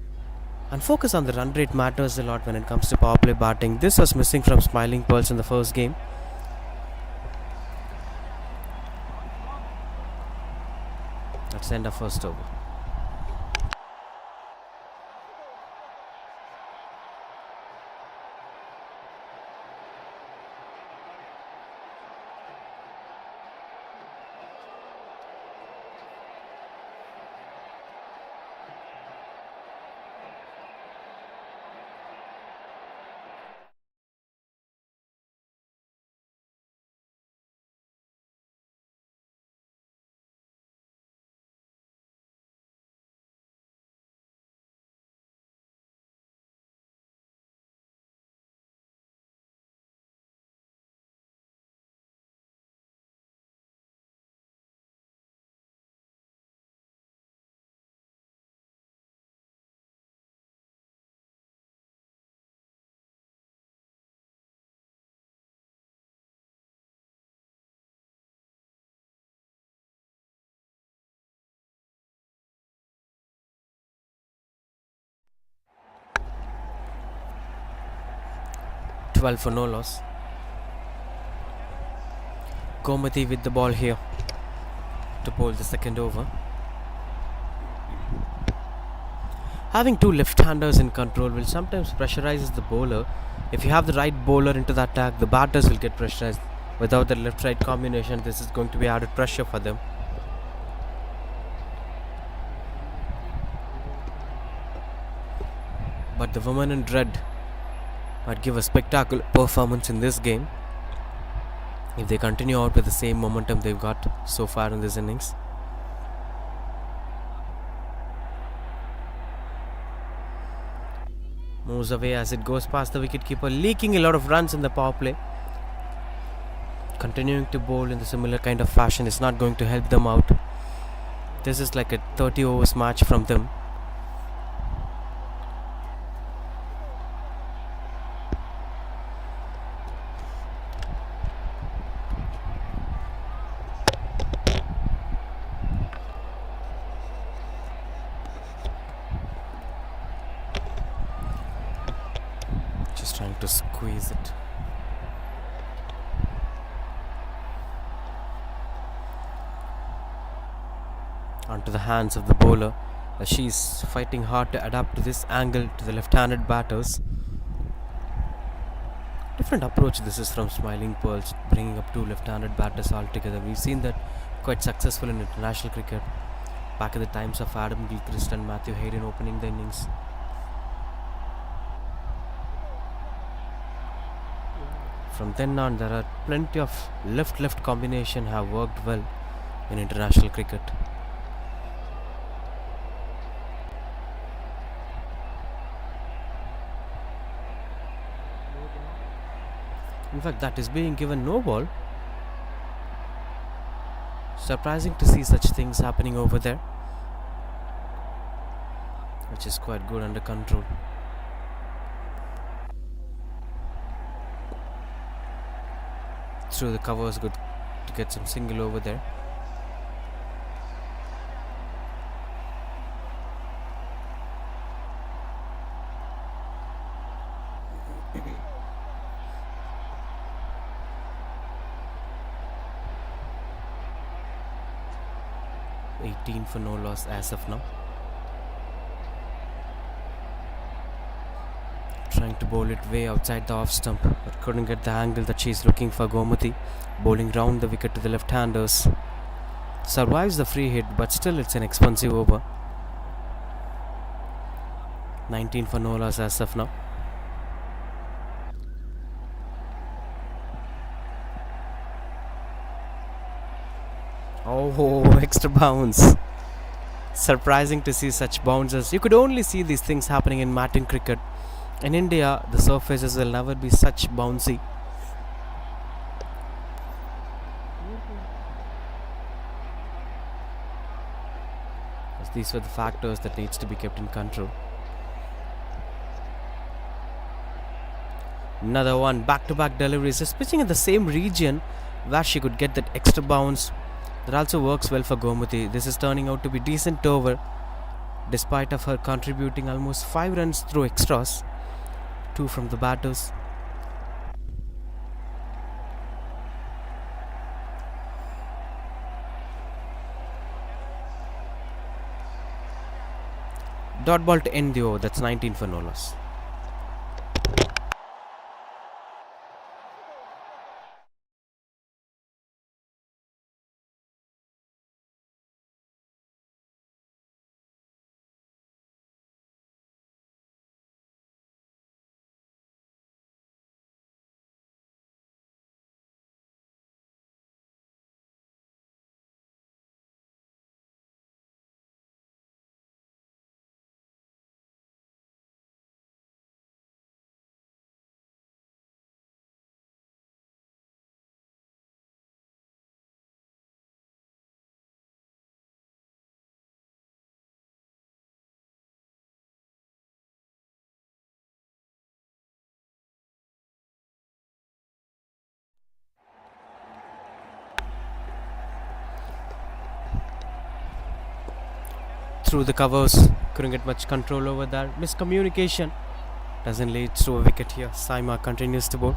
And focus on the run rate matters a lot when it comes to power play batting. This was missing from Smiling Pearls in the first game. Let's end our first over. Twelve for no loss. Gomati with the ball here to bowl the second over. Having two left-handers in control will sometimes pressurize the bowler. If you have the right bowler into the attack, the batters will get pressurized. Without the left-right combination, this is going to be added pressure for them. But the women in red might give a spectacular performance in this game if they continue out with the same momentum they've got so far in this innings. Moves away as it goes past the wicketkeeper, leaking a lot of runs in the power play. Continuing to bowl in the similar kind of fashion is not going to help them out. This is like a 30 overs match from them. Just trying to squeeze it. Onto the hands of the bowler as she's fighting hard to adapt to this angle to the left-handed batters. Different approach this is from Smiling Pearls, bringing up two left-handed batters altogether. We've seen that quite successful in international cricket back in the times of Adam Gilchrist and Matthew Hayden opening the innings. From then on, there are plenty of left-left combination have worked well in international cricket. In fact, that is being given no ball. Surprising to see such things happening over there, which is quite good under control. Through the covers, good to get some single over there. For no loss as of now. Trying to bowl it way outside the off stump, but couldn't get the angle that she's looking for. Gomati bowling round the wicket to the left-handers. Survives the free hit, but still it's an expensive over. 19 for no loss as of now. Oh, extra bounce. Surprising to see such bounces. You could only see these things happening in matting cricket. In India, the surfaces will never be such bouncy. These were the factors that needs to be kept in control. Another one, back-to-back deliveries. Just pitching in the same region where she could get that extra bounce. That also works well for Gomuti. This is turning out to be decent over, despite of her contributing almost 5 runs through extras, 2 from the batters. Dot ball to end the over. That's 19 for no loss. Through the covers, couldn't get much control over that. Miscommunication doesn't lead to a wicket here. Saima continues to bowl.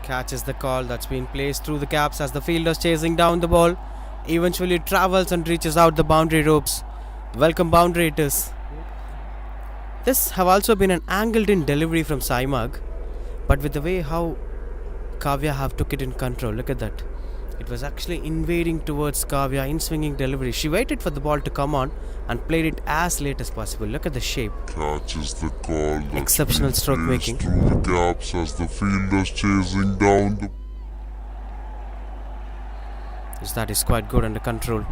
Catches the call that's been placed through the caps as the fielder's chasing down the ball. Eventually travels and reaches out the boundary ropes. Welcome boundary it is. This have also been an angled in delivery from Saimag, but with the way how Kavya have took it in control, look at that. It was actually invading towards Kavya in swinging delivery. She waited for the ball to come on and played it as late as possible. Look at the shape. Catches the call. Exceptional stroke making. Through the gaps as the fielder's chasing down the. That is quite good under control.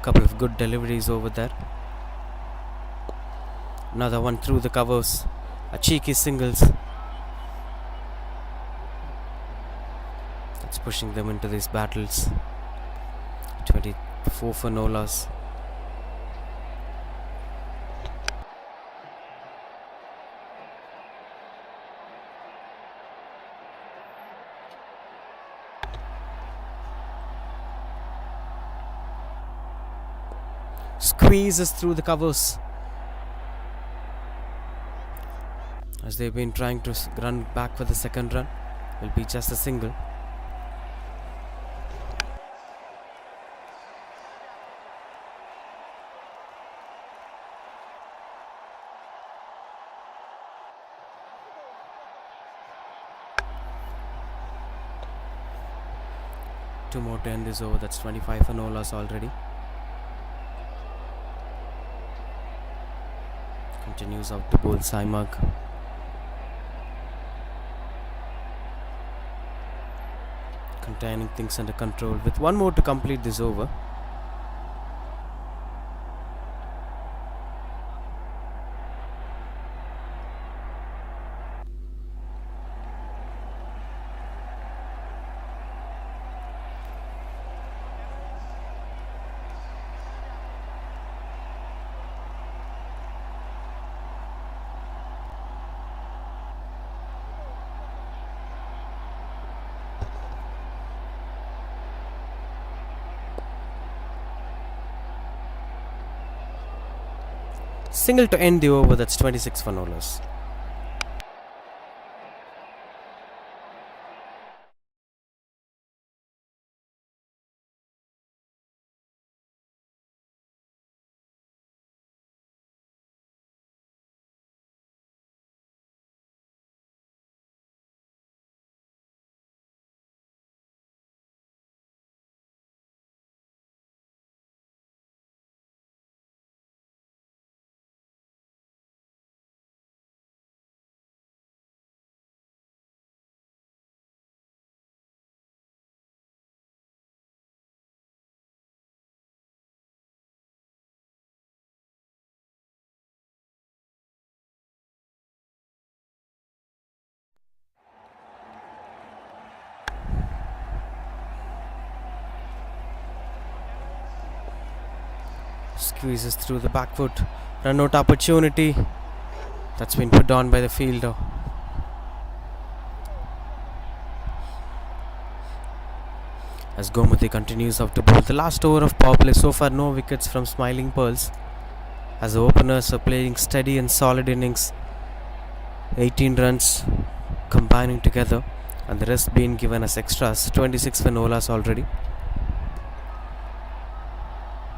Couple of good deliveries over there. Another one through the covers. A cheeky singles. That's pushing them into these battles. 24 for no loss. Squeezes through the covers as they've been trying to run back for the second run. Will be just a single. Two more to end this over. That's 25 for no loss already. Continues out to bowl Saimag. Containing things under control with one more to complete this over. Single to end the over. That's 26 for no loss. Squeezes through the back foot. Run out opportunity. That's been put on by the fielder. As Gomathi continues out to bowl. The last over of power play. So far, no wickets from Smiling Pearls. As the openers are playing steady and solid innings. 18 runs combining together, and the rest being given as extras. 26 for Nolas already.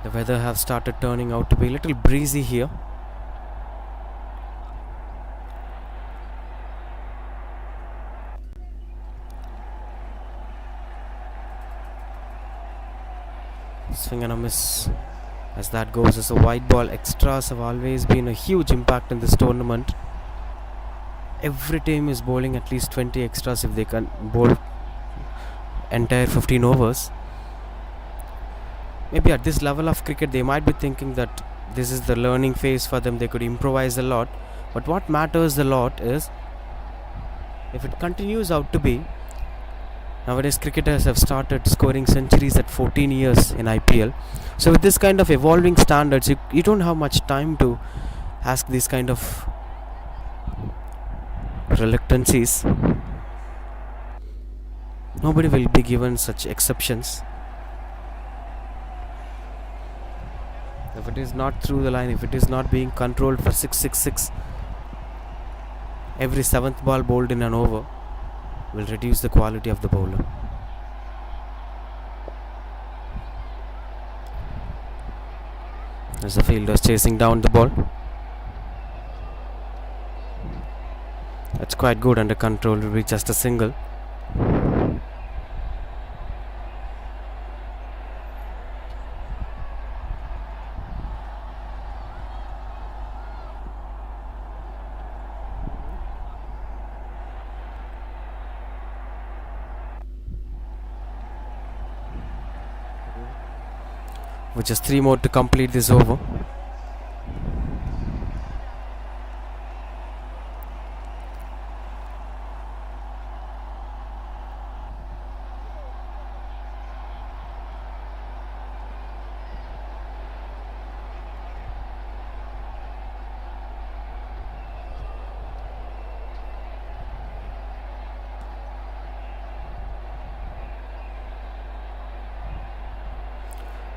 The weather have started turning out to be a little breezy here. Swing and a miss. As that goes as a white ball. Extras have always been a huge impact in this tournament. Every team is bowling at least 20 extras if they can bowl entire 15 overs. Maybe at this level of cricket they might be thinking that this is the learning phase for them. They could improvise a lot. But what matters a lot is if it continues out to be. Nowadays cricketers have started scoring centuries at 14 years in IPL. So with this kind of evolving standards, you don't have much time to ask these kind of reluctancies. Nobody will be given such exceptions. If it is not through the line, if it is not being controlled for 666, every 7th ball bowled in an over will reduce the quality of the bowler. As the fielder is chasing down the ball. That's quite good under control. Will be just a single. With just 3 more to complete this over.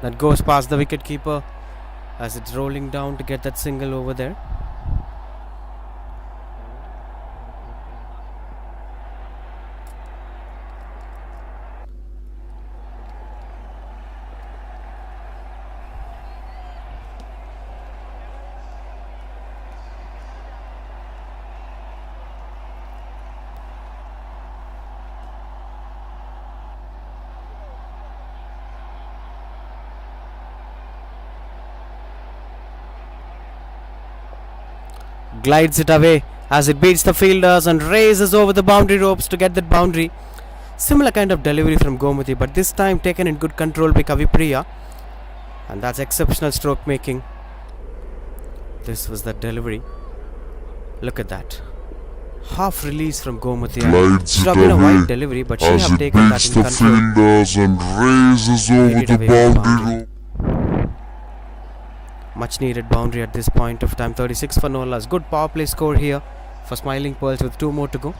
That goes past the wicket keeper as it's rolling down to get that single over there. Glides it away as it beats the fielders and races over the boundary ropes to get that boundary. Similar kind of delivery from Gomathi, but this time taken in good control by Kavipriya, and that's exceptional stroke making. This was the delivery. Look at that. Half release from Gomathi. Should have been a wide delivery, but she have taken that in control. Fielders and raises over the boundary rope. Much needed boundary at this point of time. 36 for Nolas. Good power play score here for Smiling Pearls with 2 more to go.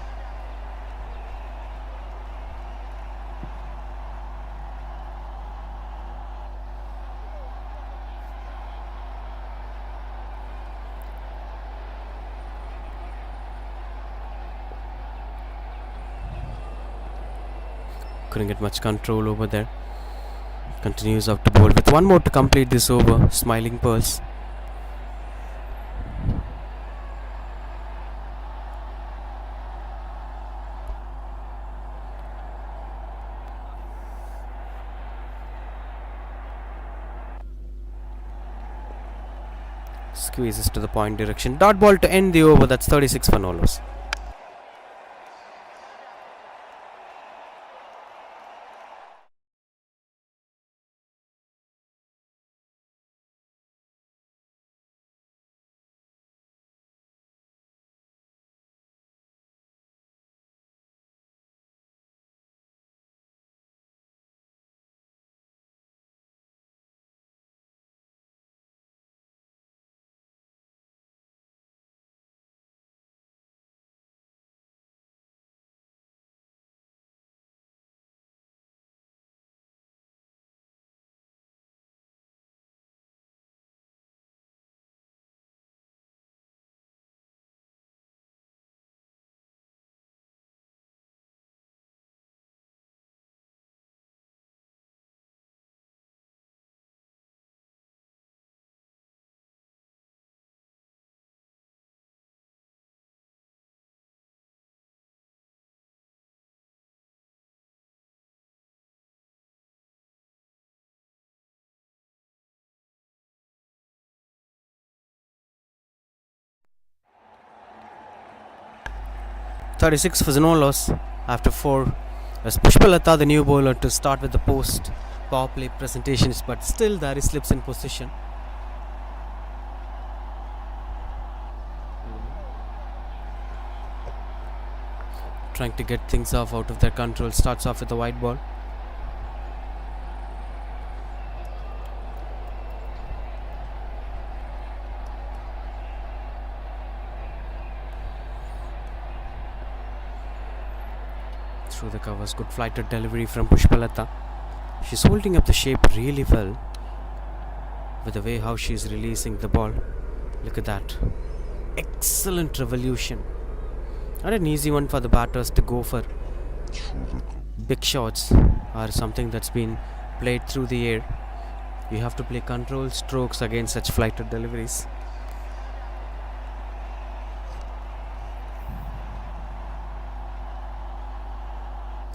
Couldn't get much control over there. Continues out to bowl with 1 more to complete this over. Smiling Pearls. Squeezes to the point direction. Dot ball to end the over. That's 36 for Nolas. 36 for no loss after 4. As Pushpalata, the new bowler, to start with the post power play presentations, but still there is slips in position. Trying to get things off out of their control. Starts off with a wide ball. Through the covers, good flighted delivery from Pushpalata. She's holding up the shape really well with the way how she's releasing the ball. Look at that. Excellent revolution. Not an easy one for the batters to go for. Big shots are something that's been played through the air. You have to play control strokes against such flighted deliveries.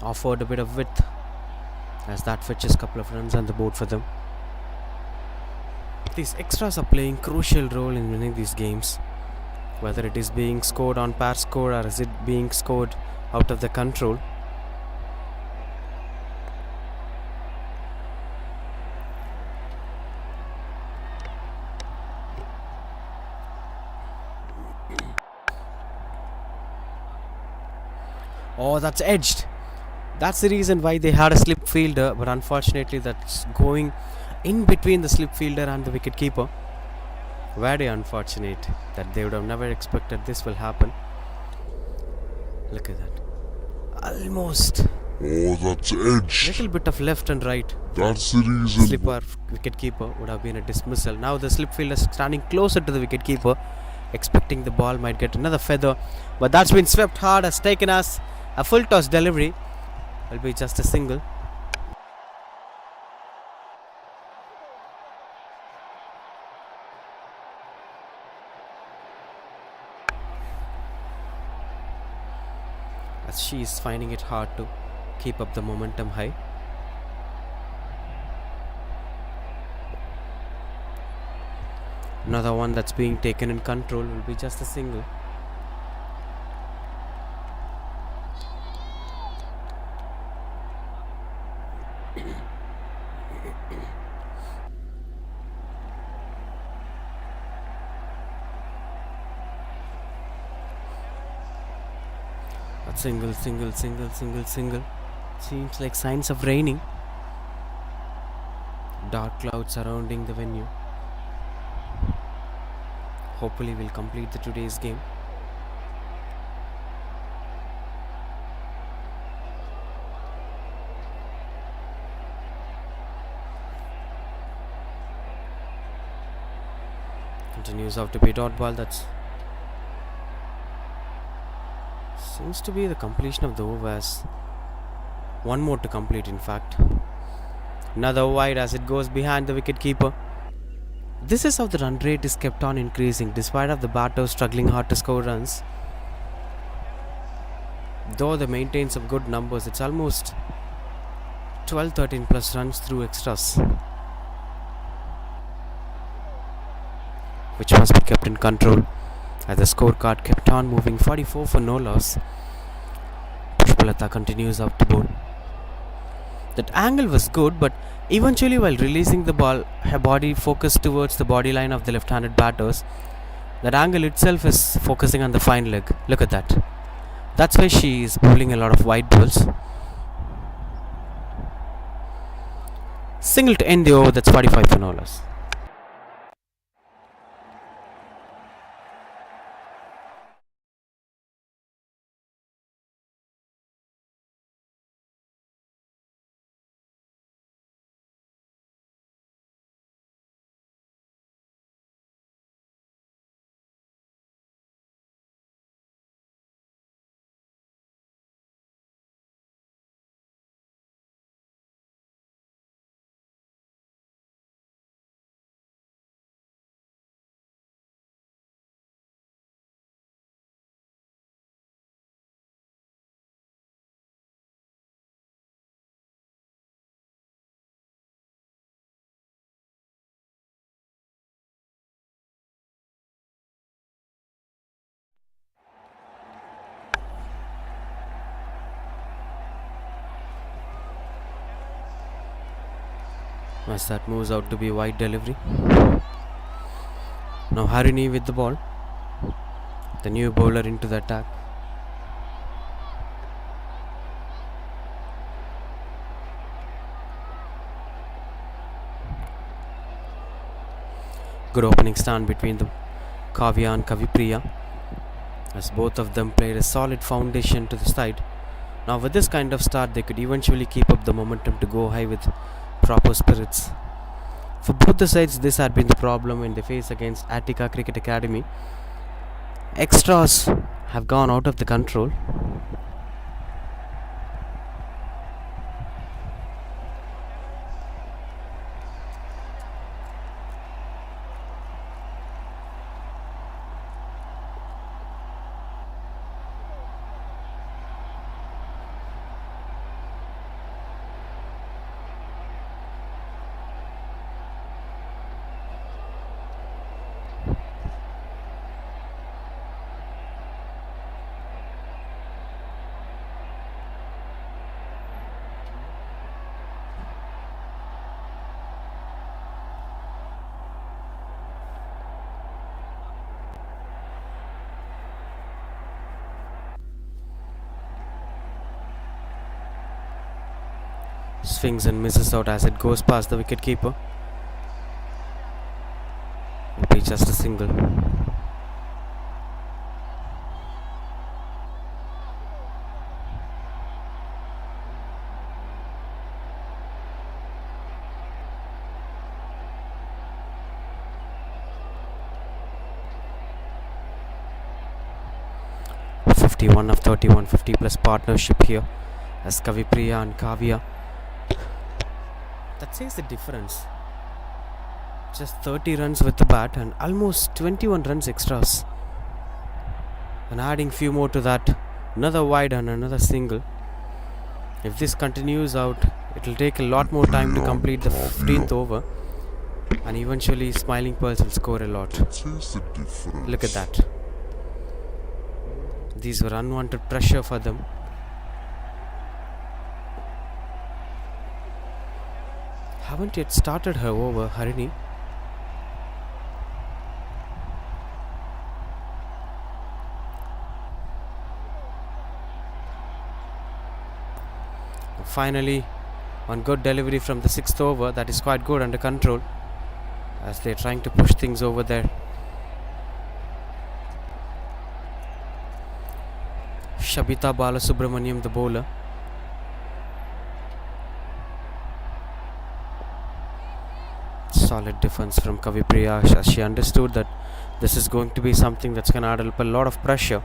Offered a bit of width as that fetches a couple of runs on the board for them. These extras are playing crucial role in winning these games, whether it is being scored on pair score or is it being scored out of the control. Oh, that's edged. That's the reason why they had a slip fielder, but unfortunately that's going in between the slip fielder and the wicket keeper. Very unfortunate that they would have never expected this will happen. Look at that. Almost. Oh, that's edge. Little bit of left and right. That's the reason. Slipper wicket keeper would have been a dismissal. Now the slip fielder standing closer to the wicket keeper, expecting the ball might get another feather, but that's been swept hard, has taken us a full toss delivery. Will be just a single. As she is finding it hard to keep up the momentum high. Another one that's being taken in control will be just a single. Single. Seems like signs of raining. Dark clouds surrounding the venue. Hopefully we'll complete the today's game. Continues out to be dot ball. That's seems to be the completion of the overs. One more to complete, in fact. Another wide as it goes behind the wicket keeper. This is how the run rate is kept on increasing despite of the batters struggling hard to score runs. Though they maintain some good numbers, it's almost 12-13 plus runs through extras, which must be kept in control as the scorecard kept on moving. 44 for no loss. Pushpalata continues up the board. That angle was good, but eventually while releasing the ball, her body focused towards the body line of the left-handed batters. That angle itself is focusing on the fine leg. Look at that. That's why she is bowling a lot of wide balls. Single to end the over. That's 45 for no loss. as that moves out to be wide delivery. Now Harini with the ball, the new bowler into the attack. Good opening stand between the Kavya and Kavipriya, as both of them played a solid foundation to the side. Now with this kind of start, they could eventually keep up the momentum to go high with proper spirits. For both the sides, this had been the problem when they face against Attica Cricket Academy. Extras have gone out of the control. Swings and misses out as it goes past the wicketkeeper. It'll be just a single. (51 of 31), 50 plus partnership here as Kavipriya and Kavya. That says the difference. Just 30 runs with the bat and almost 21 runs extras. And adding few more to that, another wide and another single. If this continues out, it will take a lot more time to complete the 15th over. And eventually Smiling Pearls will score a lot. Look at that. These were unwanted pressure for them. Haven't yet started her over, Harini. Finally, one good delivery from the 6th over. That is quite good, under control, as they're trying to push things over there. Shabita Balasubramaniam, the bowler. Solid defense from Kavipriya, as she understood that this is going to be something that's going to add up a lot of pressure.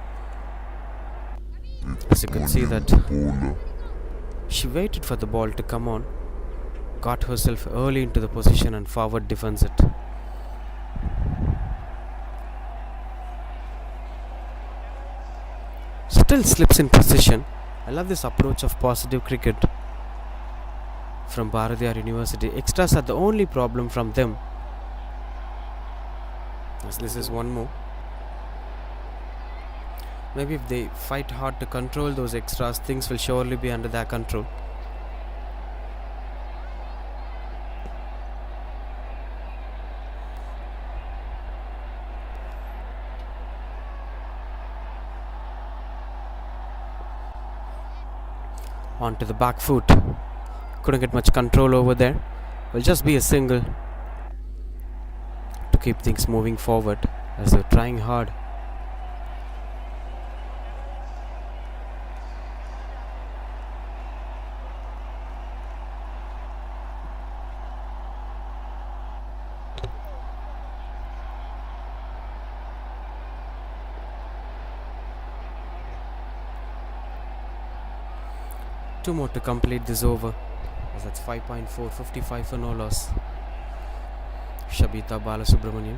As you can see that she waited for the ball to come on, got herself early into the position and forward defends it. Still slips in position. I love this approach of positive cricket from Bharatiyar University. Extras are the only problem from them. As this is one more. Maybe if they fight hard to control those extras, things will surely be under their control. Onto the back foot. Couldn't get much control over there. Will just be a single to keep things moving forward as they're trying hard. Two more to complete this over. That's 5.4, 55 for no loss. Shabita Balasubramaniam.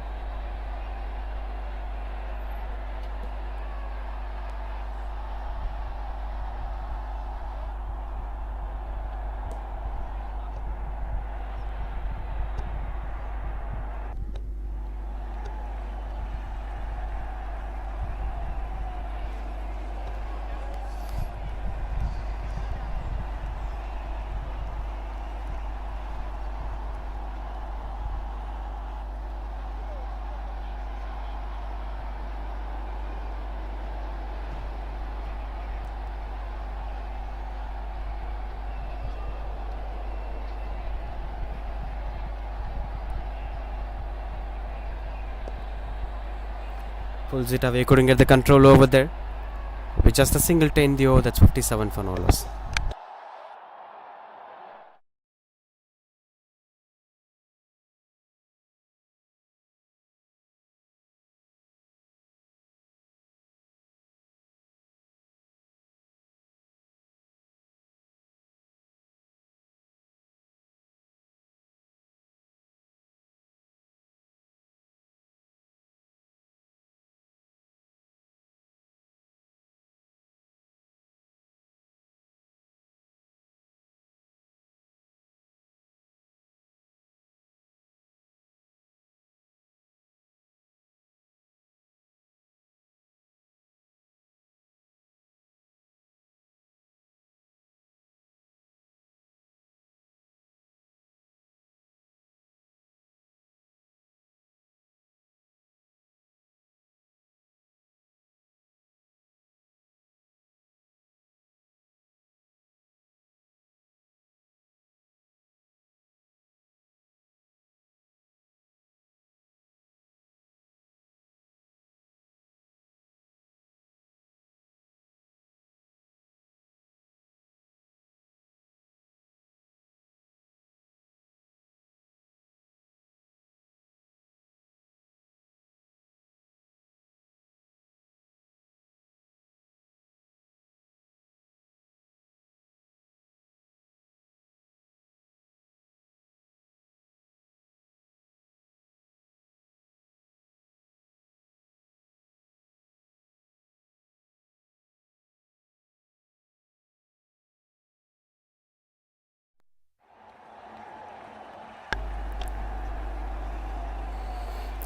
Pulls it away, couldn't get the control over there. With just a single 10 the over, that's 57 for no loss.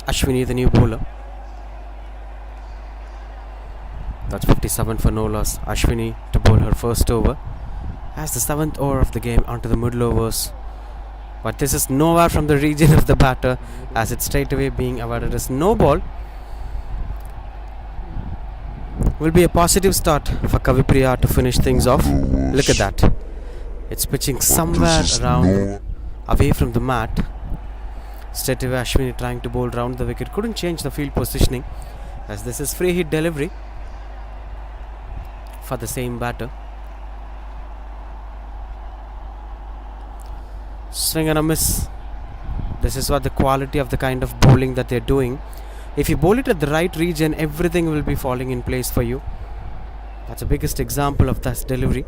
Ashwini, the new bowler. That's 57 for no loss. Ashwini to bowl her first over. As the 7th over of the game onto the middle overs. But this is nowhere from the region of the batter, as it's straight away being awarded as no ball. Will be a positive start for Kavipriya to finish things off. Look at that. It's pitching somewhere around away from the mat. Straight away Ashwini trying to bowl round the wicket. Couldn't change the field positioning, as this is free hit delivery for the same batter. Swing and a miss. This is what the quality of the kind of bowling that they're doing. If you bowl it at the right region, everything will be falling in place for you. That's the biggest example of this delivery.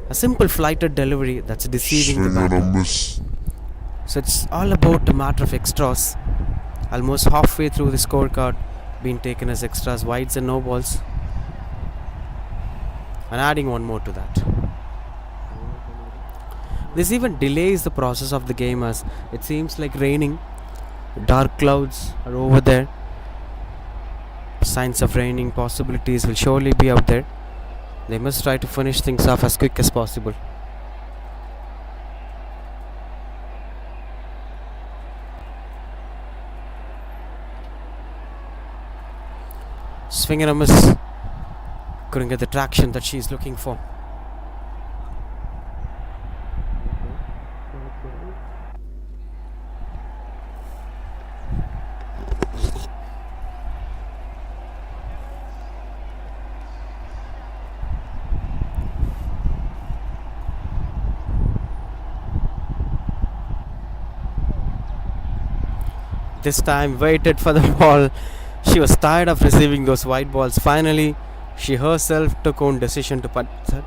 A simple flighted delivery that's deceiving the batter. So it's all about a matter of extras. Almost halfway through the scorecard being taken as extras, wides and no balls. And adding one more to that. This even delays the process of the game, as it seems like raining. Dark clouds are over there. Signs of raining possibilities will surely be out there. They must try to finish things off as quick as possible. Swing and a miss. Couldn't get the traction that she's looking for. This time waited for the ball. She was tired of receiving those white balls. Finally, she herself took own decision to putt that.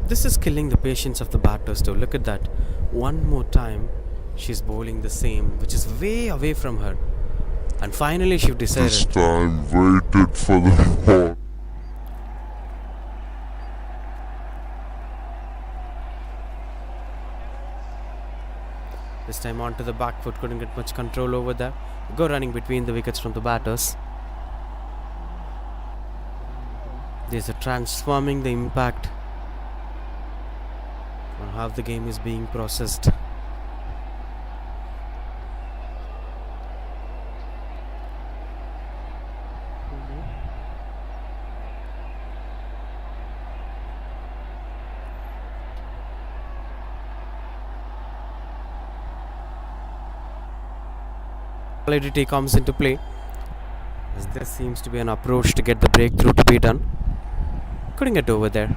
This is killing the patience of the batters too. Look at that. One more time, she's bowling the same, which is way away from her. And finally, she decided. This time waited for the ball. This time onto the back foot, couldn't get much control over that. Go running between the wickets from the batters. There's a transforming the impact on how the game is being processed. Solidity comes into play, as there seems to be an approach to get the breakthrough to be done. Couldn't get over there.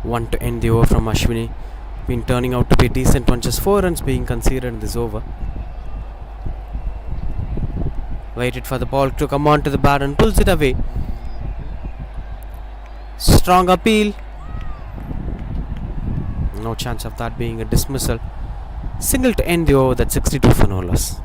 One to end the over from Ashwini. Been turning out to be a decent one, just 4 runs being conceded in this over. Waited for the ball to come on to the bat and pulls it away. Strong appeal. No chance of that being a dismissal. Single to end the over, that's 62 for no loss.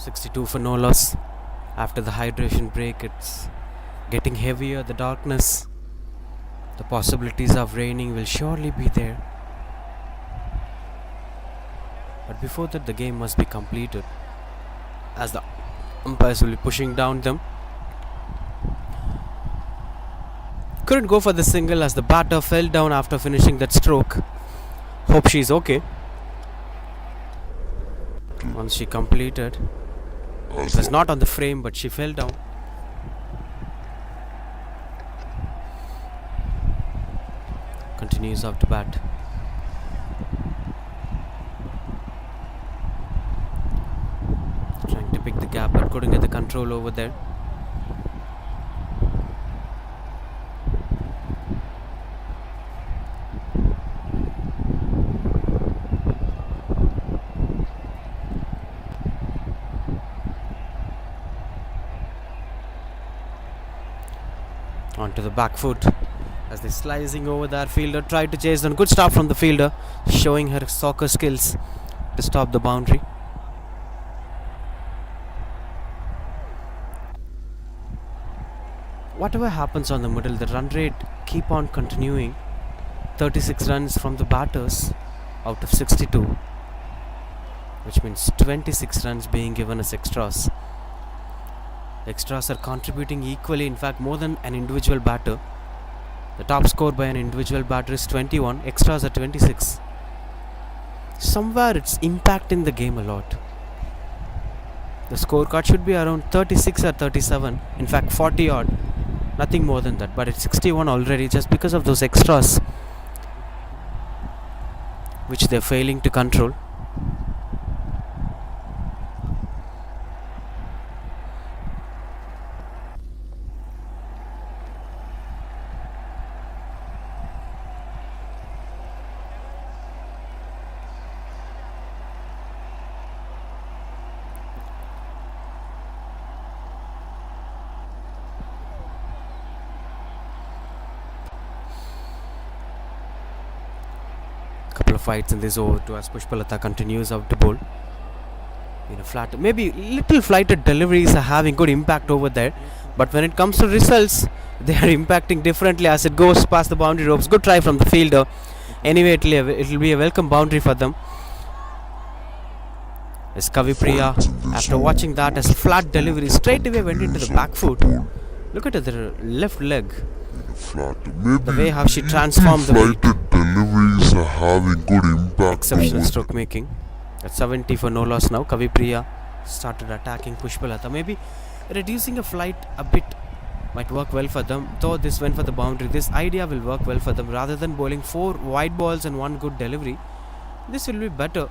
62 for no loss. After the hydration break, it's getting heavier, the darkness. The possibilities of raining will surely be there. But before that, the game must be completed, as the umpires will be pushing down them. Couldn't go for the single as the batter fell down after finishing that stroke. Hope she's okay. Once she completed, it was not on the frame, but she fell down. Continues off to bat. Trying to pick the gap, but couldn't get the control over there. Onto the back foot as they're slicing over their fielder. Tried to chase them. Good start from the fielder, showing her soccer skills to stop the boundary. Whatever happens on the middle, the run rate keep on continuing. 36 runs from the batters out of 62, which means 26 runs being given as extras. Extras are contributing equally, in fact more than an individual batter. The top score by an individual batter is 21, extras are 26. Somewhere it's impacting the game a lot. The scorecard should be around 36 or 37, in fact 40 odd, nothing more than that, but it's 61 already just because of those extras which they're failing to control. Couple of fights in this over to as Pushpalata continues out to bowl. In a flat, maybe little flighted deliveries are having good impact over there, but when it comes to results, they are impacting differently as it goes past the boundary ropes. Good try from the fielder. Anyway, it will be a welcome boundary for them. As Kavipriya, after watching that as a flat delivery, straight away went into the back foot. Look at the left leg. The way how she transformed the weight. Deliveries are having good impact. Exceptional stroke making. At 70 for no loss now. Kavipriya started attacking Pushpalata. Maybe reducing a flight a bit might work well for them. Though this went for the boundary, this idea will work well for them. Rather than bowling 4 wide balls and 1 good delivery, this will be better.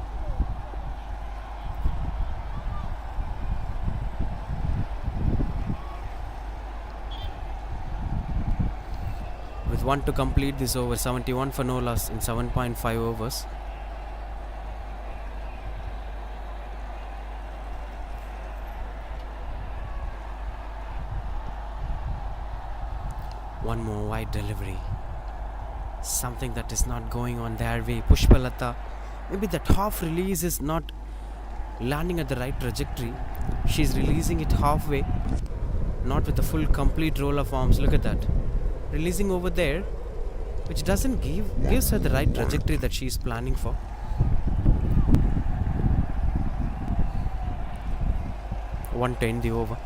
With 1 to complete this over, 71 for no loss in 7.5 overs. One more wide delivery. Something that is not going on their way. Pushpalata, maybe that half release is not landing at the right trajectory. She's releasing it halfway, not with the full complete roll of arms. Look at that. Releasing over there, which doesn't gives her the right trajectory that she is planning for. One to end the over.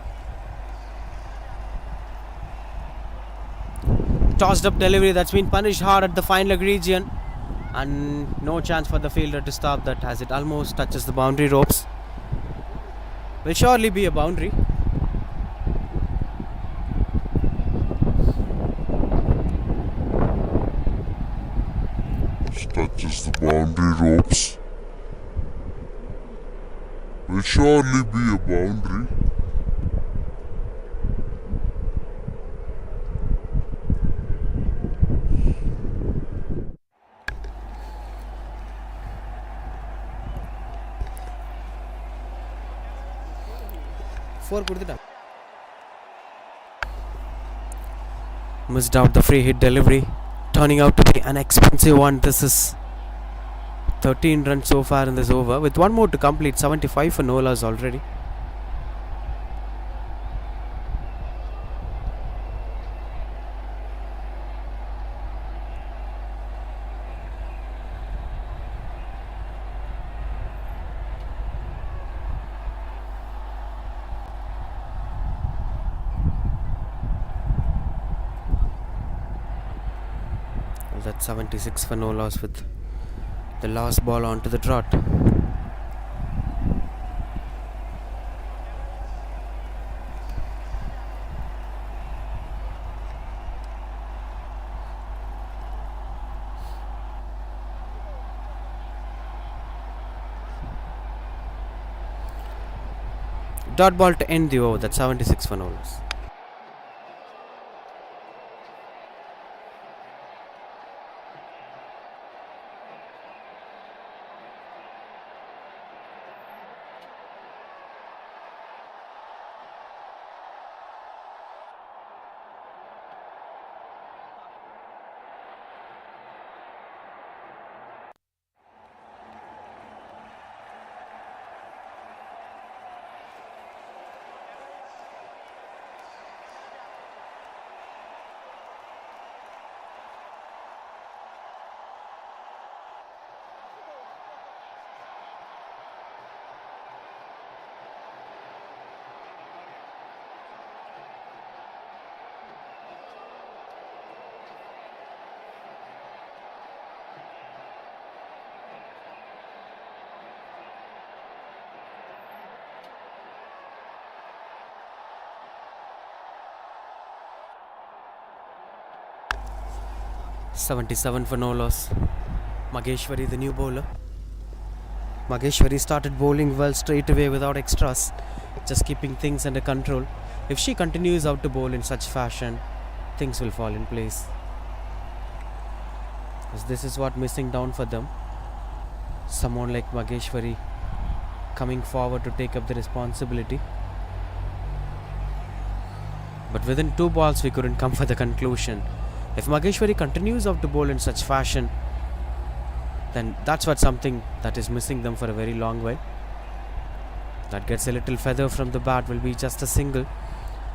Tossed up delivery that's been punished hard at the fine leg region, and no chance for the fielder to stop that as it almost touches the boundary ropes. Will surely be a boundary. Touches the boundary ropes. Will surely be a boundary. Missed out the free hit delivery, turning out to be an expensive one. This is 13 runs so far in this over, with 1 more to complete. 75 for no loss already. That's 76 for no loss with the last ball onto the trot. Dot ball to end the over. That's 76 for no loss. $77 for no loss. Mageshwari, the new bowler. Mageshwari started bowling well straight away without extras, just keeping things under control. If she continues out to bowl in such fashion, things will fall in place. Because this is what missing down for them. Someone like Mageshwari coming forward to take up the responsibility. But within 2 balls we couldn't come for the conclusion. If Mageshwari continues out to bowl in such fashion, then that's what something that is missing them for a very long while. That gets a little feather from the bat will be just a single.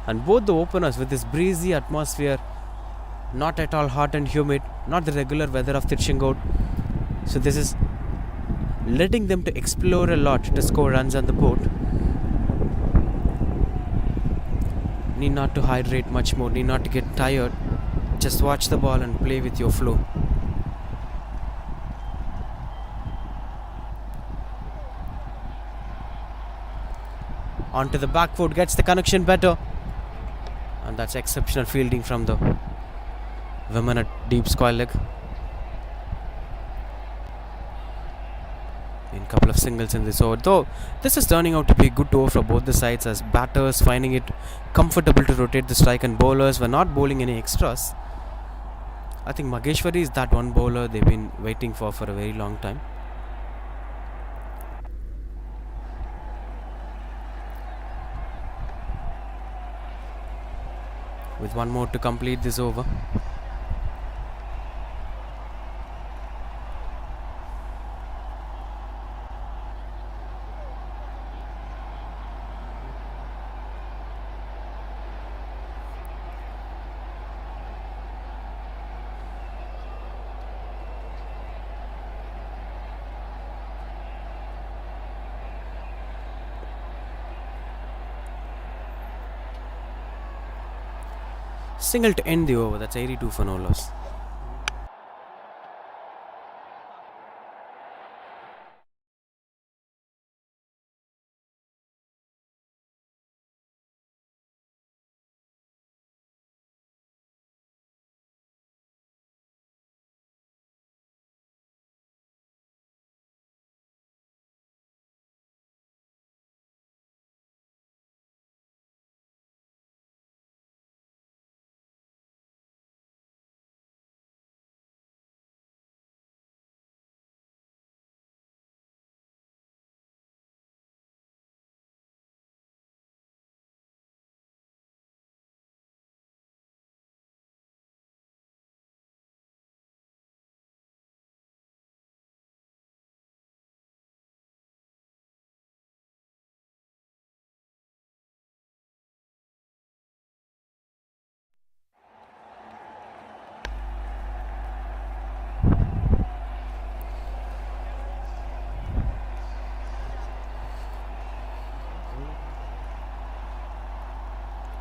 And both the openers with this breezy atmosphere, not at all hot and humid, not the regular weather of Tirchengoad. So this is letting them to explore a lot to score runs on the board. Need not to hydrate much more, need not to get tired. Just watch the ball and play with your flow. Onto the back foot, gets the connection better. And that's exceptional fielding from the women at deep square leg. In couple of singles in this over. Though this is turning out to be a good over for both the sides, as batters finding it comfortable to rotate the strike and bowlers were not bowling any extras. I think Mageshwari is that one bowler they've been waiting for a very long time. With one more to complete this over. Single to end the over. That's 82 for no loss.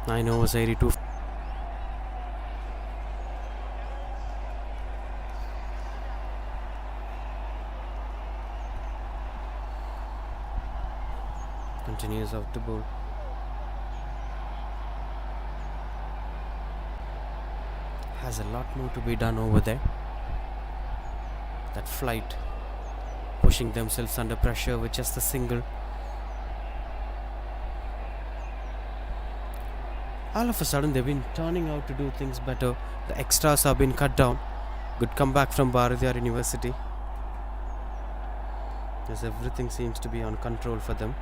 I know, 82. Continues out to bowl. Has a lot more to be done over there. That flight, pushing themselves under pressure with just a single. All of a sudden, they've been turning out to do things better. The extras have been cut down. Good comeback from Bharatiyar University, as everything seems to be on control for them.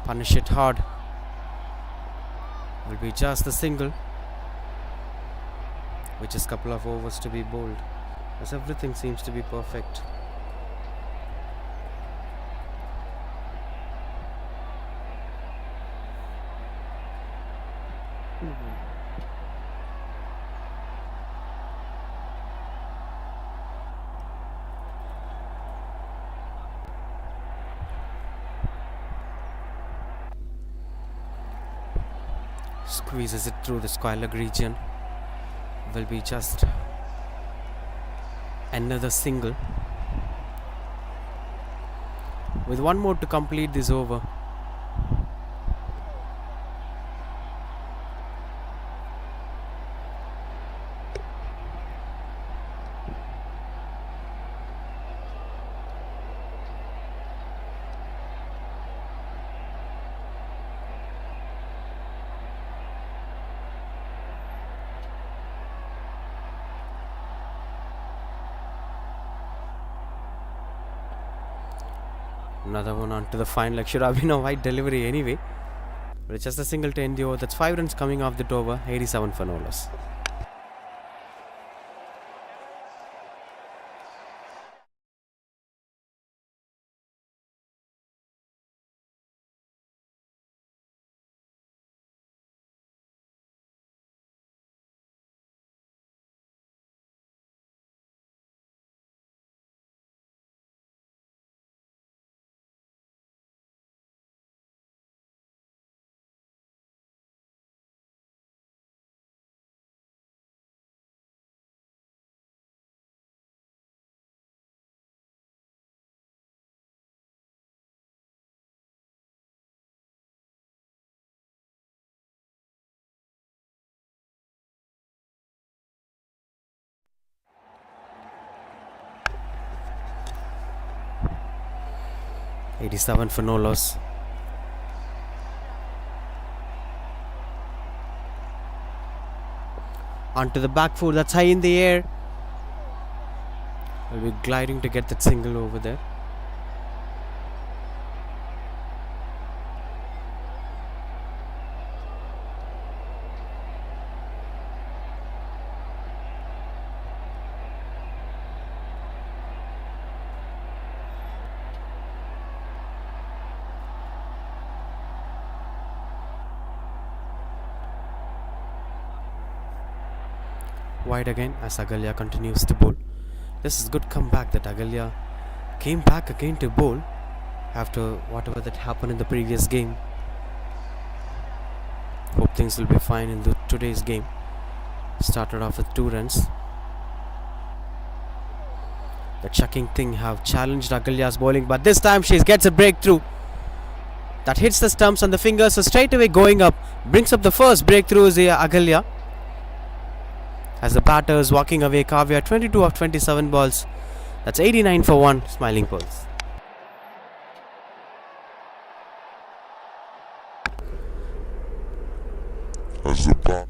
Punish it hard. Will be just the single, with just a couple of overs to be bowled, as everything seems to be perfect. Squeezes it through the square leg region. Will be just another single, with one more to complete this over. Another one onto the fine leg. Should have been a wide delivery anyway. But it's just a single to end the over. That's 5 runs coming off the over. 87 for no loss. .87 for no loss. Onto the back foot. That's high in the air. Will be gliding to get that single over there. Wide again as Agalya continues to bowl. This is good comeback that Agalya came back again to bowl after whatever that happened in the previous game. Hope things will be fine in today's game. Started off with 2 runs. The chucking thing have challenged Agalya's bowling, but this time she gets a breakthrough that hits the stumps on the fingers, so straight away going up, brings up the first breakthrough is Agalya. As the batter is walking away, Kavya 22 of 27 balls. That's 89 for 1, smiling pulse. As the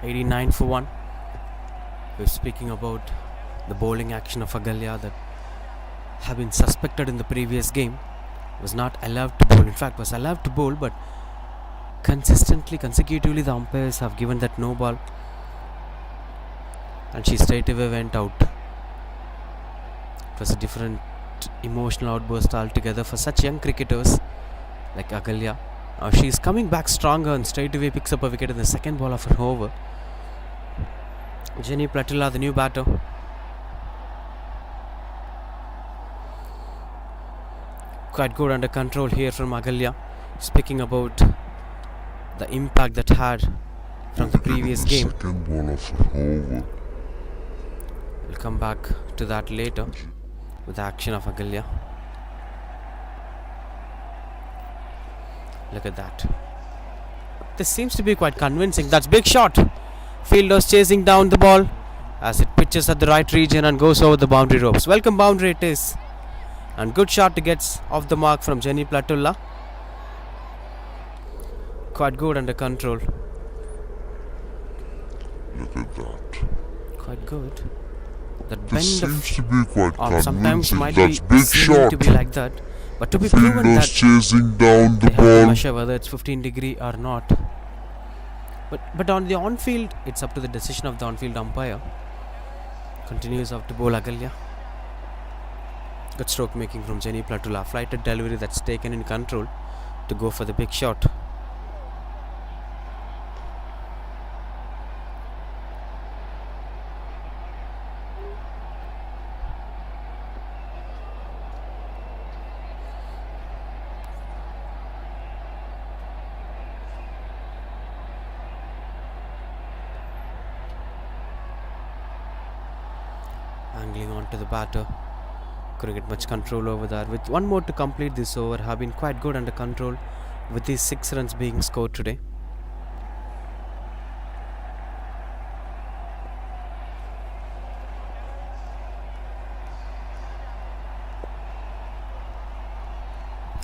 89 for 1. We're speaking about the bowling action of Agalya that have been suspected in the previous game. Was not allowed to bowl. In fact, was allowed to bowl, but consecutively the umpires have given that no ball, and she straight away went out. It was a different emotional outburst altogether for such young cricketers like Agalya. Now she is coming back stronger and straight away picks up a wicket in the second ball of her over. Jenny Platilla, the new batter. Quite good under control here from Agalya. Speaking about the impact that had from the previous game. Second ball of her over. We'll come back to that later with the action of Agalya. Look at that. This seems to be quite convincing. That's big shot. Fielders chasing down the ball as it pitches at the right region and goes over the boundary ropes. Welcome boundary it is. And good shot to get off the mark from Jenny Platulla. Quite good under control. Look at that. Quite good. That This bend seems to be quite of sometimes convincing. might That's be big seeming shot. to be like that. But to be proven Fielders that chasing down the they have to ball. measure whether it's 15 degree or not. But on the on-field, it's up to the decision of the on-field umpire. Continues up to bowl Agalya. Good stroke making from Jenny Platulla. Flighted delivery that's taken in control to go for the big shot. Angling on to the batter. Couldn't get much control over that. With one more to complete this over, have been quite good under control with these 6 runs being scored today.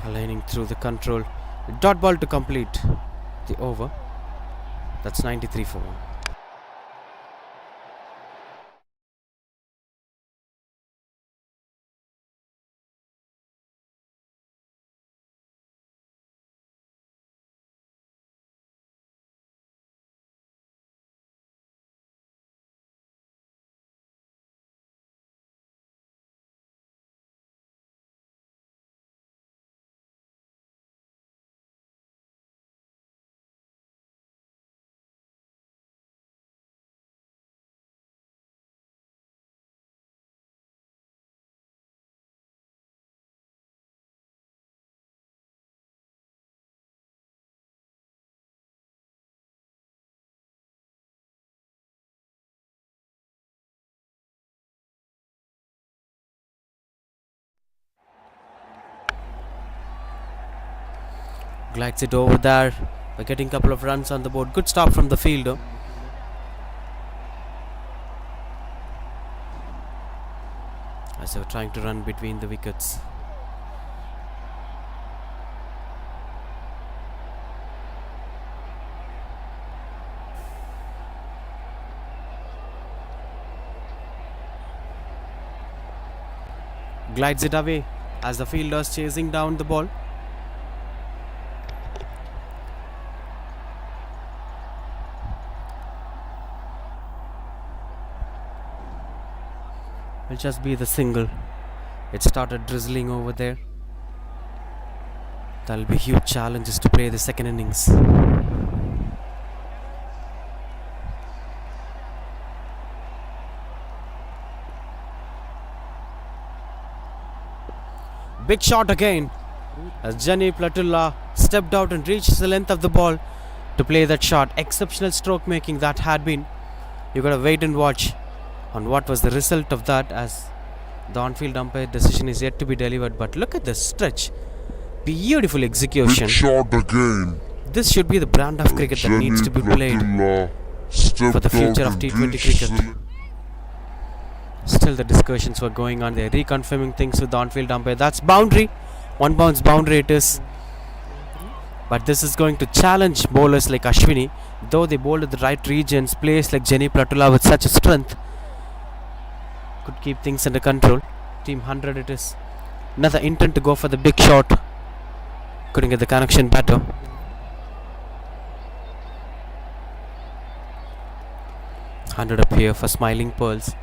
Aligning through the control. Dot ball to complete the over. That's 93 for 1. Glides it over there by getting a couple of runs on the board. Good stop from the fielder. As they were trying to run between the wickets. Glides it away as the fielders chasing down the ball. Will just be the single. It started drizzling over there. That'll be huge challenges to play the second innings. Big shot again as Jenny Platulla stepped out and reached the length of the ball to play that shot. Exceptional stroke making that had been. You gotta wait and watch on what was the result of that, as the on-field umpire decision is yet to be delivered. But look at the stretch. Beautiful execution. Big shot again. This should be the brand of cricket that needs to be played for the future of T20 cricket. Still the discussions were going on. They're reconfirming things with the on-field umpire. That's boundary. 1 bounce boundary it is. But this is going to challenge bowlers like Ashwini, though they bowled at the right regions. Players like Jenny Platula with such a strength could keep things under control. Team 100 it is. Another intent to go for the big shot. Couldn't get the connection better. 100 up here for Smiling Pearls.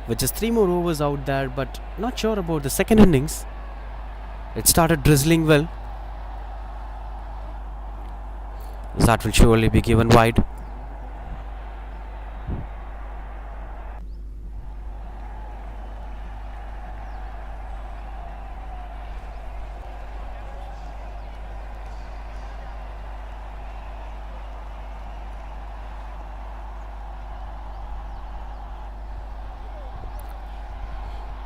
With just 3 more overs out there, but not sure about the second innings. It started drizzling well. That will surely be given wide.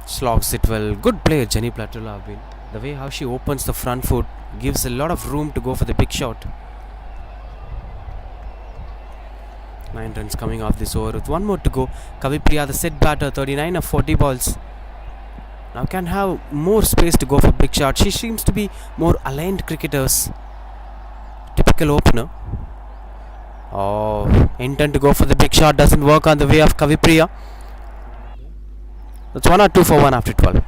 Slogs it well. Good play, Jenny Platula have been. The way how she opens the front foot gives a lot of room to go for the big shot. 9 runs coming off this over with 1 more to go. Kavipriya, the set batter, 39 of 40 balls. Now can have more space to go for big shots. She seems to be more aligned cricketers. Typical opener. Oh, intent to go for the big shot doesn't work on the way of Kavipriya. That's 1 or 2 for 1 after 12.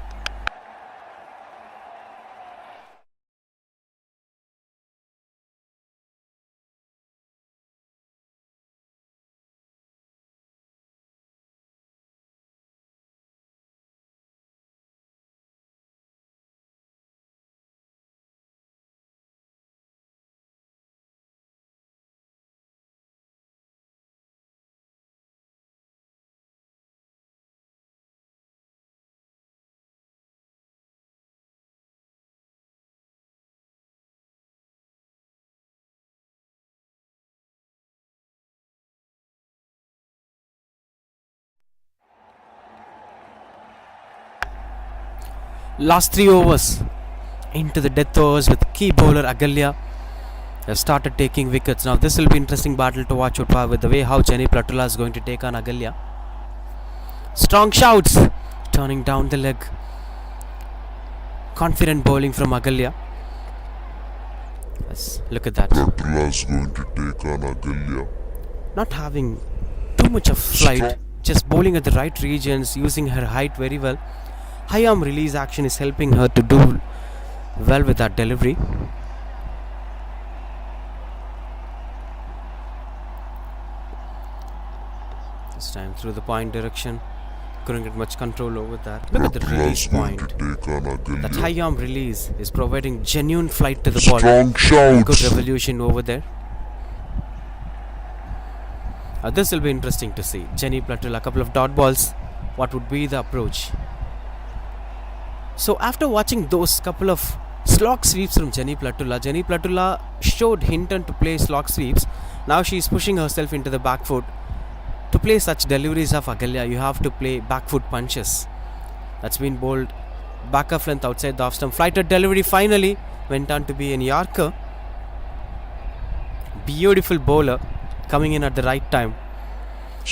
Last 3 overs into the death overs with key bowler Agalya have started taking wickets. Now this will be interesting battle to watch out with the way how Jenny Platula is going to take on Agalya. Strong shouts, turning down the leg. Confident bowling from Agalya. Yes, look at that. Platula is going to take on Agalya. Not having too much of flight, just bowling at the right regions, using her height very well. High arm release action is helping her to do well with that delivery. This time through the point direction. Couldn't get much control over that. Look at the release point. That high arm release is providing genuine flight to the ball. Strong shouts. Good revolution over there. This will be interesting to see. Jenny Platula, a couple of dot balls. What would be the approach? So after watching those couple of slog sweeps from Jenny Platula showed intent to play slog sweeps. Now she is pushing herself into the back foot. To play such deliveries of Agalya, you have to play back foot punches. That's been bowled back of length outside the off stump. Flighted delivery finally went on to be in Yorker. Beautiful bowler coming in at the right time.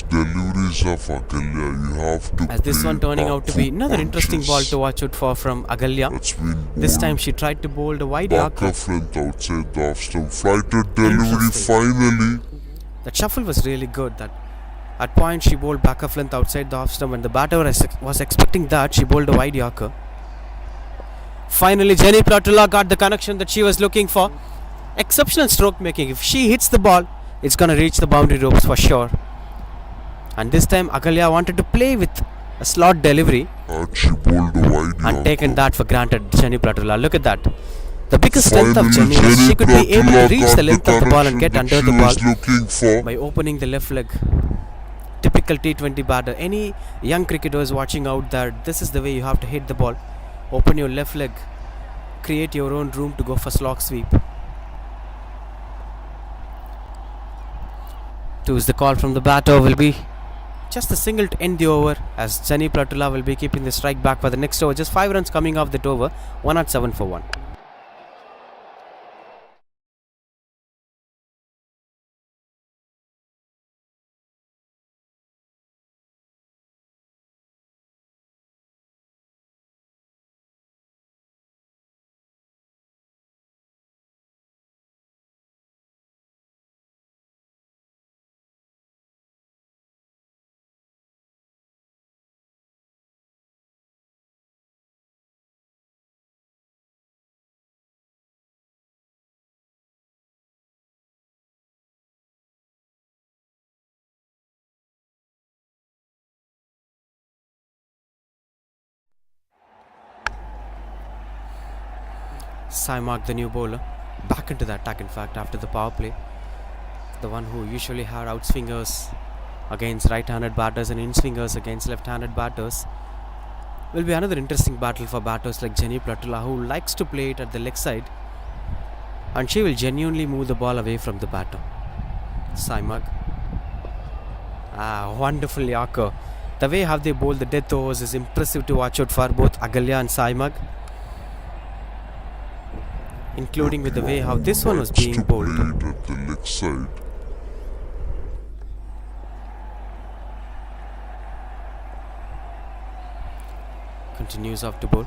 Deliveries of Agalya, you have to. As this one turning out to be another interesting ball to watch out for from Agalya. This time she tried to bowl the wide Yorker. Back of length outside the off stump. Flighted delivery finally. That shuffle was really good. That at point she bowled back of length outside the off stump. When the batter was expecting that, she bowled a wide Yorker. Finally Jenny Platula got the connection that she was looking for. Exceptional stroke making. If she hits the ball, it's gonna reach the boundary ropes for sure. And this time Agalya wanted to play with a slot delivery and taken that for granted. Jenny Platula, look at that. The biggest strength of Jenny is she could be able to reach the length of the ball and get under the ball by opening the left leg. Typical T20 batter. Any young cricketers watching out there, this is the way you have to hit the ball. Open your left leg, create your own room to go for slog sweep. 2 is the call from the batter, will be just a single to end the over, as Jenny Platula will be keeping the strike back for the next over. Just 5 runs coming off that over. 1 at 7 for 1. Saimak, the new bowler, back into the attack in fact after the power play. The one who usually had outswingers against right-handed batters and in-swingers against left-handed batters. Will be another interesting battle for batters like Jenny Platula, who likes to play it at the leg side, and she will genuinely move the ball away from the batter. Saimak. Wonderful Yorker. The way how they bowl the death overs is impressive to watch out for both Agalya and Saimak, including with the way how this one was being bowled. At the leg side. Continues off to bowl.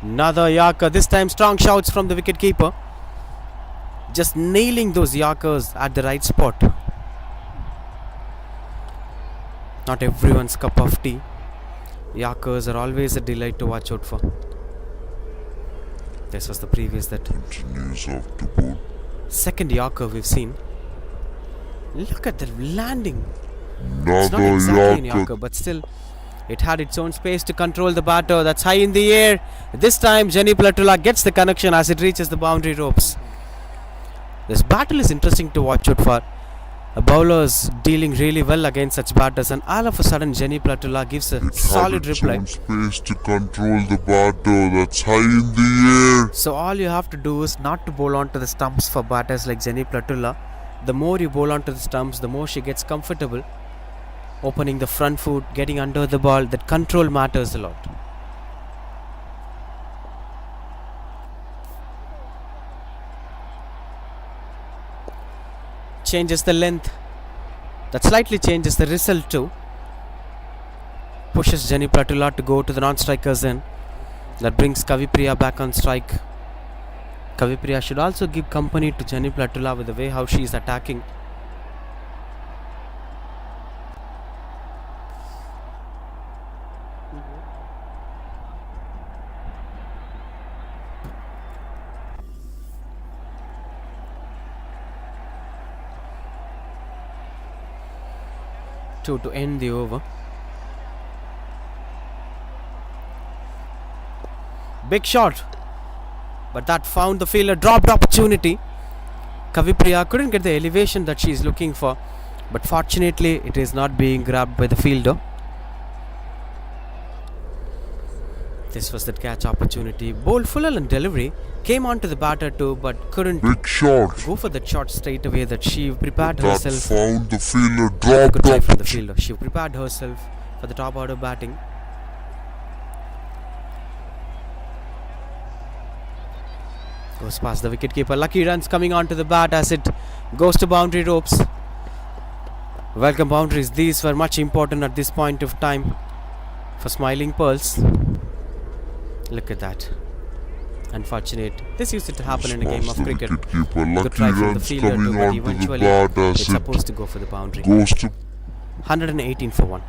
Another Yorker, this time strong shouts from the wicket keeper. Just nailing those Yorkers at the right spot. Not everyone's cup of tea. Yorkers are always a delight to watch out for. This was the previous that. Continues off to bowl. Second Yorker we've seen. Look at the landing. Another It's not exactly an Yorker. Yorker, but still it had its own space to control the batter. That's high in the air. This time Jenny Platula gets the connection as it reaches the boundary ropes. This battle is interesting to watch out for. A bowler is dealing really well against such batters, and all of a sudden Jenny Platula gives a solid reply. It space to control the batter. That's high in the air. So all you have to do is not to bowl onto the stumps for batters like Jenny Platula. The more you bowl onto the stumps, the more she gets comfortable. Opening the front foot, getting under the ball, that control matters a lot. Changes the length. That slightly changes the result too. Pushes Jenny Platula to go to the non-strikers end. That brings Kavipriya back on strike. Kavipriya should also give company to Jenny Platula with the way how she is attacking. To end the over. Big shot, but that found the fielder. Dropped opportunity. Kavipriya couldn't get the elevation that she is looking for, but fortunately it is not being grabbed by the fielder. This was the catch opportunity. Bowled full and delivery. Came on to the batter too, but couldn't Big shot. go for that shot straight away. That she prepared That herself. found the fielder. Good Dropped try from the up. fielder. She prepared herself for the top order batting. Goes past the wicketkeeper. Lucky runs coming onto the bat as it goes to boundary ropes. Welcome boundaries. These were much important at this point of time for Smiling Pearls. Look at that. Unfortunate. This used to happen in a game of cricket. Wicketkeeper. Good Lucky try from the runs fielder too, coming but onto the eventually bat it's as it supposed to go for the boundary. goes to 118 for 1.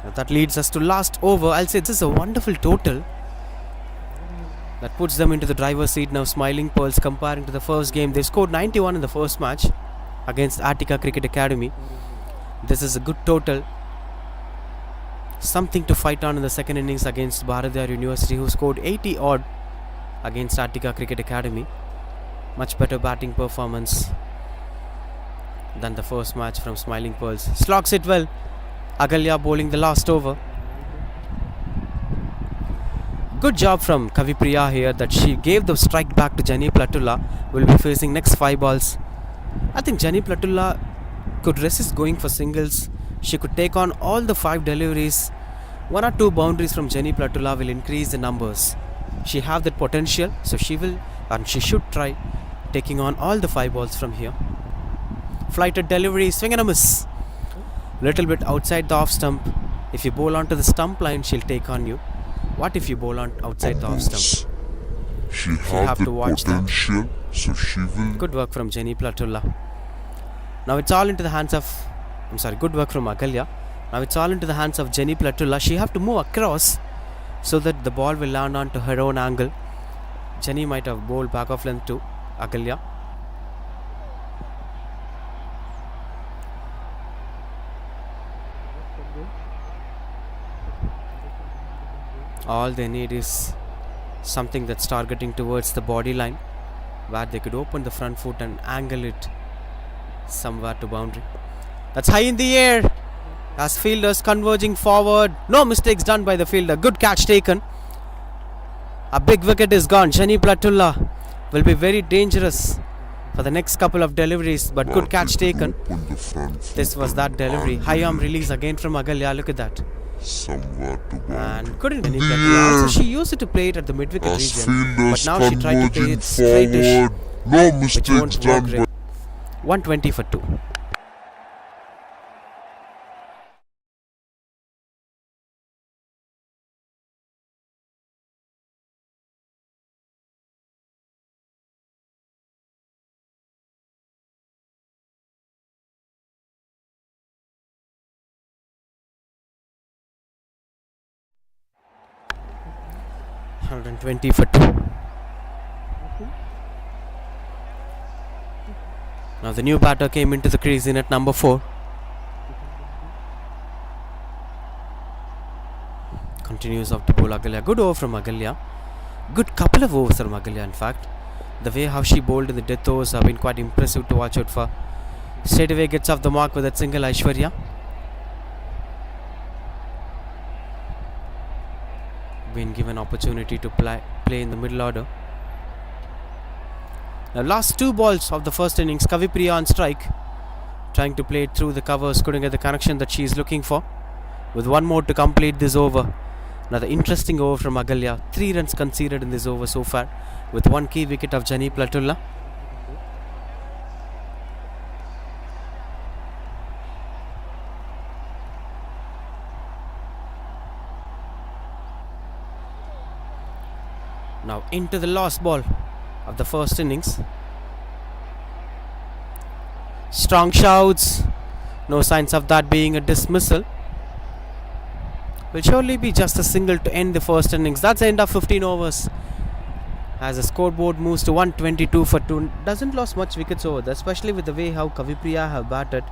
Now that leads us to last over. I'll say this is a wonderful total. That puts them into the driver's seat now. Smiling Pearls, comparing to the first game, they scored 91 in the first match against Attica Cricket Academy. This is a good total. Something to fight on in the second innings against Bharatiyar University, who scored 80 odd against Attica Cricket Academy. Much better batting performance than the first match from Smiling Pearls. Slogs it well. Agalya bowling the last over. Good job from Kavipriya here that she gave the strike back to Jenny Platula. Will be facing next 5 balls. I think Jenny Platula could resist going for singles. She could take on all the 5 deliveries. 1 or 2 boundaries from Jenny Platula will increase the numbers. She have that potential, so she will and she should try taking on all the 5 balls from here. Flighted delivery, swing and a miss. Little bit outside the off stump. If you bowl onto the stump line, she'll take on you. What if you bowl on outside the off stump? She have have to the watch that. potential, so she will. Good work from Jenny Platula. Now it's all into the hands of... good work from Agalya. Now it's all into the hands of Jenny Platula. She have to move across so that the ball will land on to her own angle. Jenny might have bowled back off length to Agalya. All they need is something that's targeting towards the body line, where they could open the front foot and angle it somewhere to boundary. That's high in the air as fielders converging forward. No mistakes done by the fielder. Good catch taken. A big wicket is gone. Shani Platulla will be very dangerous for the next couple of deliveries, but good catch taken. This was that delivery. High arm release again from Agalya. Look at that. And couldn't any better. Also, she used it to play it at the mid-wicket region, but now she tried to play it straightish, No which mistakes won't done work. by 120 for 2. $120 for 2. Now the new batter came into the crease in at number 4. Continues off to bowl Agalya. Good over from Agalya. Good couple of overs from Agalya, in fact. The way how she bowled in the death overs have been quite impressive to watch out for. Straight away gets off the mark with that single, Aishwarya. Been given opportunity to play in the middle order. Now last 2 balls of the first innings, Kavipriya on strike, trying to play it through the covers, couldn't get the connection that she is looking for. With 1 more to complete this over. Another interesting over from Agalya. 3 runs conceded in this over so far, with 1 key wicket of Jani Platulla. Now into the last ball of the first innings. Strong shouts. No signs of that being a dismissal. Will surely be just a single to end the first innings. That's the end of 15 overs. As the scoreboard moves to 122 for 2. Doesn't lose much wickets over there, especially with the way how Kavipriya have batted.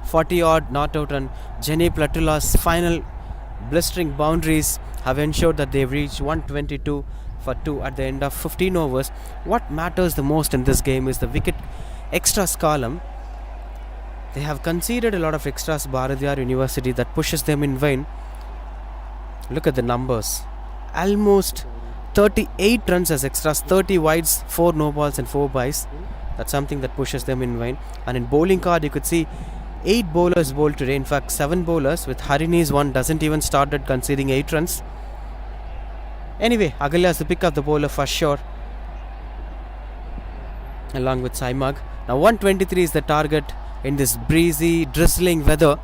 40 odd not out, and Jani Platulla's final blistering boundaries have ensured that they've reached 122 for 2 at the end of 15 overs. What matters the most in this game is the wicket extras column. They have conceded a lot of extras, Bharatiyar University, that pushes them in vain. Look at the numbers. Almost 38 runs as extras, 30 wides, 4 no balls and 4 byes. That's something that pushes them in vain. And in bowling card, you could see 8 bowlers bowled today. In fact, 7 bowlers, with Harini's one doesn't even started, conceding 8 runs. Anyway, Agalya is the pick of the bowler for sure, along with Saimag. Now 123 is the target in this breezy, drizzling weather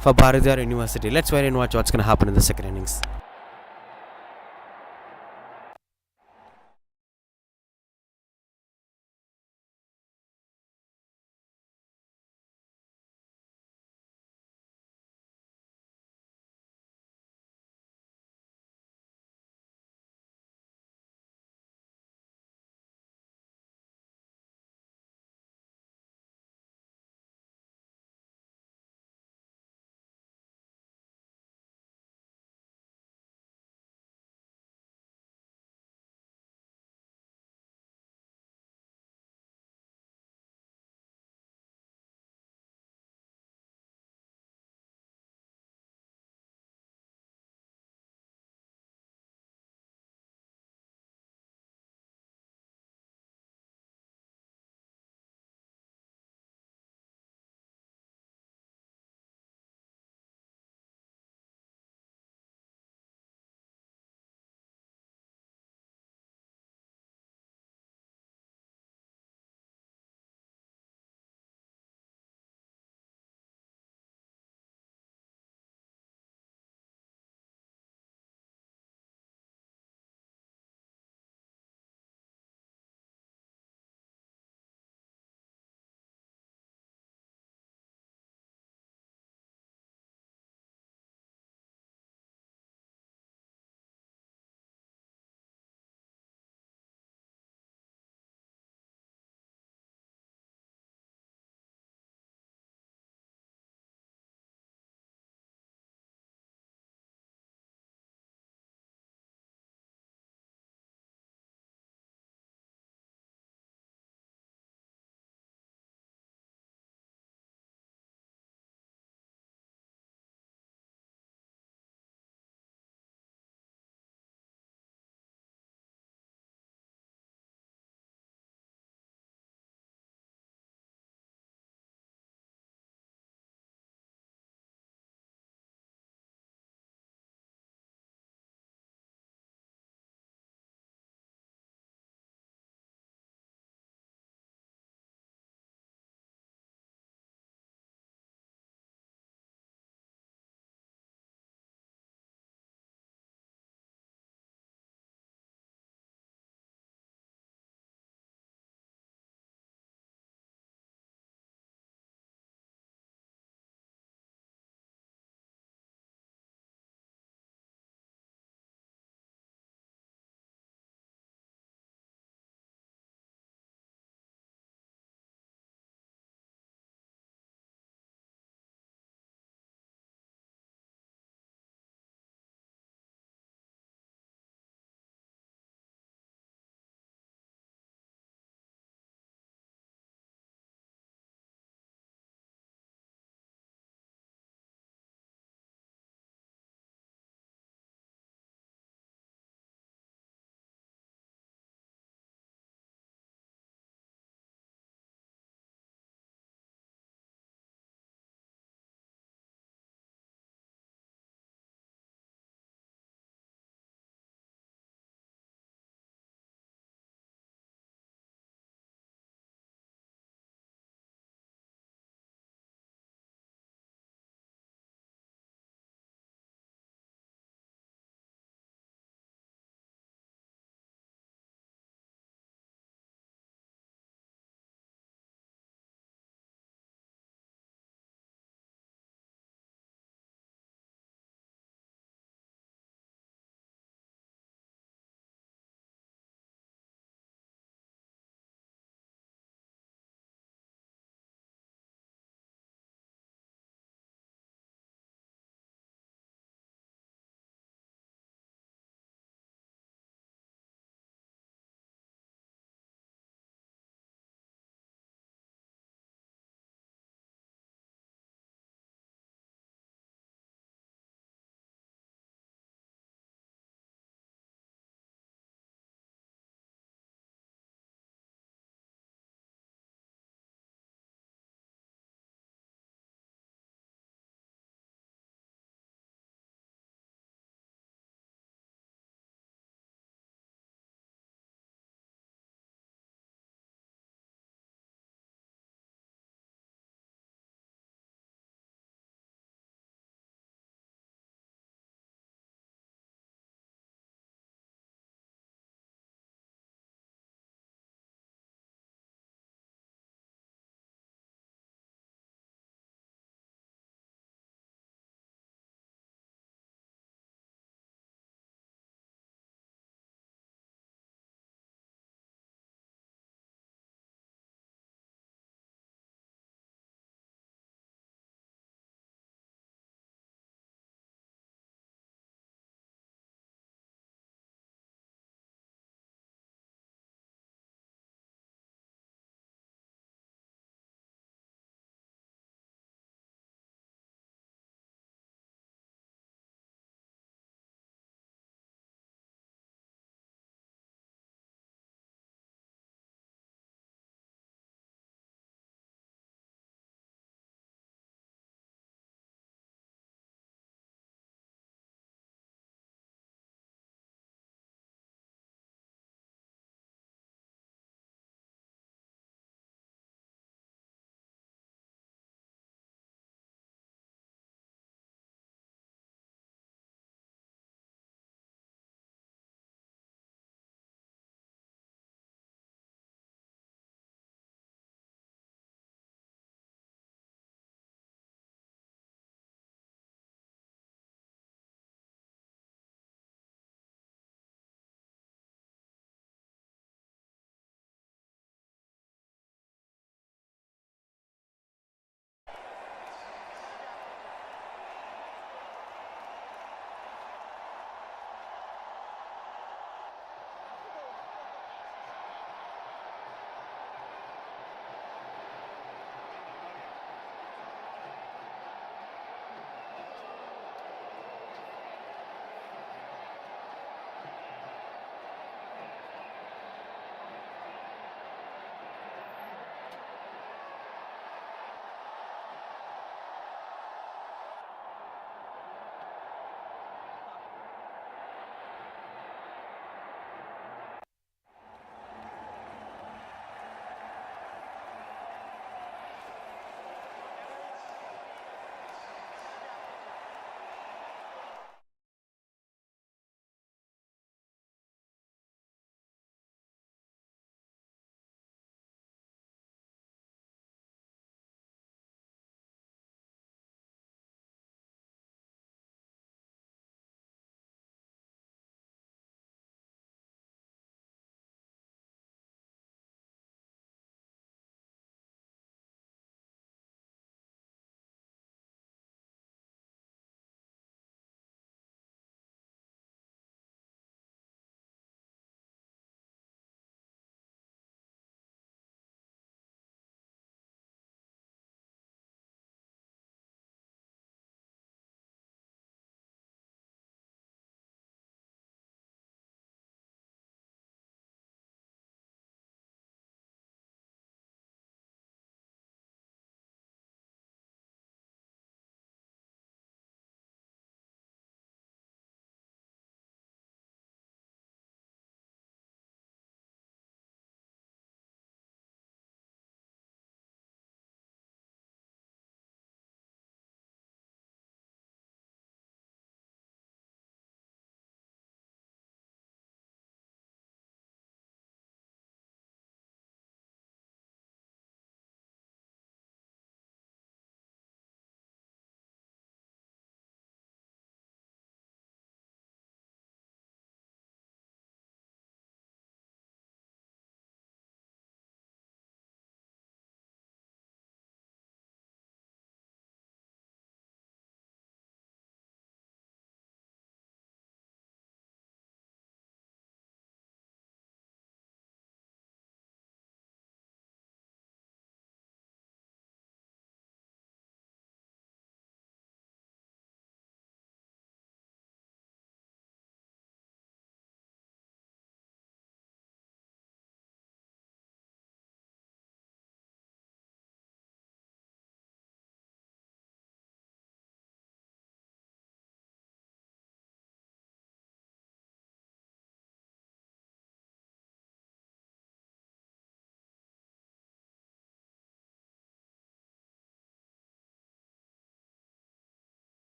for Bharatiyar University. Let's wait and watch what's going to happen in the second innings.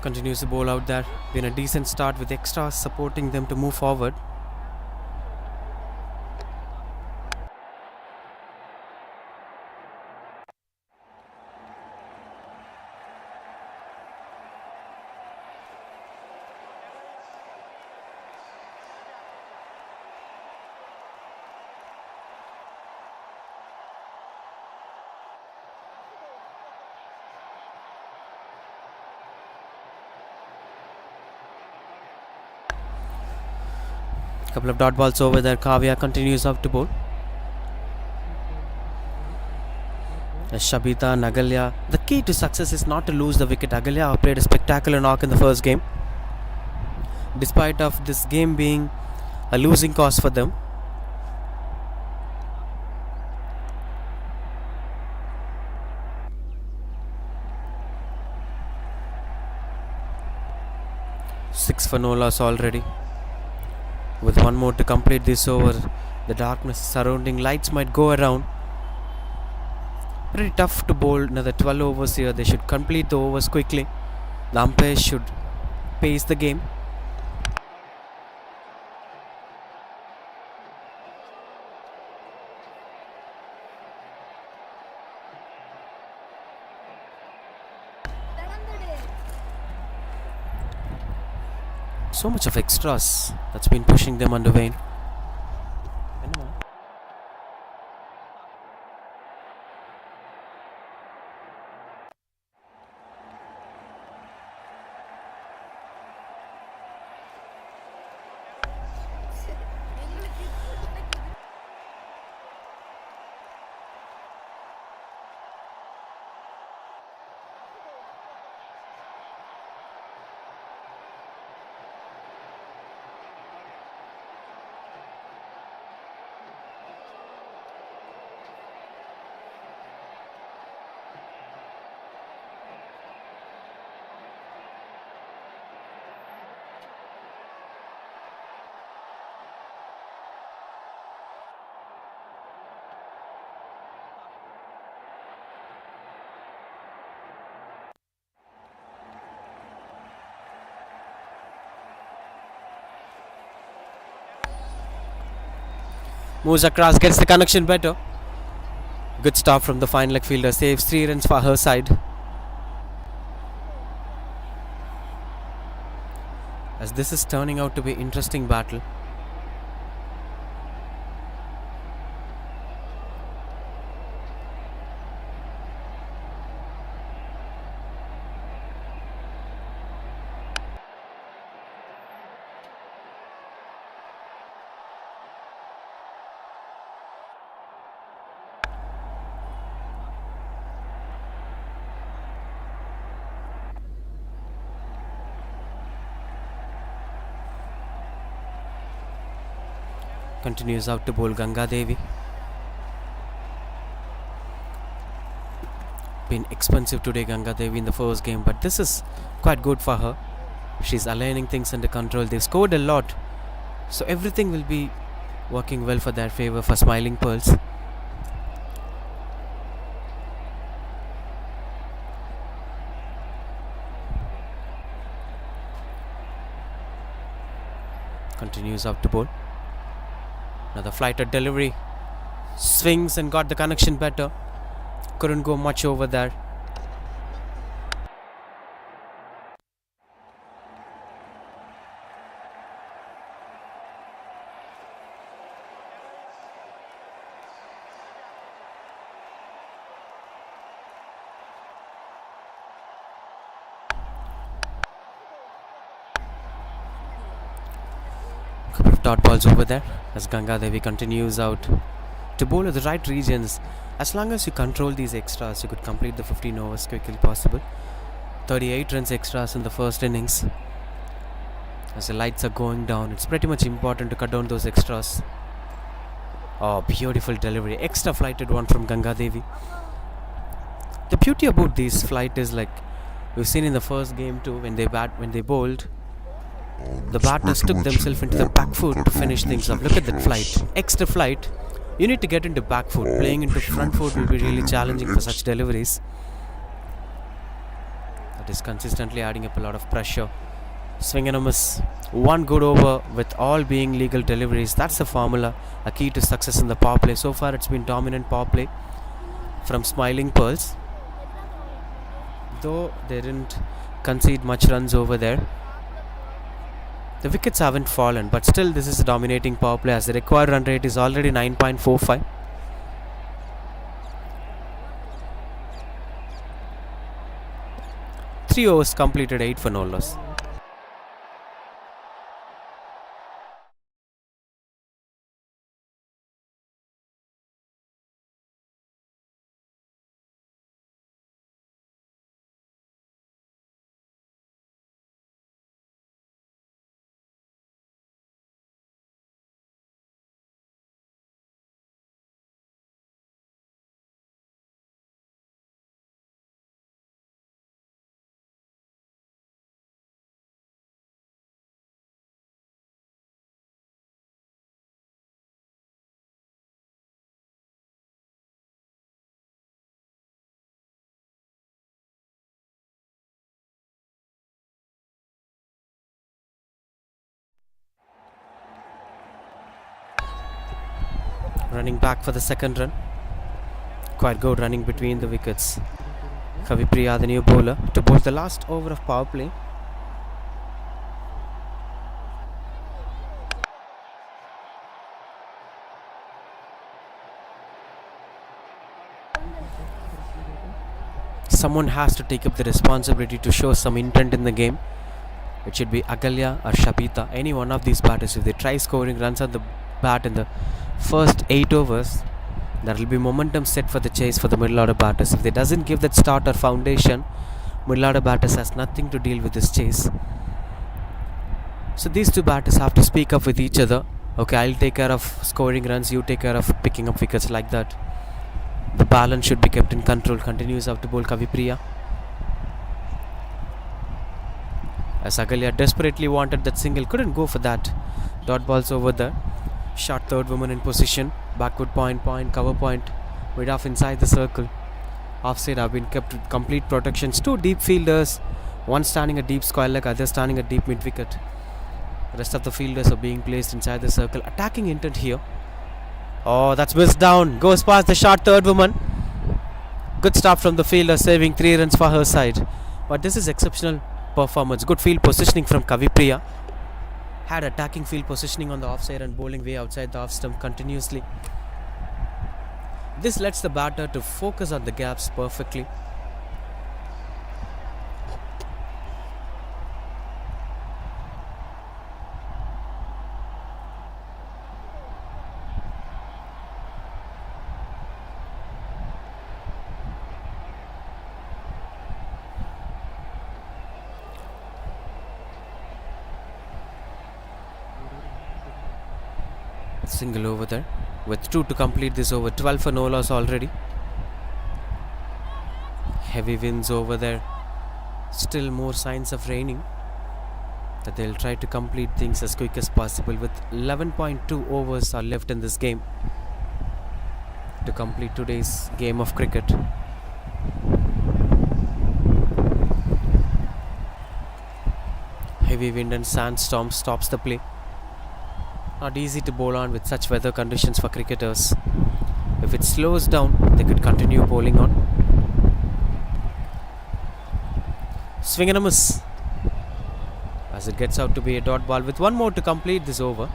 Continues to bowl out there. Been a decent start with extras supporting them to move forward. Couple of dot balls over there. Kavya continues out to bowl. Shabita, Nagalya. The key to success is not to lose the wicket. Agalya played a spectacular knock in the first game. Despite of this game being a losing cause for them. Six for no loss already. With one more to complete this over, the darkness surrounding lights might go around. Pretty tough to bowl another 12 overs here. They should complete the overs quickly. The umpires should pace the game. So much of extras that's been pushing them under Wayne. Moves across, gets the connection better. Good stop from the fine leg fielder. Saves 3 runs for her side. As this is turning out to be an interesting battle. Continues out to bowl Ganga Devi. Been expensive today, Ganga Devi, in the first game, but this is quite good for her. She's aligning things under control. They've scored a lot, so everything will be working well for their favor for Smiling Pearls. Continues out to bowl. Another flighted delivery. Swings and got the connection better. Couldn't go much over there. Couple of dot balls over there as Ganga Devi continues out to bowl at the right regions. As long as you control these extras, you could complete the 15 overs quickly possible. 38 runs extras in the first innings. As the lights are going down, it's pretty much important to cut down those extras. Oh, beautiful delivery. Extra flighted one from Ganga Devi. The beauty about this flight is, like we've seen in the first game too, when they bowled, the batters took themselves into the back foot to finish things off. Look at that flight. Extra flight. You need to get into back foot. Playing into front foot will be really challenging for such deliveries. That is consistently adding up a lot of pressure. Swing and a miss. One good over with all being legal deliveries. That's the formula, a key to success in the power play. So far it's been dominant power play from Smiling Pearls, though they didn't concede much runs over there. The wickets haven't fallen, but still this is a dominating power play as the required run rate is already 9.45. Three overs completed, 8 for no loss. Running back for the second run. Quite good running between the wickets. Kavipriya, the new bowler, to bowl the last over of power play. Someone has to take up the responsibility to show some intent in the game. It should be Agalya or Shabita, any one of these batters. If they try scoring runs on the bat in the first 8 overs, there will be momentum set for the chase for the middle order batters. If they doesn't give that start or foundation, middle order batters has nothing to deal with this chase. So these two batters have to speak up with each other. Okay, I'll take care of scoring runs, you take care of picking up wickets, like that. The balance should be kept in control. Continues out to bowl Kavipriya, as Agalya desperately wanted that single, couldn't go for that. Dot balls over there. Shot third woman in position. Backward point, cover point, mid off inside the circle. Offside have been kept with complete protections. Two deep fielders, one standing at deep square leg, other standing at deep mid wicket. The rest of the fielders are being placed inside the circle. Attacking intent here. Oh, that's missed down. Goes past the shot third woman. Good stop from the fielder, saving 3 runs for her side. But this is exceptional performance. Good field positioning from Kavipriya. Had attacking field positioning on the offside and bowling way outside the off stump continuously. This lets the batter to focus on the gaps perfectly. Single over there with 2 to complete this over. 12 for no loss already. Heavy winds over there. Still more signs of raining. That they'll try to complete things as quick as possible, with 11.2 overs are left in this game to complete today's game of cricket. Heavy wind and sandstorm stops the play. Not easy to bowl on with such weather conditions for cricketers. If it slows down, they could continue bowling on. Swing and a miss, as it gets out to be a dot ball with 1 more to complete this over.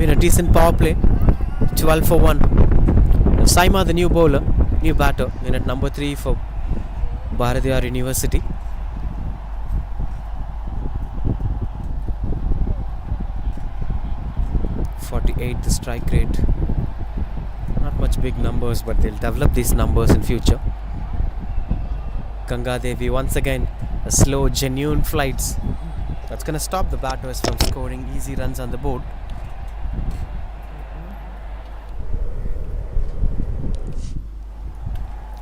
been a decent power play. 12 for 1. And Saima, the new bowler, new batter, in at number 3 for Bharatiyar University. .48 the strike rate. Not much big numbers, but they'll develop these numbers in future. Ganga Devi once again a slow, genuine flights. That's going to stop the batters from scoring easy runs on the board.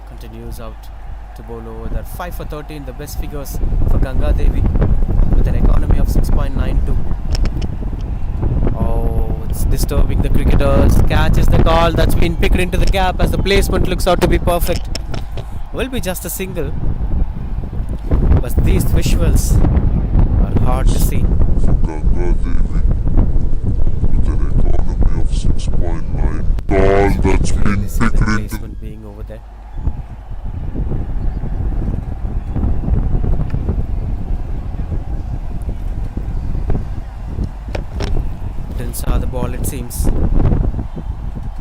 Continues out to bowl over that. 5 for 13, the best figures for Ganga Devi with an economy of 6.92. Oh, it's disturbing the cricketers. Catch is the call. That's been picked into the gap as the placement looks out to be perfect. Will be just a single. But these visuals are hard to see. Ganga Devi with an economy of 6.9. Ball that's been See the picked into placement being over there. Didn't saw the ball, it seems.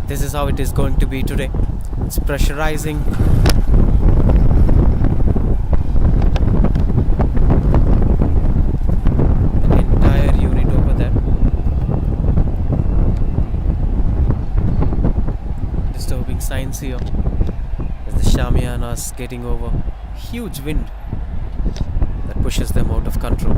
This is how it is going to be today. It's pressurizing. The entire unit over there. Disturbing signs here. As the Shamianas getting over. Huge wind that pushes them out of control.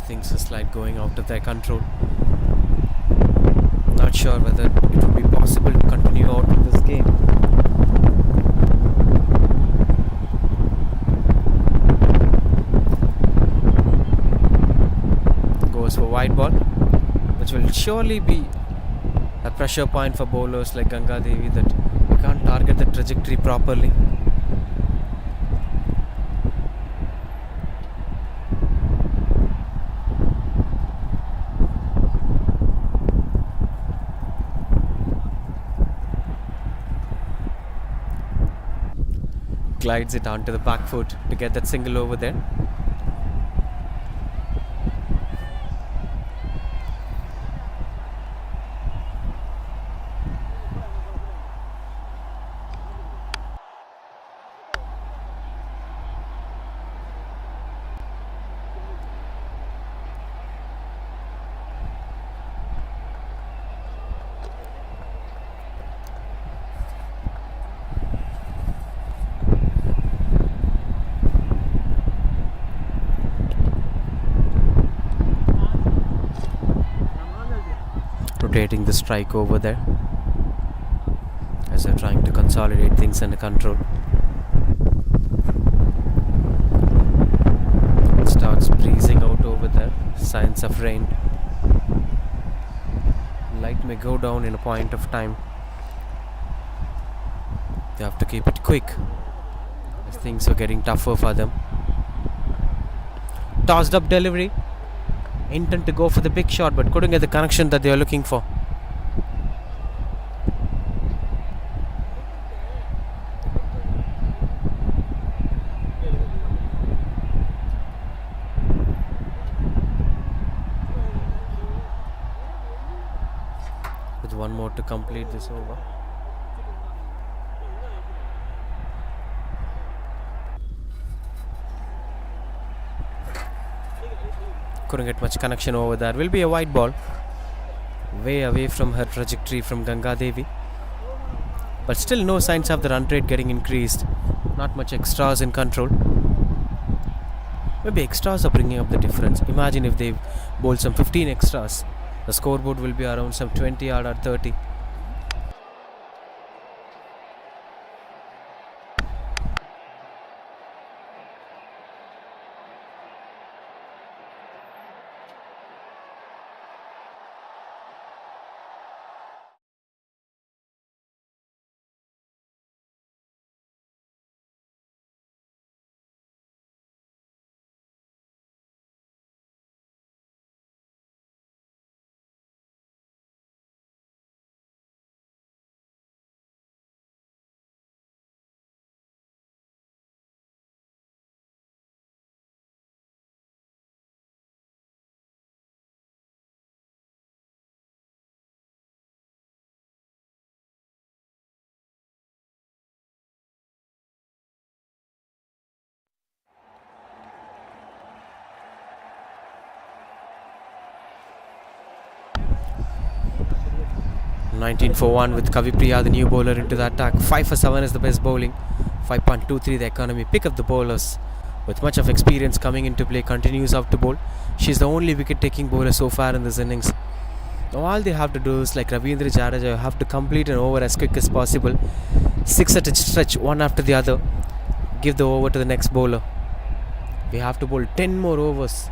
Things are slight going out of their control. Not sure whether it would be possible to continue out with this game. Goes for wide ball, which will surely be a pressure point for bowlers like Ganga Devi, that you can't target the trajectory properly. Glides it onto the back foot to get that single over there. Rotating the strike over there as they're trying to consolidate things under control. It starts breezing out over there. Signs of rain. Light may go down in a point of time. They have to keep it quick as things are getting tougher for them. Tossed up delivery. Intent to go for the big shot, but couldn't get the connection that they are looking for. With one more to complete this over. Couldn't get much connection over there. Will be a wide ball. Way away from her trajectory from Ganga Devi. But still no signs of the run rate getting increased. Not much extras in control. Maybe extras are bringing up the difference. Imagine if they bowl some 15 extras. The scoreboard will be around some 20 or 30. 19 for 1 with Kavipriya, the new bowler, into the attack. 5 for 7 is the best bowling. 5.23 the economy. Pick up the bowlers with much of experience coming into play. Continues out to bowl. She's the only wicket taking bowler so far in this innings. Now all they have to do is, like Ravindra Jadeja, have to complete an over as quick as possible. 6 at a stretch, one after the other. Give the over to the next bowler. We have to bowl 10 more overs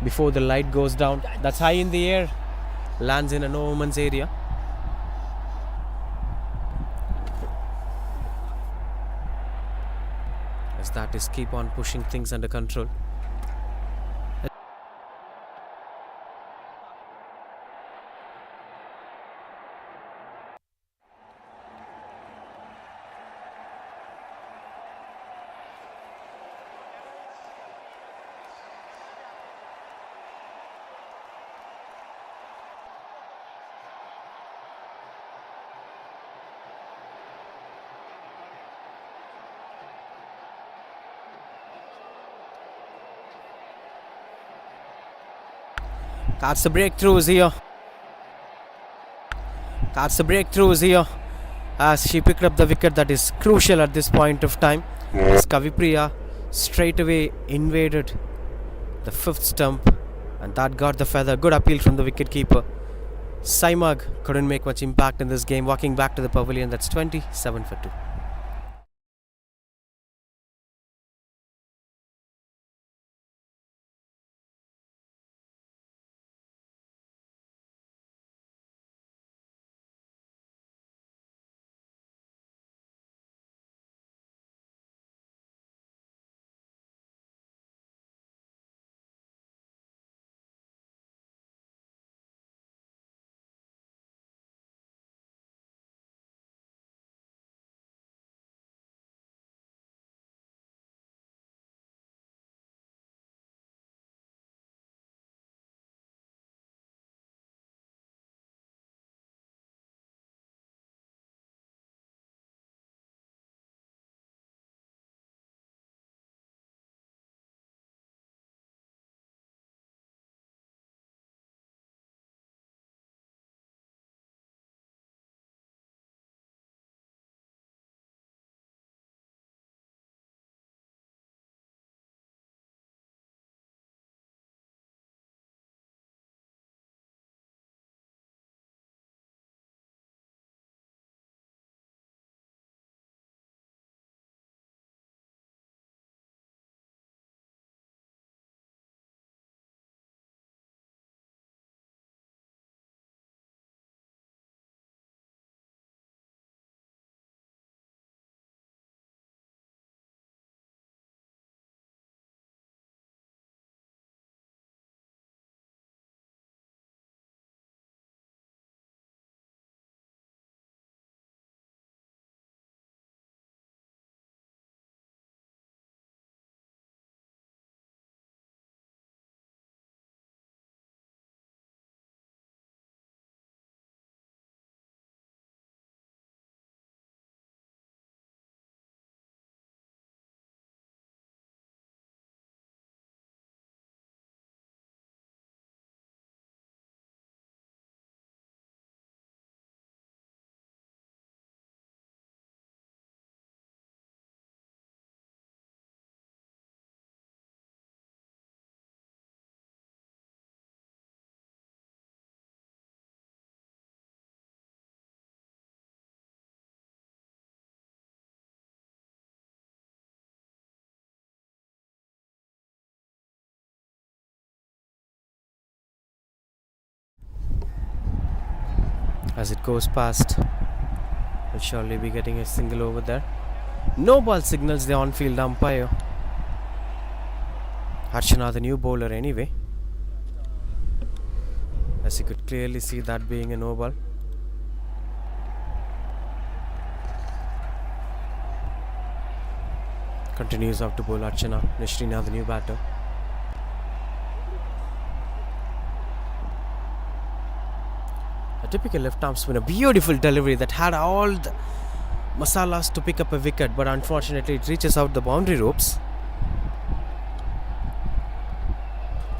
before the light goes down. That's high in the air. Lands in a no woman's area. As that is keep on pushing things under control. That's the breakthroughs here. That's the breakthroughs here. As she picked up the wicket that is crucial at this point of time. As Kavipriya straight away invaded the 5th stump, and that got the feather. Good appeal from the wicketkeeper. Saimag couldn't make much impact in this game. Walking back to the pavilion. That's 27 for 2. As it goes past, we'll surely be getting a single over there. No ball signals the on-field umpire. Archana, the new bowler anyway. As you could clearly see that being a no ball. Continues out to bowl Archana. Nishrina, the new batter. A typical left arm spin, a beautiful delivery that had all the masalas to pick up a wicket, but unfortunately it reaches out the boundary ropes.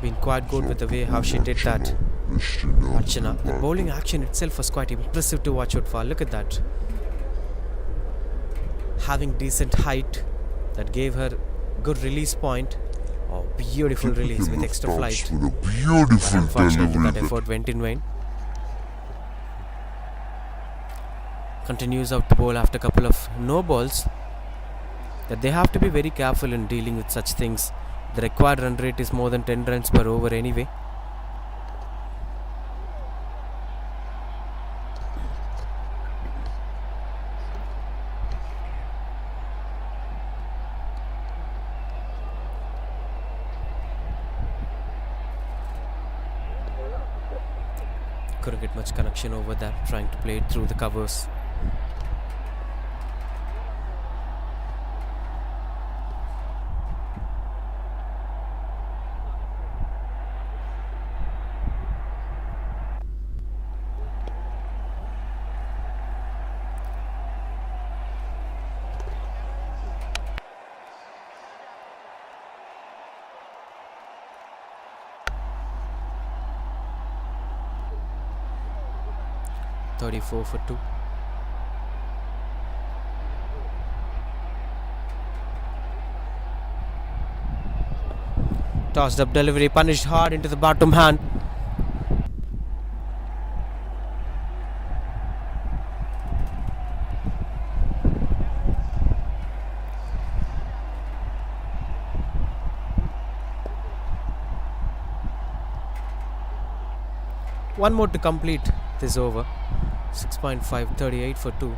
Been quite good with the way how she did that. Archana. The bowling action itself was quite impressive to watch out for. Look at that. Having decent height, that gave her good release point. Oh, beautiful release with extra flight. Unfortunately, that effort went in vain. Continues out to bowl after a couple of no balls. That they have to be very careful in dealing with such things. The required run rate is more than 10 runs per over anyway. Couldn't get much connection over there, trying to play it through the covers. .34 for 2. Tossed up delivery, punished hard into the bottom hand. One more to complete this over. 6.5, 38 for 2.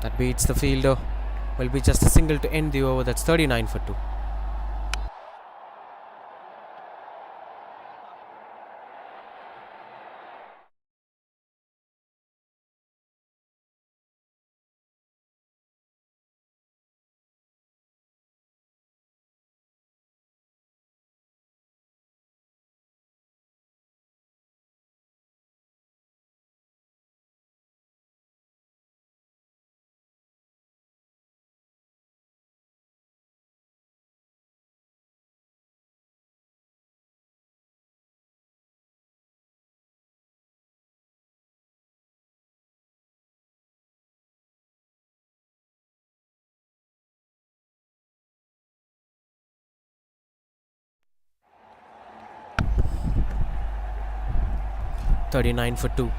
That beats the fielder. Will be just a single to end the over. That's 39 for 2. .39 for 2.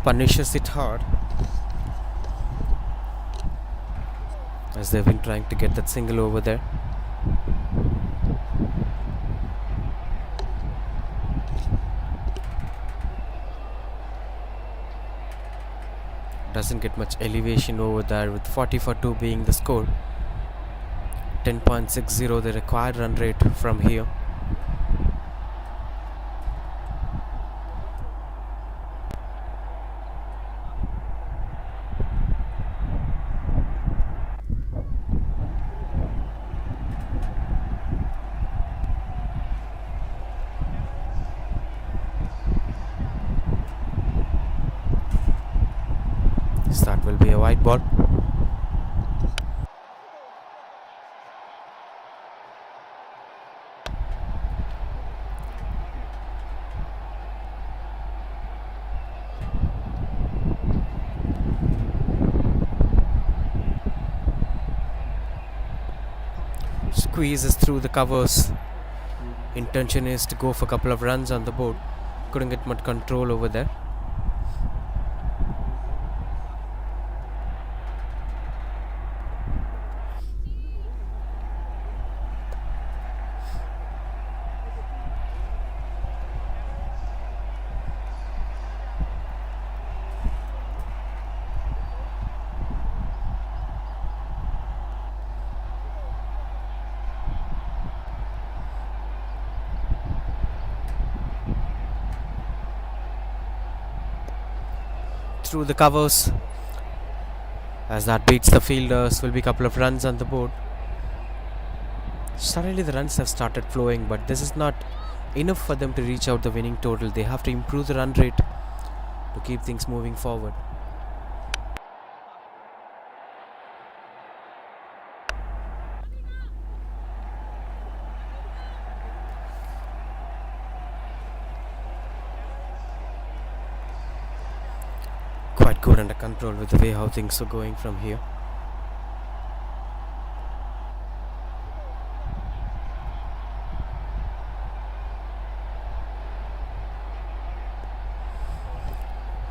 Punishes it hard, as they've been trying to get that single over there. Doesn't get much elevation over there, with 40 for 2 being the score. 10.60 the required run rate from here. That will be a white ball. Squeezes through the covers. Intention is to go for a couple of runs on the board. Couldn't get much control over there. Through the covers, as that beats the fielders. Will be a couple of runs on the board. Suddenly the runs have started flowing, but this is not enough for them to reach out the winning total. They have to improve the run rate to keep things moving forward. Quite good under control with the way how things are going from here.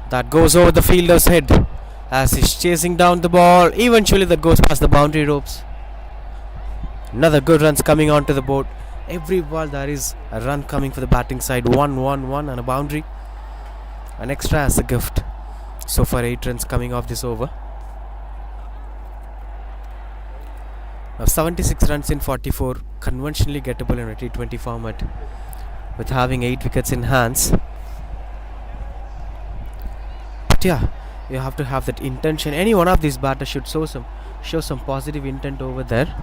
That goes over the fielder's head as he's chasing down the ball. Eventually that goes past the boundary ropes. Another good runs coming onto the board. Every ball there is a run coming for the batting side. 1 and a boundary. An extra as a gift. So far 8 runs coming off this over. Now 76 runs in 44, conventionally gettable in a T20 format with having 8 wickets in hands. But yeah, you have to have that intention. Any one of these batters should show some positive intent over there.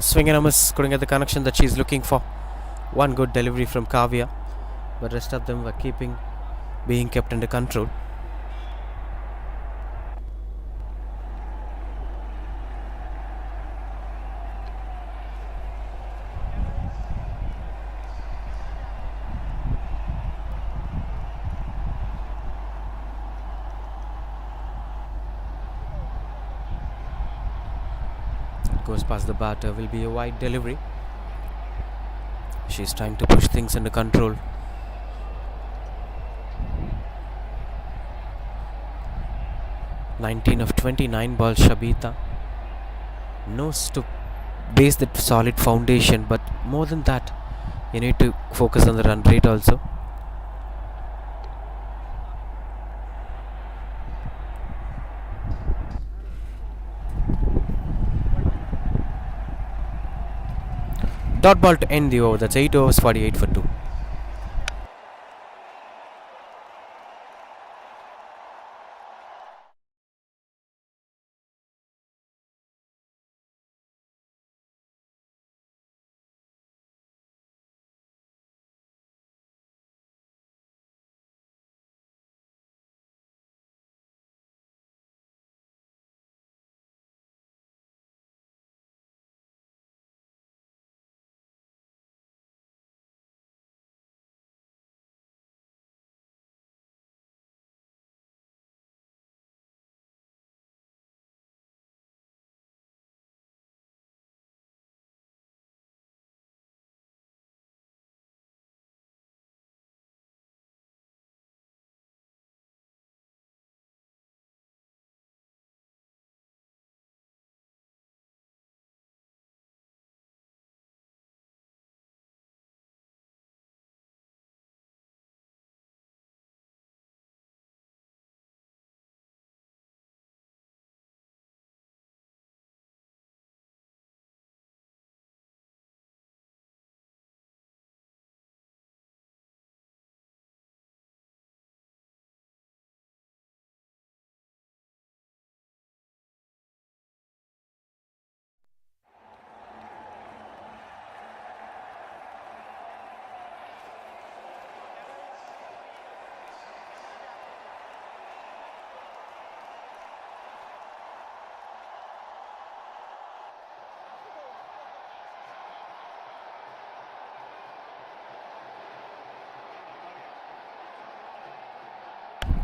Swing and a miss, couldn't get the connection that she's looking for. One good delivery from Kavya, but rest of them were being kept under control. Goes past the batter, will be a wide delivery. She's trying to push things under control. "19 of 29 balls, Shabita. Knows to base that solid foundation, but more than that, you need to focus on the run rate also. Dot ball to end the over. That's 8 overs, 48 for 2.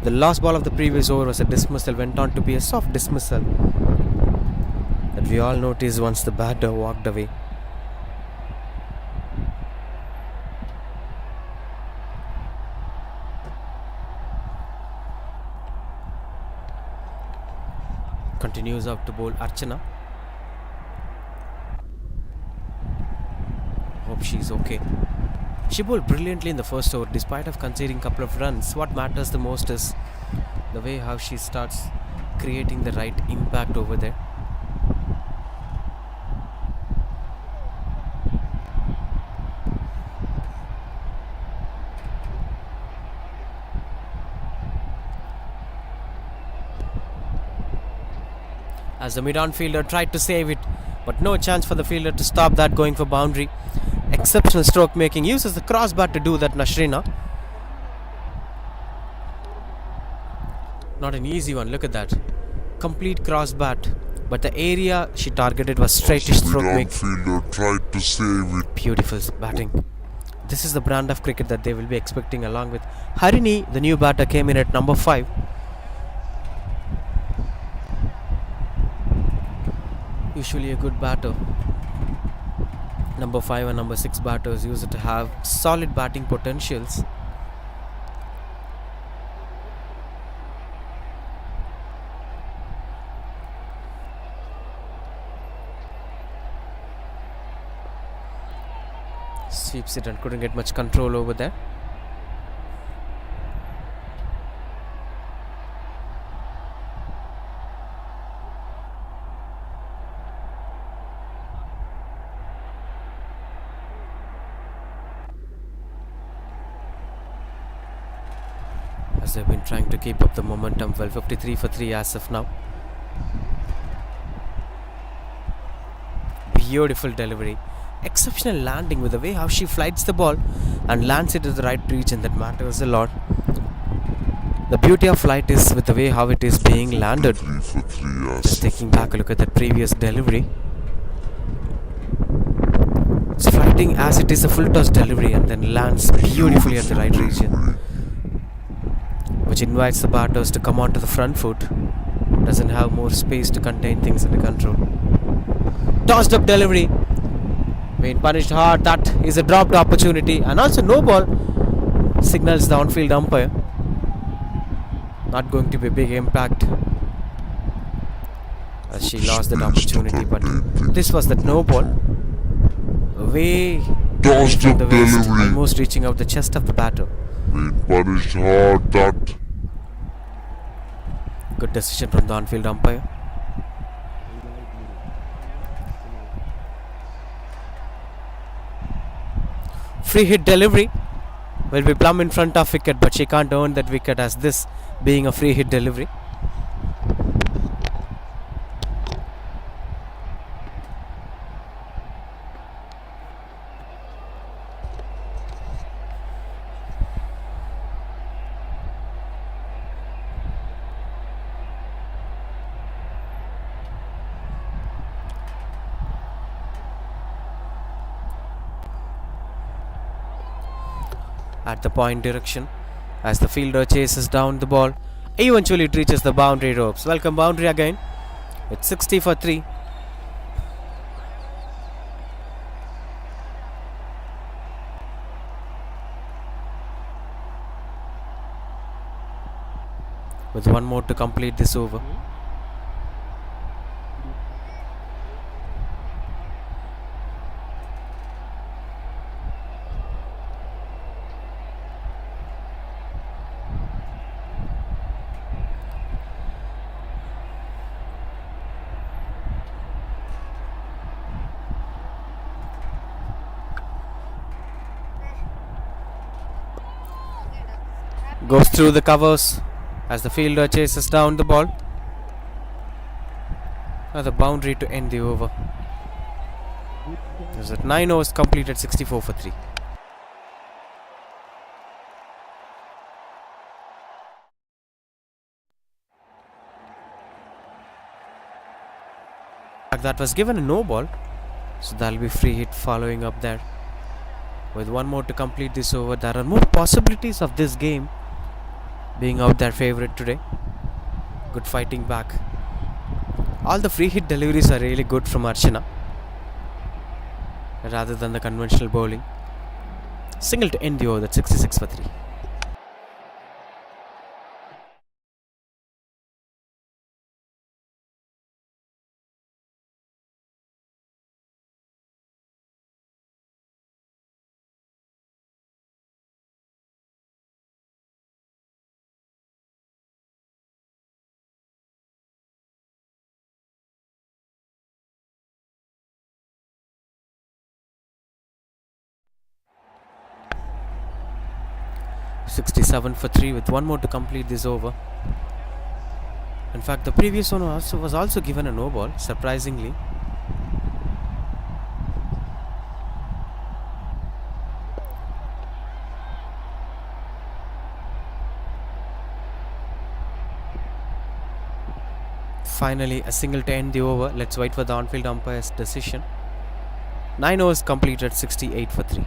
The last ball of the previous over was a dismissal, went on to be a soft dismissal that we all noticed once the batter walked away. Continues out to bowl Archana. Hope she's okay. She bowled brilliantly in the first over despite of conceding a couple of runs. What matters the most is the way how she starts creating the right impact over there. As the mid-on fielder tried to save it, but no chance for the fielder to stop that going for boundary. Exceptional stroke making, uses the crossbar to do that, Nashrina. Not an easy one, look at that. Complete crossbar, but the area she targeted was straightish stroke making. Fielder tried to save it. Beautiful batting. This is the brand of cricket that they will be expecting, along with Harini, the new batter, came in at number 5. Usually a good batter. Number 5 and number 6 batters used to have solid batting potentials. Sweeps it and couldn't get much control over there. As they've been trying to keep up the momentum, well, 53 for 3 as of now. Beautiful delivery. Exceptional landing with the way how she flights the ball and lands it in the right region. That matters a lot. The beauty of flight is with the way how it is being landed. Just taking back a look at that previous delivery. It's flighting as it is a full toss delivery and then lands beautifully at the right region, which invites the batters to come onto the front foot. Doesn't have more space to contain things under control. Tossed up delivery. Being punished hard. That is a dropped opportunity, and also no ball signals the on-field umpire. Not going to be a big impact, as she lost that opportunity, but this was that no ball. Way from the waist, almost reaching out the chest of the batter. Being punished hard. That good decision from the on-field umpire. Free hit delivery will be plumb in front of wicket, but she can't earn that wicket as this being a free hit delivery. At the point direction, as the fielder chases down the ball, eventually it reaches the boundary ropes. Welcome boundary again. It's 60 for 3. With one more to complete this over. Goes through the covers as the fielder chases down the ball. The boundary to end the over. There's at 9 overs completed, 64 for 3. That was given a no ball, so that'll be free hit following up there. With one more to complete this over, there are more possibilities of this game being out their favorite today. Good fighting back. All the free hit deliveries are really good from Archana rather than the conventional bowling. Single to end the over, that's 66 for 3. 67 for 3 with one more to complete this over. In fact, the previous one was also given a no ball, surprisingly. Finally, a single to end the over. Let's wait for the on-field umpire's decision. 9 overs completed, 68 for 3.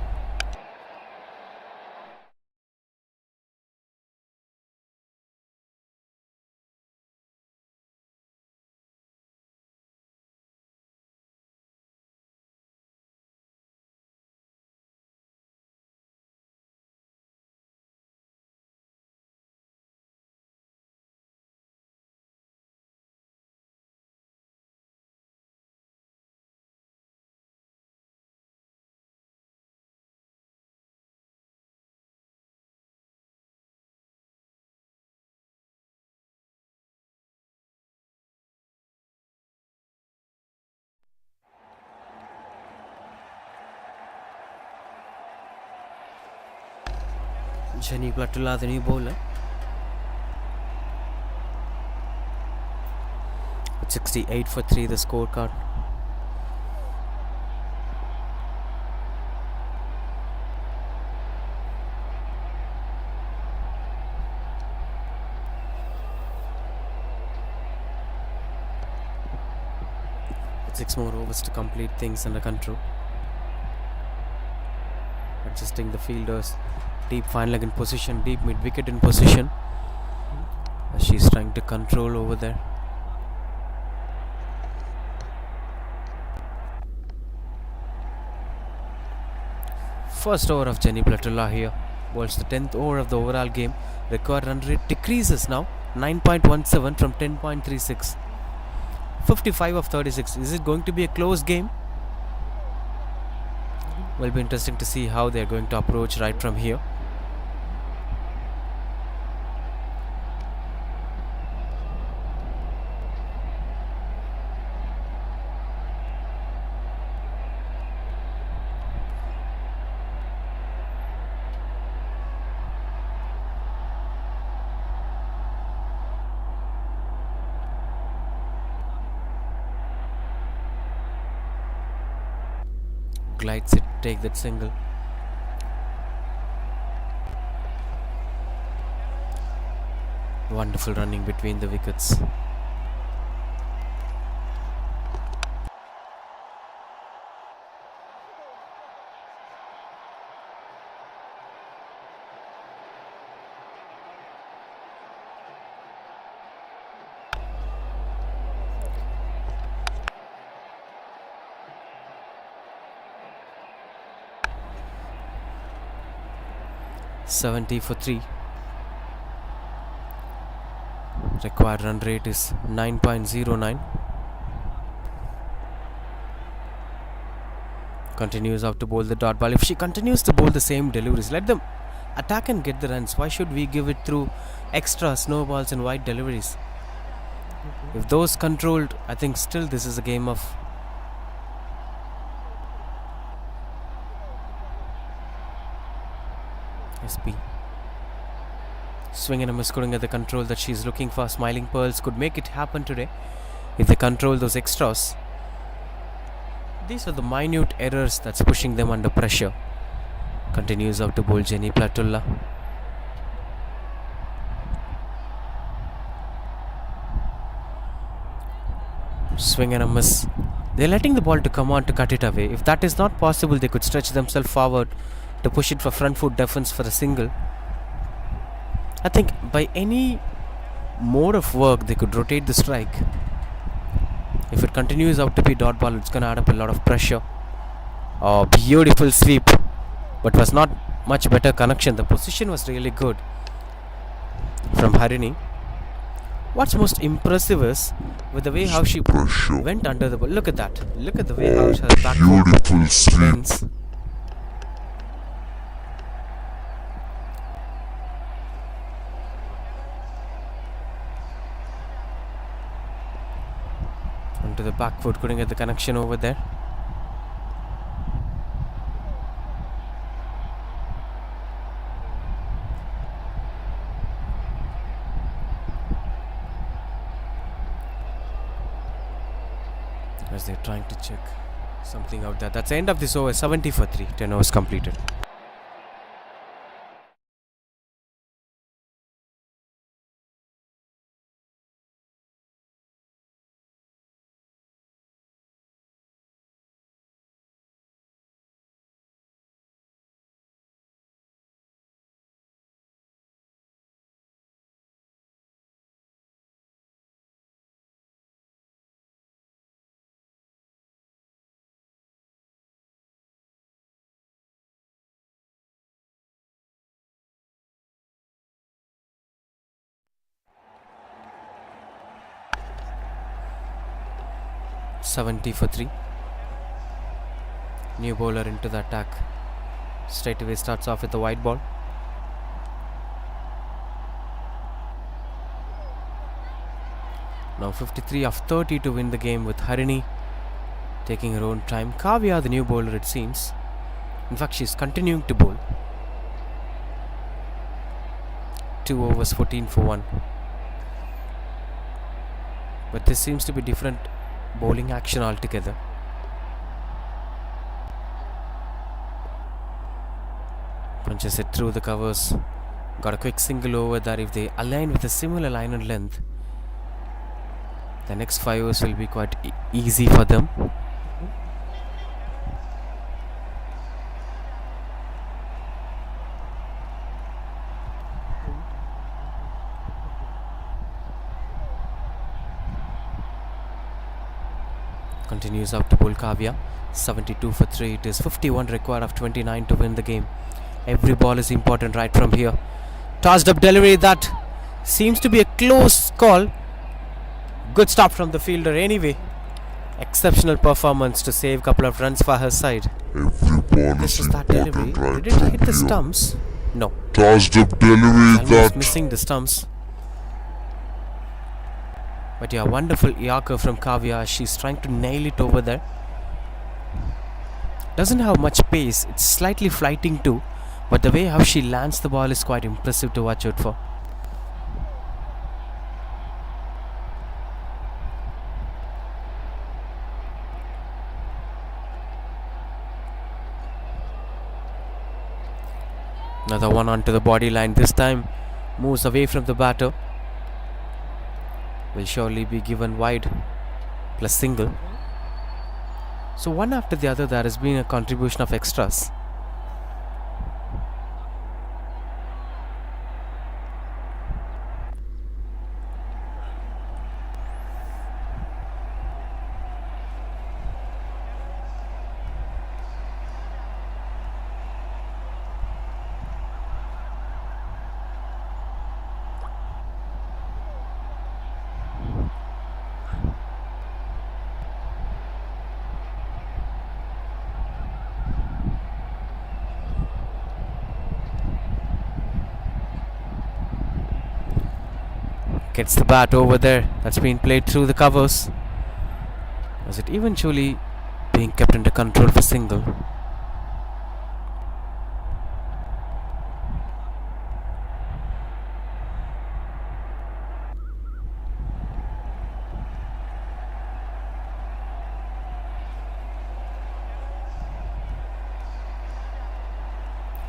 Jenny Platula, the new bowler. With 68 for 3, the scorecard. With 6 more overs to complete things under control. Adjusting the fielders. Deep fine leg in position, deep mid wicket in position. She's trying to control over there. First over of Jenny Platula here. Bowls the 10th over of the overall game. Required run rate decreases now. 9.17 from 10.36. 55 of 36. Is it going to be a close game? Will be interesting to see how they are going to approach right from here. Glides it, take that single. Wonderful running between the wickets. $70 for 3. Required run rate is 9.09. Continues out to bowl the dot ball. If she continues to bowl the same deliveries, let them attack and get the runs. Why should we give it through extra snowballs and wide deliveries? If those controlled, I think still this is a game of SP. Swing and a miss, couldn't get the control that she's looking for. Smiling Pearls could make it happen today if they control those extras. These are the minute errors that's pushing them under pressure. Continues out to bowl Jenny Platula. Swing and a miss. They're letting the ball to come on to cut it away. If that is not possible, they could stretch themselves forward to push it for front foot defense for a single. I think by any mode of work they could rotate the strike. If it continues out to be dot ball, it's going to add up a lot of pressure. Oh, beautiful sweep, but was not much better connection. The position was really good from Harini. What's most impressive is with the way how she went under the ball. Look at that. Look at the way how her back foot bends. Onto the back foot, couldn't get the connection over there. trying to check something out there. That's the end of this over. 70 for 3. 10 overs completed. $70 for 3. New bowler into the attack. Straight away starts off with a wide ball. Now 53 of 30 to win the game, with Harini taking her own time. Kavya, the new bowler, it seems. In fact, she's continuing to bowl. 2 overs, 14 for 1. But this seems to be different bowling action altogether. Punches it through the covers. Got a quick single over there. If they align with a similar line and length, the next 5 overs will be quite easy for them. Continues up to bowl Kavya. 72 for 3. It is 51 required of 29 to win the game. Every ball is important right from here. Tossed up delivery. That seems to be a close call. Good stop from the fielder anyway. Exceptional performance to save a couple of runs for her side. Every ball This is is that delivery. important right Did it from hit the here. stumps? No. Tossed up delivery Almost that missing the stumps. But yeah, wonderful Yorker from Kavya. She's trying to nail it over there. Doesn't have much pace. It's slightly flighting too. But the way how she lands the ball is quite impressive to watch out for. Another one onto the body line. This time moves away from the batter. Will surely be given wide plus single. So one after the other there has been a contribution of extras. Gets the bat over there. That's been played through the covers. Was it eventually being kept under control for single?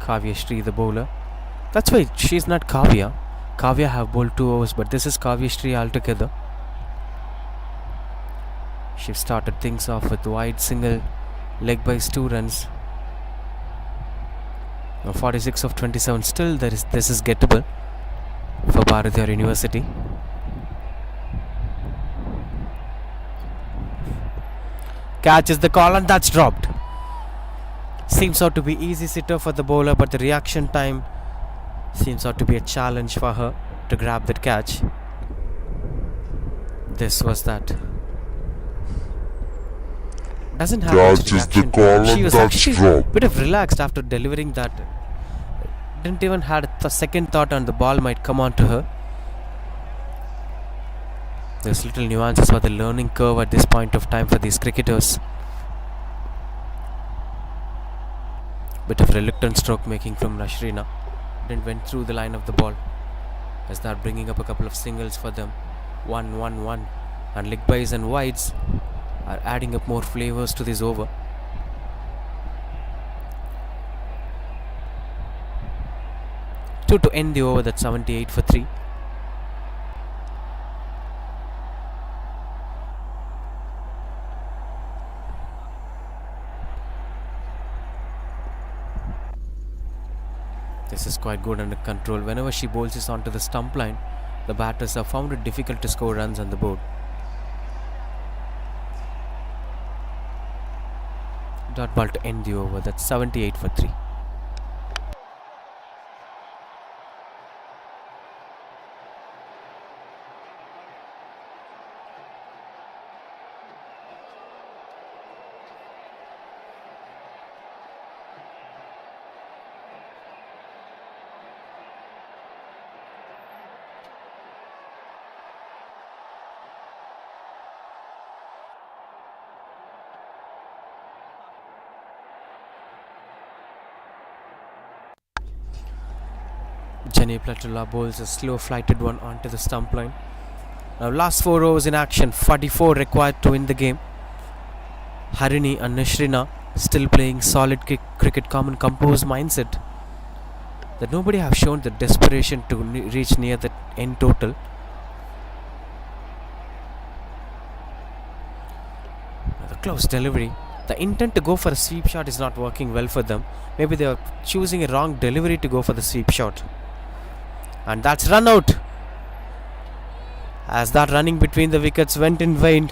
Kavya Shree, the bowler. That's why she's not Kavya. Kavya have bowled 2 overs, but this is Kavya Shree altogether. She started things off with wide single, leg bys 2 runs. Now 46 of 27. Still, this is gettable for Bharatiyar University. Catches the call and that's dropped. Seems out to be easy sitter for the bowler, but the reaction time seems out to be a challenge for her to grab that catch. This was that. Doesn't have much catches the reaction call time. She and was that's actually a dropped. bit of relaxed after delivering that. Didn't even had a second thought on the ball might come on to her. There's little nuances for the learning curve at this point of time for these cricketers. Bit of reluctant stroke making from Nashrina. Didn't went through the line of the ball. As they're bringing up a couple of singles for them. 1-1-1 and leg bys and wides. are adding up more flavors to this over. Two to end the over. That's 78 for 3. This is quite good under control. Whenever she bowls this onto the stump line, the batters have found it difficult to score runs on the board. Dot ball to end the over. That's 78 for 3. Jenny Platula bowls a slow flighted one onto the stump line. Now last 4 overs in action, 44 required to win the game. Harini and Nishrina still playing solid cricket, calm and composed mindset. That nobody have shown the desperation to reach near the end total. Now the close delivery. The intent to go for a sweep shot is not working well for them. Maybe they are choosing a wrong delivery to go for the sweep shot. And that's run out. As that running between the wickets went in vain.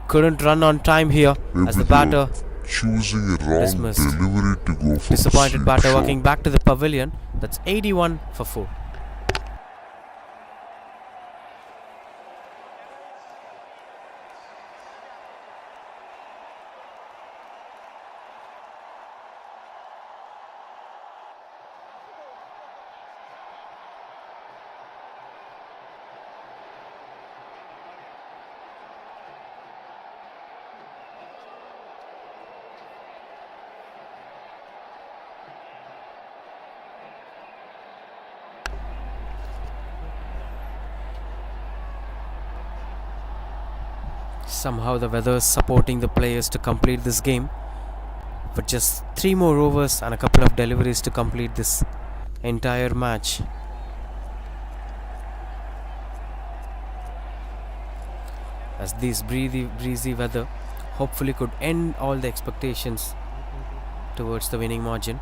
Couldn't run on time here as the batter choosing a wrong dismissed. delivery to go for Disappointed the batter shot. walking back to the pavilion. That's 81 for 4. Somehow the weather is supporting the players to complete this game. But just 3 more overs and a couple of deliveries to complete this entire match. As this breezy weather hopefully could end all the expectations towards the winning margin.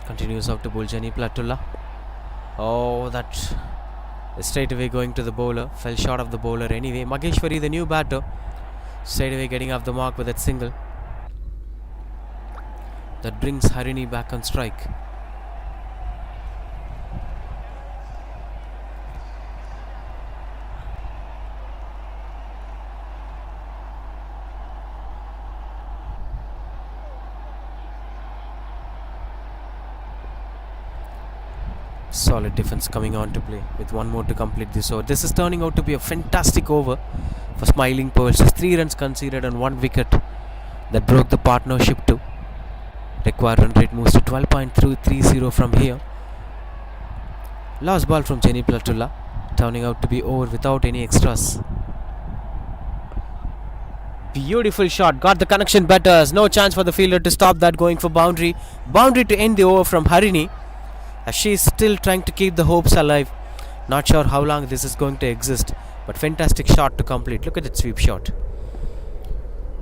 Continues out to bowl Jenny Platula. Oh, that is straight away going to the bowler. Fell short of the bowler anyway. Mageshwari, the new batter, straight away getting off the mark with that single. That brings Harini back on strike. Solid defense coming on to play with 1 more to complete this over. This is turning out to be a fantastic over for Smiling Pearls. 3 runs conceded on 1 wicket that broke the partnership too. Required run rate moves to 12.330 from here. Last ball from Jenny Platula, turning out to be over without any extras. Beautiful shot, got the connection better. No chance for the fielder to stop that, going for boundary. Boundary to end the over from Harini, as she is still trying to keep the hopes alive. Not sure how long this is going to exist, but fantastic shot to complete. Look at that sweep shot.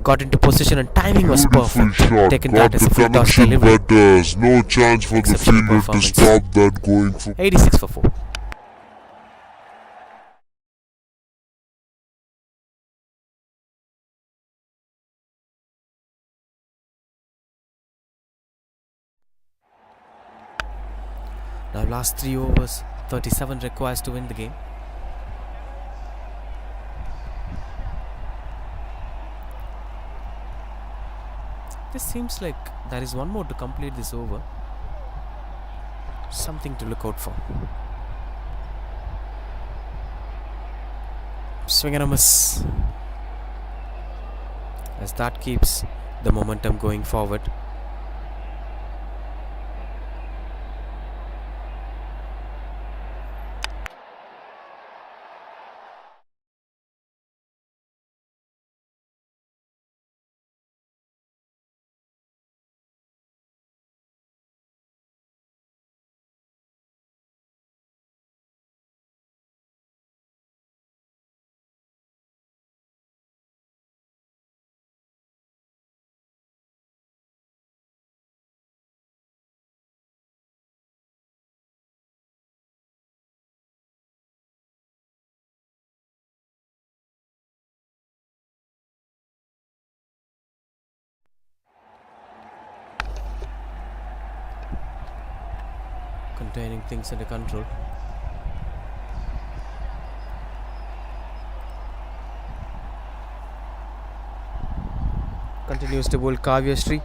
Got into position and timing was Beautiful perfect. shot. Taken Got that as the a full toss connection delivery. better. No chance for the Exceptional fielder to performance. stop that, going for 86 for 4. Now last 3 overs, 37 requires to win the game. This seems like there is 1 more to complete this over. Something to look out for. Swing and a miss. As that keeps the momentum going forward. Containing things under control. Continues to bowl Ksrei.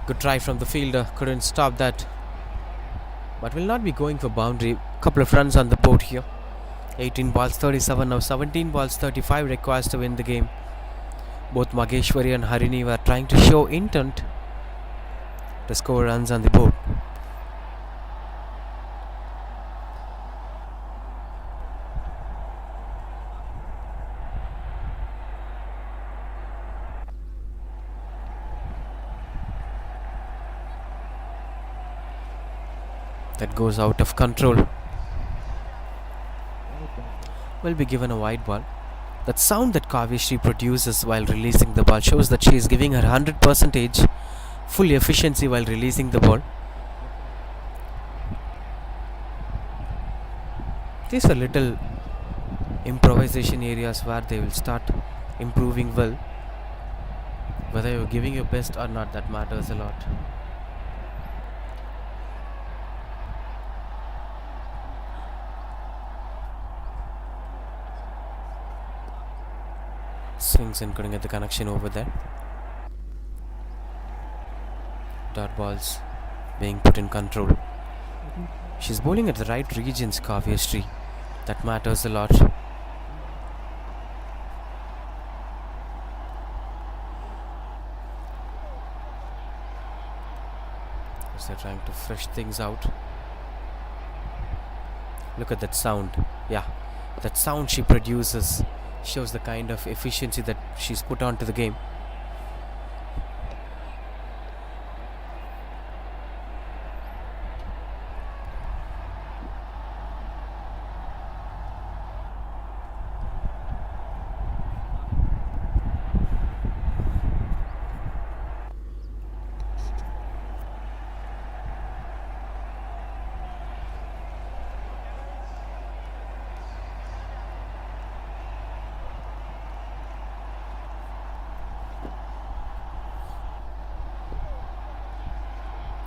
Good try from the fielder, couldn't stop that. But will not be going for boundary. Couple of runs on the board here. 18 balls 37, now 17 balls 35 requires to win the game. Both Mageshwari and Harini were trying to show intent to score runs on the board. That goes out of control. Will be given a wide ball. That sound that Ksrei produces while releasing the ball shows that she is giving her 100% full efficiency while releasing the ball. These are little improvisation areas where they will start improving well. Whether you're giving your best or not, that matters a lot. Swings and couldn't get the connection over there. Dot balls being put in control. She's bowling at the right regions, Ksrei. That matters a lot. As they're trying to fresh things out. Look at that sound. Yeah, that sound she produces shows the kind of efficiency that she's put onto the game.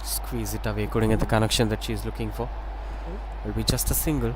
Squeeze it away, couldn't get the connection that she's looking for. Will be just a single.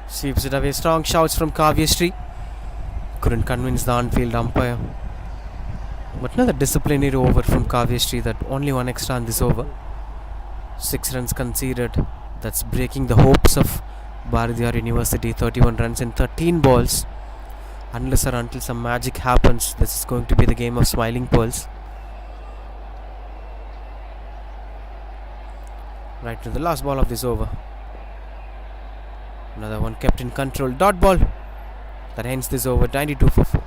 Sweeps it away. Strong shouts from Ksrei. Couldn't convince the on-field umpire. But another disciplinary over from Ksrei. That only one extra on this over. 6 runs conceded. That's breaking the hopes of Bharatiyar University. 31 runs in 13 balls. Unless or until some magic happens, this is going to be the game of smiling pearls. Right to the last ball of this over. Another one kept in control. Dot ball. That ends this over. 92 for 4.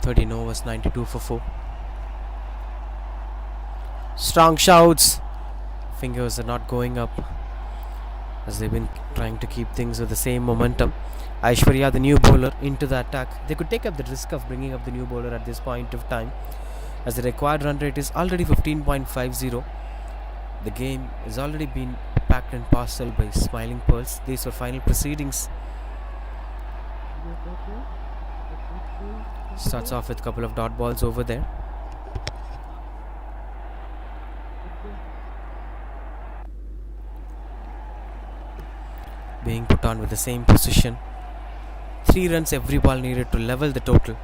13 overs, 92 for 4. Strong shouts. Fingers are not going up as they've been trying to keep things with the same momentum. Aishwarya, the new bowler, into the attack. They could take up the risk of bringing up the new bowler at this point of time, as the required run rate is already 15.50. The game has already been packed and parcelled by Smiling Pearls. These were final proceedings. Starts off with a couple of dot balls over there. Being put on with the same position. 3 runs every ball needed to level the total.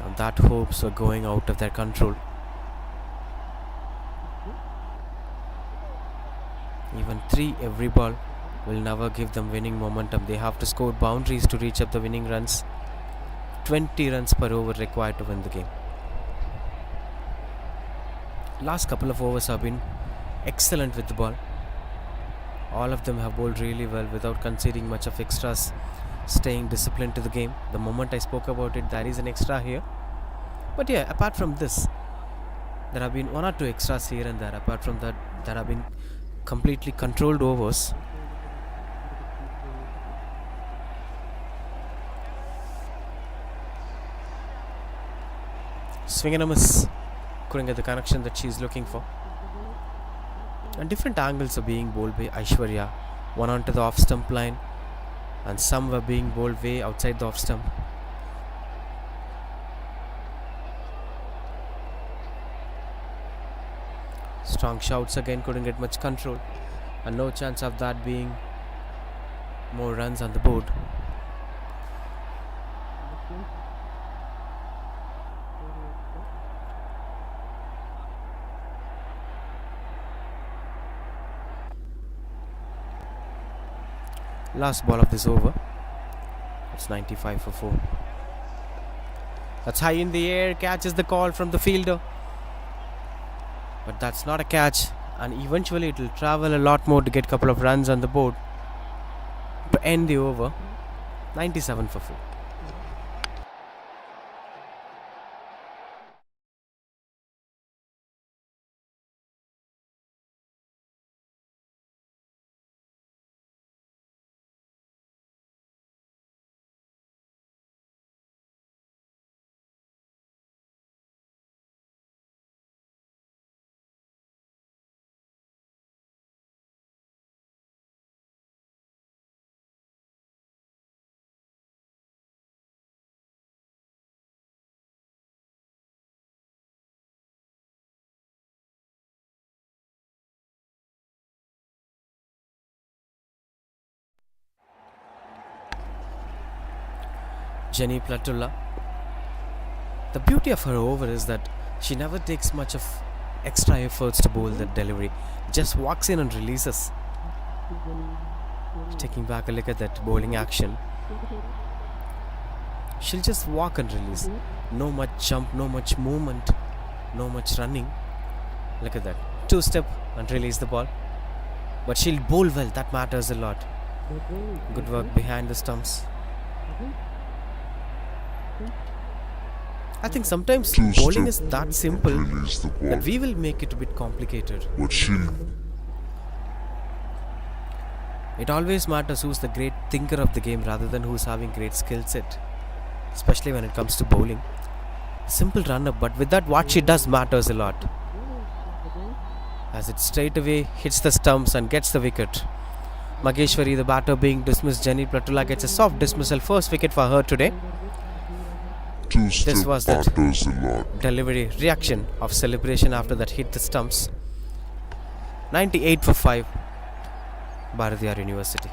And that hopes were going out of their control. Even 3 every ball will never give them winning momentum. They have to score boundaries to reach up the winning runs. 20 runs per over required to win the game. Last couple of overs have been excellent with the ball. All of them have bowled really well without conceding much of extras, staying disciplined to the game. The moment I spoke about it, there is an extra here. But yeah, apart from this, there have been 1 or 2 extras here and there. Apart from that, there have been completely controlled overs. Swing and a miss. Couldn't get the connection that she's looking for. And different angles are being bowled by Aishwarya. One onto the off stump line, and some were being bowled way outside the off stump. Strong shouts again, couldn't get much control, and no chance of that being more runs on the board. Last ball of this over. It's 95 for 4. That's high in the air, catches the call from the fielder. But that's not a catch, and eventually it will travel a lot more to get a couple of runs on the board to end the over. 97 for 4. Jenny Platulla. The beauty of her over is that she never takes much of extra efforts to bowl the delivery. Just walks in and releases. Taking back a look at that bowling action, she'll just walk and release. No much jump, no much movement, no much running. Look at that. 2-step and release the ball. But she'll bowl well, that matters a lot. Good work behind the stumps. I think sometimes bowling is that simple that we will make it a bit complicated. It always matters who's the great thinker of the game rather than who's having great skill set, especially when it comes to bowling. Simple run-up, but with that what she does matters a lot, as it straight away hits the stumps and gets the wicket. Mageshwari, the batter, being dismissed. Jenny Platulla gets a soft dismissal. First wicket for her today. This was that delivery reaction of celebration after that hit the stumps. 98 for 5, Bharatiyar University.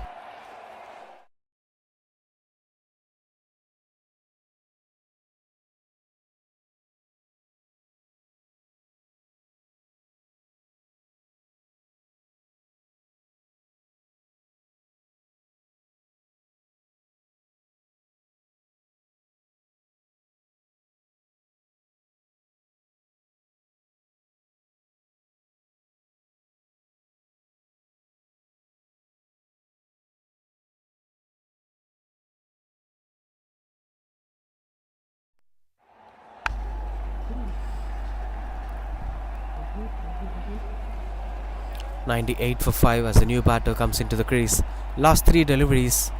98 for 5 as the new batter comes into the crease. Last 3 deliveries,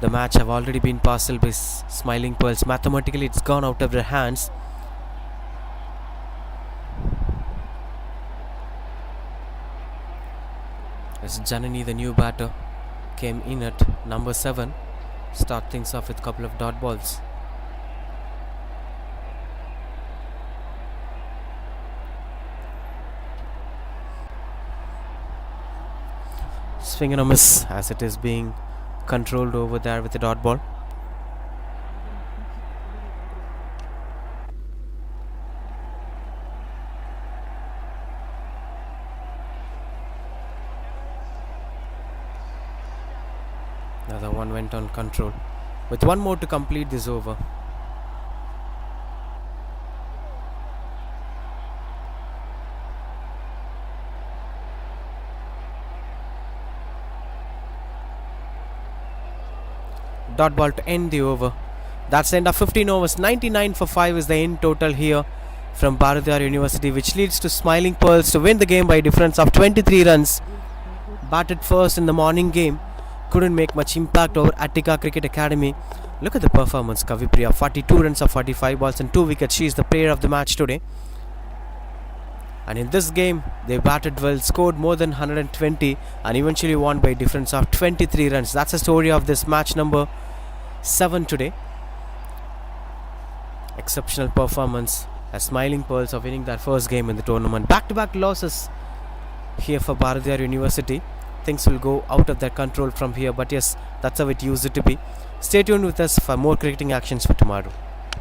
the match have already been parceled by Smiling Pearls. Mathematically, it's gone out of their hands. As Janani, the new batter, came in at number 7, start things off with a couple of dot balls. Swing and a miss as it is being controlled over there with the dot ball. Another one went on control with one more to complete this over. Dot ball to end the over. That's the end of 15 overs. 99 for 5 is the end total here from Bharatiyar University, which leads to Smiling Pearls to win the game by a difference of 23 runs. Batted first in the morning game, couldn't make much impact over Attica Cricket Academy. Look at the performance. Kavipriya, 42 runs of 45 balls and 2 wickets. She is the player of the match today. And in this game, they batted well, scored more than 120 and eventually won by a difference of 23 runs. That's the story of this match number 7 today. Exceptional performance as Smiling Pearls are winning their first game in the tournament. Back-to-back losses here for Bharatiyar University. Things will go out of their control from here, but yes, that's how it used to be. Stay tuned with us for more cricketing actions for tomorrow.